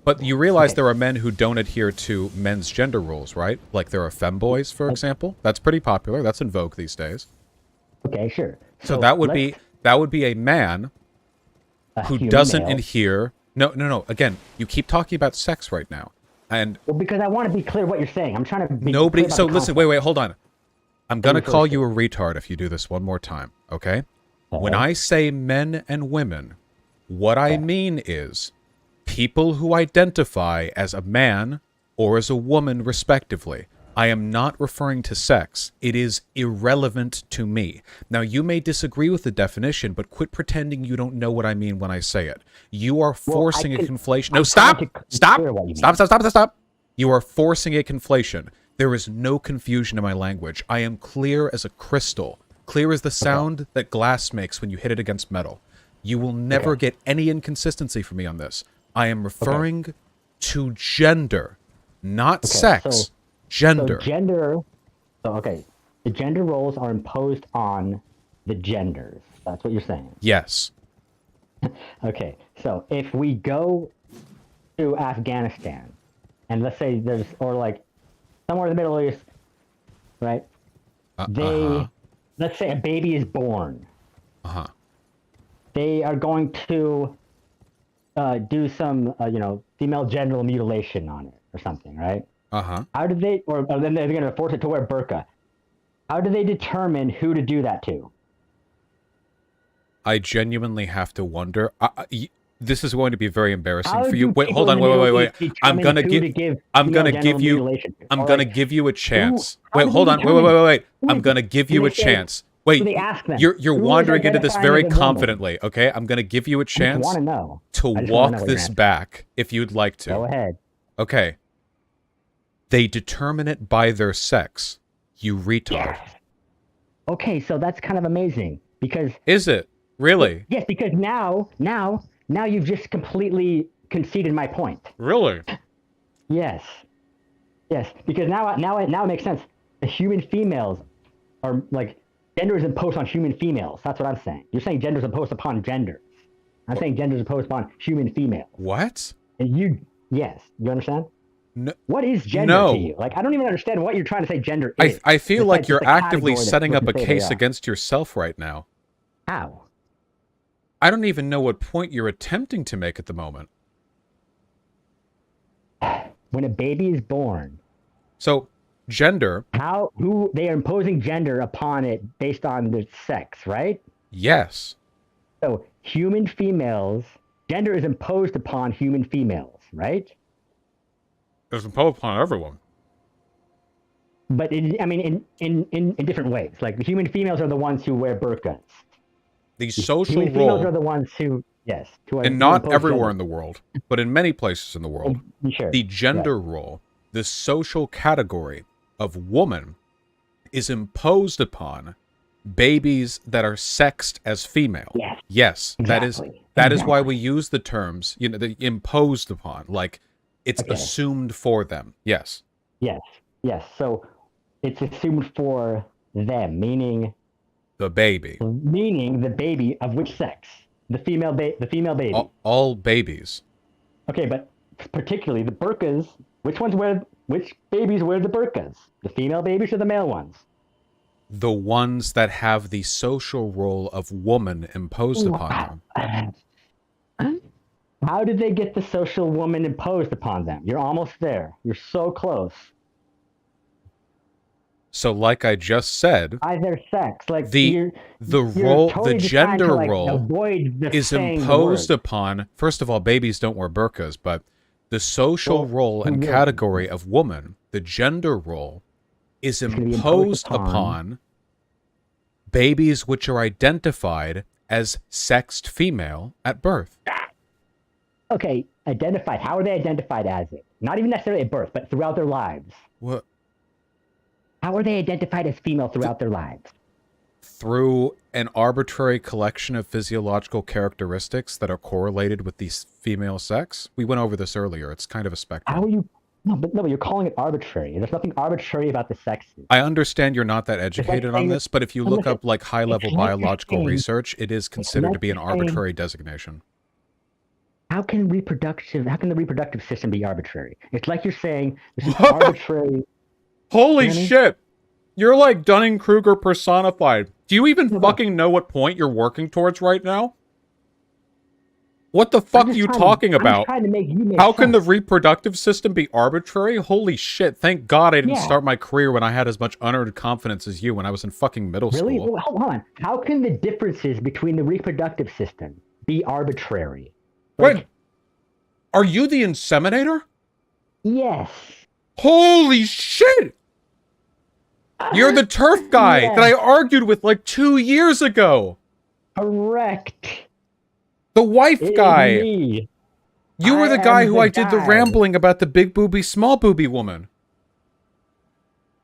But You realize there are men who don't adhere to men's gender roles, right? Like there are femboys, for example. That's pretty popular. That's in vogue these days. Okay, sure. So that would be a man a who human doesn't male. adhere. No. Again, you keep talking about sex right now, and Well, because I want to be clear what you're saying. I'm trying to be nobody. clear about So the listen, concept. wait, hold on. I'm gonna me call first. you a retard if you do this one more time. Okay? When Okay. I say men and women, what I mean is people who identify as a man or as a woman, respectively. I am not referring to sex. It is irrelevant to me. Now, you may disagree with the definition, but quit pretending you don't know what I mean when I say it. You are forcing a conflation. No, I'm stop! trying to Stop! clear what you Stop! You are forcing a conflation. There is no confusion in my language. I am clear as a crystal. Clear as the sound that glass makes when you hit it against metal. You will never get any inconsistency from me on this. I am referring to gender, not sex. so- Gender. The gender roles are imposed on the genders. That's what you're saying. Yes. Okay, so if we go to Afghanistan, and let's say like somewhere in the Middle East, right? Let's say a baby is born. They are going to do some, female genital mutilation on it or something, right? How do they, or then they're going to force it to wear burqa. How do they determine who to do that to? I genuinely have to wonder. This is going to be very embarrassing How for you. do Wait, hold people on, in the Middle wait. East I'm determine gonna who give. to give I'm gonna female give genital you. mutilation to? I'm Or, gonna like, give you a chance. how Wait, do hold they on. determine Wait. who I'm is- gonna give do you they a say- chance. do Wait, they ask them? you're Who is wandering into this identifying very as a woman? confidently. Okay, I'm gonna give you a I just chance want to know. to I just wanna know walk what your this answer. back if you'd like to. Go ahead. Okay. They determine it by their sex. You retard. Yes. Okay, so that's kind of amazing because Is it? Really? yes, because now you've just completely conceded my point. Really? Yes, because now it makes sense. The human females are like gender is imposed on human females. That's what I'm saying. You're saying gender is imposed upon gender. I'm saying gender is imposed upon human females. What? And yes, you understand? No. What is gender No. to you? Like, I don't even understand what you're trying to say gender I is. feel It's like just you're a actively category that setting up a people say they case are. against yourself right now. How? I don't even know what point you're attempting to make at the moment. When a baby is born, So, gender, who they are imposing gender upon it based on the sex, right? yes. So human females, gender is imposed upon human females, right? It's imposed upon everyone. But in different ways. Like the human females are the ones who wear burqas. The social Human females are role, the ones who and not everywhere in the world, but in many places in the world, Sure. the gender role, the social category of woman is imposed upon babies that are sexed as female. Yes. Yes, Exactly. that is why we use the terms, the imposed upon, like it's Okay. assumed for them. Yes. Yes. So it's assumed for them, meaning The baby. the baby of which sex? The female baby. All babies. Okay, but particularly the burqas. Which babies wear the burqas? The female babies or the male ones? The ones that have the social role of woman imposed upon them. How did they get the social woman imposed upon them? You're almost there. You're so close. So like I just said, By their sex, like the you're role, totally the just trying gender to, like, role avoid the is saying the imposed word. upon, first of all, babies don't wear burqas, but the social Well, role and yeah. category of woman, the gender role, is gonna be imposed imposed upon- upon babies which are identified as sexed female at birth. Okay, identified. How are they identified as it? Not even necessarily at birth, but throughout their lives. What? How are they identified as female throughout their lives? Through an arbitrary collection of physiological characteristics that are correlated with the female sex. We went over this earlier. It's kind of a spectrum. How are you? No, but you're calling it arbitrary. There's nothing arbitrary about the sexes. I understand you're not that educated on saying- this, but if you I'm look looking- up like high-level it's like you're biological saying- research, it is considered to be an like you're saying- arbitrary designation. How can the reproductive system be arbitrary? It's like you're saying this is arbitrary. Holy Really? shit! You're like Dunning-Kruger personified. Do you even No, no. fucking know what point you're working towards right now? What the I'm fuck are just you trying talking I'm just about? trying to make you make How can the sense. reproductive system be arbitrary? Holy shit, thank God I didn't Yeah. start my career when I had as much unearned confidence as you when I was in fucking middle Really? school. Well, hold on. How can the differences between the reproductive system be arbitrary? Wait, are you the inseminator? Yes. Holy shit! You're the turf guy Yes. that I argued with like 2 years ago. Correct. The wife It is guy. me. You were I the guy am who the I did the guy. rambling about the big booby, small booby woman.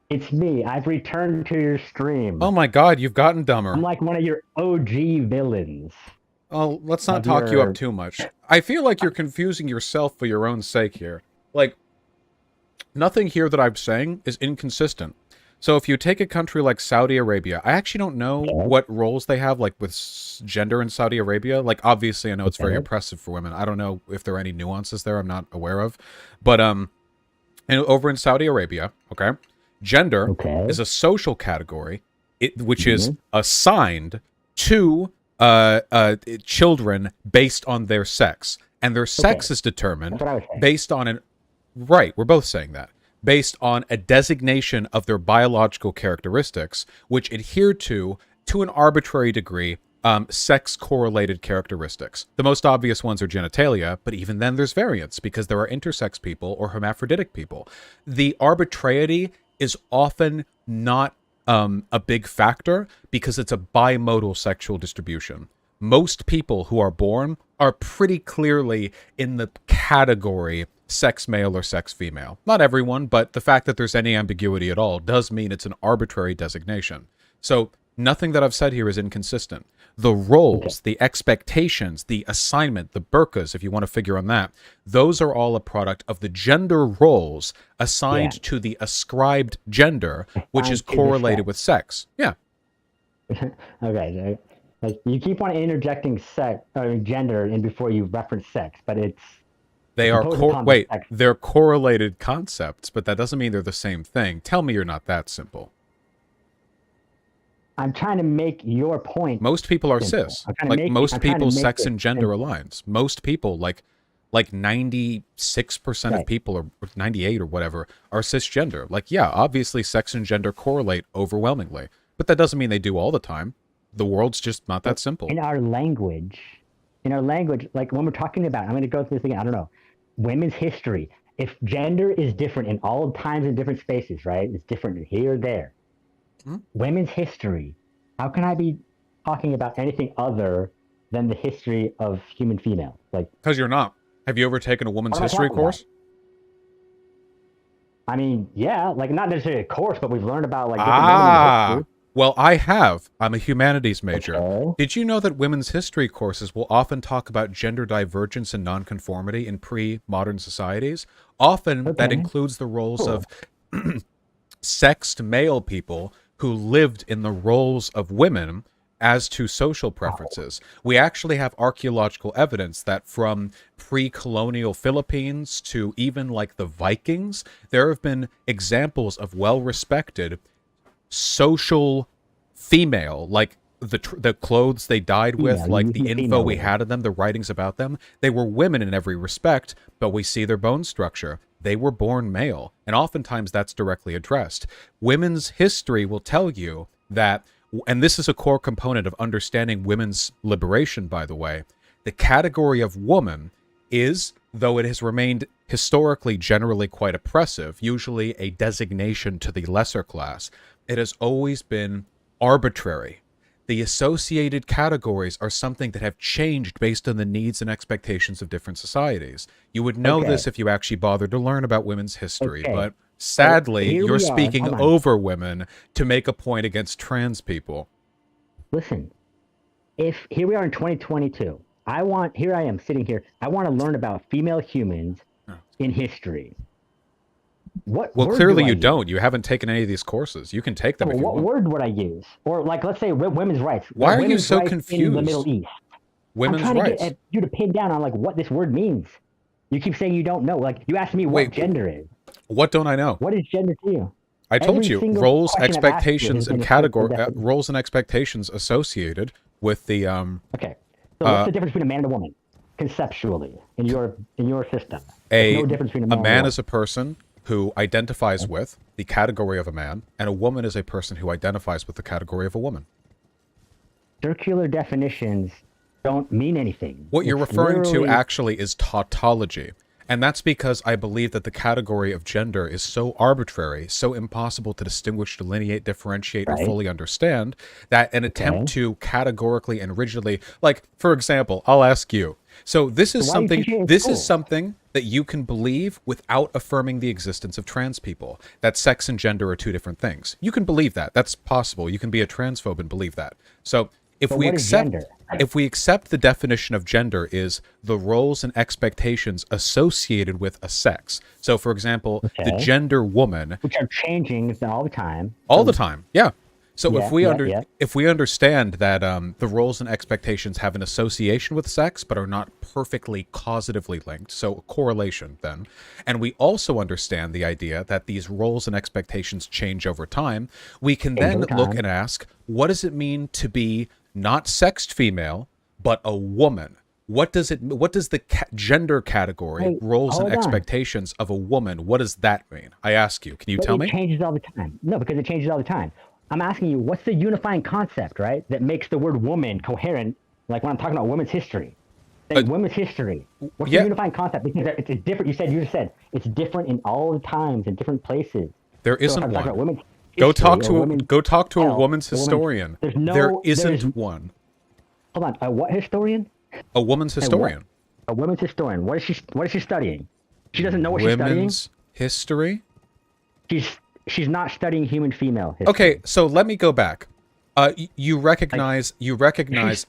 It's me. I've returned to your stream. Oh my god, you've gotten dumber. I'm like one of your OG villains. Oh, let's not of talk you your- up too much. I feel like you're confusing yourself for your own sake here. Like, nothing here that I'm saying is inconsistent. So if you take a country like Saudi Arabia, I actually don't know what roles they have, like with gender in Saudi Arabia. Like, obviously, I know it's very oppressive for women. I don't know if there are any nuances there I'm not aware of. But and over in Saudi Arabia, okay, gender Okay. is a social category, which is assigned to children based on their sex, and their sex is determined That's what I was saying. based on an right. We're both saying that. based on a designation of their biological characteristics, which adhere to an arbitrary degree, sex-correlated characteristics. The most obvious ones are genitalia, but even then there's variance because there are intersex people or hermaphroditic people. The arbitrarity is often not a big factor because it's a bimodal sexual distribution. Most people who are born are pretty clearly in the category sex male or sex female. Not everyone, but the fact that there's any ambiguity at all does mean it's an arbitrary designation. So nothing that I've said here is inconsistent. The roles, the expectations, the assignment, the burkas, if you want to figure on that, those are all a product of the gender roles assigned to the ascribed gender, which is correlated with sex. Yeah. Okay. Like you keep on interjecting sex or gender in before you reference sex, but it's they're correlated concepts, but that doesn't mean they're the same thing. Tell me you're not that simple. I'm trying to make your point. Most people are cis. Like most people's sex and gender aligns. Most people, like 96% of people, or 98 or whatever, are cisgender. Like, yeah, obviously sex and gender correlate overwhelmingly, but that doesn't mean they do all the time. The world's just not that simple. In our language, like when we're talking about, I'm going to go through this again, I don't know, women's history. If gender is different in all times and different spaces, right? It's different here or there. Women's history. How can I be talking about anything other than the history of human female? Like, because you're not. Have you ever taken a woman's history course? I mean, yeah, like not necessarily a course, but we've learned about like different women in history. Well, I have. I'm a humanities major. Okay. Did you know that women's history courses will often talk about gender divergence and nonconformity in pre-modern societies? Often that includes the roles of sexed male people who lived in the roles of women as to social preferences. We actually have archaeological evidence that from pre-colonial Philippines to even like the Vikings, there have been examples of well-respected social female, like the clothes they died with, like the info we had of them, the writings about them. They were women in every respect, but we see their bone structure. They were born male, and oftentimes that's directly addressed. Women's history will tell you that, and this is a core component of understanding women's liberation, by the way, the category of woman is, though it has remained historically generally quite oppressive, usually a designation to the lesser class, it has always been arbitrary. The associated categories are something that have changed based on the needs and expectations of different societies. You would know this if you actually bothered to learn about women's history, but sadly, you're speaking over women to make a point against trans people. Listen, if here we are in 2022, here I am sitting here, I want to learn about female humans in history. Well, clearly you don't. You haven't taken any of these courses. You can take them if you want. What word would I use? Or like, let's say women's rights. Why are you so confused? In the Middle East. Women's I'm trying rights. to get you to pin down on like what this word means. You keep saying you don't know. Like you asked me what gender is. What don't I know? What is gender to you? I told you roles, expectations, and category roles and expectations associated with the Okay. So what's the difference between a man and a woman, conceptually, in your system? There's no difference between a man is a person who identifies with the category of a man, and a woman is a person who identifies with the category of a woman. Circular definitions don't mean anything. What you're referring to actually is tautology. And that's because I believe that the category of gender is so arbitrary, so impossible to distinguish, delineate, differentiate, or fully understand, that an attempt to categorically and rigidly, like, for example, I'll ask you. So this is something that you can believe without affirming the existence of trans people, that sex and gender are two different things. You can believe that. That's possible. You can be a transphobe and believe that. So if we accept the definition of gender is the roles and expectations associated with a sex. So, for example, the gender woman, which are changing all the time. All the time, yeah. So if we understand that the roles and expectations have an association with sex but are not perfectly causatively linked, so a correlation then, and we also understand the idea that these roles and expectations change over time, we can then look and ask, what does it mean to be not sexed female, but a woman? what does the gender category, Wait, roles, and hold on. expectations of a woman, what does that mean? I ask you. Can you tell me? It changes all the time. No, because it changes all the time. I'm asking you, what's the unifying concept, right, that makes the word woman coherent? Like when I'm talking about women's history, women's history. What's the unifying concept? Because it's different. You just said it's different in all the times and different places. There isn't one. Go talk to a woman's historian. There isn't one. Hold on, a what historian? A woman's historian. A women's historian. What is she studying? She doesn't know what she's studying. Women's history. She's not studying human female history. Okay, so let me go back. You recognize.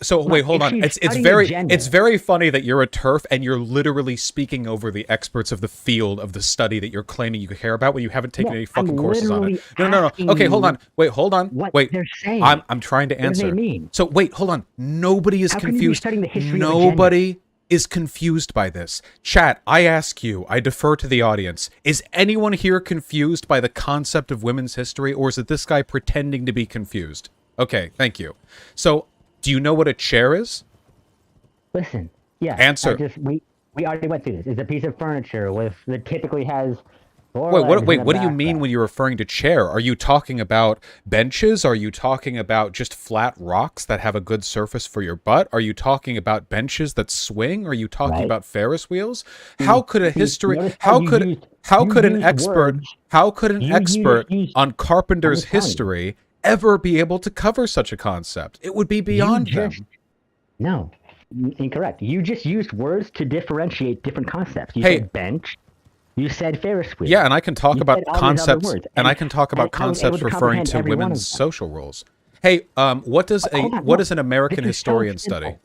So wait, hold on. It's very funny that you're a TERF and you're literally speaking over the experts of the field of the study that you're claiming you care about when you haven't taken any fucking courses on it. No. Okay, hold on. Wait, hold on. Wait. I'm trying to answer. What do they mean? So wait, hold on. Nobody is confused. Nobody is confused by this. Chat, I ask you, I defer to the audience. Is anyone here confused by the concept of women's history, or is it this guy pretending to be confused? Okay, thank you. So, do you know what a chair is? Listen, yeah. Answer. We already went through this. It's a piece of furniture that typically has four Wait, legs what and a do you mean back. when you're referring to chair? Are you talking about benches? Are you talking about just flat rocks that have a good surface for your butt? Are you talking about benches that swing? Are you talking about Ferris wheels? How could an expert on Carpenter's history ever be able to cover such a concept? It would be beyond them. No, incorrect. You just used words to differentiate different concepts. You said bench. You said Ferris wheel. Yeah, and I can talk about concepts, and I can talk about concepts referring to women's social roles. Hey, what does an American historian study?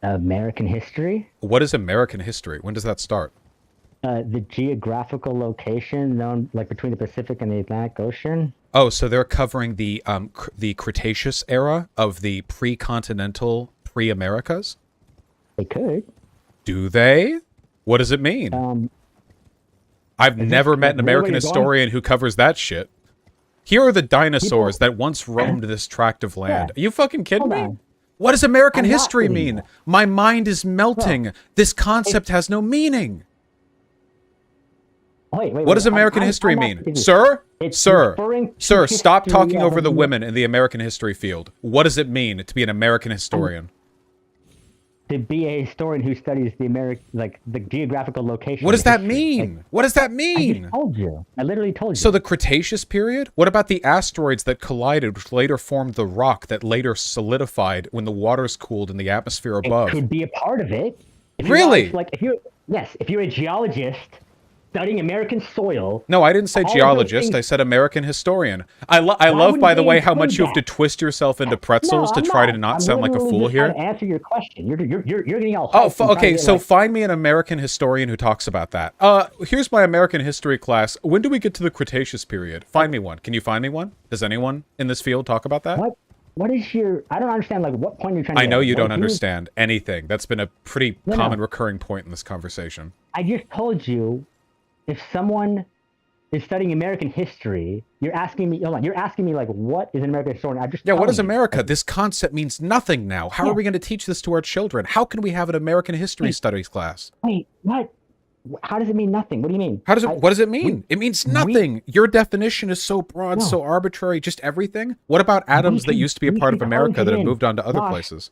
American history? What is American history? When does that start? The geographical location known like between the Pacific and the Atlantic Ocean. Oh, so they're covering the Cretaceous era of the pre-continental pre-Americas? They could. Do they? What does it mean? I've never met an American historian who covers that shit. Here are the dinosaurs that once roamed this tract of land. Are you fucking kidding me? What does American history mean? My mind is melting. This concept has no meaning. Wait, what does American history mean? Sir, stop talking over the women in the American history field. What does it mean to be an American historian? To be a historian who studies the geographical location. What does that mean? What does that mean? I just told you. I literally told you. So the Cretaceous period? What about the asteroids that collided, which later formed the rock that later solidified when the waters cooled in the atmosphere above? It could be a part of it. Really? If you're a geologist studying American soil. No, I didn't say geologist. I said American historian. I love, by the way, how much you have to twist yourself into pretzels to try to not sound like a fool here. To answer your question. You're getting all. Okay. So find me an American historian who talks about that. Here's my American history class. When do we get to the Cretaceous period? Find me one. Can you find me one? Does anyone in this field talk about that? What is your? I don't understand. Like, what point you're trying to. I know you don't understand anything. That's been a pretty common recurring point in this conversation. I just told you. If someone is studying American history, you're asking me, like, what is an American historian? What is America? This concept means nothing now. How are we going to teach this to our children? How can we have an American history studies class? Wait, what? How does it mean nothing? What do you mean? What does it mean? It means nothing. Your definition is so broad, so arbitrary, just everything. What about atoms that used to be a part of America that have moved on to other places?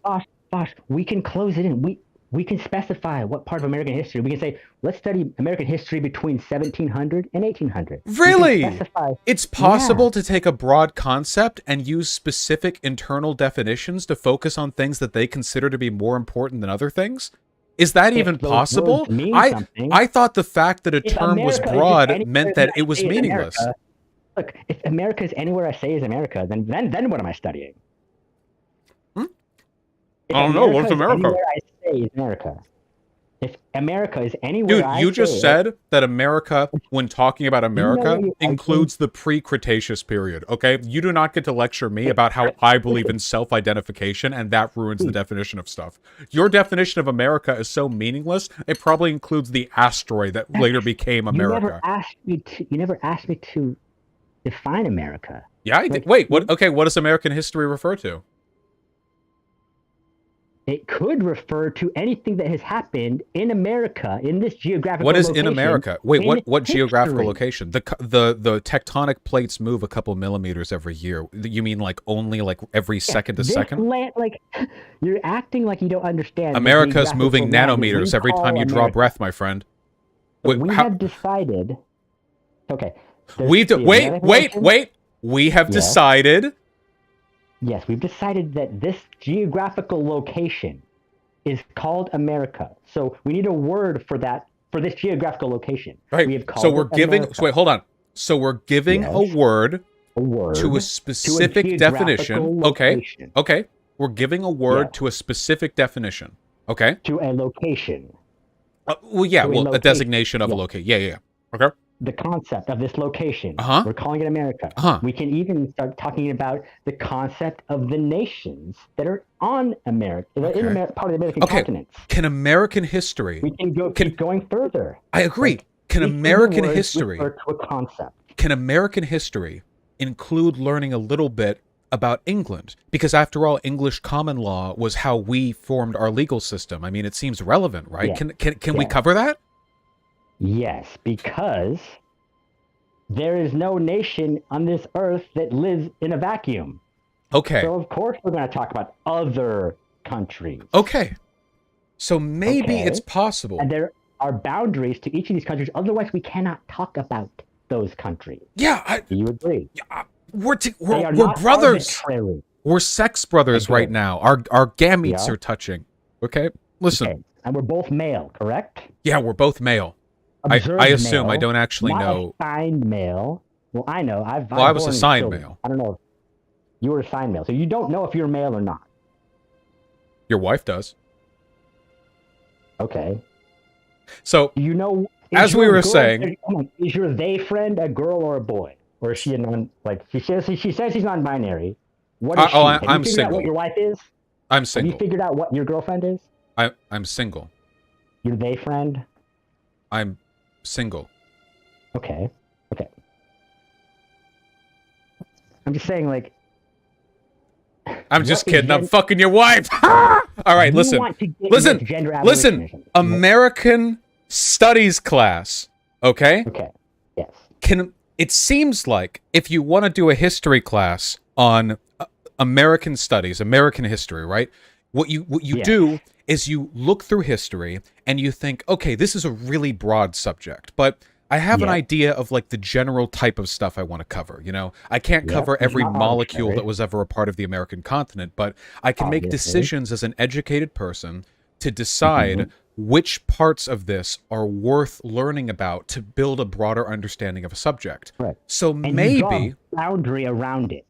Bosh, we can close it in. We can specify what part of American history. We can say, let's study American history between 1700 and 1800. Really? It's possible to take a broad concept and use specific internal definitions to focus on things that they consider to be more important than other things? Is that even possible? I thought the fact that a term was broad meant that it was meaningless. Look, if America is anywhere I say is America, then what am I studying? I don't know. What's America? Is America. If America is anywhere, dude, you just said that America, when talking about America, includes the pre-Cretaceous period. Okay, you do not get to lecture me about how I believe in self-identification, and that ruins the definition of stuff. Your definition of America is so meaningless. It probably includes the asteroid that later became America. You never asked me to define America. Yeah, I did. Wait, what? Okay, what does American history refer to? It could refer to anything that has happened in America, in this geographical What is location. in America? Wait, in what geographical history. location? The tectonic plates move a couple millimeters every year. You mean like only like every second to This second? land, like, you're acting like you don't understand. the America's geographical moving land that we nanometers every time call you draw America. breath, my friend. So Wait, we how- have decided. Okay. there's we do, the wait, Atlantic wait, Ocean. wait. We have Yes. decided. Yes, we've decided that this geographical location is called America. So we need a word for that, for this geographical location. Right. We have called So we're it giving. America. So wait, hold on. So we're giving a Yes. word a word to a specific definition. geographical Okay. location. Okay. We're giving a word Yes. to a specific definition. Okay. To a location. Well, yeah. To a Well, a location. designation of a Yeah. location. Yeah, yeah, yeah. Okay. The concept of this location. Uh-huh. We're calling it America. Uh-huh. We can even start talking about the concept of the nations that are on America, that are in Okay. part of the American Okay. continents. Can American history? We can keep going further. I agree. Like, Can each of the American words history? refer to a concept. Can American history include learning a little bit about England? Because after all, English common law was how we formed our legal system. I mean, it seems relevant, right? Yeah. Can we Yeah. cover that? Yes, because there is no nation on this earth that lives in a vacuum. Okay. So of course we're going to talk about other countries. Okay. So maybe Okay. it's possible. And there are boundaries to each of these countries. Otherwise, we cannot talk about those countries. Yeah, Do you agree? we're They we're are not brothers. arbitrary. We're sex brothers Okay. right now. Our gametes Yeah. are touching. Okay. Listen. Okay. And we're both male, correct? Yeah, we're both male. I Observed assume. I male, don't actually not know. assigned male. Well, I know. I was assigned male. I don't know. You were assigned male, so you don't know if you're male or not. Your wife does. Okay. So Do you know? As is we your were girl- saying- hold on, is your they friend a girl or a boy, or is she a non? Like she says she's non-binary. What is she? oh, Have you I'm figured out single. what your wife is? I'm Have you single. figured out what your girlfriend is? I'm single. Your they friend? I'm single. Okay. Okay. I'm just saying, like. I'm just what is kidding. I'm gen- fucking your wife. All right, you listen. want to get Listen. into gender Listen. abolitionism. American studies class. Okay? Okay. Yes. It seems like if you want to do a history class on American studies, American history, right? What you Yes. do is you look through history and you think, okay, this is a really broad subject, but I have an Yeah. idea of like the general type of stuff I want to cover. You know, I can't Yeah, cover it's every not molecule arbitrary. that was ever a part of the American continent, but I can make Obviously. decisions as an educated person to decide Mm-hmm. which parts of this are worth learning about to build a broader understanding of a subject. Right. So And you maybe draw a boundary around it,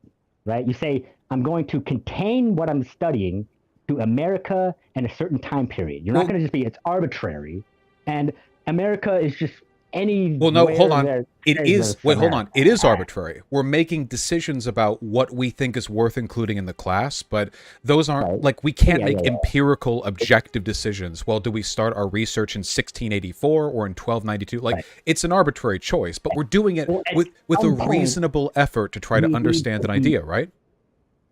right? You say, I'm going to contain what I'm studying to America and a certain time period. You're Well- not going to just be, it's arbitrary. And America is just any. Well, no, hold on. It is. Wait, hold on. It is arbitrary. We're making decisions about what we think is worth including in the class, but those aren't Right. like we can't Yeah, make yeah, yeah. empirical, objective decisions. Well, do we start our research in 1684 or in 1292? Like, Right. it's an arbitrary choice, but we're doing it Well, at with a some point, reasonable effort to try to we need understand to an be- idea, right?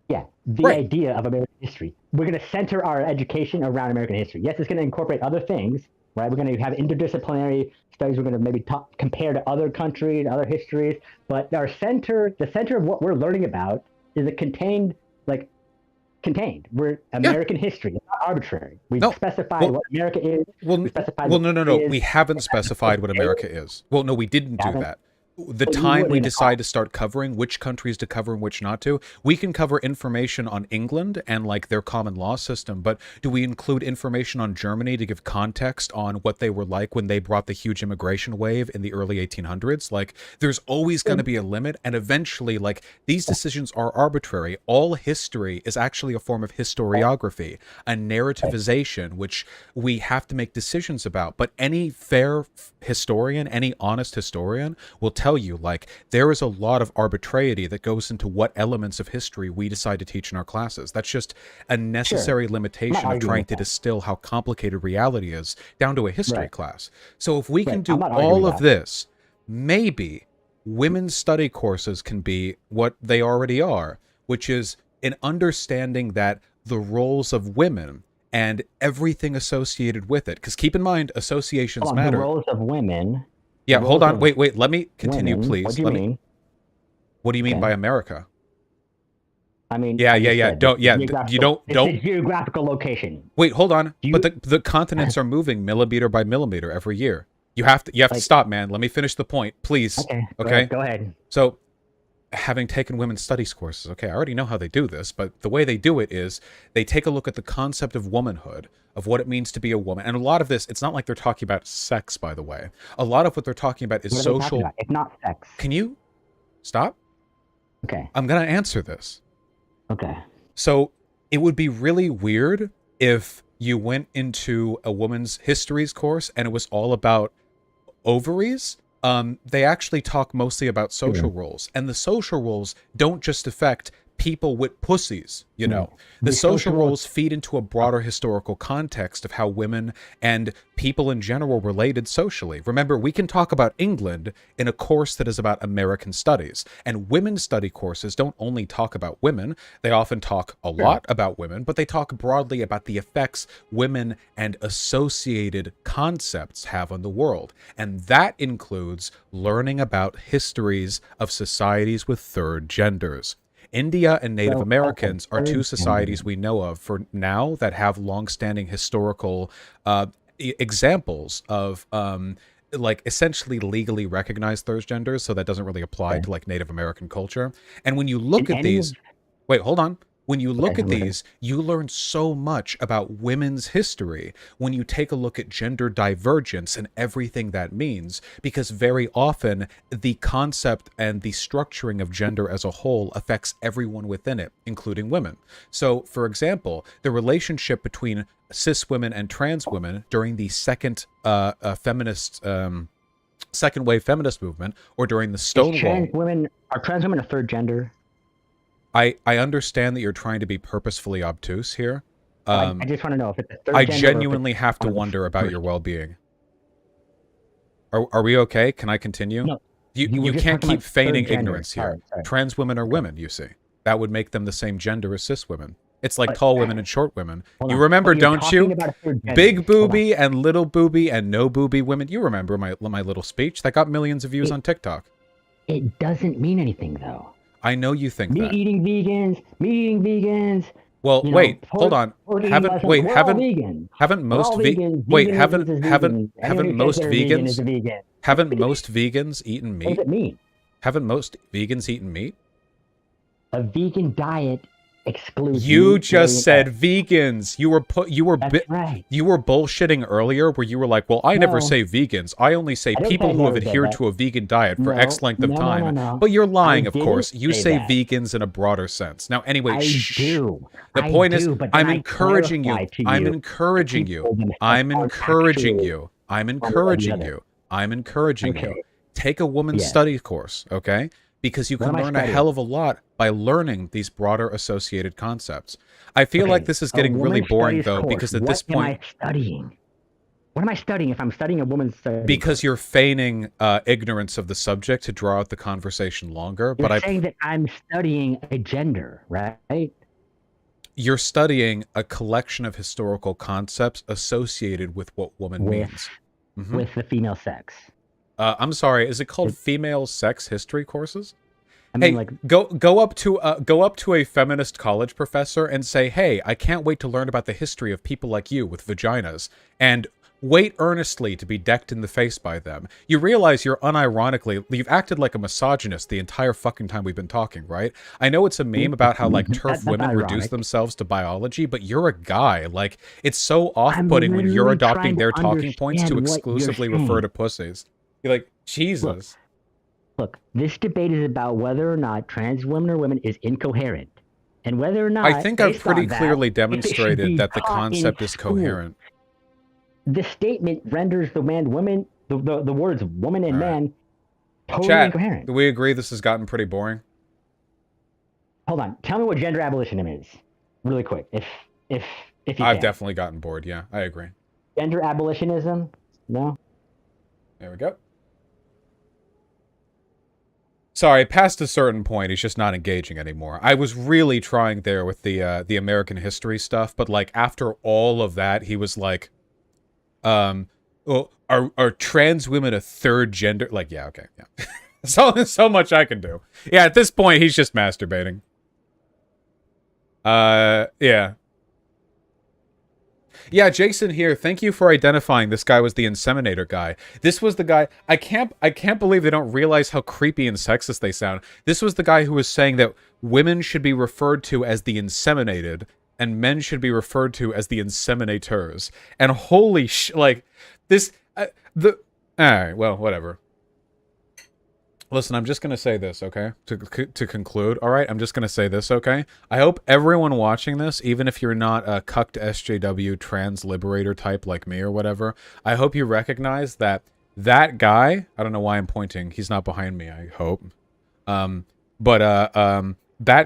Yeah, the Right. idea of American history. We're going to center our education around American history. Yes, it's going to incorporate other things, right? We're going to have interdisciplinary studies. We're going to maybe compare to other countries, other histories. But the center of what we're learning about is a contained. We're American history. It's not arbitrary. We've No, specified well- what America is. Well, we specified well, what no. it is. We haven't specified what America is. Well, no, we didn't do Haven't? that. The But you time would we in a decide to start covering which countries to cover and which not to, we can cover information on England and like their common law system, but do we include information on Germany to give context on what they were like when they brought the huge immigration wave in the early 1800s? Like, there's always going to be a limit, and eventually, like, these decisions are arbitrary. All history is actually a form of historiography, a narrativization, which we have to make decisions about. But any fair historian, any honest historian will tell you, like, there is a lot of arbitrarity that goes into what elements of history we decide to teach in our classes. That's just a necessary limitation of arguing trying with to that. distill how complicated reality is down to a history Right. class. So if we can Right, do I'm not arguing all of that. this, maybe women's study courses can be what they already are, which is an understanding that the roles of women and everything associated with it. Because keep in mind, associations The matter. roles of women. Yeah, the hold roles on. of Wait. Let me continue, women. please. What do you mean? What do you mean Okay. by America? I mean, Yeah. Don't. You don't. It's the geographical location. Wait, hold on. Do But you- the continents are moving millimeter by millimeter every year. You have to Like- stop, man. Let me finish the point, please. Okay. Go ahead. So, having taken women's studies courses, okay, I already know how they do this, but the way they do it is they take a look at the concept of womanhood, of what it means to be a woman. And a lot of this, it's not like they're talking about sex, by the way. A lot of what they're talking about is What are they talking social. about? It's not sex. Can you stop? Okay. I'm going to answer this. Okay. So it would be really weird if you went into a woman's histories course and it was all about ovaries. They actually talk mostly about social roles, and the social roles don't just affect people with pussies, you know. The social roles feed into a broader historical context of how women and people in general related socially. Remember, we can talk about England in a course that is about American studies, and women's study courses don't only talk about women, they often talk a lot about women, but they talk broadly about the effects women and associated concepts have on the world. And that includes learning about histories of societies with third genders. India and Native Americans are two societies we know of for now that have longstanding historical examples of like essentially legally recognized third genders, so that doesn't really apply to like Native American culture. And when you look at these, wait, hold on. When you look at these, you learn so much about women's history when you take a look at gender divergence and everything that means, because very often the concept and the structuring of gender as a whole affects everyone within it, including women. So, for example, the relationship between cis women and trans women during the second wave feminist movement, or during the Stonewall. Are trans women a third gender? I understand that you're trying to be purposefully obtuse here. I just want to know if it's a third I gender. genuinely have to wonder about your well-being. Are we okay? Can I continue? No. You can't keep feigning ignorance here. Sorry. Trans women are women, you see. That would make them the same gender as cis women. It's like tall women and short women. You remember, don't you? Big booby and little booby and no booby women. You remember my little speech that got millions of views on TikTok. It doesn't mean anything, though. I know you think that. Meat eating vegans. Well, wait, hold on. Haven't most vegans eaten meat? What does it mean? Haven't most vegans eaten meat? A vegan diet excludes. You just said vegans. You were right. You were bullshitting earlier, where you were like, "Well, I never say vegans. I only say people who have adhered to a vegan diet for X length of time." But you're lying, of course. You say vegans in a broader sense. Now, anyway, do. The point is, I'm encouraging you. I'm encouraging you. I'm encouraging you. I'm encouraging you. I'm encouraging you. Take a woman's study course, okay? Because you can learn a hell of a lot by learning these broader associated concepts. I feel like this is getting really boring, though, because at this point... What am I studying? What am I studying if I'm studying a woman's study? Because you're feigning ignorance of the subject to draw out the conversation longer. You're saying that I'm studying a gender, right? You're studying a collection of historical concepts associated with what woman means. With the female sex. I'm sorry. Is it called female sex history courses? I mean, hey, like, go up to a feminist college professor and say, "Hey, I can't wait to learn about the history of people like you with vaginas," and wait earnestly to be decked in the face by them. You realize you've acted like a misogynist the entire fucking time we've been talking, right? I know it's a meme about how like TERF women reduce themselves to biology, but you're a guy. Like, it's so off-putting when you're adopting their talking points to exclusively refer to pussies. You're like, Jesus. Look, this debate is about whether or not trans women or women is incoherent. And whether or not... I think I've pretty clearly demonstrated that the concept is coherent. The statement renders the words woman and man totally incoherent. Do we agree this has gotten pretty boring? Hold on. Tell me what gender abolitionism is. Really quick. If you I've definitely gotten bored, yeah. I agree. Gender abolitionism? No? There we go. Sorry, past a certain point, he's just not engaging anymore. I was really trying there with the American history stuff, but like after all of that, he was like, well, are trans women a third gender? Like, yeah, okay, yeah. So much I can do. Yeah, at this point, he's just masturbating. Yeah. Yeah, Jason here. Thank you for identifying this guy was the inseminator guy. This was the guy. I can't believe they don't realize how creepy and sexist they sound. This was the guy who was saying that women should be referred to as the inseminated and men should be referred to as the inseminators. And holy like this all right, well, whatever. Listen, I'm just going to say this, okay? To conclude, all right? I'm just going to say this, okay? I hope everyone watching this, even if you're not a cucked SJW trans liberator type like me or whatever, I hope you recognize that that guy, I don't know why I'm pointing, he's not behind me, I hope. That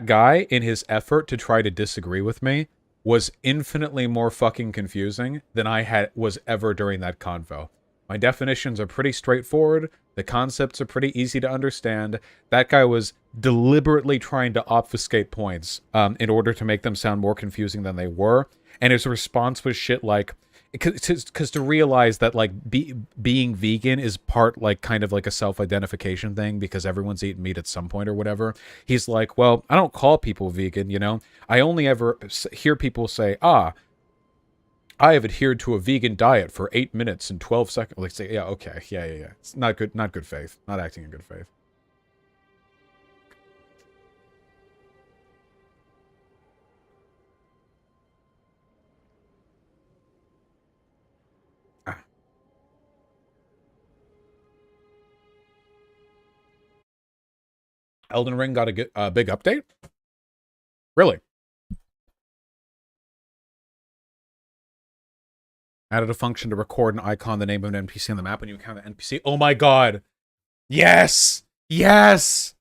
guy, in his effort to try to disagree with me, was infinitely more fucking confusing than I was ever during that convo. My definitions are pretty straightforward. The concepts are pretty easy to understand. That guy was deliberately trying to obfuscate points in order to make them sound more confusing than they were. And his response was shit like, because to realize that like being vegan is part like kind of like a self-identification thing because everyone's eaten meat at some point or whatever. He's like, well, I don't call people vegan, you know? I only ever hear people say, I have adhered to a vegan diet for 8 minutes and 12 seconds. Like, say, yeah, okay, yeah. It's not good faith. Not acting in good faith. Elden Ring got a big update? Really? Added a function to record an icon, the name of an NPC on the map when you encounter the NPC. Oh my god! Yes! Yes!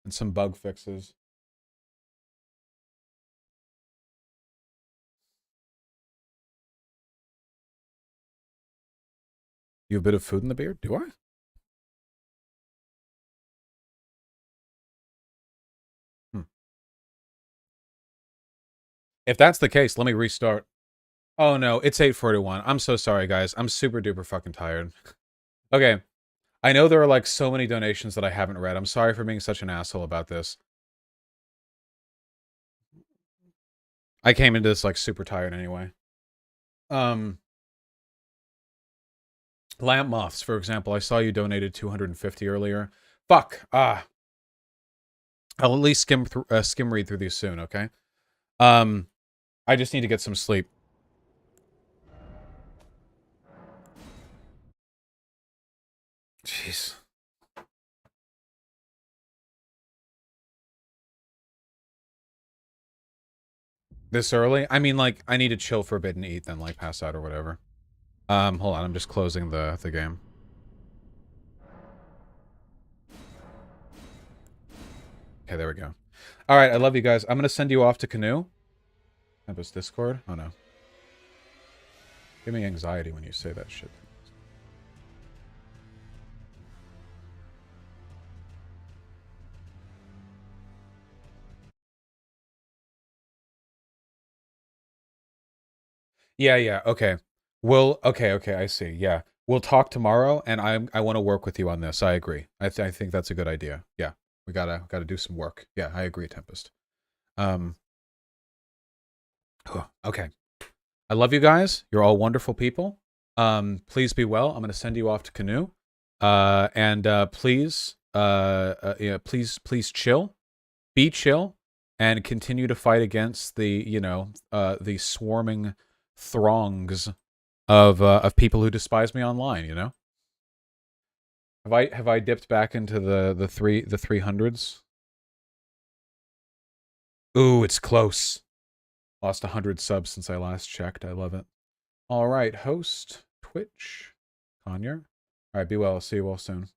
And some bug fixes. You have a bit of food in the beard? Do I? If that's the case, let me restart. Oh no, it's 8:41. I'm so sorry, guys. I'm super duper fucking tired. Okay. I know there are like so many donations that I haven't read. I'm sorry for being such an asshole about this. I came into this like super tired anyway. Lamp Moths, for example. I saw you donated 250 earlier. Fuck. I'll at least skim read through these soon, okay? I just need to get some sleep. Jeez. This early? I mean, like, I need to chill for a bit and eat, then, like, pass out or whatever. Hold on, I'm just closing the game. Okay, there we go. Alright, I love you guys. I'm gonna send you off to Canoe. That was Discord? Oh, no. Give me anxiety when you say that shit. Yeah, okay. Okay, I see. Yeah. We'll talk tomorrow, and I want to work with you on this. I agree. I think that's a good idea. Yeah. We gotta do some work. Yeah, I agree, Tempest. Okay. I love you guys. You're all wonderful people. Please be well. I'm gonna send you off to Canoe. Please, yeah, please chill. Be chill and continue to fight against the, you know, the swarming throngs of people who despise me online, you know? Have I dipped back into the 300s? Ooh, it's close. Lost 100 subs since I last checked. I love it. All right, host, Twitch, Conyer. All right, be well. I'll see you all soon.